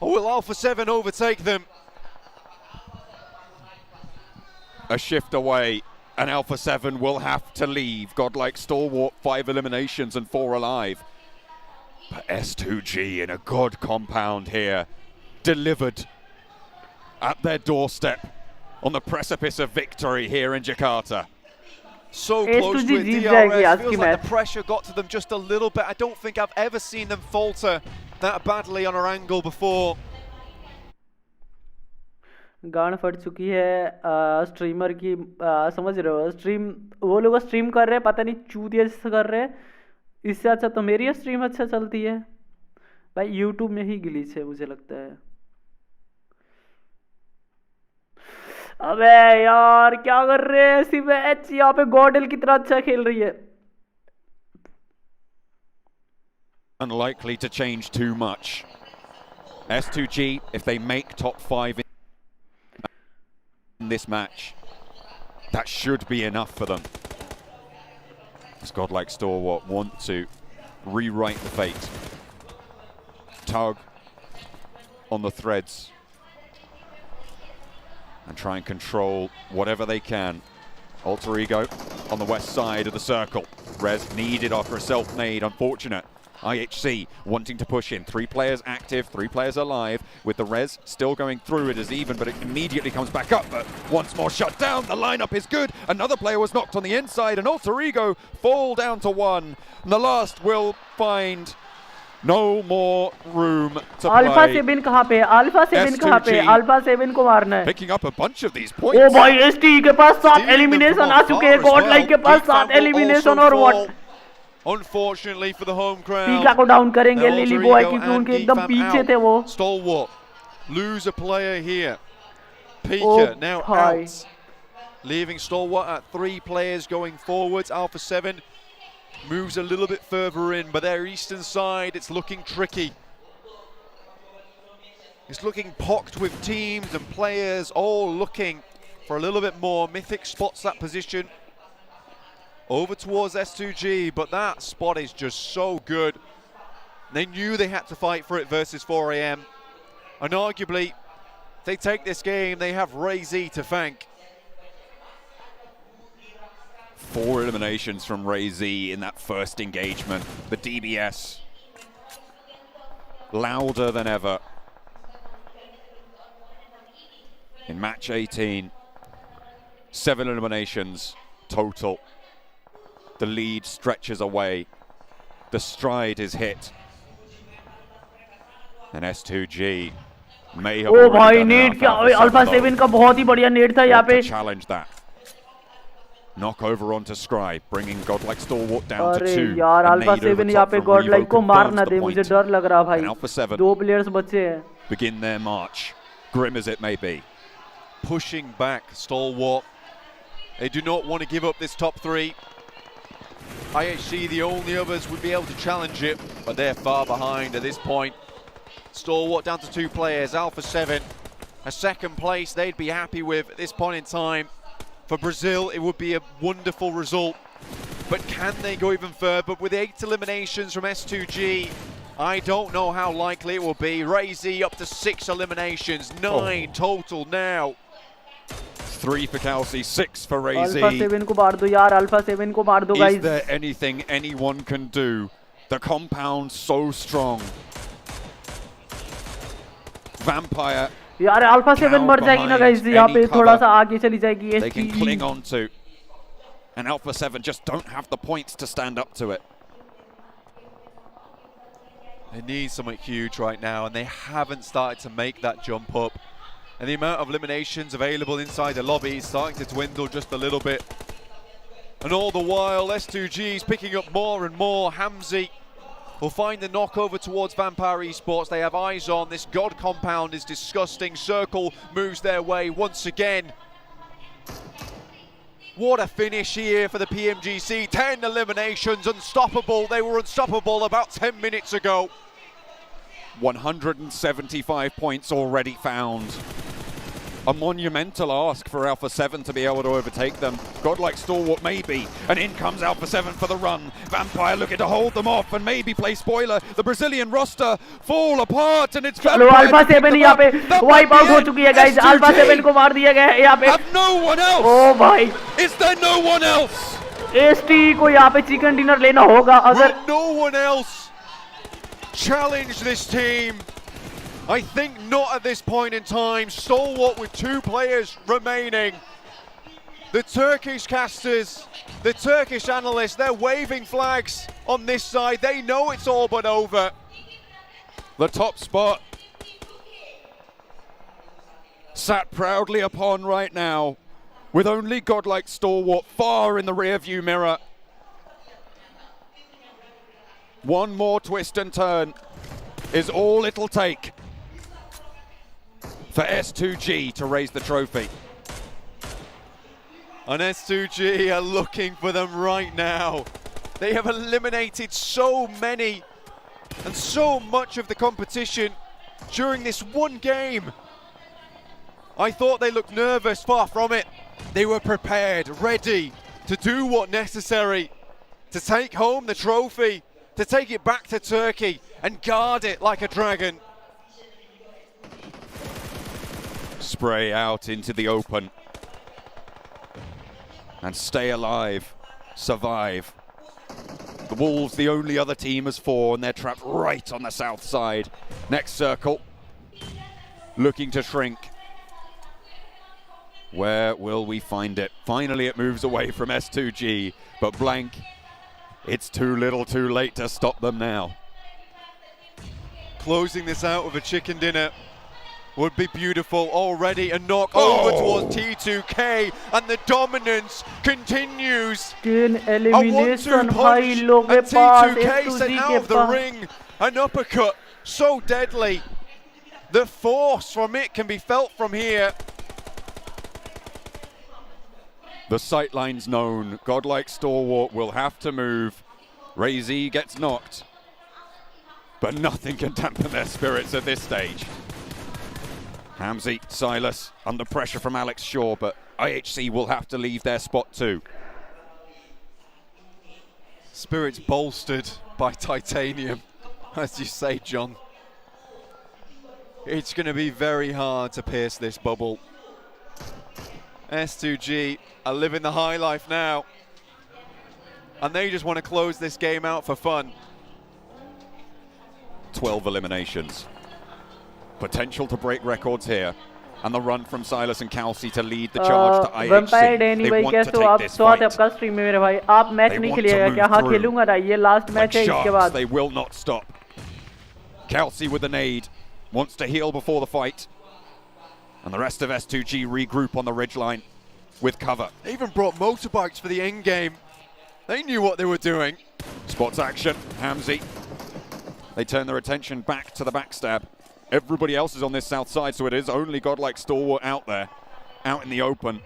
Or will Alpha 7 overtake them? A shift away and Alpha 7 will have to leave. Godlike Stalwart, 5 eliminations and 4 alive. But S2G in a God compound here, delivered at their doorstep on the precipice of victory here in Jakarta. So close to it. DRS feels like the pressure got to them just a little bit. I don't think I've ever seen them falter that badly on an angle before. गान फट चुकी है streamer की समझ रहे हो stream वो लोग स्ट्रीम कर रहे हैं पता नहीं चूतिया से कर रहे हैं इससे अच्छा तो मेरी स्ट्रीम अच्छा चलती है भाई यूट्यूब में ही ग्लिच है मुझे लगता है अबे यार क्या कर रहे हैं सिर्फ एच यहाँ पे गॉडल कितना अच्छा खेल रही है Unlikely to change too much. S2G, if they make top 5 in this match, that should be enough for them. Does Godlike Stalwart want to rewrite the fate? Tug on the threads and try and control whatever they can. Alter Ego on the west side of the circle. Rez needed after a self-nade, unfortunate. IHC wanting to push in. 3 players active, 3 players alive, with the Rez still going through it as even, but it immediately comes back up, but once more shut down. The lineup is good. Another player was knocked on the inside, and Alter Ego fall down to 1. And the last will find no more room to Alpha play. 7 कहाँ पे है? Alpha 7 कहाँ पे है? Alpha 7 को मारना है. Picking up a bunch of these points. ओ भाई ST के पास 7 एलिमिनेशन आ चुके हैं. Godlike के पास 7 एलिमिनेशन और what? Unfortunately for the home crowd. पीका को डाउन करेंगे लिली बॉय क्योंकि उनके एकदम पीछे थे वो. Stalwart lose a player here. Pika now out, leaving Stalwart at 3 players going forwards. Alpha 7 moves a little bit further in, but their eastern side, it's looking tricky. It's looking pocked with teams and players all looking for a little bit more. Mythic spots that position over towards S2G, but that spot is just so good. They knew they had to fight for it versus 4AM. And arguably, if they take this game, they have Ray Z to thank. 4 eliminations from Ray Z in that first engagement. The DBS louder than ever. In match 18, 7 eliminations total. The lead stretches away. The stride is hit. And S2G may have ओ भाई net क्या alpha 7 का बहुत ही बढ़िया net था यहाँ पे. Challenge that. Knock over onto Scribe, bringing Godlike Stalwart down to 2. अरे यार अल्फा 7 यहाँ पे Godlike को मार ना दे, मुझे डर लग रहा भाई. 2 प्लेयर्स बचे हैं. Begin their march, grim as it may be. Pushing back Stalwart. They do not want to give up this top 3. IHC, the only others, would be able to challenge it, but they're far behind at this point. Stalwart down to 2 players. Alpha 7, a second place they'd be happy with at this point in time. For Brazil, it would be a wonderful result. But can they go even further? But with 8 eliminations from S2G, I don't know how likely it will be. Ray Z up to 6 eliminations, 9 total now. 3 for Kelsey, 6 for Ray Z. Alpha 7 को मार दो यार, Alpha 7 को मार दो guys. Is there anything anyone can do? The compound so strong. Vampire. यार Alpha 7 मर जाएगी ना guys, यहाँ पे थोड़ा सा आगे चली जाएगी. They can cling on to. And Alpha 7 just don't have the points to stand up to it. They need something huge right now, and they haven't started to make that jump up. And the amount of eliminations available inside the lobby is starting to dwindle just a little bit. And all the while, S2G is picking up more and more. Hamzi will find the knock over towards Vampire Esports. They have eyes on. This God compound is disgusting. Circle moves their way once again. What a finish here for the PMGC. 10 eliminations, unstoppable. They were unstoppable about 10 minutes ago. 175 points already found. A monumental ask for Alpha 7 to be able to overtake them. Godlike Stalwart maybe, and in comes Alpha 7 for the run. Vampire looking to hold them off and maybe play spoiler. The Brazilian roster fall apart and it's Vampire. Alpha 7 यहाँ पे wipe out हो चुकी है guys. Alpha 7 को मार दिया गया है यहाँ पे. Have no one else. Oh भाई. Is there no one else? ST को यहाँ पे chicken dinner लेना होगा अगर. Will no one else challenge this team? I think not at this point in time. Stalwart with 2 players remaining. The Turkish casters, the Turkish analysts, they're waving flags on this side. They know it's all but over. The top spot sat proudly upon right now, with only Godlike Stalwart far in the rear-view mirror. One more twist and turn is all it'll take for S2G to raise the trophy. And S2G are looking for them right now. They have eliminated so many and so much of the competition during this one game. I thought they looked nervous, far from it. They were prepared, ready to do what necessary to take home the trophy, to take it back to Turkey and guard it like a dragon. Spray out into the open and stay alive, survive. The Wolves, the only other team, as 4, and they're trapped right on the south side. Next circle, looking to shrink. Where will we find it? Finally it moves away from S2G, but blank, it's too little too late to stop them now. Closing this out with a chicken dinner would be beautiful. Already a knock over towards T2K, and the dominance continues. 10 A elimination 1-2 भाई punch, लोग के and pass T2K S2G sent के out of the pass. ring. An uppercut, so deadly. The force from it can be felt from here. The sightline's known. Godlike Stalwart will have to move. Ray-Z gets knocked, but nothing can dampen their spirits at this stage. Hamzi, Silas, under pressure from Alex Shaw, but IHC will have to leave their spot too. Spirits bolstered by titanium, as you say, John. It's going to be very hard to pierce this bubble. S2G are living the high life now, and they just want to close this game out for fun. 12 eliminations. Potential to break records here. And the run from Silas and Kelsey to lead the charge to IHC. Vampire Danny भाई कैसे हो आप? स्वागत है आपका stream में मेरे भाई. आप मैच नहीं खेलिएगा क्या? हाँ खेलूंगा ना. ये लास्ट मैच है इसके बाद. They will not stop. Kelsey with the nade wants to heal before the fight. And the rest of S2G regroup on the ridgeline with cover. They even brought motorbikes for the end game. They knew what they were doing. Spots action, Hamzi. They turn their attention back to the backstab. Everybody else is on this south side, so it is only Godlike Stalwart out there, out in the open.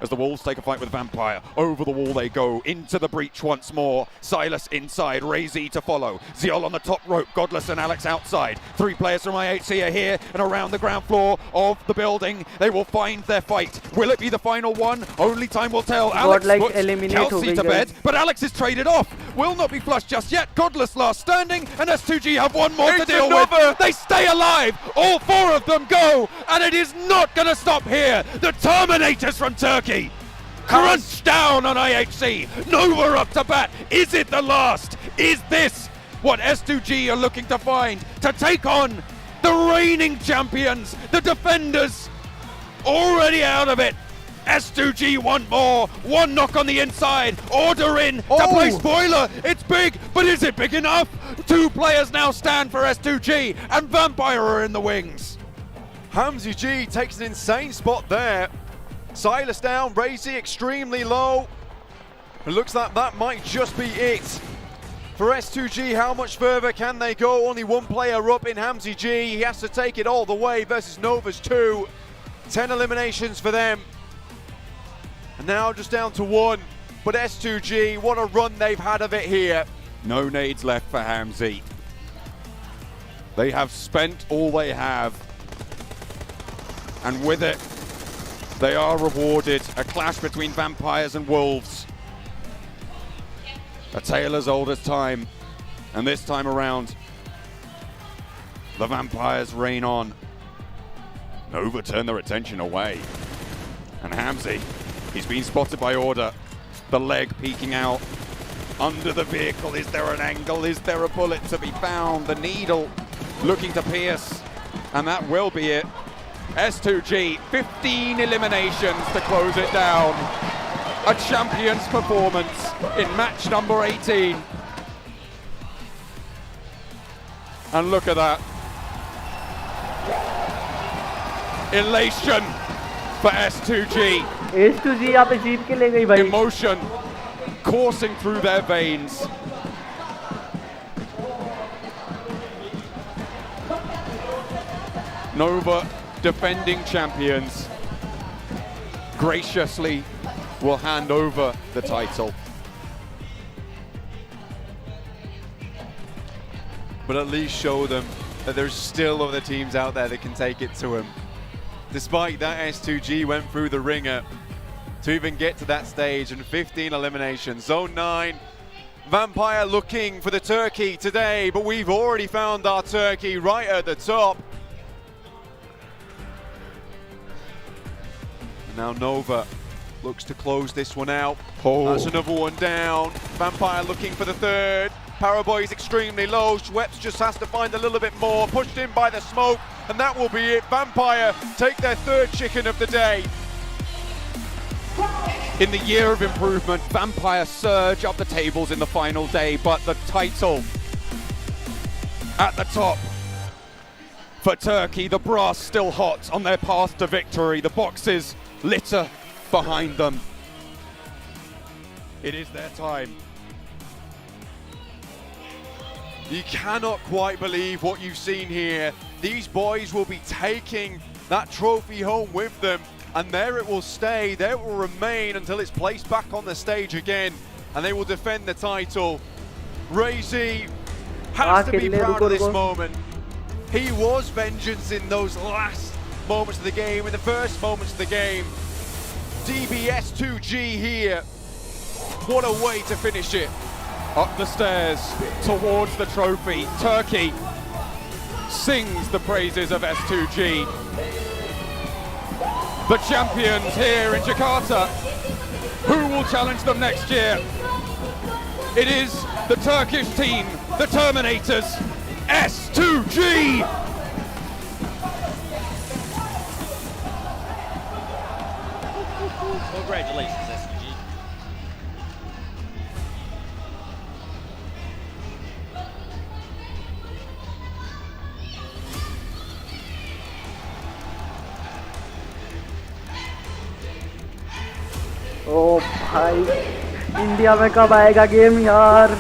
As the Wolves take a fight with Vampire. Over the wall they go, into the breach once more. Silas inside, Ray-Z to follow. Ziol on the top rope, Godless and Alex outside. 3 players from IHC are here and around the ground floor of the building. They will find their fight. Will it be the final one? Only time will tell. Alex puts Kelsey to bed, but Alex is traded off. Will not be flushed just yet. Godless last standing, and S2G have one more to deal with. They stay alive. All 4 of them go, and it is not going to stop here. The Terminators from Turkey crunch down on IHC. Nova up to bat. Is it the last? Is this what S2G are looking to find to take on the reigning champions, the defenders? Already out of it. S2G want more. One knock on the inside. Order in to play spoiler. It's big, but is it big enough? Two players now stand for S2G, and Vampire are in the wings. Pmgc takes an insane spot there. Silas down, Razy extremely low. It looks like that might just be it. For S2G, how much further can they go? Only one player up in Pmgc. He has to take it all the way versus Nova's 2. 10 eliminations for them. And now just down to 1. But S2G, what a run they've had of it here. No nades left for Pmgc. They have spent all they have. And with it, they are rewarded. A clash between vampires and wolves. A tale as old as time. And this time around, the vampires reign on. Nova turn their attention away. And Pmgc, he's been spotted by Order. The leg peeking out. Under the vehicle, is there an angle? Is there a bullet to be found? The needle looking to pierce. And that will be it. S2G, 15 eliminations to close it down. A champion's performance in match number 18. And look at that. Elation for S2G. S2G यहाँ पे जीत के ले गई भाई. Emotion coursing through their veins. Nova, defending champions, graciously will hand over the title. But at least show them that there's still other teams out there that can take it to them. Despite that, S2G went through the ringer to even get to that stage, and 15 eliminations. Zone 9, Vampire looking for the turkey today, but we've already found our turkey right at the top. Now Nova looks to close this one out. That's another one down. Vampire looking for the third. Paraboy is extremely low. Schweppes just has to find a little bit more. Pushed in by the smoke, and that will be it. Vampire take their third chicken of the day. In the year of improvement, Vampire surge up the tables in the final day, but the title at the top for Turkey. The brass still hot on their path to victory. The boxes litter behind them. It is their time. You cannot quite believe what you've seen here. These boys will be taking that trophy home with them, and there it will stay, there it will remain until it's placed back on the stage again, and they will defend the title. Razy has to be proud of this moment. He was vengeance in those last moments of the game, in the first moments of the game. DBS2G here. What a way to finish it. Up the stairs towards the trophy. Turkey sings the praises of S2G. The champions here in Jakarta. Who will challenge them next year? It is the Turkish team, the Terminators, S2G! Congratulations, S2G. ओ भाई, India में कब आएगा game यार?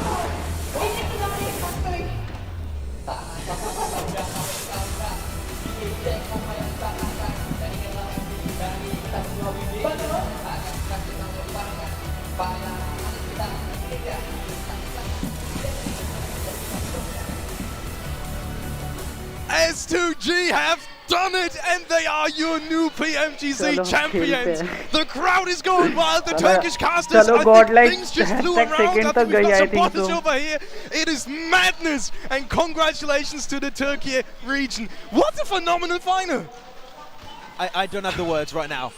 S2G have done it, and they are your new PMGC champions. The crowd is going wild. The Turkish casters, I think things just flew around. I think we've got some bodies over here. It is madness, and congratulations to the Turkey region. What a phenomenal final. I don't have the words right now.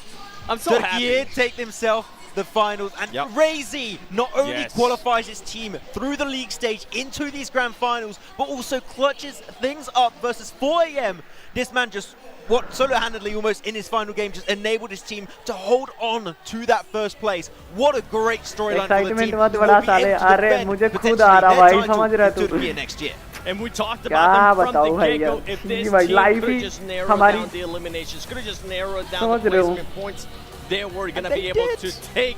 I'm so happy. Turkey take themselves the finals. And Razy not only qualifies his team through the league stage into these grand finals, but also clutches things up versus 4 AM. This man just, solo-handedly almost in his final game, just enabled his team to hold on to that first place. What a great storyline for the team. मुझे खुद आ रहा भाई, समझ रहा तू? next year. And we talked about them from the get-go. If this team could have just narrowed down the eliminations, could have just narrowed down the placement points, they were going to be able to take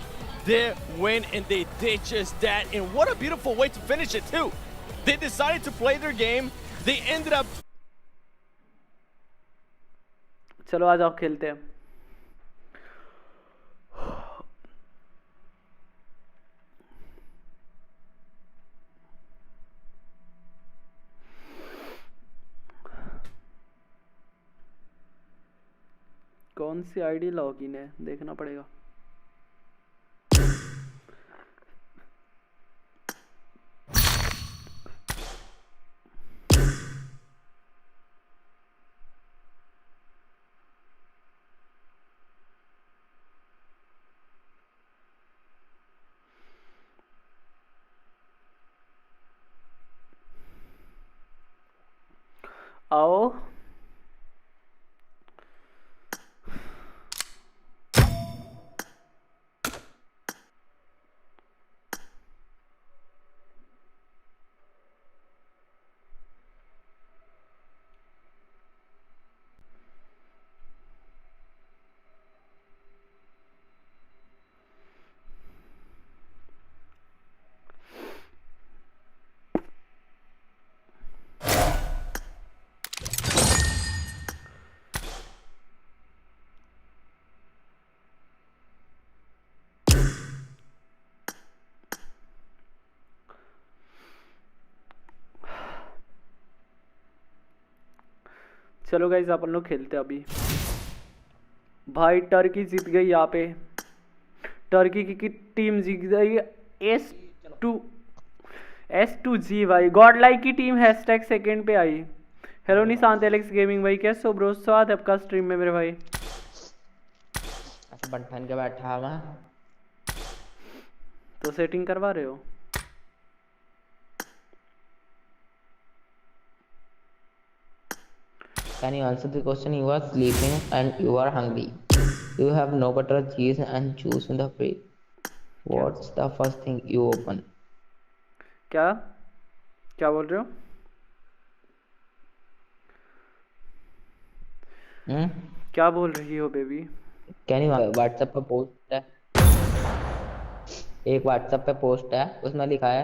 their win, and they did just that. And what a beautiful way to finish it too. They decided to play their game. They ended up. चलो आ जाओ खेलते हैं। कौन सी ID login है देखना पड़ेगा। आओ चलो गाइस अपन लोग खेलते हैं अभी। भाई टर्की जीत गई यहाँ पे, टर्की की टीम जीत गई S2G भाई। गॉडलाइक की टीम हैशटैग सेकंड पे आई। हेलो निशांत एलेक्स गेमिंग भाई, कैसे हो ब्रो? स्वागत है आपका स्ट्रीम में मेरे भाई। अच्छा बंठन के बैठा हुआ तो सेटिंग करवा रहे हो? Can you answer the question? You are sleeping and you are hungry. You have no butter, cheese and juice in the fridge. What's the first thing you open? क्या क्या बोल रहे हो? क्या बोल रही हो बेबी? Can you WhatsApp पे पोस्ट है, एक WhatsApp पे पोस्ट है, उसमें लिखा है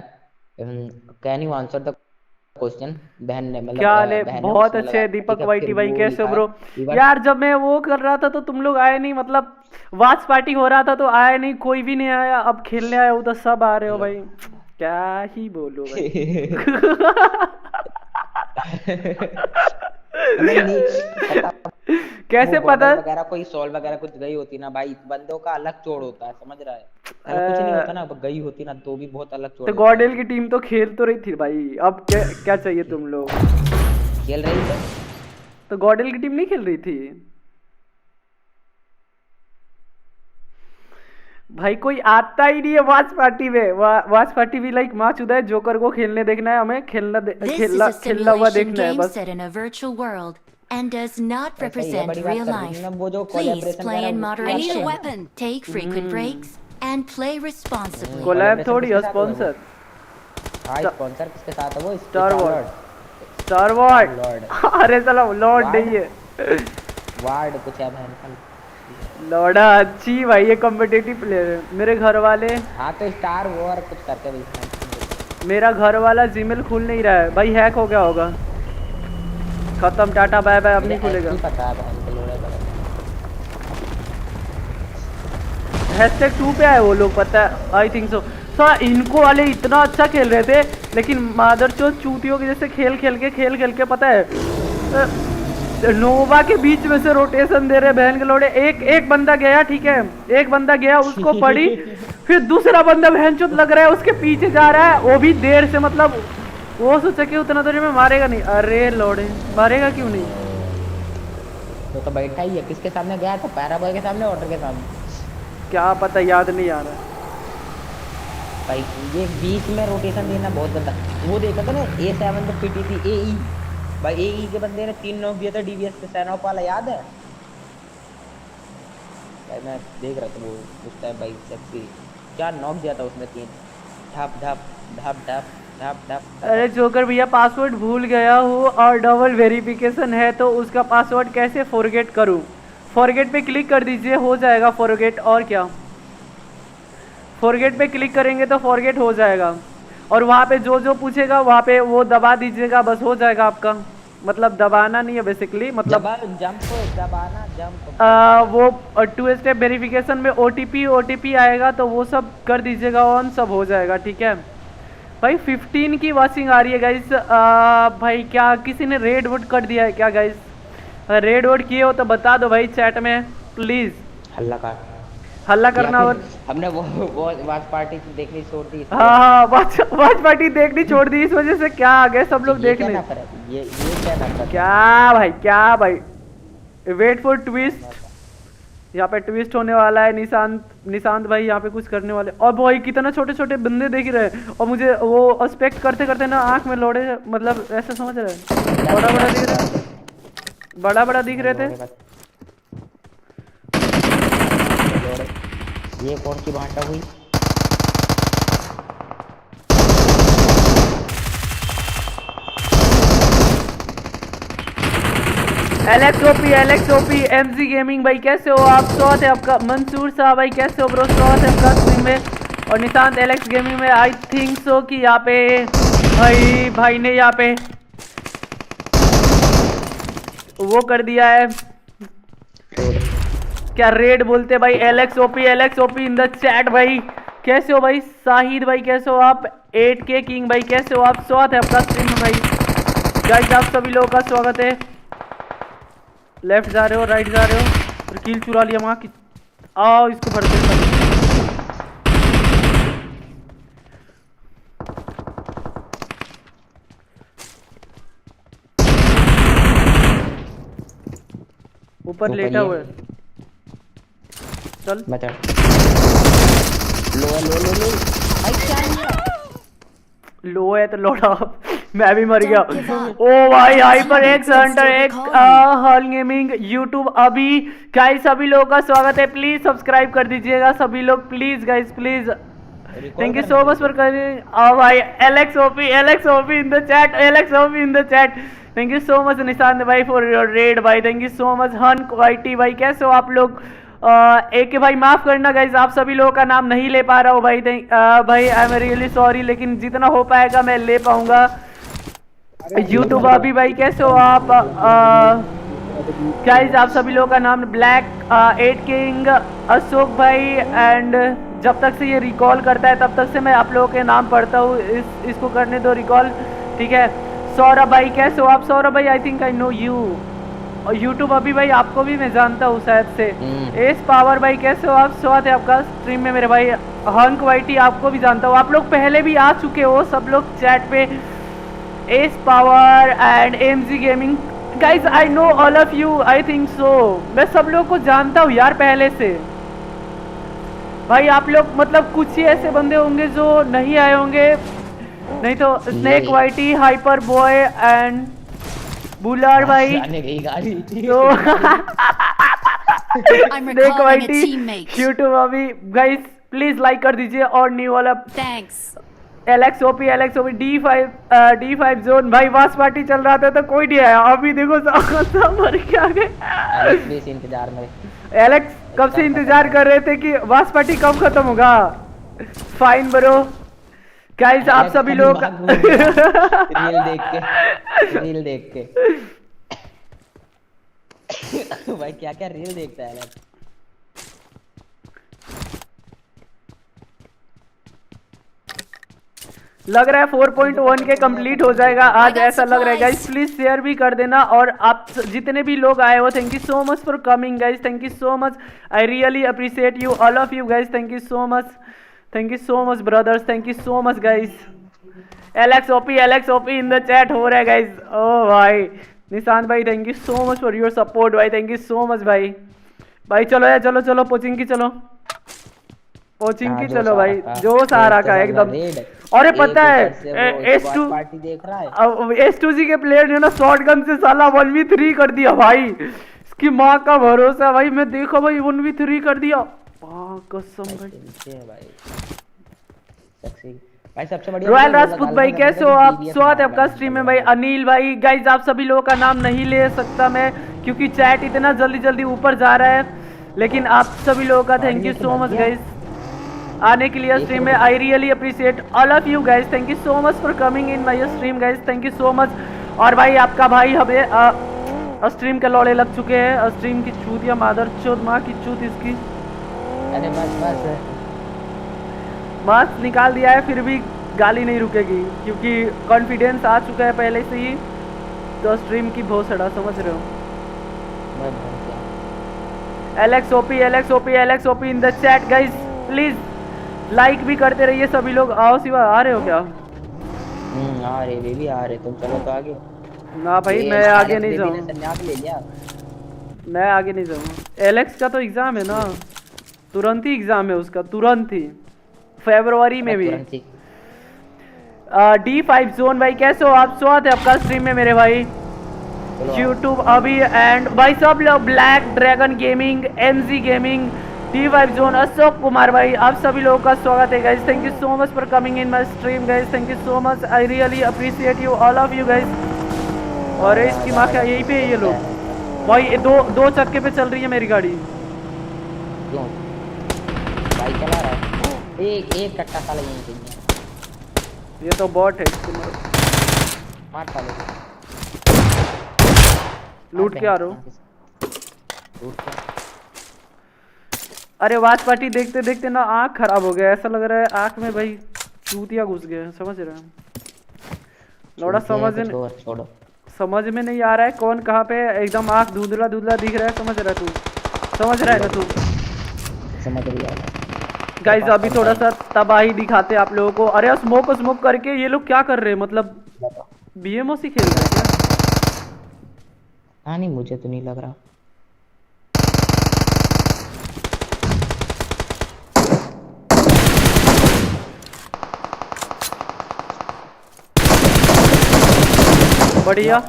Can you answer the question. बहन ने मतलब क्या ले बहुत अच्छे दीपक वाईटी भाई, कैसे हो ब्रो? यार जब मैं वो कर रहा था तो तुम लोग आए नहीं, मतलब वॉच पार्टी हो रहा था तो आया नहीं, कोई भी नहीं आया। अब खेलने आया उधर सब आ रहे हो भाई, क्या ही बोलो भाई। कैसे पता वगैरह कोई सॉल्व वगैरह कुछ गई होती ना भाई, बंदों का अलग चोड़ होता है, समझ रहा है? कुछ नहीं होता ना, गई होती ना तो भी बहुत अलग चोड़। तो गॉडल की टीम तो खेल तो रही थी भाई, अब क्या चाहिए तुम लोग? खेल रही थी तो गॉडल की टीम नहीं खेल रही थी भाई, कोई आता ही नहीं है वॉच पार्टी में। वॉच पार्टी भी लाइक माँ चुदा है, जोकर को खेलने देखना है, हमें खेलना हुआ देखना है बस। And does not represent real life. Please play in moderation. Take frequent breaks and play responsibly. Collab थोड़ी है स्पॉन्सर। हाँ स्पॉन्सर किसके साथ है वो? Star ward. अरे साला लॉर्ड नहीं है, वार्ड कुछ है बहन। लॉर्डा अच्छी भाई, ये कॉम्पिटिटिव प्लेयर है। मेरे घर वाले हाँ तो स्टार वॉर कुछ करके भी। मेरा घर वाला जीमेल खुल नहीं रहा है भाई, हैक हो गया होगा। खत्म, टाटा बाय बाय, अब नहीं खुलेगा। हैशटैग 2 पे आए वो लोग, पता है, आई थिंक सो। इनको वाले इतना अच्छा खेल रहे थे, लेकिन मादरचोद चूतियों के जैसे खेल खेल के पता है नोवा के बीच में से रोटेशन दे रहे बहन के लोड़े। एक बंदा गया, ठीक है, एक बंदा गया, उसको पड़ी, फिर दूसरा बंदा बहनचोद लग रहा है उसके पीछे जा रहा है, वो भी देर से, मतलब वो सोचा कि उतना देर में मारेगा नहीं। अरे लोड़े, मारेगा क्यों नहीं? तो बैठा ही है, किसके सामने गया था? पैराबॉय के सामने, ऑर्डर के सामने। क्या पता, याद नहीं आ रहा भाई। ये बीच में रोटेशन देना बहुत गंदा। वो देखा था ना A7 तो पिटी थी AE भाई, AE के बंदे ने 3 नॉक दिया था DBS पे, सैनॉप वाला याद है भाई? मैं देख रहा था वो उस टाइम भाई, सेक्सी क्या नॉक दिया था उसने 3 ढप ढप ढप ढप ढप ढप। अरे जोकर भैया पासवर्ड भूल गया हूँ और डबल वेरिफिकेशन है तो उसका पासवर्ड कैसे फॉरगेट करूँ? फॉरगेट पे क्लिक कर दीजिए, हो जाएगा फॉरगेट। और क्या, फॉरगेट पे क्लिक करेंगे तो फॉरगेट हो जाएगा और वहाँ पे जो जो पूछेगा वहाँ पे वो दबा दीजिएगा, बस हो जाएगा आपका। मतलब दबाना नहीं है बेसिकली, मतलब जंप दबाना, जंप वो 2 स्टेप वेरिफिकेशन में OTP आएगा तो वो सब कर दीजिएगा ऑन, सब हो जाएगा। ठीक है भाई। 15 की वॉचिंग आ रही है गाइस। भाई क्या किसी ने रेड वोट कर दिया है क्या गाइस? रेड वोट किए हो तो बता दो भाई चैट में प्लीज। हल्ला करना। और हमने वो वाच पार्टी देखनी छोड़ दी। हाँ वाच पार्टी देखनी छोड़ दी, इस वजह से क्या आ गए सब लोग देखने। ये क्या नफरत? क्या भाई वेट फॉर ट्विस्ट। यहाँ पे ट्विस्ट होने वाला है। निशांत भाई यहाँ पे कुछ करने वाले। और भाई कितना छोटे छोटे बंदे देख रहे हैं और मुझे वो एक्सपेक्ट करते करते ना आंख में लोड़े, मतलब ऐसा समझ रहे हैं, बड़ा दिख रहे थे। ये कौन सी भांटा हुई? एलेक्स ओपी MG गेमिंग भाई कैसे हो आप? स्वागत है आपका। मंसूर साहब भाई कैसे हो ब्रो? स्वागत है आपका स्ट्रीम में। और निशांत एलेक्स गेमिंग में आई थिंक सो कि यहाँ पे भाई ने यहाँ पे वो कर दिया है, क्या रेड बोलते भाई। Alex OP in the chat भाई कैसे हो भाई? शाहिद भाई कैसे हो आप? 8K किंग भाई कैसे हो आप? स्वागत है आपका स्ट्रीम में भाई। गाइस आप सभी लोगों का स्वागत है। लेफ्ट जा रहे हो, राइट जा रहे हो और किल चुरा लिया वहाँ की। आओ इसको भरते हैं। ऊपर लेटा हुआ है। चल बचा। लो है तो लोड़ा। मैं भी मर गया। ओ भाई हाइपर एक्स हंटर एक हॉल गेमिंग यूट्यूब। अभी गाइस सभी लोगों का स्वागत है, प्लीज सब्सक्राइब कर दीजिएगा सभी लोग please guys please. Thank you so much for coming. भाई Alex OP in the chat. Thank you so much Nishant भाई फॉर योर रेड भाई। Thank you so much. हन क्वाइटी भाई कैसे हो आप लोग? एक भाई माफ करना गाइज, आप सभी लोगों का नाम नहीं ले पा रहा हूँ भाई। भाई आई एम रियली सॉरी, लेकिन जितना हो पाएगा मैं ले पाऊंगा। यूट्यूब अभी भाई कैसे हो आप? गाइज आप सभी लोगों का नाम ब्लैक 8 किंग अशोक भाई एंड जब तक से ये रिकॉल करता है तब तक से मैं आप लोगों के नाम पढ़ता हूँ। इसको करने दो रिकॉल, ठीक है। सौरभ भाई कैसे हो आप? सौरभ भाई I think I know you. और यूट्यूब अभी भाई आपको भी मैं जानता हूँ शायद से। एस पावर भाई कैसे हो आप? स्वागत है आपका स्ट्रीम में मेरे भाई। हंक वाइटी आपको भी जानता हूँ, आप लोग पहले भी आ चुके हो सब लोग चैट पे। S power and MG gaming guys I know all of you I think so. मैं सब लोग को जानता हूँ यार पहले से भाई। आप लोग मतलब कुछ ही ऐसे बंदे होंगे जो नहीं आए होंगे, नहीं तो snake whitey hyper boy and बुलार भाई यूट्यूब अभी गाइस प्लीज लाइक कर दीजिए। और न्यू वाला thanks Alex OP D5 zone भाई। वास पार्टी चल रहा था तो कोई नहीं आया, अभी देखो सब मर के आ गए। इंतजार में एलेक्स कब से इंतजार कर रहे थे कि वास पार्टी कब खत्म होगा। Fine bro. गाइस आप सभी लोग रील देख के भाई क्या क्या रील देखता है यार। लग रहा है 4.1 के कंप्लीट हो जाएगा आज, ऐसा लग रहा है गाइस। प्लीज शेयर भी कर देना। और आप जितने भी लोग आए हो thank you so much for coming guys. Thank you so much, I really appreciate you all of you guys. Thank you so much brothers. Thank you so much guys. Alex OP in the chat हो रहा है guys. ओ भाई निशांत भाई thank you so much for your support भाई। Thank you so much भाई। चलो यार चलो पोचिंग की चलो। कोचिंग की चलो भाई जोश आ रहा का एकदम। अरे पता है S2 पार्टी देख रहा है, S2G के प्लेयर ने ना शॉटगन से साला 1v3 कर दिया भाई, इसकी माँ का भरोसा भाई। मैं देखो भाई 1v3 कर दिया, कसम भाई। भाई सबसे बढ़िया रॉयल राजपूत भाई कैसे हो आप? स्वागत है आपका स्ट्रीम में भाई। अनिल भाई गाइज आप सभी लोगों का नाम नहीं ले सकता मैं क्योंकि चैट इतना जल्दी जल्दी ऊपर जा रहा है, लेकिन आप सभी लोगों का thank you so much guys आने के लिए स्ट्रीम में। आई really appreciate all of you guys, thank you so much for coming in my stream guys, thank you so much. और भाई आपका भाई हमें स्ट्रीम के लौड़े लग चुके हैं, स्ट्रीम की चूत या मादर चौथ माँ की चूत इसकी। अरे बस मास्क निकाल दिया है फिर भी गाली नहीं रुकेगी क्योंकि कॉन्फिडेंस आ चुका है पहले से ही, तो स्ट्रीम की बहुत सड़ा समझ रहे हो। Alex OP in the chat guys, please like भी करते रहिए सभी लोग। आओ शिवा आ रहे हो क्या? आ रहे बेबी आ रहे, तुम चलो तो आगे। ना भाई मैं आगे नहीं जाऊँ, मैं आगे नहीं जाऊँ। एलेक्स का तो एग्जाम है ना, तुरंत ही एग्जाम है उसका, तुरंत ही फरवरी में भी। D5 जोन भाई कैसे हो आप? स्वागत है आपका स्ट्रीम में मेरे भाई। यूट्यूब अभी एंड भाई सब लोग black dragon gaming, MG gaming, D5 zone, Ashok Kumar भाई आप सभी लोगों का स्वागत है guys, thank you so much for coming in my stream guys, thank you so much, I really appreciate you all of you guys. और इसकी माँ क्या यहीं पे है ये लोग भाई, दो चक्के पे चल रही है मेरी गाड़ी। क्यों भाई चला रहा है? एक कट्टा साला यहीं पे है, ये तो बॉट है, मार साले लूट के आ रहा हूँ। अरे वाच पार्टी देखते देखते ना आँख खराब हो गया, ऐसा लग रहा है आँख में भाई चूतिया घुस गया, समझ रहे हैं लौड़ा? समझ में नहीं आ रहा है कौन कहाँ पे, एकदम आँख धुंधला धुंधला दिख रहा है, समझ रहा है तू? समझ रहा है ना तू? समझ रहा है गाइस अभी थोड़ा सा तबाही दिखाते हैं आप लोगों को। अरे स्मोक करके ये लोग क्या कर रहे हैं, मतलब BMOC खेल रहे हैं क्या? हाँ नहीं मुझे तो नहीं लग रहा। बढ़िया,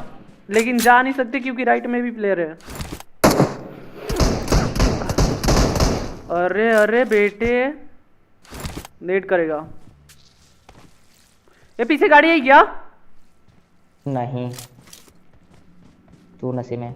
लेकिन जा नहीं सकते क्योंकि राइट में भी प्लेयर है। अरे बेटे नेट करेगा। ये पीछे गाड़ी है क्या? नहीं तू नशे में।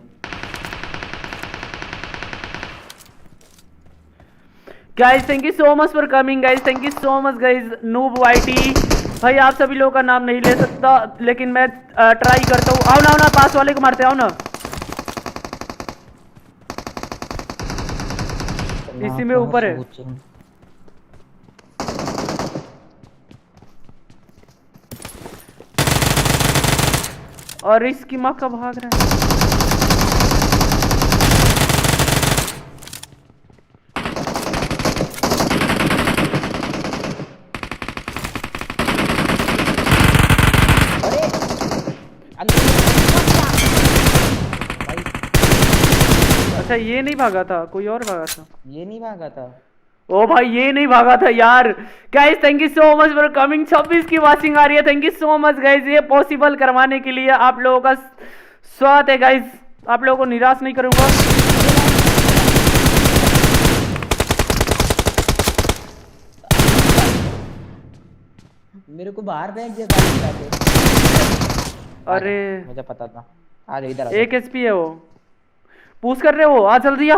Guys thank you so much for coming guys, thank you so much guys. Noob YT भाई आप सभी लोगों का नाम नहीं ले सकता लेकिन मैं ट्राई करता हूँ। आओ ना पास वाले को मारते, आओ ना। इसी में ऊपर है। और इसकी माँ का भाग रहा है। अच्छा ये नहीं भागा था, कोई और भागा था। ये नहीं भागा था। ओ भाई ये नहीं भागा था यार। Guys thank you so much for coming. 26 की वाचिंग आ रही है, thank you so much guys. ये पॉसिबल करवाने के लिए आप लोगों का स्वागत है गाइस, आप लोगों को निराश नहीं करूंगा। मेरे को बाहर फेंक दिया। अरे मुझे पता था। आ जाओ इधर। 1 HP है वो। पूछ कर रहे हो, आ जल्दी आ।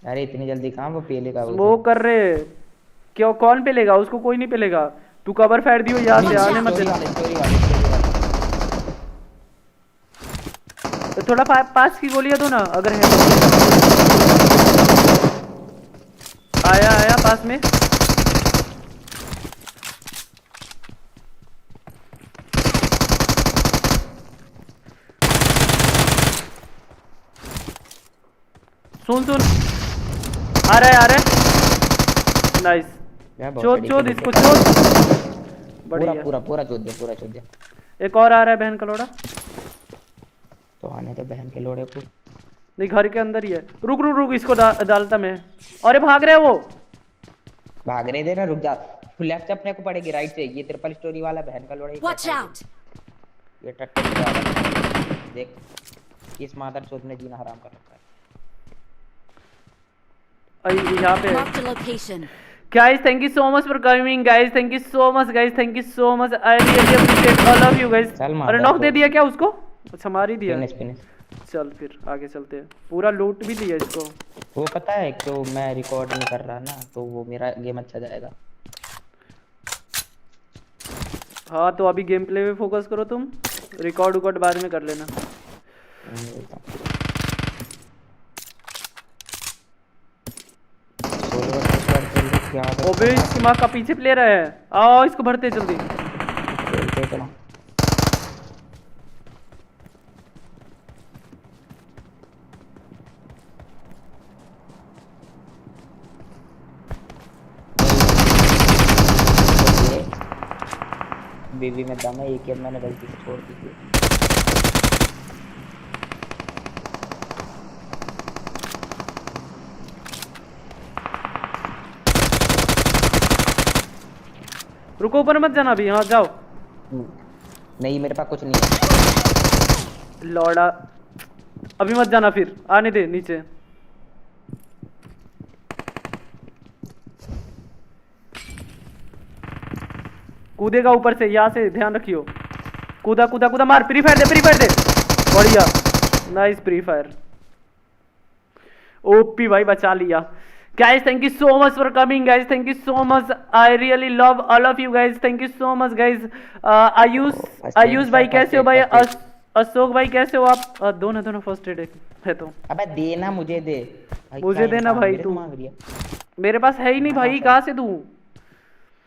अरे इतनी जल्दी कहाँ वो पेलेगा? वो कर रहे क्यों? कौन पेलेगा उसको? कोई नहीं पेलेगा। तू कवर फायर दियो याद से, आने मत देना। तो थोड़ा पास की गोलियां दो ना अगर है। आया पास में। सुन आ रहा है। नाइस। चोद इसको चोद। बढ़िया पूरा चोद दिया। एक और आ रहा है बहन का लोड़ा। तो आने तो बहन के लोड़े को। नहीं घर के अंदर ही है। रुक रुक रुक इसको डालता मैं। अरे भाग रहे वो, भाग रहे थे ना, रुक जा। लेफ्ट से अपने को पड़ेगी, राइट से। ये ट्रिपल स्टोरी वाला बहन का लोड़ा। Watch out! ये टट्टे देख, इस मादर चोद ने जीना हराम कर रखा है। यहाँ पे Mark the location. guys, thank you so much for coming guys, thank you so much guys, thank you so much, I really appreciate all of you guys। अरे नॉक दे दिया क्या उसको? अच्छा मार ही दिया। चल फिर आगे चलते हैं। पूरा लूट भी दिया इसको। वो पता है तो मैं रिकॉर्ड नहीं कर रहा ना, तो वो मेरा गेम अच्छा जाएगा। हाँ तो अभी गेम प्ले पे फोकस करो तुम, रिकॉर्ड बाद में कर लेना। ओबे इसकी माँ का पीछे प्लेयर है, आओ इसको भरते जल्दी। बेबी में दम है, एक गेम मैंने गलती से छोड़ दी थी। रुको ऊपर मत जाना अभी। हाँ जाओ। नहीं मेरे पास कुछ नहीं है। लौड़ा अभी मत जाना, फिर आने दे नीचे। कूदेगा ऊपर से, यहाँ से ध्यान रखियो। कूदा कूदा कूदा, मार। फ्री फायर दे, फ्री फायर दे। बढ़िया, नाइस फ्री फायर। ओपी भाई बचा लिया। Guys, thank you so much for coming, guys. Thank you so much. I really love all of you guys. Thank you so much, guys. Ayush भाई कैसे हो भाई? अशोक भाई कैसे हो आप? दोनों फर्स्ट एड है तो। अबे देना मुझे दे। मुझे देना भाई तू। मेरे पास है ही नहीं भाई, कहाँ से दूँ?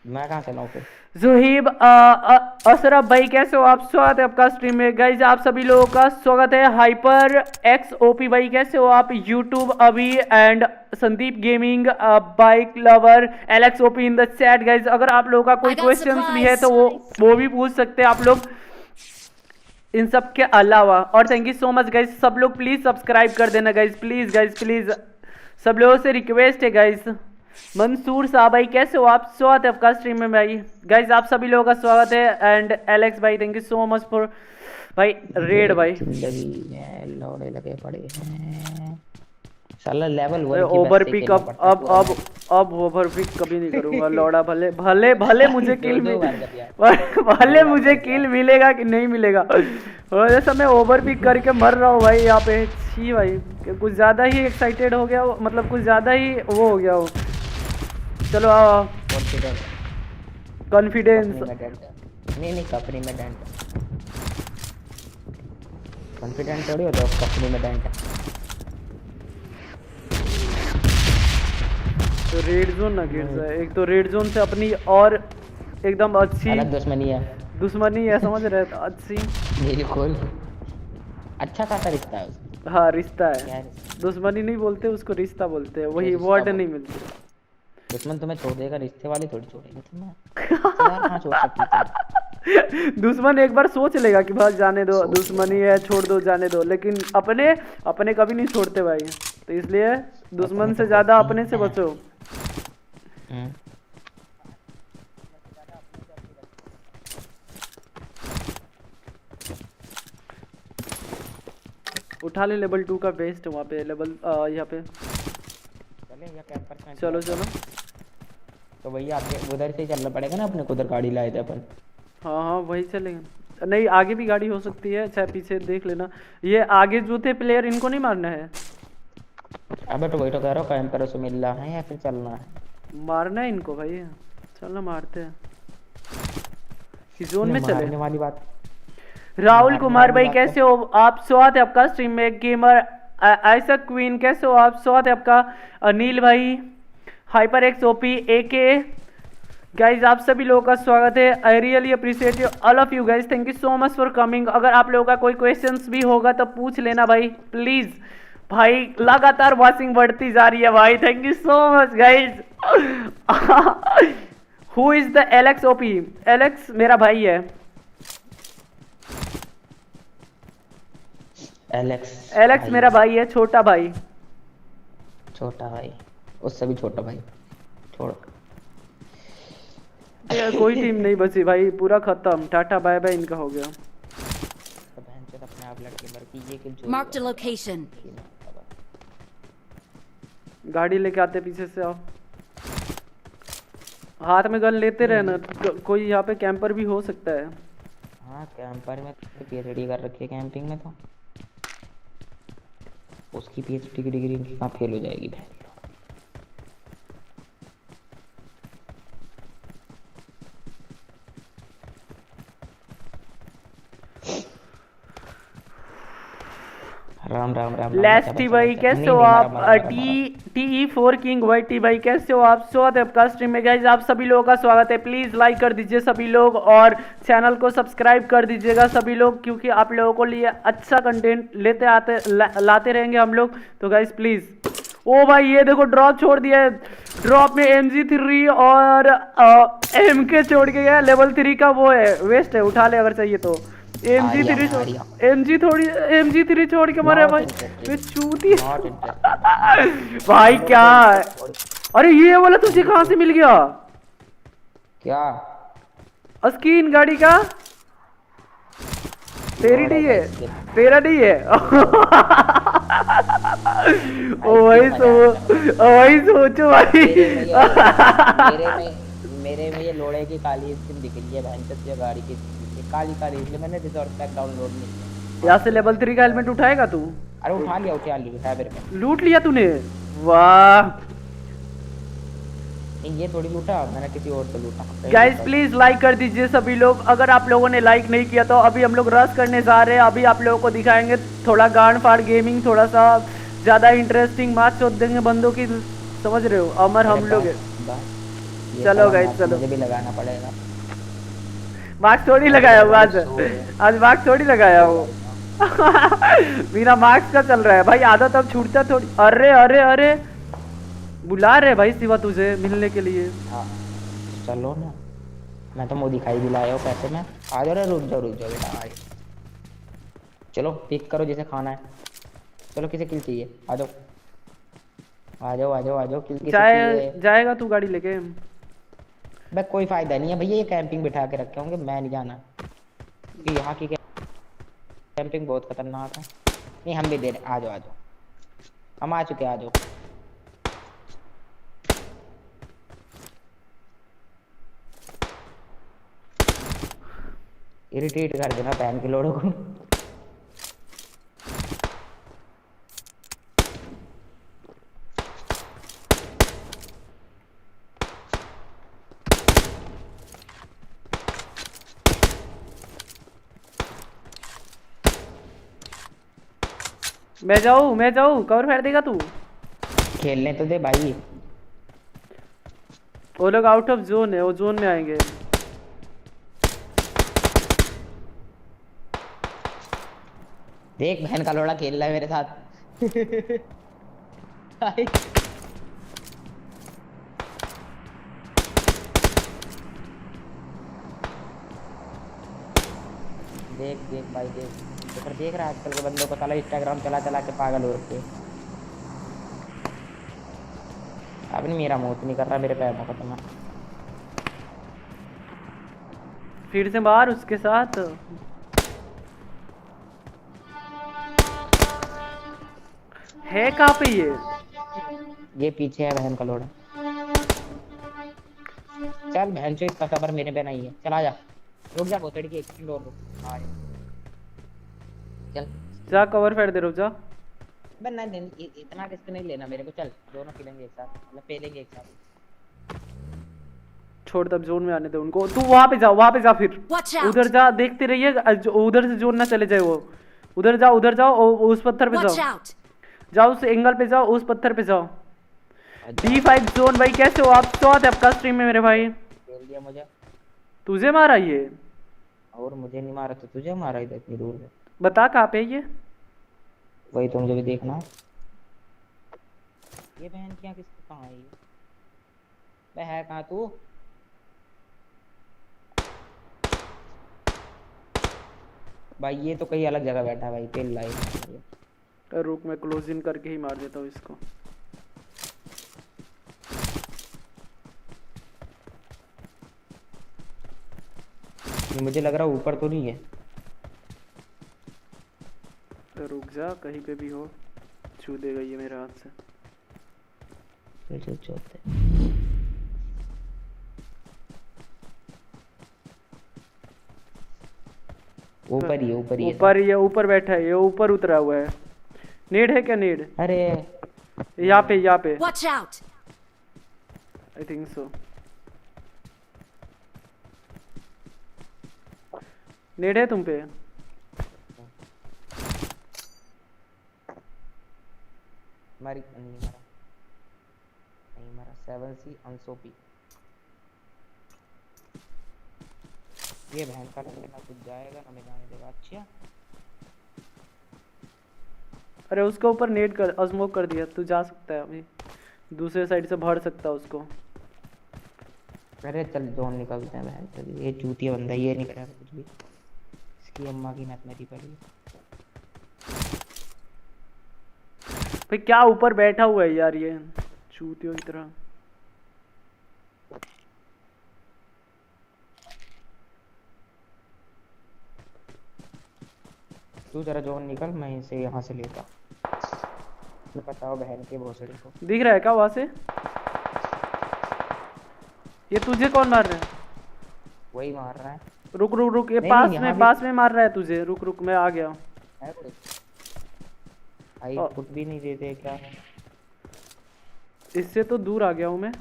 मैं कहाँ से लाऊं फिर? ज़ुहीब अशरफ भाई कैसे हो आप? स्वागत है आपका स्ट्रीम में। गाइज आप सभी लोगों का स्वागत है। हाइपर एक्स ओपी भाई कैसे हो आप? यूट्यूब अभी and Sandeep gaming, bike lover, Alex OP in the chat. Guys अगर आप लोगों का कोई क्वेश्चंस भी है तो वो भी पूछ सकते हैं आप लोग इन सब के अलावा। और thank you so much guys, सब लोग प्लीज सब्सक्राइब कर देना गाइज, प्लीज गाइज प्लीज, सब लोगों से रिक्वेस्ट है गाइज। मंसूर साहब भाई कैसे हो आप? स्वागत है आपका स्ट्रीम में भाई। गाइज आप सभी लोगों का स्वागत है। एंड एलेक्स भाई thank you so much for भाई रेड भाई। लौड़े लगे पड़े हैं साला लेवल 1 की ओवर पिक अब ओवर पिक कभी नहीं करूंगा लौड़ा। भले भले भले मुझे किल भले मुझे किल मिलेगा कि नहीं मिलेगा, और जैसा मैं ओवर पिक करके मर रहा हूँ भाई यहाँ पे। छी भाई कुछ ज्यादा ही एक्साइटेड हो गया, मतलब कुछ ज्यादा ही वो हो गया हो। चलो आओ, कॉन्फिडेंस नहीं कंपनी में डेंट, कॉन्फिडेंट थोड़ी होता है कंपनी में डेंट। तो रेड जोन ना गिर जाए। एक तो रेड जोन से अपनी और एकदम अच्छी दुश्मनी है समझ रहे? अच्छी बिल्कुल अच्छा खासा रिश्ता है। हाँ रिश्ता है, दुश्मनी नहीं बोलते उसको, रिश्ता बोलते हैं। वही वर्ड नहीं मिलते। दुश्मन तुम्हें छोड़ देगा, रिश्ते वाले थोड़ी छोड़ेंगे तुम्हें। दुश्मन एक बार सोच लेगा कि भाई जाने दो, दुश्मनी है छोड़ दो, जाने दो, लेकिन अपने कभी नहीं छोड़ते भाई। तो इसलिए दुश्मन से ज्यादा अपने से बचो। उठा ले लेवल 2 का बेस्ट वहाँ पे लेवल यहाँ पे। चलो चलो तो भैया आपके उधर से चलना पड़ेगा ना, अपने को उधर गाड़ी लाए थे अपन। हाँ वही चलेंगे। नहीं आगे भी गाड़ी हो सकती है, चाहे पीछे देख लेना। ये आगे जो थे प्लेयर इनको नहीं मारना है। अबे तो वही तो कह रहा हूँ, कैंपर से मिलना है या फिर चलना है? मारना है इनको भाई, चलना मारते हैं। किस जोन में चले वाली बात। राहुल कुमार भाई कैसे हो आप? स्वागत है आपका स्ट्रीम में। गेमर ऐसा क्वीन कैसे हो आप? स्वागत है आपका। अनिल भाई, हाइपर एक्स ओपी एके, गाइज आप सभी लोगों का स्वागत है। आई really appreciate you all of you guys, thank you so much for coming. अगर आप लोगों का कोई क्वेश्चंस भी होगा तो पूछ लेना भाई प्लीज। भाई लगातार वॉचिंग बढ़ती जा रही है भाई, thank you so much guys. Who is the Alex OP? Alex मेरा भाई है। एलेक्स मेरा भाई है, छोटा भाई। छोटा भाई, उससे भी छोटा भाई। छोड़। कोई टीम नहीं बची भाई, पूरा खत्म, टाटा बाय बाय इनका हो गया। तो बहन चोद अपने आप लड़के मर की ये किल। Marked a location. गाड़ी लेके आते पीछे से, आओ। हाथ में गन लेते रहना, कोई यहाँ पे कैंपर भी हो सकता है। हाँ कैंपर में पीएचडी कर रखी है कैंपिंग में, तो उसकी पीएचडी की डिग्री कहाँ फेल हो जाएगी बहन। राम राम राम। लेस्टी भाई कैसे हो आप? TE4 किंग वाईटी भाई कैसे हो आप? स्वागत है आपका स्ट्रीम में गाइस, आप सभी लोगों का स्वागत है। प्लीज लाइक कर दीजिए सभी लोग और चैनल को सब्सक्राइब कर दीजिएगा सभी लोग, क्योंकि आप लोगों को लिए अच्छा कंटेंट लाते रहेंगे हम लोग। तो गाइस प्लीज। ओ भाई ये देखो ड्रॉप छोड़ दिया है, ड्रॉप में MG3 और MK छोड़ के गया। लेवल 3 का वो है, वेस्ट है, उठा ले अगर चाहिए तो। MG3 छोड़ के मरे भाई, चूती भाई क्या। अरे ये वाला तुझे कहाँ से मिल गया? क्या स्किन गाड़ी का? तेरी नहीं है, तेरा नहीं है। वही सोचो भाई। मेरे में ये लोड़े की काली स्किन दिख रही है बहन चोद गाड़ी की, काली काली, इसलिए मैंने रिजॉर्ट पैक डाउनलोड नहीं किया। यहाँ से लेवल 3 का हेलमेट उठाएगा तू? अरे उठा लिया मेरे में। लूट लिया तूने? वाह। ये थोड़ी लूटा, मैंने किसी और से लूटा। गाइस प्लीज लाइक कर दीजिए सभी लोग, अगर आप लोगों ने लाइक नहीं किया तो। अभी हम लोग रश करने जा रहे हैं, अभी आप लोगों को दिखाएंगे थोड़ा गांड फाड़ गेमिंग, थोड़ा सा ज्यादा इंटरेस्टिंग मैच चोद देंगे बंदों की, समझ रहे हो? अमर हम लोग। चलो गाइस चलो, मुझे भी लगाना पड़ेगा। मार्क्स थोड़ी लगाया हूँ आज मार्क्स थोड़ी लगाया हूँ। बिना मार्क्स का चल रहा है भाई, आदत अब छूटता थोड़ी। अरे अरे अरे बुला रहे भाई सिवा तुझे मिलने के लिए। हाँ चलो ना, मैं तो मोदी खाई भी लाया हूँ पैसे में। आ जाओ, रुक जाओ बेटा। चलो पिक करो जैसे खाना है। चलो किसे किल चाहिए? आ जाओ आ जाओ आ जाओ आ जाओ। किल किसे चाहिए? जाएगा तू गाड़ी लेके? भाई कोई फायदा नहीं है भैया, ये कैंपिंग बिठा के रखे होंगे, मैं नहीं जाना कि यहाँ की कैंपिंग बहुत खतरनाक है। नहीं हम भी दे रहे, आ जाओ हम आ चुके, आ जाओ। इरिटेट कर देना पैन के लोड़ों को। मैं जाऊँ कवर फेर देगा तू? खेलने तो दे भाई। वो लोग आउट ऑफ जोन है, वो जोन में आएंगे। देख बहन का लोड़ा खेल रहा है मेरे साथ। देख भाई देख, तो फिर देख रहा है आजकल के बंदों को, साला इंस्टाग्राम चला के पागल हो रखे। अब नहीं, मेरा मुंह नहीं कर रहा, मेरे पैर में खत्म। फिर से बाहर उसके साथ है। कहाँ पे ये पीछे है बहन का लोड़ा। चल बहन चो, इसका सबर मेरे पे नहीं है। चला जा, रुक जा भोसड़ी की, एक सेकंड और रुक। हाँ चल जा कवर फेर दे, रुक जा। बस नहीं, इतना रिस्क नहीं लेना मेरे को। चल दोनों खेलेंगे एक साथ, मतलब पेलेंगे एक साथ। छोड़, तब जोन में आने दे उनको। तू वहाँ पे जा, फिर उधर जा, देखते रहिए उधर से जोन ना चले जाए वो। उधर जाओ, उस पत्थर पे जाओ, उस एंगल पे जाओ, उस पत्थर पे जाओ। D5 जोन भाई कैसे हो आप? स्वागत है आपका स्ट्रीम में मेरे भाई। खेल दिया मुझे। तुझे मारा ये? और मुझे नहीं मारा तो तुझे मारा इधर इतनी दूर से। बता कहाँ पे ये? वही तो मुझे भी देखना है। ये बहन क्या किसको कहाँ है ये? बे है कहाँ तू? भाई ये तो कहीं अलग जगह बैठा है भाई, पेल लाइव। रुक मैं क्लोज इन करके ही मार देता हूँ इसको। मुझे लग रहा है ऊपर तो नहीं है। रुक जा, कहीं पे भी हो छू देगा ये मेरे हाथ से। ऊपर ही ऊपर ही ऊपर बैठा है ये, ऊपर उतरा हुआ है। नीड है क्या? नीड अरे यहाँ पे Watch out! I think so. Need है तुम पे? नहीं मरा 7C अनसोपी। ये बहन का ना कुछ जाएगा ना मैं जाने देगा। अच्छा अरे उसके ऊपर नेट कर स्मोक कर दिया, तू जा सकता है अभी, दूसरे साइड से भर सकता है उसको। अरे चल जोन निकलते हैं बहन। चल ये चूतिया बंदा, ये नहीं करेगा कुछ भी। इसकी अम्मा की नत मेरी पड़ी। भाई क्या ऊपर बैठा हुआ है यार ये चूतियों की तरह। तू जरा जोन निकल, मैं इसे यहाँ से लेता। मैं बताओ बहन के भोसड़ी को दिख रहा है क्या वहां से? ये तुझे कौन मार रहा है? वही मार रहा है। रुक रुक रुक, ये नहीं, पास में मार रहा है तुझे। रुक रुक मैं आ गया। आई फुट भी नहीं देते क्या? इससे तो दूर आ गया हूँ मैं।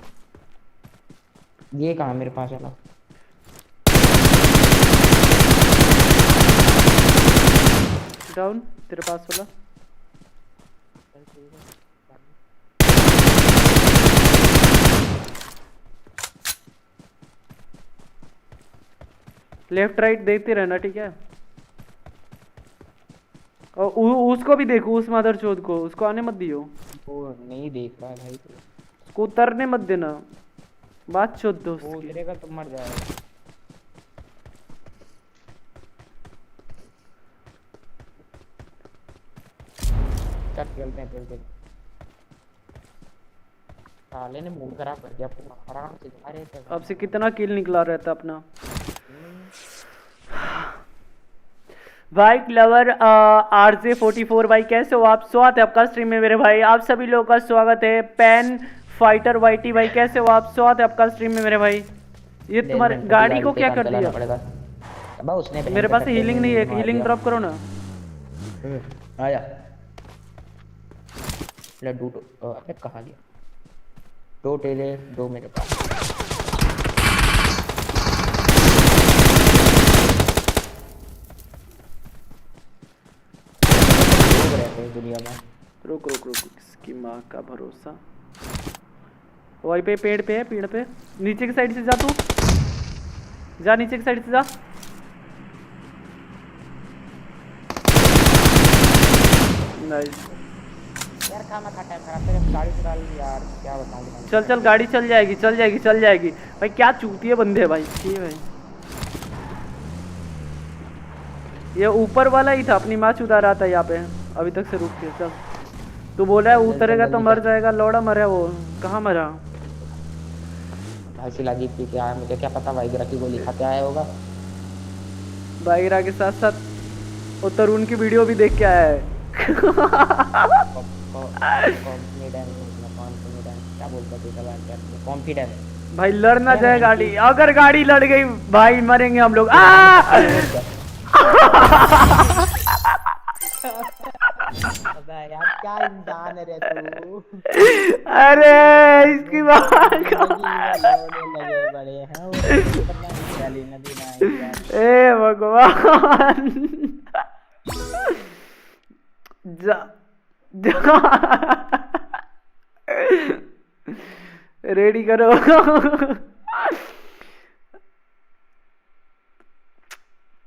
ये कहाँ मेरे पास वाला? डाउन तेरे पास वाला। लेफ्ट राइट देखते रहना, ठीक है? और उसको भी देखो, उस मदरचोद को, उसको आने मत दियो। वो नहीं देख रहा है भाई, उसको उतरने मत देना। बात चोद दोस्त वो उतरेगा तो मर जाएगा। चल खेलते हैं खेलते हैं। साले ने मूड खराब कर दिया पूरा। आराम से जा रहे थे। अब से कितना किल निकला रहता अपना। वाइट लवर RJ44 भाई कैसे हो आप? स्वागत है आपका स्ट्रीम में मेरे भाई। आप सभी लोगों का स्वागत है। पेन फाइटर वाइटी भाई कैसे हो आप? स्वागत है आपका स्ट्रीम में मेरे भाई। ये तुम्हारे गाड़ी को क्या कर दिया? मेरे पास हीलिंग नहीं है, हीलिंग ड्रॉप करो ना। आया लड्डू तो अबे कहाँ गया? दो टेले दो मेरे पास। दुनिया में रुक रुक रुक, इसकी माँ का भरोसा। वहीं पे पेड़ पे है, पेड़ पे। नीचे की साइड से जा, तू जा नीचे की साइड से जा। नाइस यार खाना खाता है खराब तेरे गाड़ी चला ली यार, क्या बताऊं। चल चल गाड़ी चल जाएगी चल जाएगी चल जाएगी। भाई क्या चूतिए बंदे है भाई ये भाई। ये ऊपर वाला ही था, अपनी माँ चुदा रहा था यहाँ पे अभी तक से रुक के। चल तू बोला है उतरेगा तो मर जाएगा, लौड़ा मरा वो। कहाँ मरा? भाई सिला जीत के आया, मुझे क्या पता भाई की गोली खाते आया होगा। बाइरा के साथ साथ वो तरुण की वीडियो भी देख के आया है। कॉन्फिडेंस भाई लड़ ना जाए गाड़ी, अगर गाड़ी लड़ गई भाई मरेंगे हम लोग। अबे यार क्या इंसान है रे तू। अरे इसकी बात लगे बड़े हैं ए भगवान। जा रेडी करो।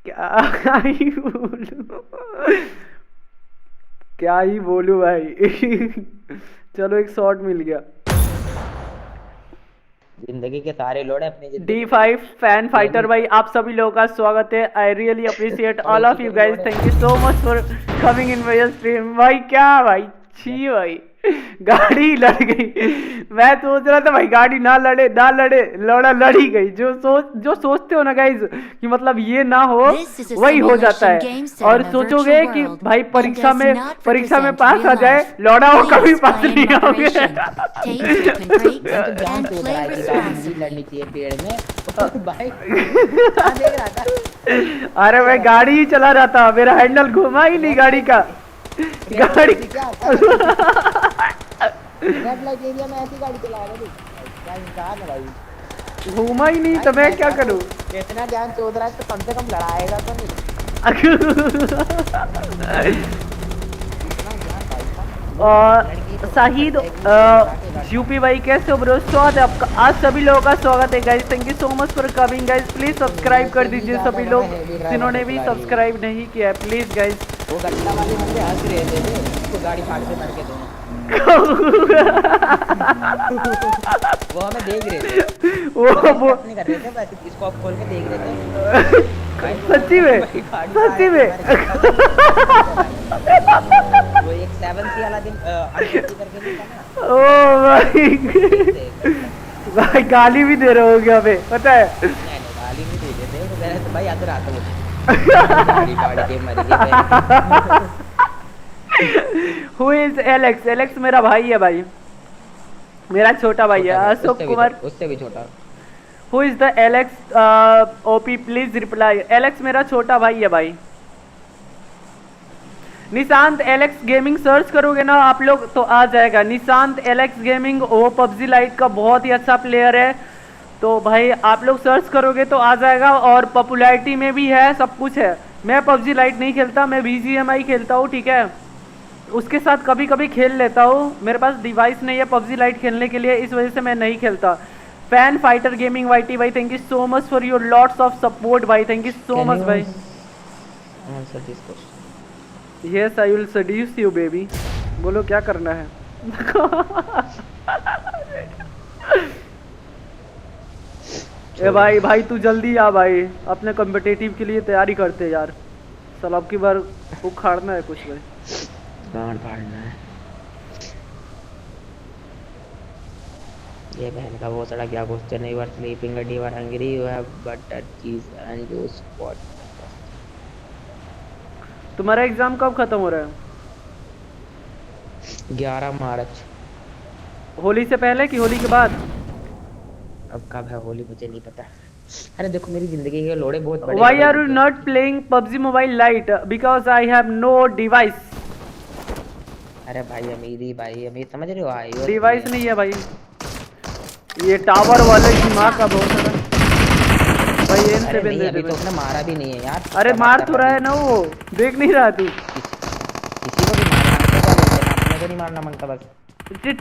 क्या ही बोलूं, क्या ही बोलूं भाई। चलो एक शॉट मिल गया। जिंदगी के सारे लोड अपनी D5 फैन फाइटर भाई, आप सभी लोगों का स्वागत है। आई really appreciate all of you guys, thank you so much for coming in my stream. भाई क्या भाई, छी भाई, गाड़ी लड़ गई। मैं सोच रहा था भाई गाड़ी ना लड़े ना लड़े, लड़ ही गई। जो सोचते हो ना गाइस कि मतलब ये ना हो, वही हो जाता है। और सोचोगे कि भाई परीक्षा में पास आ जाए, लौड़ा हो कभी पास नहीं आओगे। लड़नी चाहिए पेड़ में भाई। अरे मैं गाड़ी ही चला रहा था, मेरा हैंडल घुमा ही नहीं गाड़ी का। गाड़ी रेड लाइट एरिया में ऐसी गाड़ी चला रहा क्या इंसान है भाई, घूमा ही नहीं तो मैं क्या करूं। इतना ज्ञान चोद रहा है तो कम से कम लड़ाएगा तो नहीं। शाहिद यूपी भाई कैसे हो ब्रो, स्वागत है आपका। आज सभी लोगों का स्वागत है guys, thank you so much for coming guys. Please subscribe कर दीजिए सभी लोग जिन्होंने भी सब्सक्राइब नहीं किया है, प्लीज गाइस। वो गट्टा वाले बंदे हंस रहे थे उसको गाड़ी फाड़ के मार के दो। वो हमें देख रहे थे, वो नहीं कर रहे थे, बस स्कोप खोल के देख रहे थे। सच्ची में वो एक 7C वाला दिन करके नहीं था ना। ओ भाई गाली भी दे रहे हो क्या हमें, पता है? नहीं गाली नहीं दे रहे थे, वो कह रहे थे भाई आते रात गाड़ी फाड़ के मर गए। Who is Alex? एलेक्स मेरा भाई है भाई, मेरा छोटा भाई है। अशोक कुमार उससे भी छोटा। Who is the Alex? OP please reply. Alex मेरा छोटा भाई है भाई। निशांत एलेक्स गेमिंग सर्च करोगे ना आप लोग तो आ जाएगा। निशांत एलेक्स गेमिंग, वो PUBG लाइट का बहुत ही अच्छा प्लेयर है, तो भाई आप लोग सर्च करोगे तो आ जाएगा। और पॉपुलैरिटी में भी है, सब कुछ है। मैं PUBG लाइट नहीं खेलता, मैं BGMI खेलता हूँ, ठीक है। उसके साथ कभी कभी खेल लेता हूँ, मेरे पास डिवाइस नहीं है PUBG लाइट खेलने के लिए, इस वजह से मैं नहीं खेलता। फैन फाइटर गेमिंग वाईटी भाई, thank you so much for your lots of support भाई, थैंक यू सो मच भाई। Yes I will seduces you baby, बोलो क्या करना है। ए भाई तू जल्दी आ भाई, अपने कॉम्पिटिटिव के लिए तैयारी करते यार। साल अब की बार उखाड़ना है कुछ भाई, गांड फाड़ना है। ये बहन का वो सड़ा क्या क्वेश्चन है। You are sleeping at you are hungry you have butter cheese and juice what. तुम्हारा एग्जाम कब खत्म हो रहा है? 11 मार्च। होली से पहले कि होली के बाद? अब कब है होली मुझे नहीं पता। अरे देखो मेरी जिंदगी के लोड़े बहुत बड़े। Why are you not playing PUBG Mobile Lite? Because I have no device. अरे भाई अमीरी भाई अमीर समझ रहे हो आई हो। डिवाइस नहीं है भाई, ये टावर वाले की माँ का बहुत सारा भाई। एन से बंदे अभी तो उसने मारा भी नहीं है यार। अरे मार तो रहा है ना, वो देख नहीं रहा तू? किसी को भी मारना अपने को नहीं मारना मांगता बस।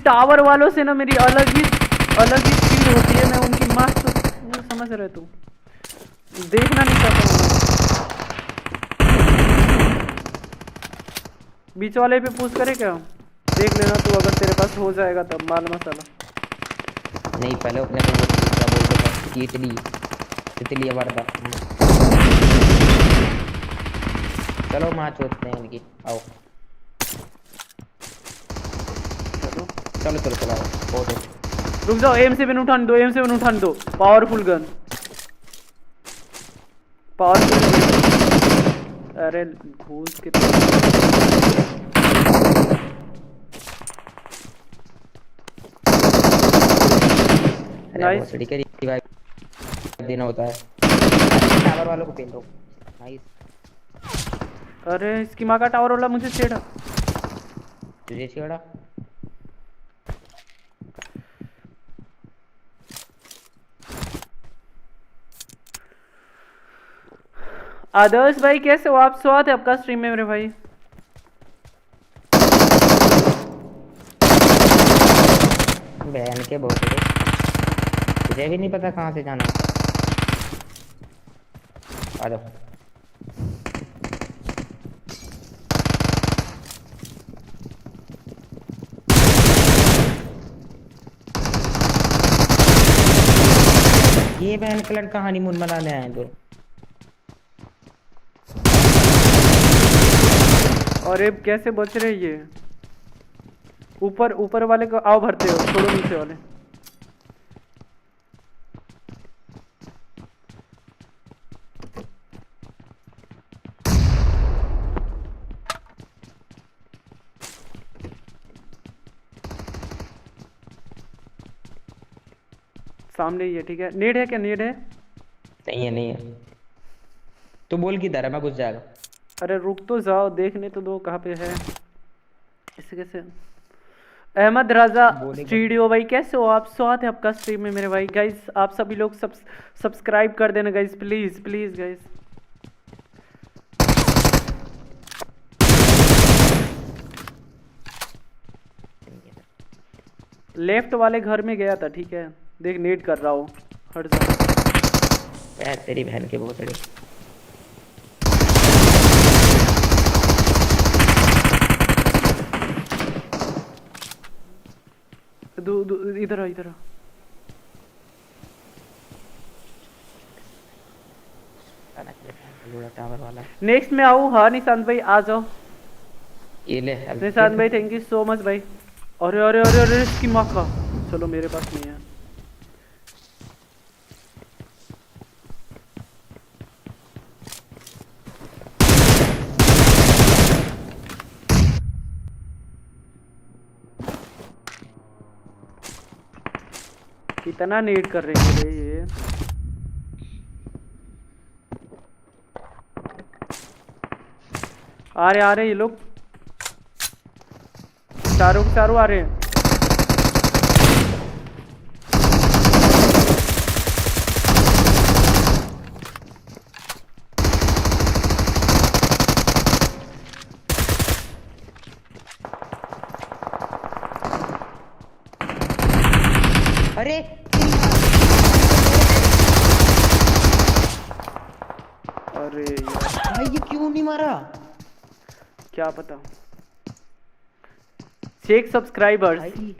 टावर वालों से ना मेरी अलग ही स्पीड होती है, मैं उनकी माँ तो समझ रहे तू, देखना नहीं चाहता। बीच वाले पे पूछ करे क्या, देख लेना तू, अगर तेरे पास हो जाएगा तब माल मसाला। नहीं पहले अपने को क्या बोलते थे, तितली वर्दा। चलो माँ चोदते हैं इनकी, आओ चलो चलो चलो बहुत। रुक जाओ, M7 उठान दो, M7 उठान दो, पावरफुल गन, पावरफुल। अरे घूस के नाइस देना होता है। टावर वालों को पेल दो। नाइस। अरे इसकी माँ का टावर वाला मुझे छेड़ा, तुझे छेड़ा। आदर्श भाई कैसे हो आप? स्वागत है आपका स्ट्रीम में मेरे भाई। बहन के बहुत मुझे भी नहीं पता कहाँ से जाना। आ जाओ। ये बहन का लड़का हनीमून मनाने आए तो। और ये कैसे बच रहे ये? ऊपर वाले को आओ भरते हो, छोड़ो नीचे वाले। सामने ही है, ठीक है। नीड है क्या? नीड है? नहीं है, नहीं है। तो बोल किधर है, मैं घुस जाएगा। अरे रुक तो जाओ, देखने तो दो कहाँ पे है। इसे कैसे? अहमद राजा स्टूडियो भाई कैसे हो आप? स्वागत है आपका स्ट्रीम में मेरे भाई। गाइस आप सभी लोग सब्सक्राइब कर देना guys, please please guys. Left वाले घर में गया था, ठीक है। देख नीड कर रहा हूँ, हट जा। तेरी बहन के भोसड़ी। इधर आ, इधर आ। नेक्स्ट में आऊँ? हाँ निशांत भाई आ जाओ। ये ले निशांत भाई, थैंक यू सो मच भाई। अरे अरे अरे अरे इसकी माँ का। चलो मेरे पास नहीं है। कितना नीड कर रहे हैं ये? आ रहे ये लोग, चारों आ रहे हैं। अरे अरे यार भाई ये क्यों नहीं मारा? क्या पता। 6 सब्सक्राइबर्स। यही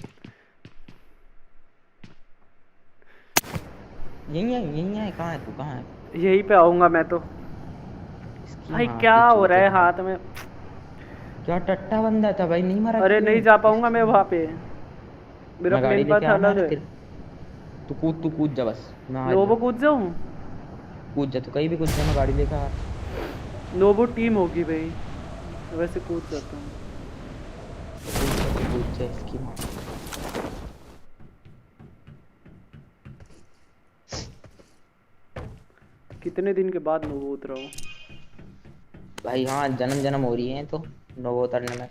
है। कहाँ है तू? कहाँ है? यहीं पे आऊंगा मैं तो। भाई क्या हो रहा है हाथ में? क्या टट्टा बंदा था भाई, नहीं मारा? अरे नहीं जा पाऊंगा मैं वहाँ पे, मेरा प्लेन पाथ अलग है। तू कूद जा बस। नोबो कूद जाऊँ? कूद जा, तू कहीं भी कूद जा, मैं गाड़ी लेकर आ। नोबो टीम होगी भाई, वैसे कूद जाता हूँ। कूद जा इसकी माँ। कितने दिन के बाद नोबो उतरा हूँ भाई। हाँ जन्म हो रही है तो नोबो उतरने में।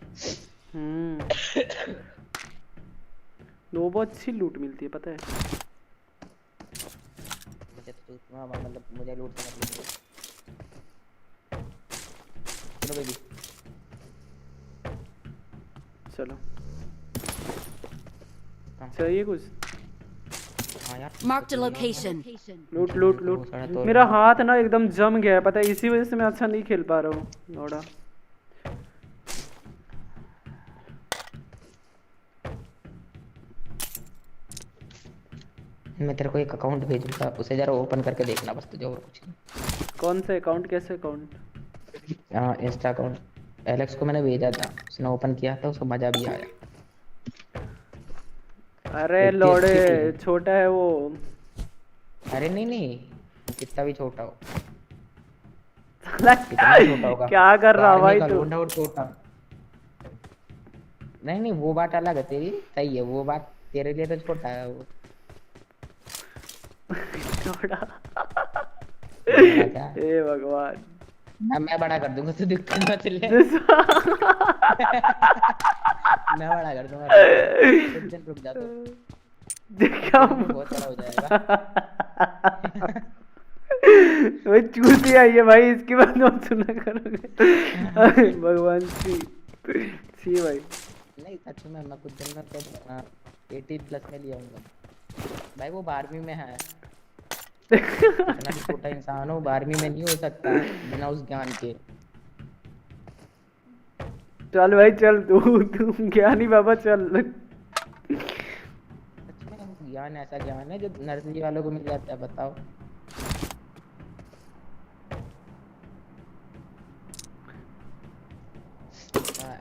नोबो अच्छी लूट मिलती है पता है। मतलब मुझे लूट करना। चलो बेबी चलो। चाहिए कुछ? हाँ यार। Marked a location. लूट। मेरा हाथ ना एकदम जम गया है पता है, इसी वजह से मैं अच्छा नहीं खेल पा रहा हूँ नोड़ा। मैं तेरे को एक अकाउंट भेजूंगा, उसे जरा ओपन करके देखना बस तुझे, और कुछ नहीं। कौन सा अकाउंट? कैसे अकाउंट? Insta account. एलेक्स को मैंने भेजा था, उसने ओपन किया था, उसको मजा भी आया। अरे लोड़े छोटा है वो। अरे नहीं कितना भी छोटा हो। कितना छोटा होगा? क्या कर रहा भाई तू? छोटा नहीं वो बात अलग है तेरी, सही है वो बात, तेरे लिए तो छोटा है वो। छोटा ए भगवान। मैं बड़ा कर दूंगा, तू दिक्कत मत ले। मैं बड़ा कर दूंगा, कुछ दिन रुक जा तू। देखा बहुत बड़ा हो जाएगा। वो चूती आई है भाई, इसकी बात मत सुना करोगे। भगवान सी भाई। नहीं सच में मैं कुछ दिन में तो 18+ में ले आऊंगा भाई। वो 12वीं में है। इतना भी छोटा इंसान हो 12वीं में नहीं हो सकता बिना उस ज्ञान के। चल भाई चल, तू ज्ञानी बाबा चल। ज्ञान ऐसा ज्ञान है जो नर्सरी वालों को मिल जाता है, बताओ।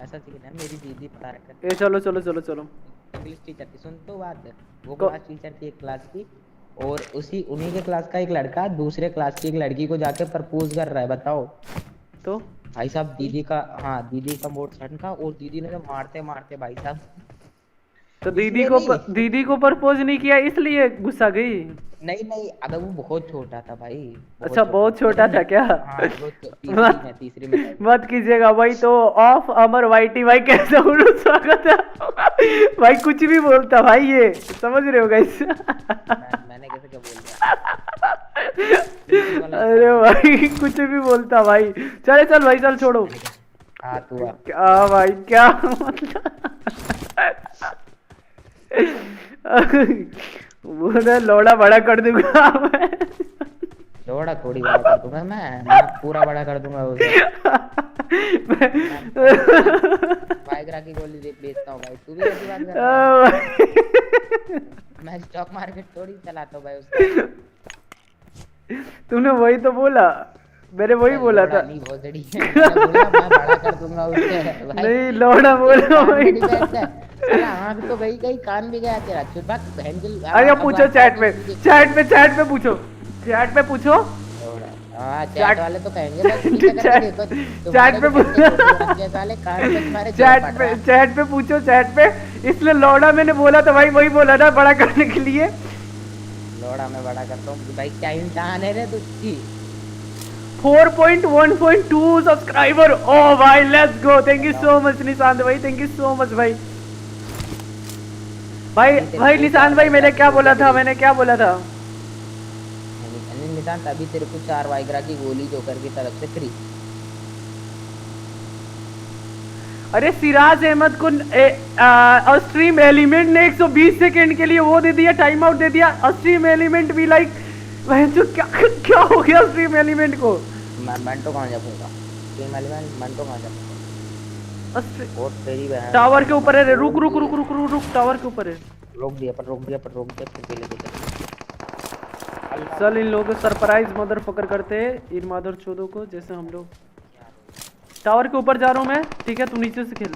ऐसा सीन है, मेरी दीदी पढ़ा रखा है। ए चलो चलो चलो चलो। इंग्लिश टीचर की, सुन तो बात है, वो क्लास टीचर थी एक क्लास की, और उन्हीं के क्लास का एक लड़का दूसरे क्लास की एक लड़की को जाके प्रपोज कर रहा है, बताओ। तो भाई साहब दीदी का मोड सनका, और दीदी ने मारते मारते भाई साहब, तो दीदी को प्रपोज नहीं किया इसलिए गुस्सा गई? नहीं, अबे वो बहुत छोटा था भाई। अच्छा बहुत छोटा था क्या? हाँ, तीसरी में मत कीजिएगा भाई। तो ऑफ अमर वाईटी भाई कैसा स्वागत है भाई। कुछ भी बोलता भाई, ये समझ रहे हो गाइस? मैंने कैसे क्या बोल दिया? अरे भाई कुछ भी बोलता भाई। चल भाई चल छोड़ो। क्या भाई क्या मतलब लोड़ा बड़ा कर दूंगा मैं। लोड़ा थोड़ी बड़ा कर दूंगा मैं पूरा बड़ा कर दूंगा उसे। वाइग्रा की गोली बेचता हूँ भाई, तू भी ऐसी बात कर रहा है? मैं स्टॉक मार्केट थोड़ी चलाता हूँ भाई उसका। तूने वही तो बोला, मैंने वही बोला था। नहीं भोसड़ी है, मैंने बोला मैं बड़ा कर दूंगा उसे। नहीं लोड़ा बोला भाई। आँख तो गई कान भी गया तेरा। चुप बात बहन की। अरे पूछो चैट पे पूछो, चैट पे पूछो। चैट वाले तो कहेंगे चैट पे पूछो, चैट पे। इसलिए लोड़ा मैंने बोला था भाई, वही बोला था बड़ा करने के लिए। लोड़ा मैं बड़ा करता हूँ भाई, क्या इंसान है रे तुझकी। 4.1.2 सब्सक्राइबर। ओ भाई let's go. Thank you so much Nishant भाई, थैंक यू सो मच भाई। भाई निशांत भाई मैंने क्या बोला था? निशांत अभी तेरे को 4 वाइग्रा की गोली जोकर की तरफ से फ्री। अरे सिराज अहमद को स्ट्रीम एलिमेंट ने 120 सेकंड के लिए वो दे दिया, टाइम आउट दे दिया। स्ट्रीम एलिमेंट भी लाइक जो क्या हो गया स्ट्रीम एलिमेंट को? मैं तो कहां जाऊंगा स्ट्रीम एलिमेंट, मैं तो कहां जाऊंगा? और तेरी बहन टावर के ऊपर है। रुक टावर के ऊपर है। रोक दिया फिर पहले देख। चल इन लोगों को सरप्राइज मदरफकर करते हैं, इन मादर चोदों को। जैसे हम लोग टावर के ऊपर जा रहा हूँ मैं, ठीक है? तू नीचे से खेल,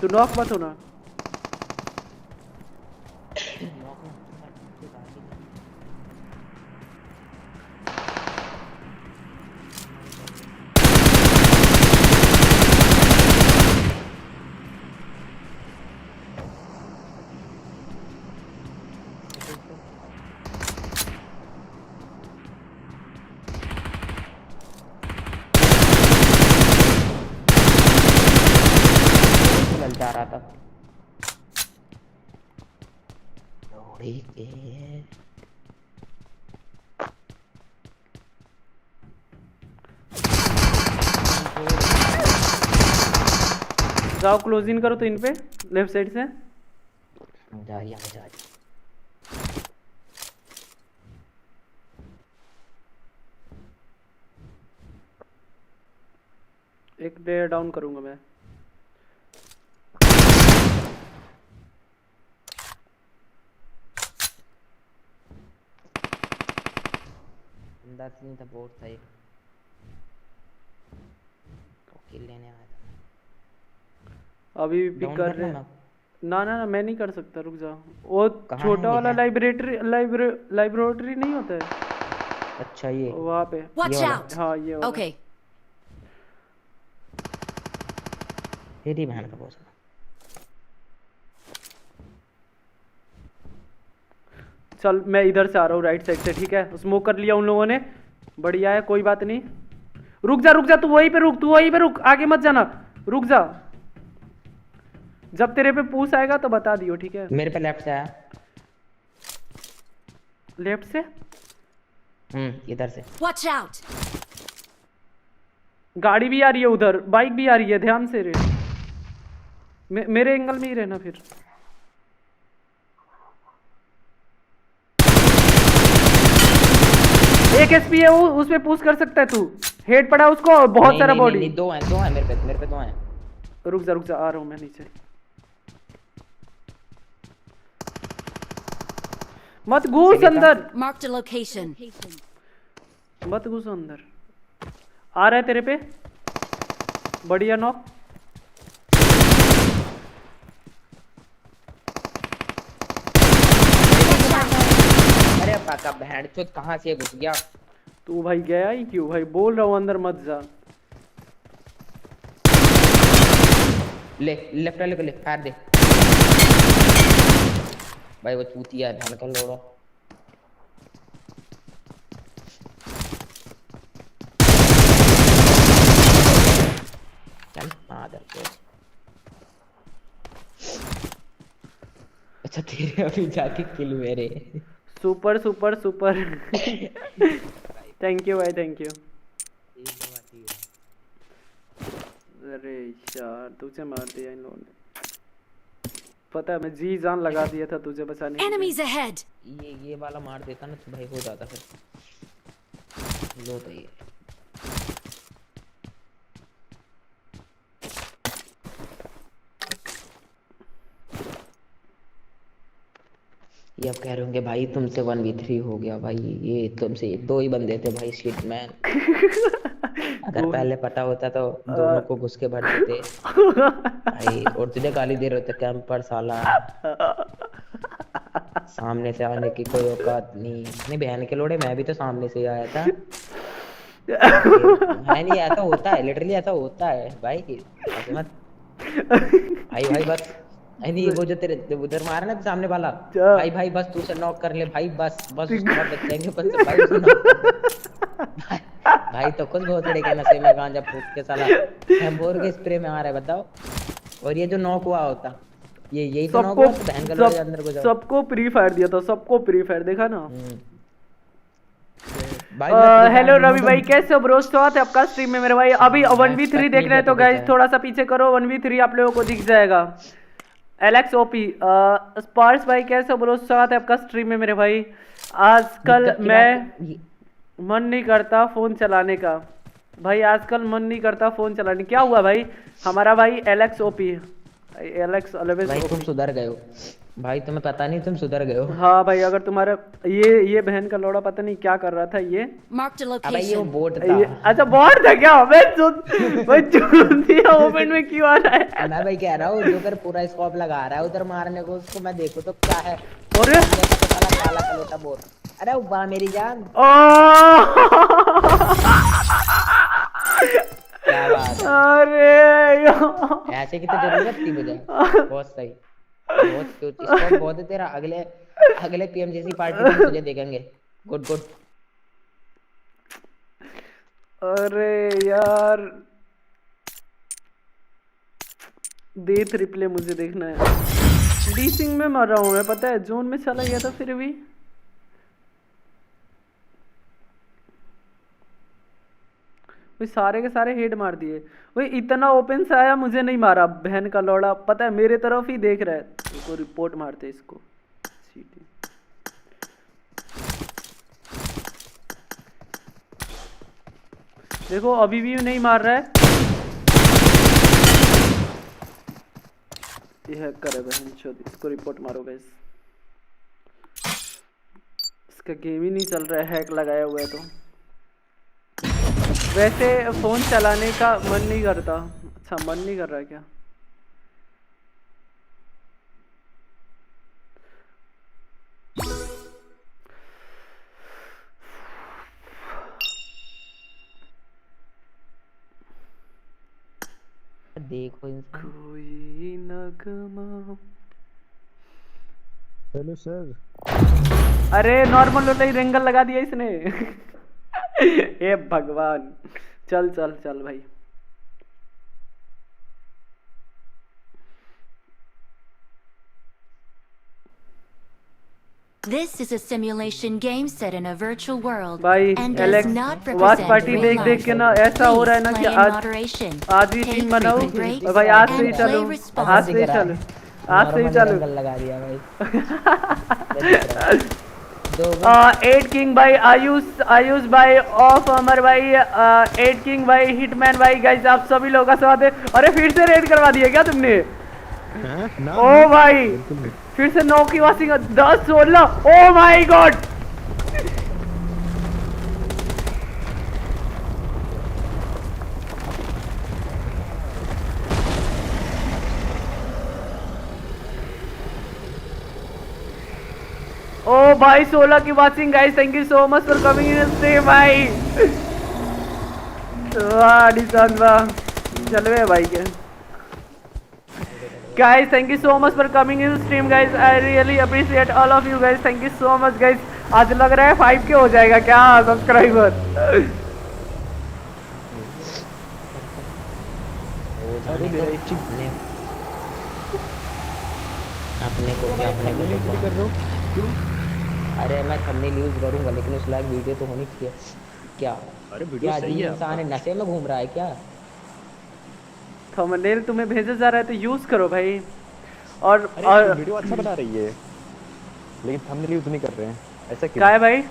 तू नॉक मत होना। जा रहा था लोड़ी के। जाओ क्लोज इन करो तो इन पे लेफ्ट साइड से जा। एक डे डाउन करूंगा मैं। नहीं था बहुत सही, किल लेने आया था। अभी भी पिक कर रहे हैं। ना मैं नहीं कर सकता, रुक जा। वो छोटा वाला लाइब्रेटरी नहीं होता है? अच्छा ये वहाँ पे। हाँ ये ओके। तेरी बहन का बहुत। चल मैं इधर से आ रहा हूँ राइट साइड से, ठीक है? स्मोक कर लिया उन लोगों ने, बढ़िया है, कोई बात नहीं। रुक जा तू वहीं पे रुक, आगे मत जाना, रुक जा। जब तेरे पे पूछ आएगा तो बता दियो, ठीक है? मेरे पे लेफ्ट से आया। लेफ्ट से? इधर से। Watch out! गाड़ी भी आ रही है उधर, बाइक भी आ रही है, ध्यान से रे। मेरे एंगल में ही रहना फिर। एक एचपी है वो, उस पे पुश कर सकता है तू। हेड पड़ा उसको और बहुत सारा बॉडी। नहीं, दो हैं मेरे पे दो हैं। रुक जा आ रहा हूँ मैं नीचे। मत घुस अंदर, Marked a location. मत घुस अंदर। आ रहा है तेरे पे, बढ़िया नॉक। अरे पाका बहन चोद कहाँ से घुस गया तू भाई? गया ही क्यों भाई? बोल रहा हूँ अंदर मत जा। ले लेफ्ट वाले को ले, फायर दे भाई। वो चूतिया है बहन का लोड़ा। चल मादर को। अच्छा तेरे अभी जाके किल मेरे। Super super super. Thank you भाई, थैंक यू। अरे यार तुझे मार दिया इन लोगों ने। पता है मैं जी जान लगा दिया था तुझे बचाने के लिए। Enemies ahead. ये वाला मार देता ना तो भाई हो जाता फिर। लो तो ये अब कह रहे होंगे भाई तुमसे 1v3 हो गया भाई, ये तुमसे 2 ही बंदे थे भाई, शिट मैन। अगर पहले पता होता तो दोनों को घुस के भर देते भाई। और तुझे गाली दे रहे थे कैंपर साला, सामने से आने की कोई औकात नहीं। नहीं बहन के लोड़े, मैं भी तो सामने से ही आया था। मैं नहीं, ऐसा होता है लिटरली, ऐसा होता है भाई। ऐसे मत भाई, भाई बस नहीं वो जो तेरे उधर मारा ना सामने वाला भाई, भाई बस तू उसे नॉक कर ले भाई, बस बस उसके बाद बच जाएंगे बस भाई, उसे नॉक भाई, भाई तो खुद बहुत बड़े के नशे में गांजा फूक के साला बोर के स्प्रे में आ रहा है बताओ। और ये जो नॉक हुआ होता ये यही तो नॉक हुआ, तो बहन का लोग अंदर को जाओ। सबको प्री फायर दिया था, सबको प्री फायर देखा ना भाई। हेलो रवि भाई, कैसे हो ब्रो? स्वागत है आपका स्ट्रीम में मेरे भाई। अभी 1v3 देख रहे हैं तो गाइस थोड़ा सा पीछे करो, 1v3 आप लोगों को दिख जाएगा। एलेक्स ओपी स्पार्स भाई कैसे हो ब्रो? स्वागत है आपका स्ट्रीम में मेरे भाई। आजकल मैं मन नहीं करता फोन चलाने का भाई, आजकल मन नहीं करता फोन चलाने। क्या हुआ भाई? हमारा भाई एलेक्स ओपी, एलेक्स ऑलवेज भाई तुम सुधर गए हो भाई, तुम्हें पता नहीं तुम सुधर गए हो। हाँ भाई, अगर तुम्हारा ये बहन का लौड़ा पता नहीं क्या कर रहा था ये। अबे ये वो बोट था। अच्छा बोट था क्या? मैं दिया ओपन में क्यों आ रहा है? मैं भाई कह रहा हूँ जो उधर पूरा स्कोप लगा रहा है उधर मारने को, उसको मैं देखूं तो क्या है। अरे काला कलोटा बोट। अरे वाह मेरी जान, क्या बात है। अरे ऐसे की तो जरूरत थी मुझे। बहुत सही, बहुत बहुत है तेरा। अगले पीएमजीसी पार्टी में तुझे देखेंगे। Good good. अरे यार डेथ रिप्ले मुझे देखना है। डीसिंग में मर रहा हूँ मैं, पता है जोन में चला गया था फिर भी। सारे के सारे हेड मार दिए। वही इतना ओपन से आया, मुझे नहीं मारा बहन का लौड़ा, पता है मेरे तरफ ही देख रहा है। इसको रिपोर्ट मारते इसको। देखो अभी भी नहीं मार रहा है। ये हैकर है बहन चोद, इसको रिपोर्ट मारो गाइस। इसका गेम ही नहीं चल रहा है, हैक लगाया हुआ है। तो वैसे फोन चलाने का मन नहीं करता। अच्छा मन नहीं कर रहा है क्या? देखो कोई नगमा। Hello sir. अरे नॉर्मल होता ही रेंगल लगा दिया इसने। हे भगवान, चल चल चल भाई। This is a simulation game set in a virtual world भाई and does Alex not watch represent party real देख देख life. के ना ऐसा हो रहा है ना कि आज ही टीम बनाओ भाई, आज से ही चलो, आज से ही चलो, आज से ही चलो। लगा दिया भाई। 8 किंग भाई, आयुष भाई, ऑफ अमर भाई, 8 किंग भाई, हिटमैन भाई, गाइस आप सभी लोगों का स्वागत है। अरे फिर से रेड करवा दिया क्या तुमने? ओ भाई फिर से 9 की वासिंग 10-16 ओ माय गॉड ओ भाई 16 की watching guys thank you so much for coming in stream भाई वाह निशान वाह चलवे भाई के guys thank you so much for coming in stream guys I really appreciate all of you guys thank you so much guys आज लग रहा है 5K हो जाएगा क्या सब्सक्राइबर अपने को कर रहे हो अरे मैं थंबनेल यूज करूंगा लेकिन उस लाइक वीडियो तो होनी चाहिए क्या अरे वीडियो सही है इंसान है नशे में घूम रहा है क्या थंबनेल तुम्हें भेजा जा रहा है तो यूज करो भाई और वीडियो अच्छा बना रही है लेकिन थंबनेल यूज नहीं कर रहे हैं ऐसा क्यों क्या है भाई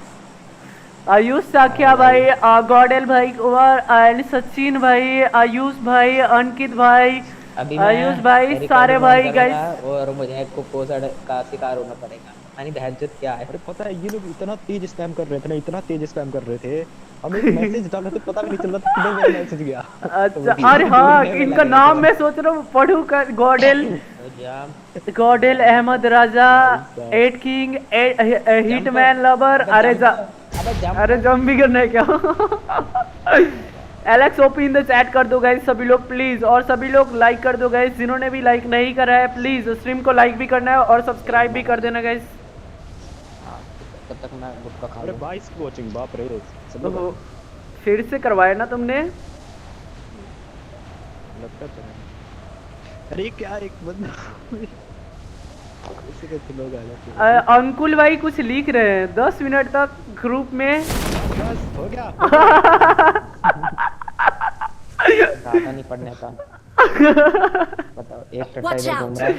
आयुष साकिया भाई गॉडल भाई और सचिन भाई आयुष भाई अंकित भाई आयुष भाई सारे भाई गाइस और मुझे कोसड़ का शिकार होना पड़ेगा यानी बहनचोद क्या है अरे पता है ये लोग इतना तेज स्पैम कर रहे थे ना इतना तेज स्पैम कर रहे थे हमें मैसेज डाला तो पता भी नहीं चल रहा था किधर मेरा मैसेज गया अच्छा अरे हाँ इनका नाम मैं सोच रहा हूँ पढ़ूं कर गॉडल अहमद राजा 8 किंग हिटमैन लवर अरे जम भी करना है क्या Alex OP in the chat कर दो गाइस सभी लोग प्लीज और सभी लोग लाइक कर दो गाइस जिन्होंने भी लाइक नहीं करा है प्लीज स्ट्रीम को लाइक भी करना है और सब्सक्राइब भी कर देना गाइस तब तक मैं गुटखा खा अरे 22 की वॉचिंग बाप रे फिर से करवाया ना तुमने लगता है अरे क्या एक बंदा इसी के लोग आ जाते अंकुल भाई कुछ लिख रहे हैं 10 मिनट तक ग्रुप में बस हो गया ज्यादा नहीं पढ़ने का बताओ एक टट्टा इधर घूम रहा है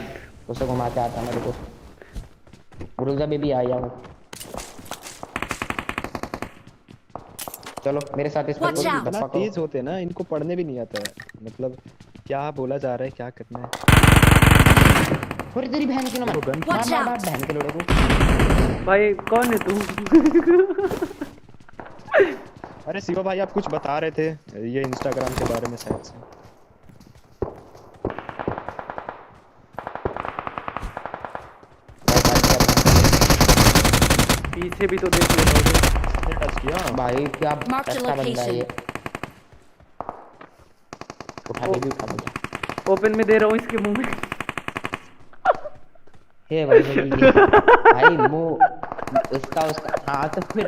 उसे घुमाते आता मेरे को गुरुजा बेबी आया हूँ चलो मेरे साथ इस पर तेज होते ना इनको पढ़ने भी नहीं आता है मतलब क्या बोला जा रहा है क्या करना है और तेरी बहन की ना मार बहन के लोड़े को भाई कौन है तू अरे शिवा भाई आप कुछ बता रहे थे ये इंस्टाग्राम के बारे में शायद से पीछे भी तो देख लेना टच किया भाई क्या अच्छा बंदा है ये उठा के भी उठा दो ओपन में दे रहा हूँ इसके मुंह में हे भाई मुंह उसका हाँ तो फिर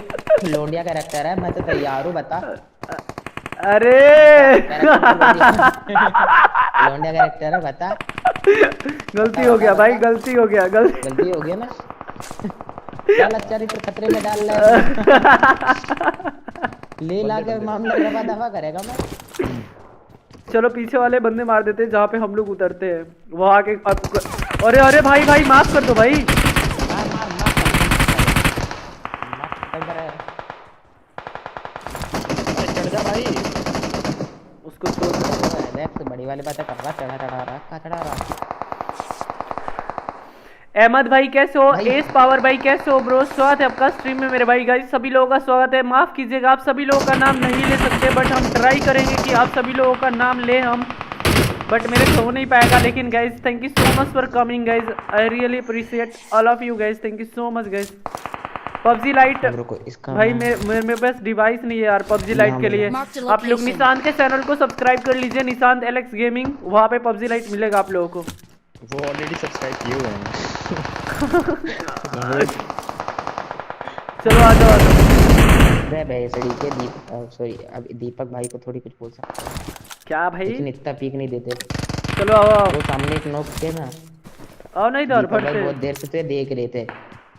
लोंडिया कैरेक्टर है मैं तो तैयार हूँ बता अरे लोंडिया कैरेक्टर है बता गलती हो गया भाई गलती हो गया गलती हो गया ना चल चरित्र खतरे में डाल रहा ले ला के मामला दफा दफा करेगा मैं चलो पीछे वाले बंदे मार देते हैं जहाँ पे हम लोग उतरते हैं वहाँ के अरे अरे भाई भाई माफ कर दो भाई चढ़ जा भाई उसको छोड़ बड़ी वाली बातें कर रहा चढ़ा रहा अहमद भाई कैसे हो एस पावर भाई कैसे हो ब्रो स्वागत है आपका स्ट्रीम में मेरे भाई गाइस सभी लोगों का स्वागत है माफ कीजिएगा आप सभी लोगों का नाम नहीं ले सकते बट हम ट्राई करेंगे कि आप सभी लोगों का नाम ले हम बट मेरे से हो नहीं पाएगा लेकिन guys thank you so much for coming guys I really appreciate all of you guys thank you so much guys PUBG light भाई मेरे पास डिवाइस नहीं है यार PUBG लाइट के लिए आप लोग निशांत के चैनल को सब्सक्राइब कर लीजिए निशांत एलेक्स गेमिंग वहाँ पे PUBG लाइट मिलेगा आप लोगों को वो ऑलरेडी सब्सक्राइब किए हुए हैं चलो आ जाओ भैंसड़ी के सॉरी अब दीपक भाई को थोड़ी कुछ बोल सकते क्या भाई इतना पीक नहीं देते चलो आओ वो सामने एक नोक थे ना आओ नहीं इधर फट से बहुत देर से तुझे देख रहे थे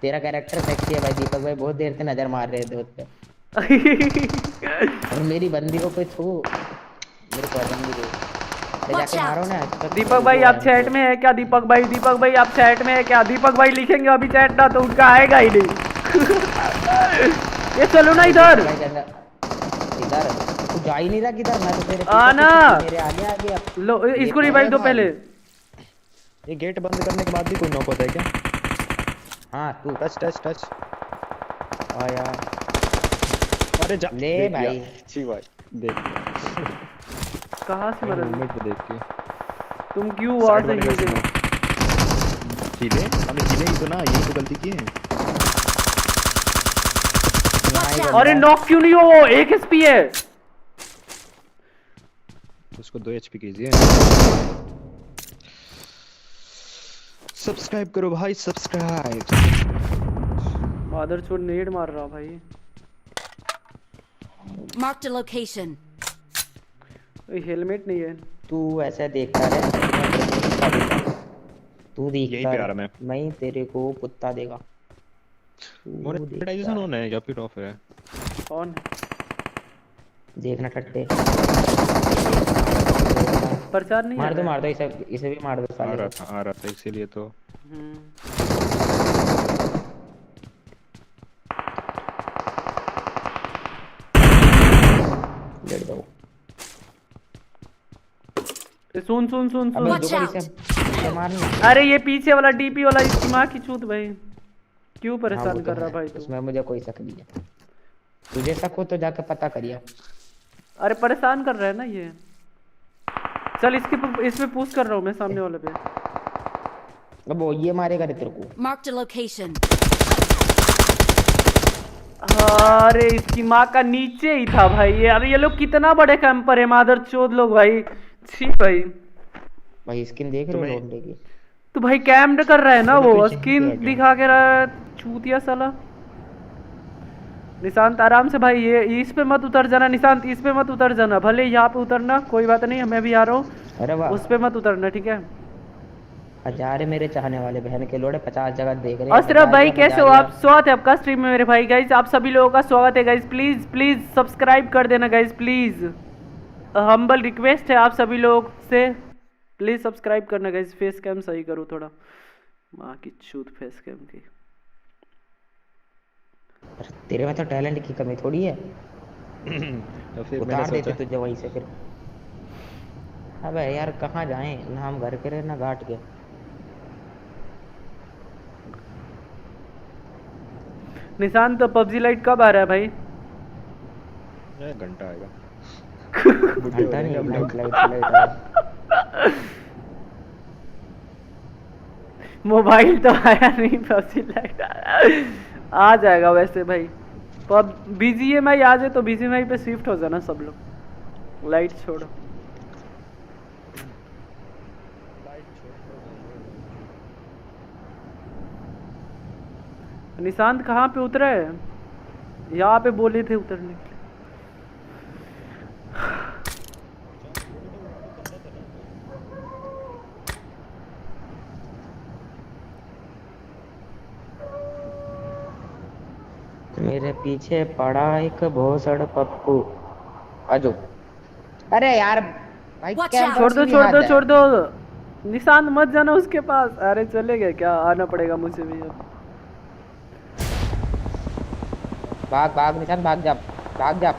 तेरा कैरेक्टर सेक्सी है भाई दीपक भाई बहुत देर से नजर मार रहे थे उस पे और मेरी बंदी को कोई छू मेरे को बंदी दे जाके मारो ना दीपक भाई आप चैट में है क्या दीपक भाई आप चैट में है क्या दीपक भाई लिखेंगे अभी चैट ना तो उनका आएगा ही नहीं ये चलो ना इधर तू जा ही नहीं रहा किधर मैं तो तेरे आना मेरे आगे आ गया लो इसको रिवाइव दो पहले ये गेट बंद करने के बाद भी कोई नॉक होता है क्या? हाँ तू टच टच टच। आया। अरे जा ले भाई। छी भाई देख कहाँ से मर मूवमेंट पे देख के तुम क्यों वहां से हिले? हमें हिले ही तो ना, यही तो गलती की है। अरे नॉक क्यों नहीं हो? वो 1 एचपी है। उसको 2 एचपी कीजिए। सब्सक्राइब करो भाई, सब्सक्राइब। मादरचोद नेड मार रहा भाई। Marked a location. हेलमेट नहीं है। तू ऐसा देखता रहे, तू देखता रहे, मैं तेरे को कुत्ता देगा। मोनेटाइजेशन ऑन है या फिर ऑफ है? ऑन है। देखना टट्टे। प्रचार नहीं मार दो इसे भी मार दो साले। आ रहा था इसीलिए तो। लेट जाओ। सुन सुन सुन सुन। मारना। अरे ये पीछे वाला डीपी वाला इसकी माँ की चूत भाई। क्यों परेशान कर रहा भाई तू? उसमें मुझे कोई शक नहीं है। तुझे शक हो तो जाके पता करिए। अरे परेशान कर रहा है ना ये। चल इसमें पुश कर रहा हूँ मैं सामने वाले पे। अब वो ये मारेगा तेरे को। Marked a location. अरे इसकी माँ का नीचे ही था भाई ये। अरे ये लोग कितना बड़े कैंपर है मादरचोद लोग भाई। छी भाई। भाई स्किन देख रहे हो लौंडे की? तो भाई कैम्ड कर रहा है ना वो, स्किन दिखा के रहा चूतिया साला। निशांत आराम से भाई, ये इस पे मत उतर जाना निशांत, इस पे मत उतर जाना। भले यहाँ पे उतरना कोई बात नहीं, मैं भी आ रहा हूँ। अरे वाह। उस पे मत उतरना ठीक है। हजार मेरे चाहने वाले बहन के लोड़े 50 जगह देख रहे हैं। अशरफ भाई कैसे हो आप? स्वागत है आपका स्ट्रीम में मेरे भाई। गाइज आप सभी लोगों का स्वागत है गाइज। प्लीज प्लीज सब्सक्राइब कर देना गाइज प्लीज। हम्बल रिक्वेस्ट है आप सभी लोग से, प्लीज सब्सक्राइब करना गाइज। फेस कैम सही करो थोड़ा, माँ की चूत फेस कैम की। तेरे में तो टैलेंट की कमी थोड़ी है। तो फिर उतार देते तुझे वहीं से फिर। अबे यार कहाँ जाएं ना, हम घर के रहे ना घाट के। निशांत तो पबजी लाइट कब आ रहा है भाई? घंटा आएगा। घंटा नहीं, लाइट मोबाइल तो आया नहीं, पबजी लाइट आ जाएगा वैसे भाई। पब बीजीएमआई आ जाए तो बीजीएमआई पे शिफ्ट हो जाना सब लोग। लाइट छोड़ो। निशांत कहाँ पे उतरे? यहाँ पे बोले थे उतरने के लिए। मेरे पीछे पड़ा एक भोसड़ पप्पू। आजो। अरे यार भाई छोड़ दो छोड़ दो छोड़ दो। निशांत मत जाना उसके पास। अरे चले गए क्या? आना पड़ेगा मुझे भी अब। भाग भाग निशांत भाग जा, भाग जा।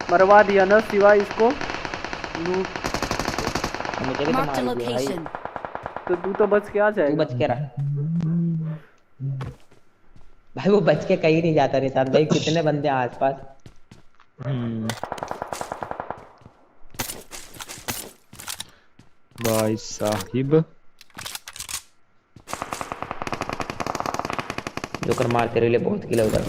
मरवा दिया ना सिवाय इसको। मुझे भी तो मार दिया भाई। तो तू तो बच के आ जाएगा। तू बच के रहा भाई, वो बच के कहीं नहीं जाता निशांत भाई। कितने बंदे हैं आसपास। भाई साहिब जोकर मार तेरे लिए बहुत किलो उधर।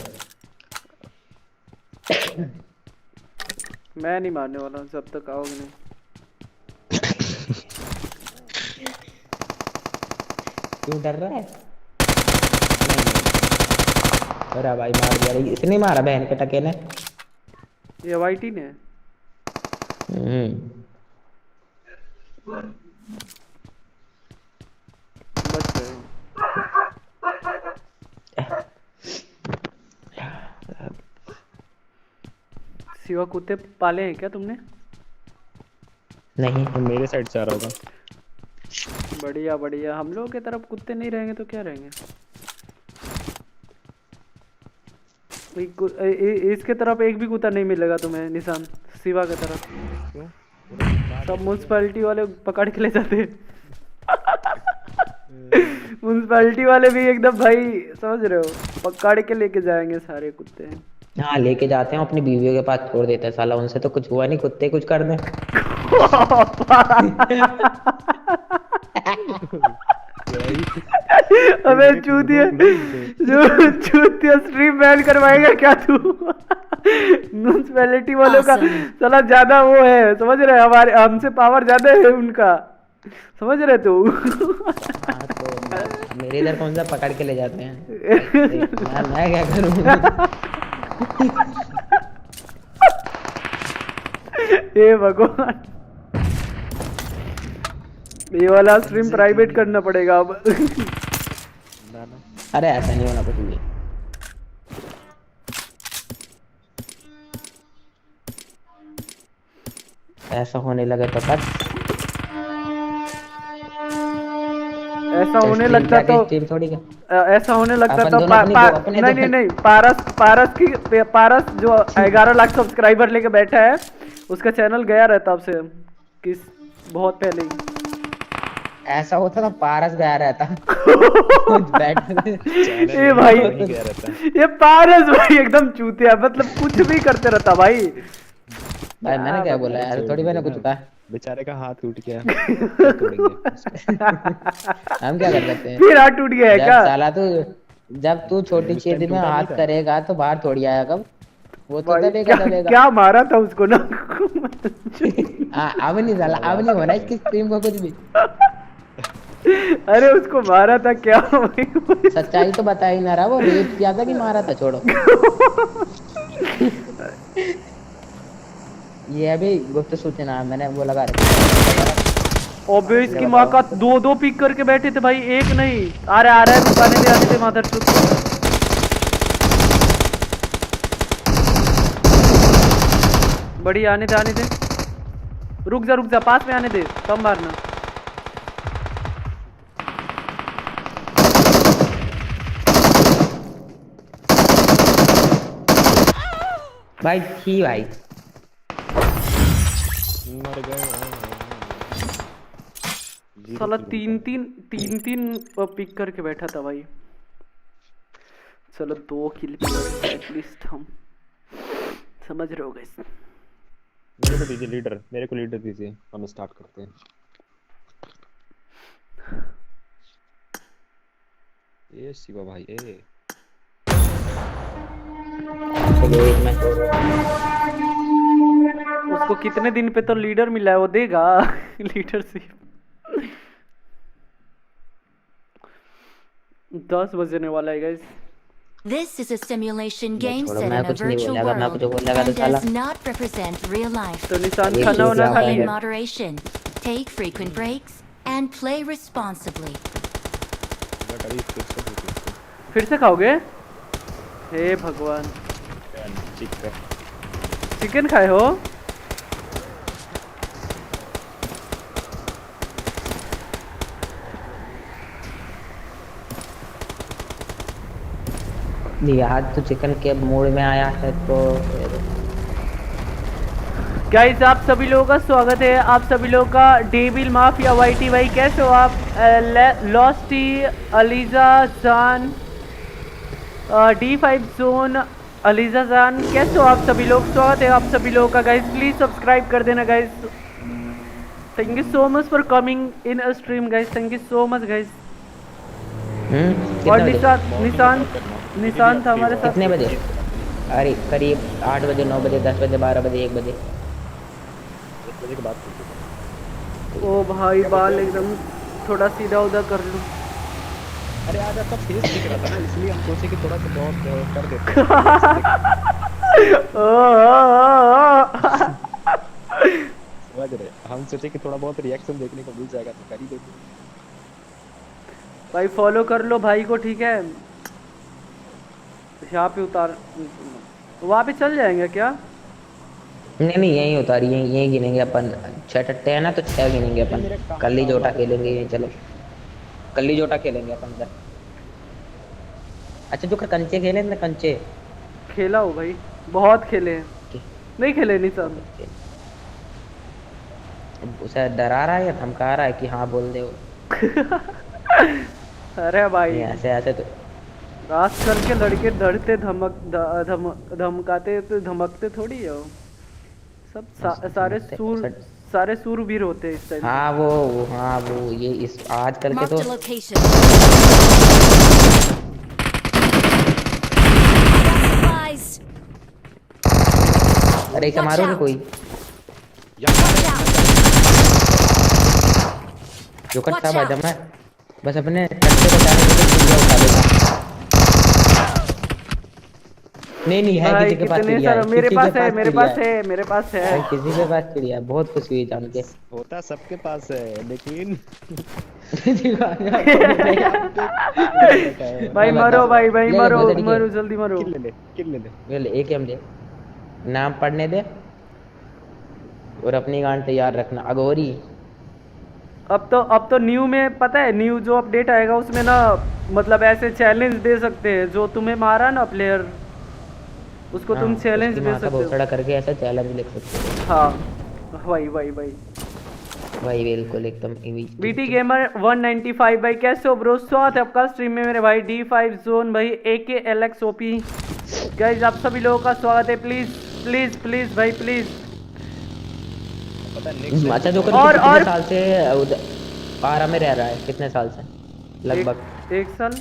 मैं नहीं मारने वाला जब तक आओगे नहीं। क्यों डर रहा है? अरे भाई मार दिया। इसने मारा बहन के टके ने। ये वाइटी ने। बच गए। सिवा कुत्ते पाले हैं क्या तुमने? नहीं, मेरे साइड से आ रहा होगा। बढ़िया बढ़िया। हम लोग की तरफ कुत्ते नहीं रहेंगे तो क्या रहेंगे? इसके तरफ एक भी कुत्ता नहीं मिलेगा तुम्हें निशान, शिवा की तरफ। सब म्युनिसिपैलिटी वाले पकड़ के ले जाते हैं। म्युनिसिपैलिटी वाले भी एकदम भाई समझ रहे हो, पकड़ के लेके जाएंगे सारे कुत्ते। हाँ लेके जाते हैं, अपनी बीवियों के पास छोड़ देते हैं, साला उनसे तो कुछ हुआ नहीं, कुत्ते कुछ कर दें। अबे चूतिया, जो चूतिया स्ट्रीम बैन करवाएगा क्या तू? म्युनिसिपैलिटी वालों का साला ज्यादा वो है, समझ रहे, हमारे हमसे पावर ज्यादा है उनका, समझ रहे तू? मेरे इधर कौन सा पकड़ के ले जाते हैं, मैं क्या करूँ? हे भगवान, ये वाला स्ट्रीम प्राइवेट करना पड़ेगा अब। अरे ऐसा नहीं होना कुछ भी। ऐसा होने लगे तो कर, ऐसा होने लगता तो ऐसा होने लगता तो नहीं पारस जो 11 लाख सब्सक्राइबर लेके बैठा है उसका चैनल गया रहता अब से किस बहुत पहले ही। ऐसा होता तो पारस गया रहता। ये भाई ये पारस भाई एकदम चूतिया, मतलब कुछ भी करते रहता भाई। भाई मैंने क्या बोला यार, थोड़ी मैंने कुछ कहा। बेचारे का हाथ टूट गया। हम क्या कर सकते हैं? फिर हाथ टूट गया है क्या? साला तू जब तू छोटी चीज में हाथ करेगा तो बाहर थोड़ी आया कब, वो तो दबेगा। क्या मारा था उसको ना? अब नहीं साला, अब नहीं होना इसकी स्ट्रीम को कुछ भी। अरे उसको मारा था क्या? सच्चाई तो बता ही ना रहा, वो रेप किया था कि मारा था, छोड़ो। ये अभी गुप्त सूचना मैंने वो लगा रखा। ओबे इसकी माँ का दो पिक करके बैठे थे भाई, एक नहीं। आ रहा है रुकाने दे, आने दे मादरचोद। बड़ी आने दे। रुक जा पास में आने दे, कम मारना। भाई थी भाई मर गए। साला तीन पिक करके बैठा था भाई। चलो 2 किल एटलीस्ट हम समझ रहे हो गाइस। मेरे को दीजिए लीडर, मेरे को लीडर दीजिए, हम स्टार्ट करते हैं। ये शिवा भाई ए उसको कितने दिन पे तो लीडर मिला है, वो देगा लीडरशिप। 10 बजने वाला है guys. This is a simulation game set in a virtual world and does not represent real life. तो निशान खाना होना खा लिया। Moderation. Take frequent breaks and play responsibly. फिर से खाओगे? हे भगवान। चिकन खाए हो? आज तो चिकन के मूड में आया है तो गाइस आप सभी लोगों का स्वागत है, आप सभी लोगों का। डेविल माफिया वाईटी भाई कैसे हो आप? लॉस्टी, अलीजा जान, D5 जोन, अलीजा जान कैसे हो आप सभी लोग? स्वागत है आप सभी लोगों का गाइस। प्लीज सब्सक्राइब कर देना guys. Thank you so much for coming in a stream guys, thank you so much guys. और निशान था हमारे साथ। कितने बजे? अरे करीब 8 बजे, 9 बजे, 10 बजे, 12 बजे, 1 बजे। 1 बजे के बाद। ओ भाई बाल एकदम थोड़ा सीधा उधर कर लूं। अरे आज आपका फेस दिख रहा था ना, इसलिए हम सोचे कि थोड़ा सा बहुत कर देते समझ रहे, हम सोचे कि थोड़ा बहुत रिएक्शन देखने को मिल जाएगा तो कर ही देते भाई। फॉलो कर लो भाई को, ठीक है? यहाँ पे उतार, वहाँ पे चल जाएंगे क्या? नहीं यही उतारी, यही गिनेंगे अपन। 6 टट्टे हैं ना तो 6 गिनेंगे अपन। कल्ली जोटा खेलेंगे यही, चलो कल्ली जोटा खेलेंगे अपन इधर। अच्छा जो कंचे खेले ना, कंचे खेला हो भाई, बहुत खेले हैं। नहीं खेले निशान? उसे डरा रहा है या धमका रहा है कि हाँ बोल दे वो? अरे भाई ऐसे ऐसे तो आजकल के लड़के डरते धमकाते तो धमकते थोड़ी है वो। सब सारे सूरवीर होते हैं इस टाइम। हाँ वो ये इस आजकल के तो अरे इसे मारोगे कोई? जो कट्टा बाजा मैं बस अपने कट्टे बचाने के लिए चिड़िया उठा देता। नहीं है किसी के पास चिड़िया है। मेरे पास है किसी के पास चिड़िया है। बहुत खुशी हुई जान के। होता सबके पास है लेकिन भाई मरो भाई मरो जल्दी मरो। किल ले ले एक एम ले, नाम पढ़ने दे और अपनी गांड तैयार रखना अगोरी। अब तो न्यू में पता है, न्यू जो अपडेट आएगा उसमें ना मतलब ऐसे चैलेंज दे सकते हैं। जो तुम्हें मारा ना प्लेयर उसको तुम चैलेंज दे सकते हो। खड़ा करके ऐसा चैलेंज लिख सकते हो। हाँ भाई बिल्कुल एकदम। बीटी गेमर 195 भाई कैसे हो ब्रो? स्वागत है आपका स्ट्रीम में मेरे भाई। D5 जोन भाई AK LX OP गाइस आप सभी लोगों का स्वागत है। प्लीज भाई प्लीज। अच्छा जो कितने साल से आरा में रह रहा है? कितने साल से? लगभग एक साल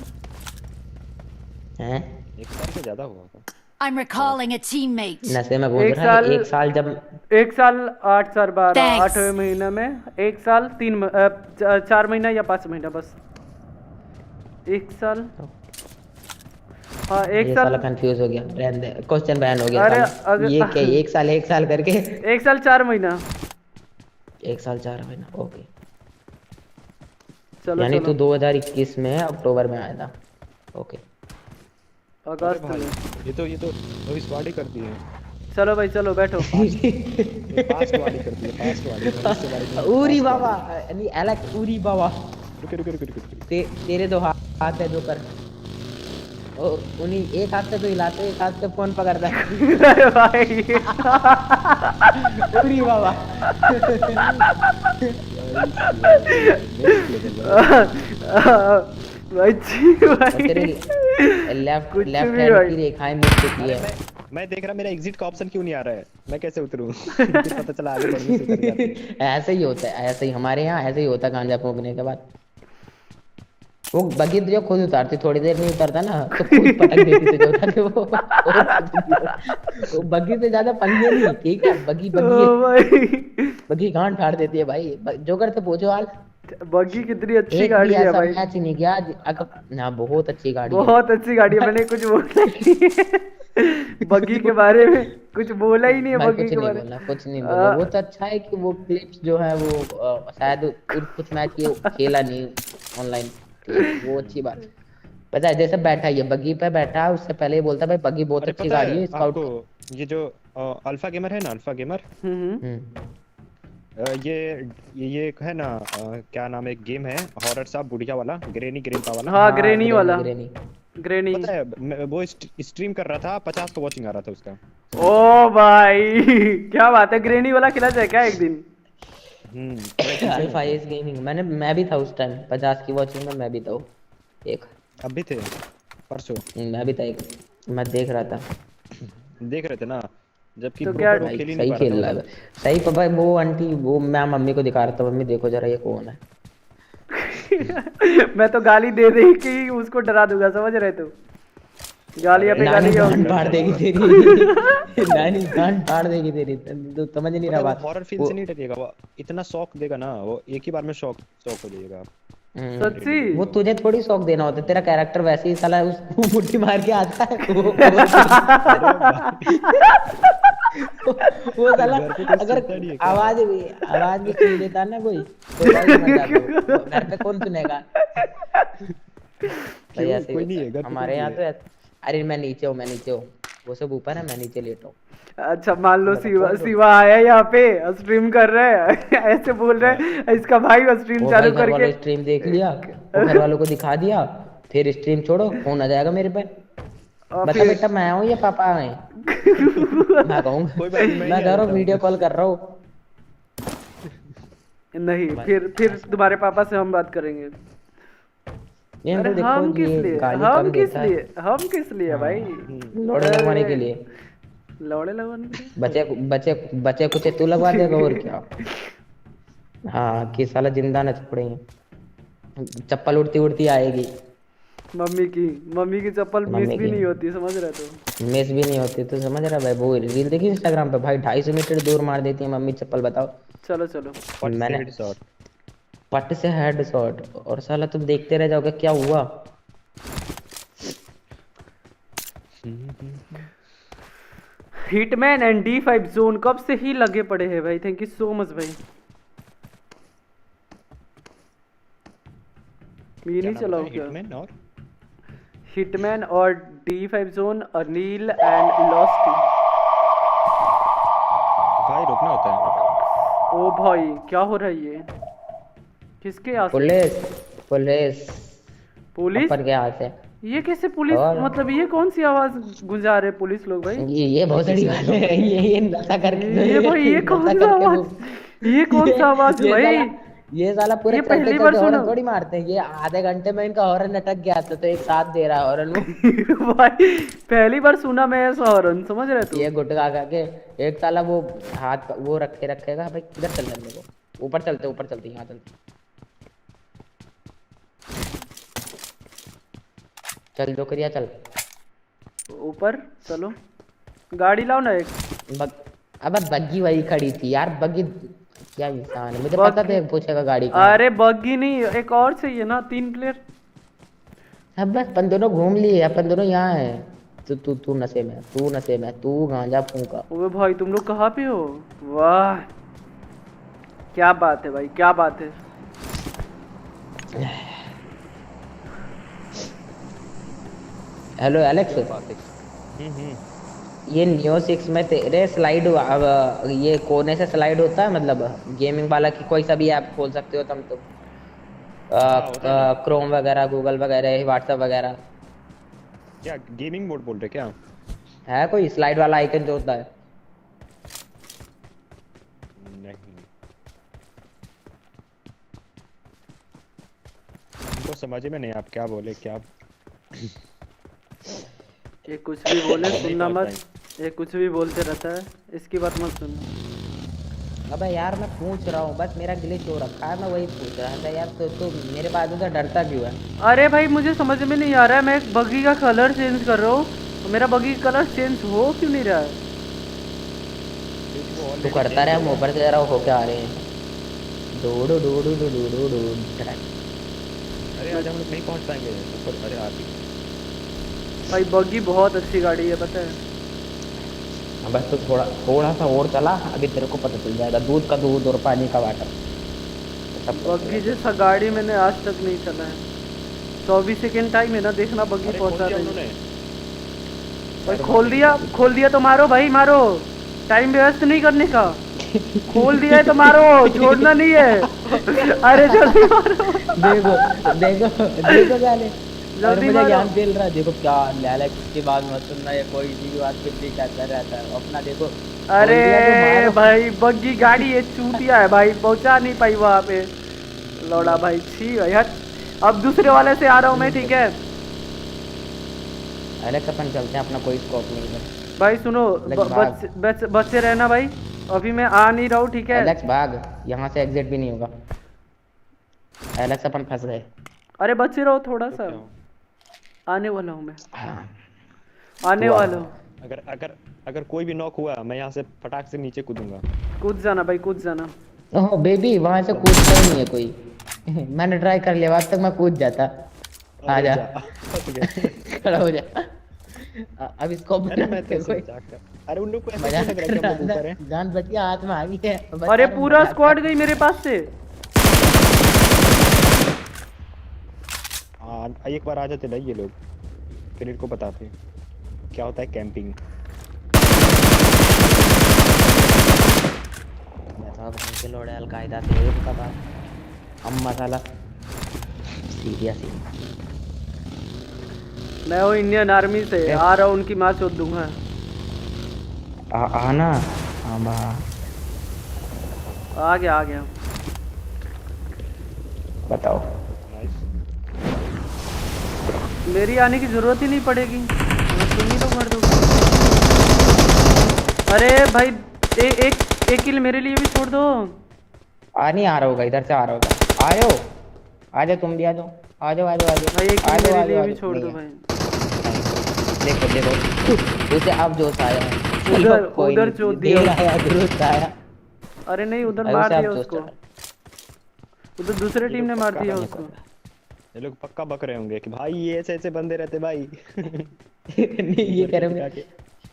हैं? एक साल से ज्यादा हुआ था। I'm recalling a teammate. नशे में घूम रहा है। एक साल 8 साल 12 8वें महीने में 1 साल 4 महीना या 5 महीना बस 1 साल। हाँ एक साल कंफ्यूज हो गया। रहने दे, क्वेश्चन बैन हो गया। अरे ये क्या एक साल करके 1 साल 4 महीना 1 साल 4 महीना ओके। चलो यानी तू 2021 में अक्टूबर में आया था। ओके अगस्त में। ये तो अभी स्क्वाड ही करती है। चलो भाई चलो बैठो। फास्ट वाली करती है फास्ट वाली। उरी बाबा यानी अलग उरी बाबा। रुक तेरे दो हाथ है जो कर उन्हीं एक हाथ से तो हिलाते एक हाथ से फोन पकड़ता है। भाई उरी बाबा लेफ्ट हैंड की रेखाएं मिल चुकी है। मैं देख रहा मेरा एग्जिट का ऑप्शन क्यों नहीं आ रहा है? मैं कैसे उतरूं? पता चला आगे बढ़ने से उतर जाते। ऐसे ही होता है, ऐसे ही हमारे यहाँ ऐसे ही होता। गांजा फूंकने के बाद वो बगी जो खुद उतारती, थोड़ी देर नहीं उतरता ना तो खुद पटक देती थी। जो था कि वो बगी से ज्यादा पंगे नहीं। ठीक है बगी गांड फाड़ देती है भाई। जो करते पूछो हाल। बगी कितनी अच्छी गाड़ी है भाई। मैच नहीं किया ना। बहुत अच्छी गाड़ी है। मैंने कुछ बोला नहीं बगी के बारे में कुछ बोला ही नहीं है। बगी के बारे में कुछ नहीं बोला। वो तो अच्छा है कि वो क्लिप्स जो है वो शायद कुछ मैच खेला नहीं ऑनलाइन। वो अच्छी बात। पता है जैसे बैठा ये बगी पे बैठा उससे पहले ही बोलता भाई बगी बहुत अच्छी गाड़ी है। स्काउट ये जो अल्फा गेमर है ना, अल्फा गेमर ये है ना क्या नाम है, एक गेम है हॉरर सा बुढ़िया वाला, ग्रेनीपा वाला। हाँ ग्रेनी वाला ग्रेनी। पता है वो स्ट्रीम कर रहा था, 50 को वॉचिंग आ रहा था उसका। ओ भाई क्या बात है। ग्रेनी वाला खिला जाए क्या एक दिन? अल्फा एस गेमिंग मैं भी था उस टाइम। 50 की वॉचिंग में मैं भी था एक। अब भी थे परसों? मैं भी था एक। मैं देख रहा था। देख रहे थे ना जबकि तो क्या सही खेल रहा है। सही पापा वो आंटी वो मैं मम्मी को दिखा रहा था। मम्मी देखो जरा ये कौन है। मैं तो गाली दे कि उसको डरा दूंगा। समझ रहे तू? गालियां पे गाली फाड़ देगी तेरी। नानी गांड फाड़ देगी तेरी। तू समझ नहीं रहा बात। हॉरर फील से नहीं डरेगा वो। इतना शॉक देगा ना वो, एक ही बार में शॉक हो जाएगा। सच्ची वो तुझे थोड़ी शौक देना होता। तेरा कैरेक्टर वैसे ही साला उस मुट्ठी मार के आता है। वो साला अगर आवाज भी सुन लेता ना कोई तो घर पे कौन सुनेगा? कोई नहीं है हमारे यहाँ तो। अरे मैं नीचे हूँ वो सब ऊपर है, मैं नीचे लेटा हूँ। अच्छा मान लो शिवा आया यहाँ पे स्ट्रीम कर रहा है ऐसे बोल रहा है इसका भाई स्ट्रीम चालू करके स्ट्रीम देख लिया, घर वालों को दिखा दिया, फिर स्ट्रीम छोड़ो फोन आ जाएगा मेरे पे। बता बेटा मैं हूँ ये पापा है। मैं कहूँगा मैं कह रहा हूँ वीडियो कॉल कर रहा हूँ। नहीं फिर तुम्हारे पापा से हम बात करेंगे। अरे हम किस लिए भाई? लोड़े लगवाने के लिए। लोड़े लगवाने के लिए बचे कुछ तू लगवा देगा और क्या। हाँ कि साला जिंदा न छोड़ेंगे। चप्पल उड़ती उड़ती आएगी। मम्मी की चप्पल मिस भी नहीं होती, समझ रहे तो? मिस भी नहीं होती तो समझ रहा भाई। वो रील देखी इंस्टाग्राम पे भाई 250 मीटर दूर मार देती है मम्मी चप्पल। बताओ। चलो मैंने पट से हेड शॉट और साला तुम देखते रह जाओगे क्या हुआ। हिटमैन एंड D5 जोन कब से ही लगे पड़े हैं भाई। थैंक यू सो मच भाई। ये नहीं चलाओ क्या? हिटमैन और D5 zone, Anil and lost. भाई रुकना होता है। ओ भाई क्या हो रहा है ये? किसके आस? पुलिस ऊपर के हाथ से। ये कैसे पुलिस? मतलब ये कौन सी आवाज गुंजा रहे पुलिस लोग भाई? ये बहुत बड़ी बात है। ये नशा करके ये भाई ये कौन सा आवाज? ये कौन सा आवाज भाई? ये साला पूरे पहली बार सुना। थोड़ी मारते हैं। ये आधे घंटे में इनका हॉर्न अटक गया था तो एक साथ दे रहा है हॉर्न वो। भाई पहली बार सुना मैं ऐसा हॉर्न, समझ रहे तू? ये गुटखा खा के एक साला वो हाथ वो रखेगा भाई। किधर चल रहे हैं? ऊपर चलते यहाँ चलते। चल जोकरिया चल ऊपर चलो। गाड़ी लाओ ना एक। अब बग्गी वही खड़ी थी यार। बग्गी क्या इंसान है, मुझे पता था पूछेगा गाड़ी का। अरे बग्गी नहीं, एक और चाहिए ना। 3 प्लेयर। अब बस अपन दोनों घूम लिए, अपन दोनों यहाँ है। तू नशे में तू गांजा फूंका। ओए भाई तुम लोग कहाँ पे हो? वाह क्या बात है भाई, क्या बात है। Hello Alex. ये नियो 6 में तेरे स्लाइड ये कोने से स्लाइड होता है, मतलब गेमिंग वाला की कोई सा भी ऐप खोल सकते हो तुम तो। क्रोम वगैरह, गूगल वगैरह, व्हाट्सएप वगैरह। क्या गेमिंग मोड बोल रहे क्या? है कोई स्लाइड वाला आइकन जो होता है? नहीं हमको समझ में नहीं आप क्या बोले क्या। ये कुछ भी बोले सुनना मत। ये कुछ भी बोलते रहता है, इसकी बात मत सुनना। अबे यार मैं पूछ रहा हूँ, बस मेरा ग्लिच हो रखा है, मैं वही पूछ रहा था यार। तो मेरे बाजू से डरता क्यों है? अरे भाई मुझे समझ में नहीं आ रहा है। मैं बग्गी का कलर चेंज कर रहा हूँ, मेरा बग्गी का कलर चेंज हो क्यों नहीं रहा है? तू करता रहे, हम ऊपर से जरा हो क्या आ रहे हैं। डोडो डोडो डोडो डोडो। अरे आज हम लोग नहीं पहुँच पाएंगे ऊपर। अरे आप भाई बग्गी बहुत अच्छी गाड़ी है पता है। बस तो थोड़ा सा और चला, अभी तेरे को पता चल जाएगा। दूध का दूध और पानी का वाटर। बग्गी जैसा गाड़ी मैंने आज तक नहीं चला है। 24 सेकंड टाइम है ना, देखना बग्गी पहुंचा रही है। खोल दिया तो मारो भाई, मारो। टाइम वेस्ट नहीं करने का। खोल दिया है तो मारो, छोड़ना नहीं है। अरे जल्दी मारो। देखो जाने जल्दी मुझे ज्ञान मिल रहा है। देखो क्या एलेक्स की बात मत सुनना, ये कोई भी बात कुछ भी कहता रहता है अपना। देखो अरे भाई बग्गी गाड़ी ये चूतिया है भाई, पहुंचा नहीं पाई वहाँ पे। लौड़ा भाई छी भाई हट। अब दूसरे वाले से आ रहा हूँ मैं, ठीक है एलेक्स? अपन चलते हैं, अपना कोई स्कोप नहीं है भाई। सुनो बच्चे रहना भाई, अभी मैं आ नहीं रहा हूँ, ठीक है? एलेक्स भाग, यहाँ से एग्जिट भी नहीं होगा। एलेक्स अपन फंस गए। अरे बच्चे रहो थोड़ा सा। आने वाला हूँ मैं। आने वाला हूँ। अगर कोई भी नॉक हुआ मैं यहाँ से फटाक से नीचे कूदूंगा। कूद जाना भाई, कूद जाना। ओह बेबी वहाँ से कूदता ही नहीं है कोई। मैंने ट्राई कर लिया, आज तक मैं कूद जाता। आ जा खड़ा हो जा। अब इसको अरे उन लोग को ऐसा लग रहा है कि हम लोग ऊपर हैं। जान बच गया, हाथ में आ गई है। अरे पूरा स्क्वाड गई मेरे पास से। एक बार आ जाते ना ये लोग, फिर इनको बताते क्या होता है कैंपिंग। लोड़े अलकायदा से पता हम मसाला सीरियस ही। मैं हूँ इंडियन आर्मी से, आ रहा हूँ, उनकी माँ चोद दूंगा। आना। हाँ बा। आ गया। बताओ। मेरी आने की जरूरत ही नहीं पड़ेगी, मैं तुम ही लोग मर दो। अरे भाई एक किल मेरे लिए भी छोड़ दो। नहीं आ रहा होगा, इधर से आ रहा होगा। आयो, आ जाओ, तुम भी आ जाओ। आ जाओ भाई एक किल मेरे लिए भी छोड़ दो भाई। देखो उसे अब जोश आया है। उधर चोद दिया आया। अरे नहीं, उधर मार दिया उसको, उधर दूसरे टीम ने मार दिया उसको। ये लोग पक्का बक रहे होंगे कि भाई ये ऐसे बंदे रहते भाई। नहीं ये कह रहे होंगे,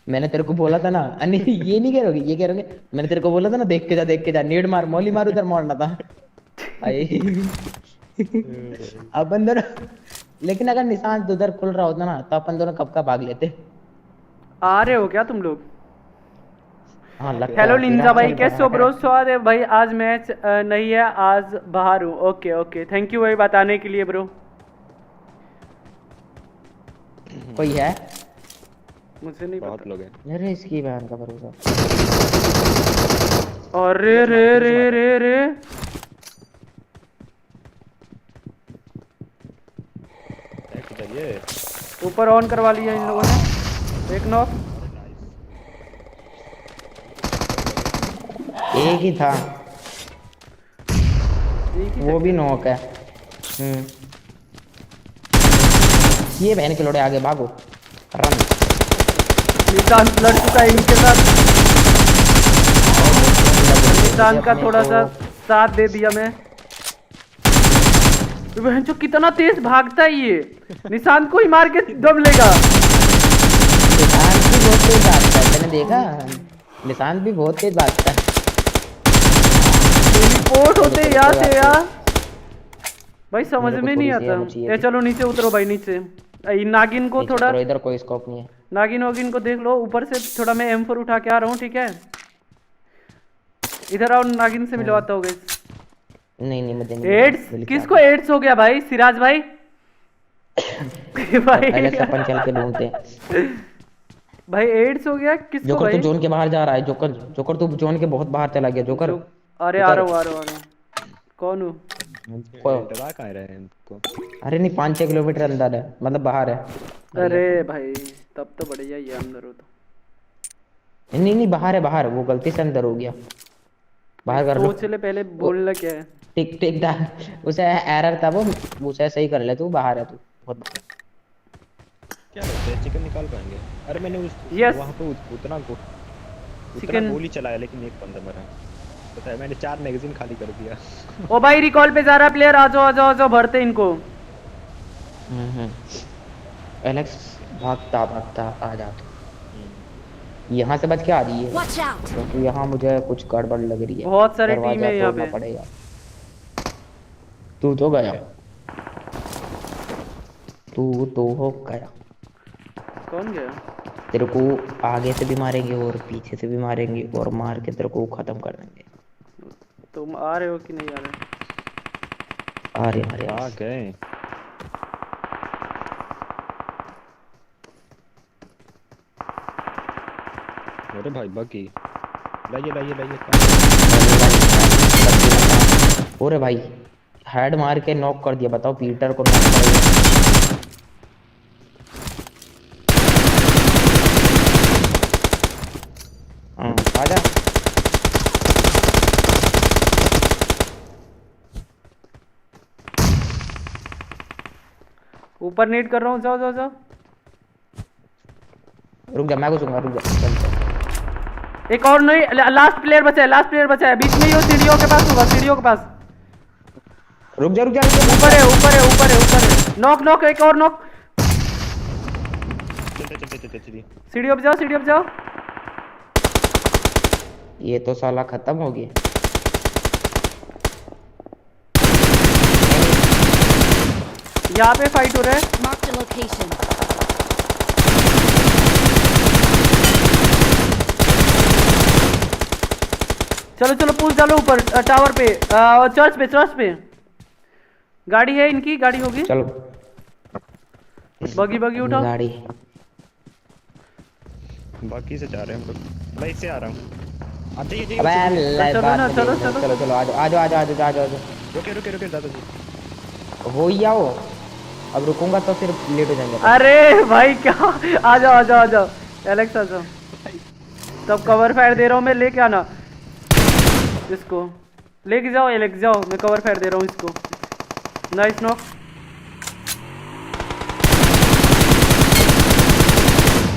मैंने तेरे को बोला था ना। नहीं ये नहीं कह रहे, ये कह रहे होंगे मैंने तेरे को बोला था ना, देख के जा नीड मार, मौली मार, उधर मारना था। अब बंदर, लेकिन अगर निशान उधर खुल रहा होता ना तो अपन दोनों कब का भाग लेते। आ रहे हो क्या तुम लोग? हाँ, हेलो निंजा भाई, कैसे हो ब्रो? स्वाद है भाई, आज मैच नहीं है, आज बाहर हूँ। ओके थैंक यू भाई बताने के लिए ब्रो। कोई है? मुझे नहीं बहुत पता। लोग हैं। अरे इसकी बहन का भरोसा। अरे रे ऊपर ऑन करवा लिया इन लोगों ने। एक नॉक, एक ही था, वो भी नॉक है। ये बहन के लोड़े, आगे भागो, रन। निशान लड़ चुका है इनके साथ। निशान का थोड़ा सा साथ दे दिया मैं। बहन जो कितना तेज भागता है ये, निशान को ही मार के दम लेगा। निशान भी बहुत तेज भागता है, मैंने देखा। निशान भी बहुत तेज भागता है। रिपोर्ट होते यहाँ से यार भाई, समझ में नहीं आता। ये चलो नीचे उतरो भाई, नीचे। नागिन को थोड़ा, इधर कोई स्कोप नहीं है। नागिन वागिन को देख लो ऊपर से थोड़ा। मैं M4 उठा के आ रहा हूँ, ठीक है? इधर आओ, नागिन से मिलवाता हो गए। नहीं मुझे नहीं। एड्स किसको एड्स हो गया भाई? सिराज भाई। भाई पहले से अपन चल के ढूंढते हैं। भाई एड्स हो गया किसको? जोकर भाई तू जोन के बाहर जा रहा है। जोकर तू जोन के बहुत बाहर चला गया। जोकर अरे आ रहा हूँ। कौन हूँ? कहाँ रहे हैं इनको? अरे नहीं, 5-6 किलोमीटर अंदर है, मतलब बाहर है। अरे भाई तब तो बढ़िया ही है, अंदर हो तो। नहीं बाहर है, बाहर। वो गलती से अंदर हो गया, बाहर कर लो। सोच ले पहले, बोलना क्या है। टिक डाल, उसे एरर था वो, उसे सही कर ले। तू बाहर है, तू बहुत क्या लगता है चिकन निकाल पाएंगे? अरे मैंने वहाँ पे उतना गोली चलाया, लेकिन एक बंदा मरा। पता है, मैंने 4 मैगजीन खाली कर दिया। ओ भाई रिकॉल पे जा रहा प्लेयर, आ जाओ भरते इनको। एलेक्स भागता आ जा। यहाँ से बच के आ रही है, क्योंकि यहाँ मुझे कुछ गड़बड़ लग रही है। बहुत सारी टीम है यहाँ पे। पड़ेगा। तू तो गया। कौन गया? तेरे को आगे से भी मारेंगे और पीछे से भी मारेंगे, और मार के तेरे को खत्म कर देंगे। तुम आ रहे हो कि नहीं आ रहे? आ रहे आ गए। अरे भाई बाकी लाइए। अरे भाई हेड मार के नॉक कर दिया। बताओ पीटर को नॉक कर। आजा। ऊपर नीड कर रहा हूँ, जाओ। रुक जा, मैं घुसूंगा, रुक जा। एक और नहीं, लास्ट प्लेयर बचा है। बीच में ही हो, सीढ़ियों के पास होगा, सीढ़ियों के पास। रुक जा। ऊपर है। नॉक, एक और नॉक। सीढ़ियों पे जाओ। ये तो साला खत्म हो गया। यहाँ पे फाइट हो रहा है। Mark the location. चलो पुल चलो ऊपर टावर पे, चर्च पे। गाड़ी है इनकी, गाड़ी होगी। चलो बगी उठाओ। गाड़ी बाकी से जा रहे हैं हम लोग। मैं इससे आ रहा हूँ। आते ही अबे चलो ना, चलो चलो आ जाओ। रुके दादाजी। हो ही आओ, अब रुकूंगा तो फिर लेट हो जाएंगे। अरे भाई क्या, आ जाओ एलेक्स आ जाओ। तब कवर फायर दे रहा हूँ मैं, लेके आना इसको, लेके जाओ एलेक्स, जाओ मैं कवर फायर दे रहा हूँ इसको। Nice knock.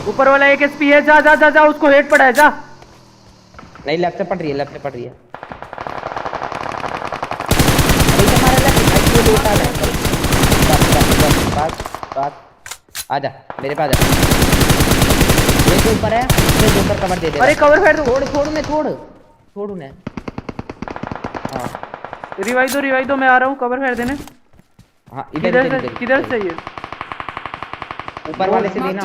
ऊपर वाला 1 HP है, जा उसको हेड पड़ा है, जा। नहीं लेफ्ट से पड़ रही है आजा मेरे पास आ। ये ऊपर है, इससे ऊपर कवर दे दे। अरे कवर फायर छोड़ उन्हें। हाँ रिवाइव दो, मैं आ रहा हूँ कवर फायर देने। हाँ किधर से ये ऊपर वाले से लेना,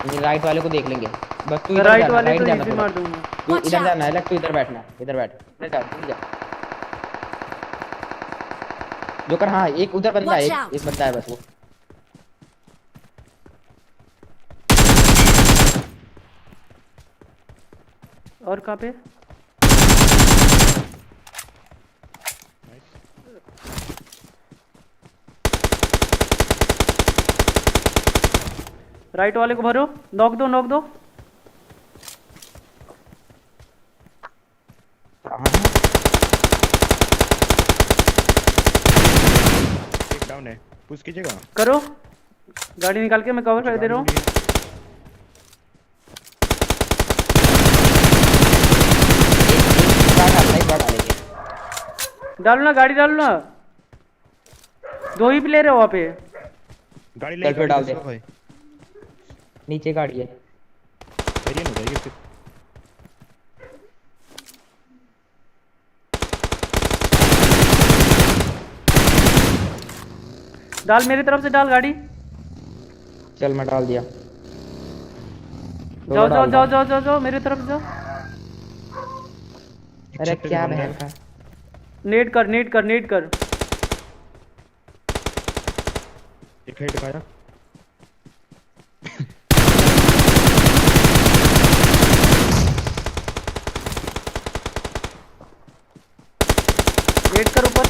नहीं राइट वाले को देख लेंगे बस। तू इधर राइट वाले राइट तो जाना, इजी मार दूंगा। तू इधर जाना है, तू इधर बैठना, इधर बैठ। जोकर हाँ, एक उधर बंदा है, एक बंदा है बस वो। और कहाँ पे? राइट वाले को भरो, नॉक दो। एक डाउन है, पुश कीजिएगा। करो, गाड़ी निकाल के मैं कवर फायर दे रहा हूँ। डालो ना, गाड़ी डालो ना, 2 ही प्लेयर है वहाँ पे। गाड़ी ले डाल दे भाई, नीचे गाड़ी है। वेरिएंट हो जाएगी फिर। डाल मेरी तरफ से, डाल गाड़ी। चल मैं डाल दिया। जाओ मेरी तरफ जाओ। अरे क्या बहन का। नेट कर। एक हेड खाया। नेट कर ऊपर।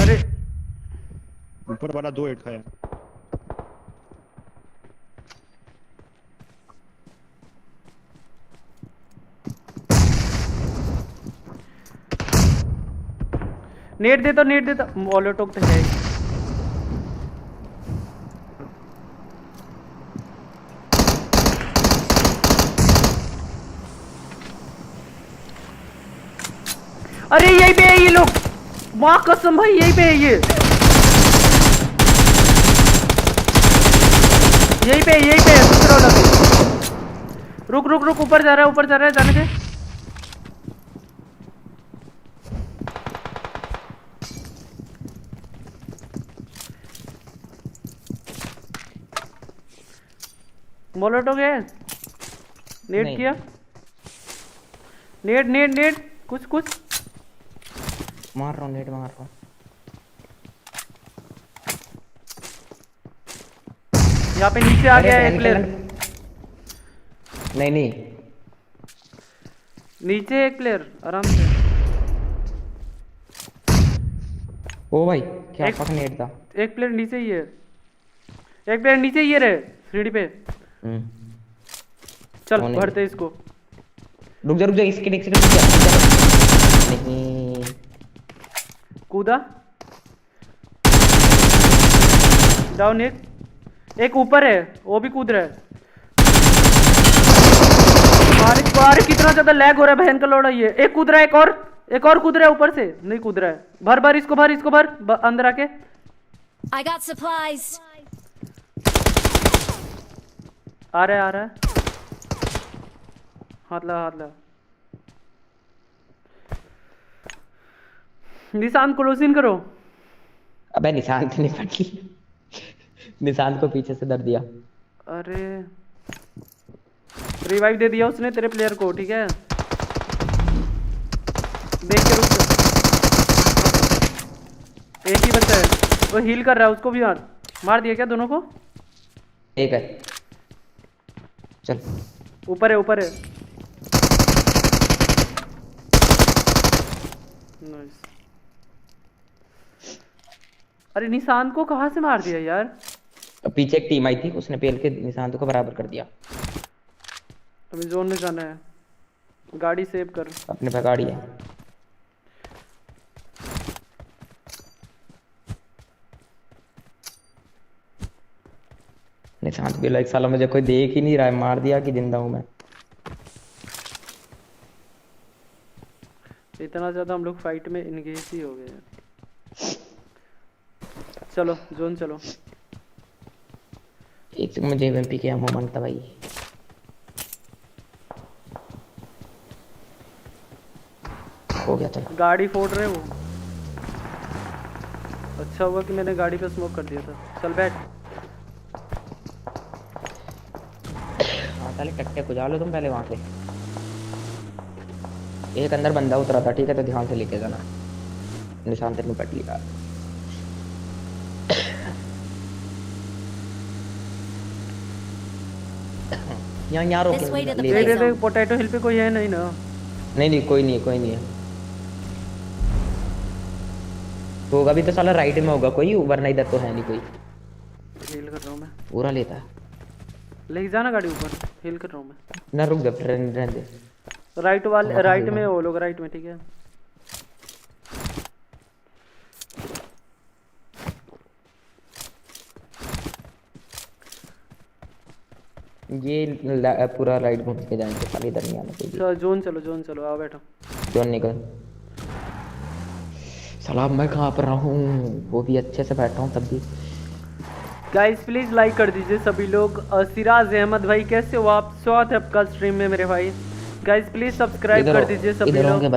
अरे ऊपर वाला 2 हेड खाया। नेट देता मोलोटोव तो है। अरे यहीं पे है ये लोग, माँ कसम भाई यहीं पे है ये, यहीं पे है दूसरा वाला पे। रुक ऊपर जा रहा है, जाने दे। मोलोटोव है, नेट किया, नेट कुछ मार रहा हूँ। यहाँ पे नीचे आ गया एक प्लेयर। नहीं नीचे एक प्लेयर आराम से। ओ भाई क्या फक नेट था। एक प्लेयर नीचे ही है, रे सीढ़ी पे। चल भरते इसको। रुक जा इसके नहीं कूदा डाउन। एक ऊपर है, वो भी कूद रहा है। बारिश कितना ज्यादा लैग हो रहा है बहन का लोड़ा। ये एक कूद रहा है, एक और कूद रहा है ऊपर से, नहीं कूद रहा है। भर इसको भर अंदर आके। I got supplies. आ रहा है। हाथ ला। निशान क्लोजिंग करो। अबे निशान तो नहीं पड़ी, निशान को पीछे से दर दिया। अरे रिवाइव दे दिया उसने तेरे प्लेयर को, ठीक है देख के रुक। एक ही बच्चा है, वो हील कर रहा है, उसको भी मार दिया क्या दोनों को? एक है, चल ऊपर है ऊपर है। नाइस। अरे निशांत को कहाँ से मार दिया यार? पीछे एक टीम आई थी, उसने पेल के निशांत को बराबर कर दिया। अभी जोन में जाना है, गाड़ी सेव कर। अपने पे गाड़ी है। निशांत भी लाइक साला मुझे कोई देख ही नहीं रहा है, मार दिया कि जिंदा हूं मैं। इतना ज्यादा हम लोग फाइट में इंगेज ही हो गए हैं। चलो जोन चलो। एक से मुझे एमपी के एमओ मांगता भाई। हो गया, चल गाड़ी फोड़ रहे वो। अच्छा हुआ कि मैंने गाड़ी पे स्मोक कर दिया था। चल बैठ। पहले कट्टे को जा लो तुम पहले वहां से। एक अंदर बंदा उतरा था, ठीक है तो ध्यान से लेके जाना। निशान तेरे में पट लिया। यहाँ रोक। पोटैटो हिल पे कोई है नहीं ना? नहीं कोई नहीं है। होगा भी तो साला राइट में होगा कोई, वरना इधर तो है नहीं कोई। हील कर रहा हूँ मैं। पूरा लेता ले जाना गाड़ी ऊपर। हील कर रहा हूँ मैं। ना रुक जा, रहने दे। राइट वाले राइट में वो लोग, राइट में, ठीक है। ये पूरा राइट घूम के जाएंगे, खाली इधर नहीं आना चाहिए। जोन चलो आओ बैठो। जोन निकल। सलाम, मैं कहाँ पर रहा हूँ? वो भी अच्छे से बैठा हूँ तब भी। गाइस प्लीज लाइक कर दीजिए सभी लोग। सिराज अहमद भाई कैसे हो आप? स्वागत है आपका स्ट्रीम में मेरे भाई। गाइस प्लीज सब्सक्राइब कर दीजिए सभी लोग। इधर के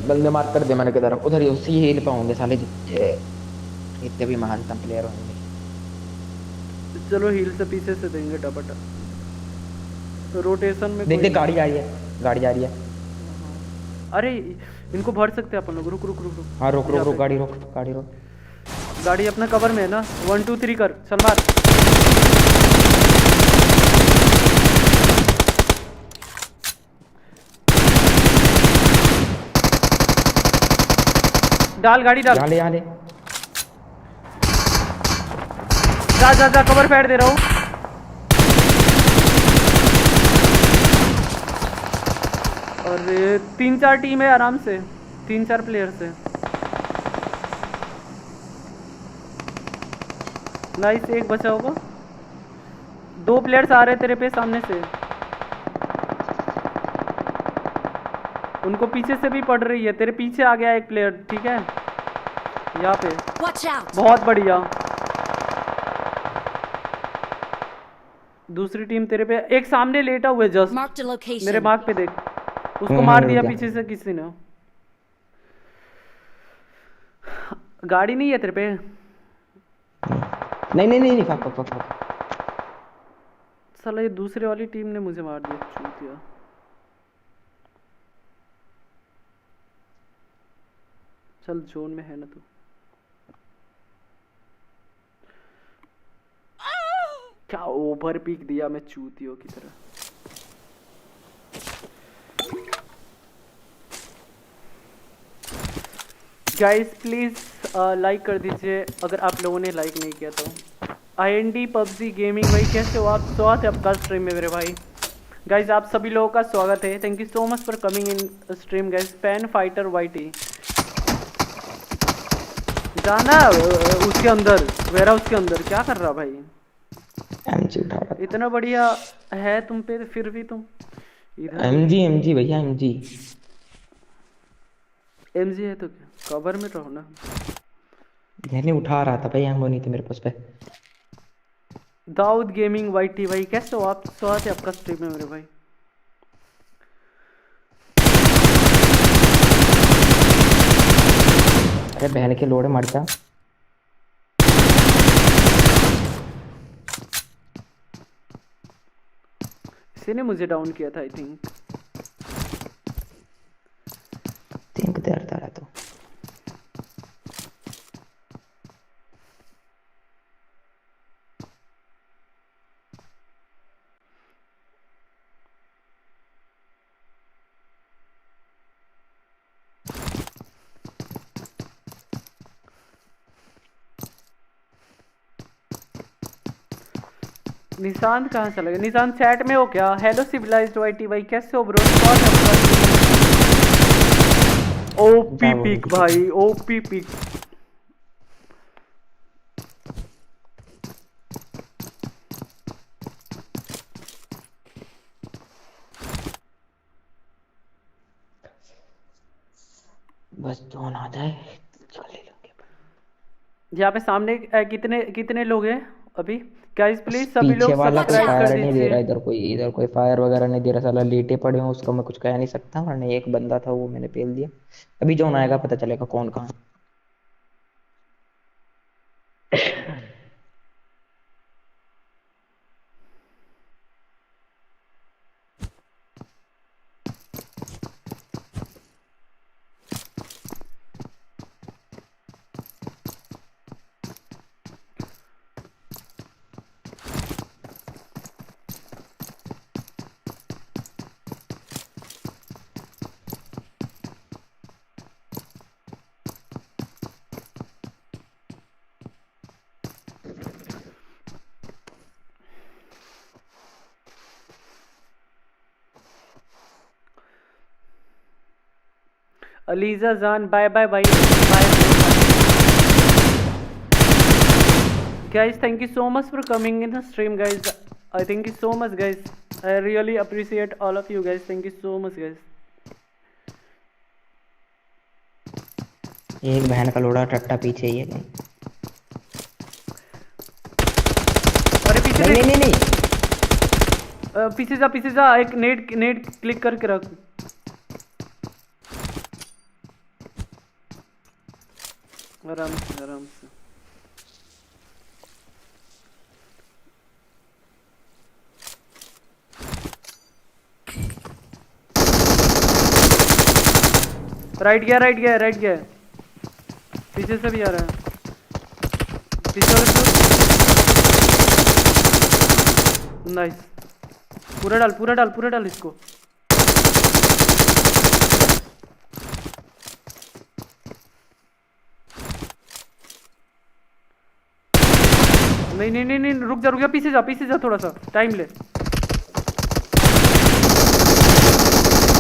बंदे मार कर दे मैंने किधर उधर ही उसी हील पे होंगे साले, इतने भी महानतम प्लेयर होंगे। चलो हील से पीछे से देंगे टपट। तो रोटेशन में देख गाड़ी आ रही है, गाड़ी जा रही है। अरे इनको भर सकते हैं अपन लोग। रुक। हाँ रुक गाड़ी रोक। गाड़ी अपना कवर में है ना। 1 2 3 कर, चल मार। डाल गाड़ी डाल। यहाँ ले। जा कवर फेड दे रहा हूँ। अरे 3-4 टीम है आराम से, 3-4 प्लेयर से। नाइस, एक बचा होगा। 2 प्लेयर्स आ रहे तेरे पे सामने से। उनको पीछे से भी पड़ रही है। तेरे पीछे आ गया एक प्लेयर, ठीक है यहाँ पे। बहुत बढ़िया। दूसरी टीम तेरे पे, एक सामने लेटा हुआ है जस्ट मेरे मार्क पे, देख उसको मार दिया पीछे से किसी ने। गाड़ी नहीं है तेरे पे? नहीं साला ये दूसरे वाली टीम ने मुझे मार दिया, चूतिया। चल जोन में है ना तू? क्या ओवर पिक दिया मैं चूतियों की तरह। गाइस प्लीज लाइक कर दीजिए अगर आप लोगों ने लाइक नहीं किया तो। IND PUBG गेमिंग भाई कैसे हो आप? स्वागत है आपका स्ट्रीम में मेरे भाई। गाइस आप सभी लोगों का स्वागत है। Thank you so much for coming in stream guys. Pan fighter YT जाना उसके अंदर, वेरा उसके अंदर। क्या कर रहा भाई? इतना बढ़िया है तुम पे, फिर भी तुम इधर। MG भैया, MG है तो क्या? कवर में रहो ना। मैंने उठा रहा था भाई, हम नहीं थे मेरे पास पे। दाऊद गेमिंग YT भाई कैसे हो आप? स्वागत है आपका स्ट्रीम में मेरे भाई। अरे बहन के लोड़े मर जा। किसी ने मुझे डाउन किया था आई थिंक तैरता रहा तो निशांत कहाँ चला गया? निशांत चैट में हो क्या? हेलो सिविलाइज्ड वाईटी भाई, कैसे हो ब्रो? ओपी पिक भाई, ओपी पिक। बस जोन आ जाए चले लेंगे। यहाँ पे सामने कितने लोग हैं अभी? गाइस प्लीज सभी लोग पीछे वाला कोई सब्सक्राइब फायर कर नहीं दे रहा, दीजिए। इधर कोई फायर वगैरह नहीं दे रहा, साला लेटे पड़े हो, उसका मैं कुछ कह नहीं सकता, वरना एक बंदा था वो मैंने पेल दिया। अभी जोन आएगा पता चलेगा कौन कहाँ। अलीजा जान बाय बाय भाई, bye guys, thank you so much for coming in the stream guys. I thank you so much guys, I really appreciate all of you guys, thank you so much guys. एक बहन का लोड़ा टट्टा पीछे ही है कहीं। अरे पीछे नहीं पीछे जा, एक नेट क्लिक करके रख। आराम से राइट गया। पीछे से भी आ रहा है, पीछे वाले नाइस। पूरा डाल इसको। नहीं, रुक जा, पीछे जा, थोड़ा सा टाइम ले।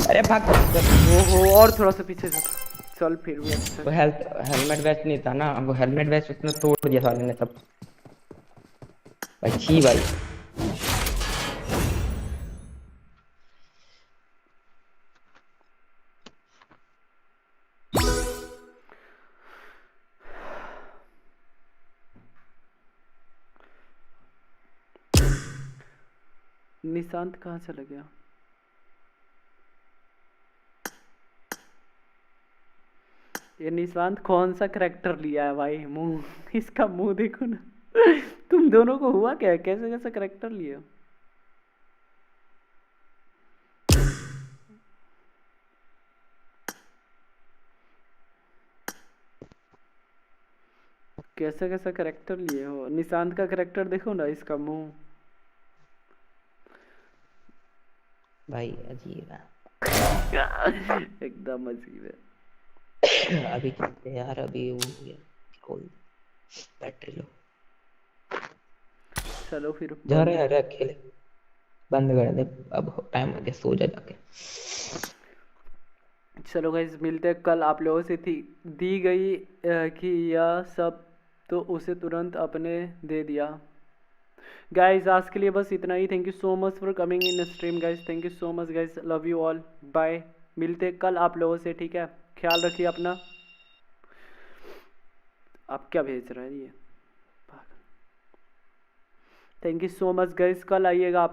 अरे भाग। ओहो, और थोड़ा सा पीछे जा। चल फिर भी अच्छा। वो हेलमेट वेस्ट नहीं था ना, वो हेलमेट वेस्ट उसने तोड़ दिया साले ने सब। भाई छी भाई। निशांत कहाँ चला गया? ये निशांत कौन सा करैक्टर लिया है भाई? इसका मुंह देखो ना। तुम दोनों को हुआ क्या है? कैसे करैक्टर लिया? कैसा करैक्टर लिए हो? निशांत का करैक्टर देखो ना, इसका मुंह भाई अजीब है। एकदम अजीब है। अभी चलते यार, अभी वो हो गया बैटरी लो। चलो फिर जा रहे हैं, खेले बंद कर दे, अब टाइम हो गया, सो जा जाके। चलो गाइस, मिलते हैं कल। आप लोगों से दी गई कि यह सब तो उसे तुरंत अपने दे दिया। गाइस आज के लिए बस इतना ही। Thank you so much for coming in stream guys, thank you so much guys, love you all, bye. मिलते हैं कल आप लोगों से, ठीक है? ख्याल रखिए अपना। आप क्या भेज रहे हैं ये? Thank you so much guys, कल आइएगा आप।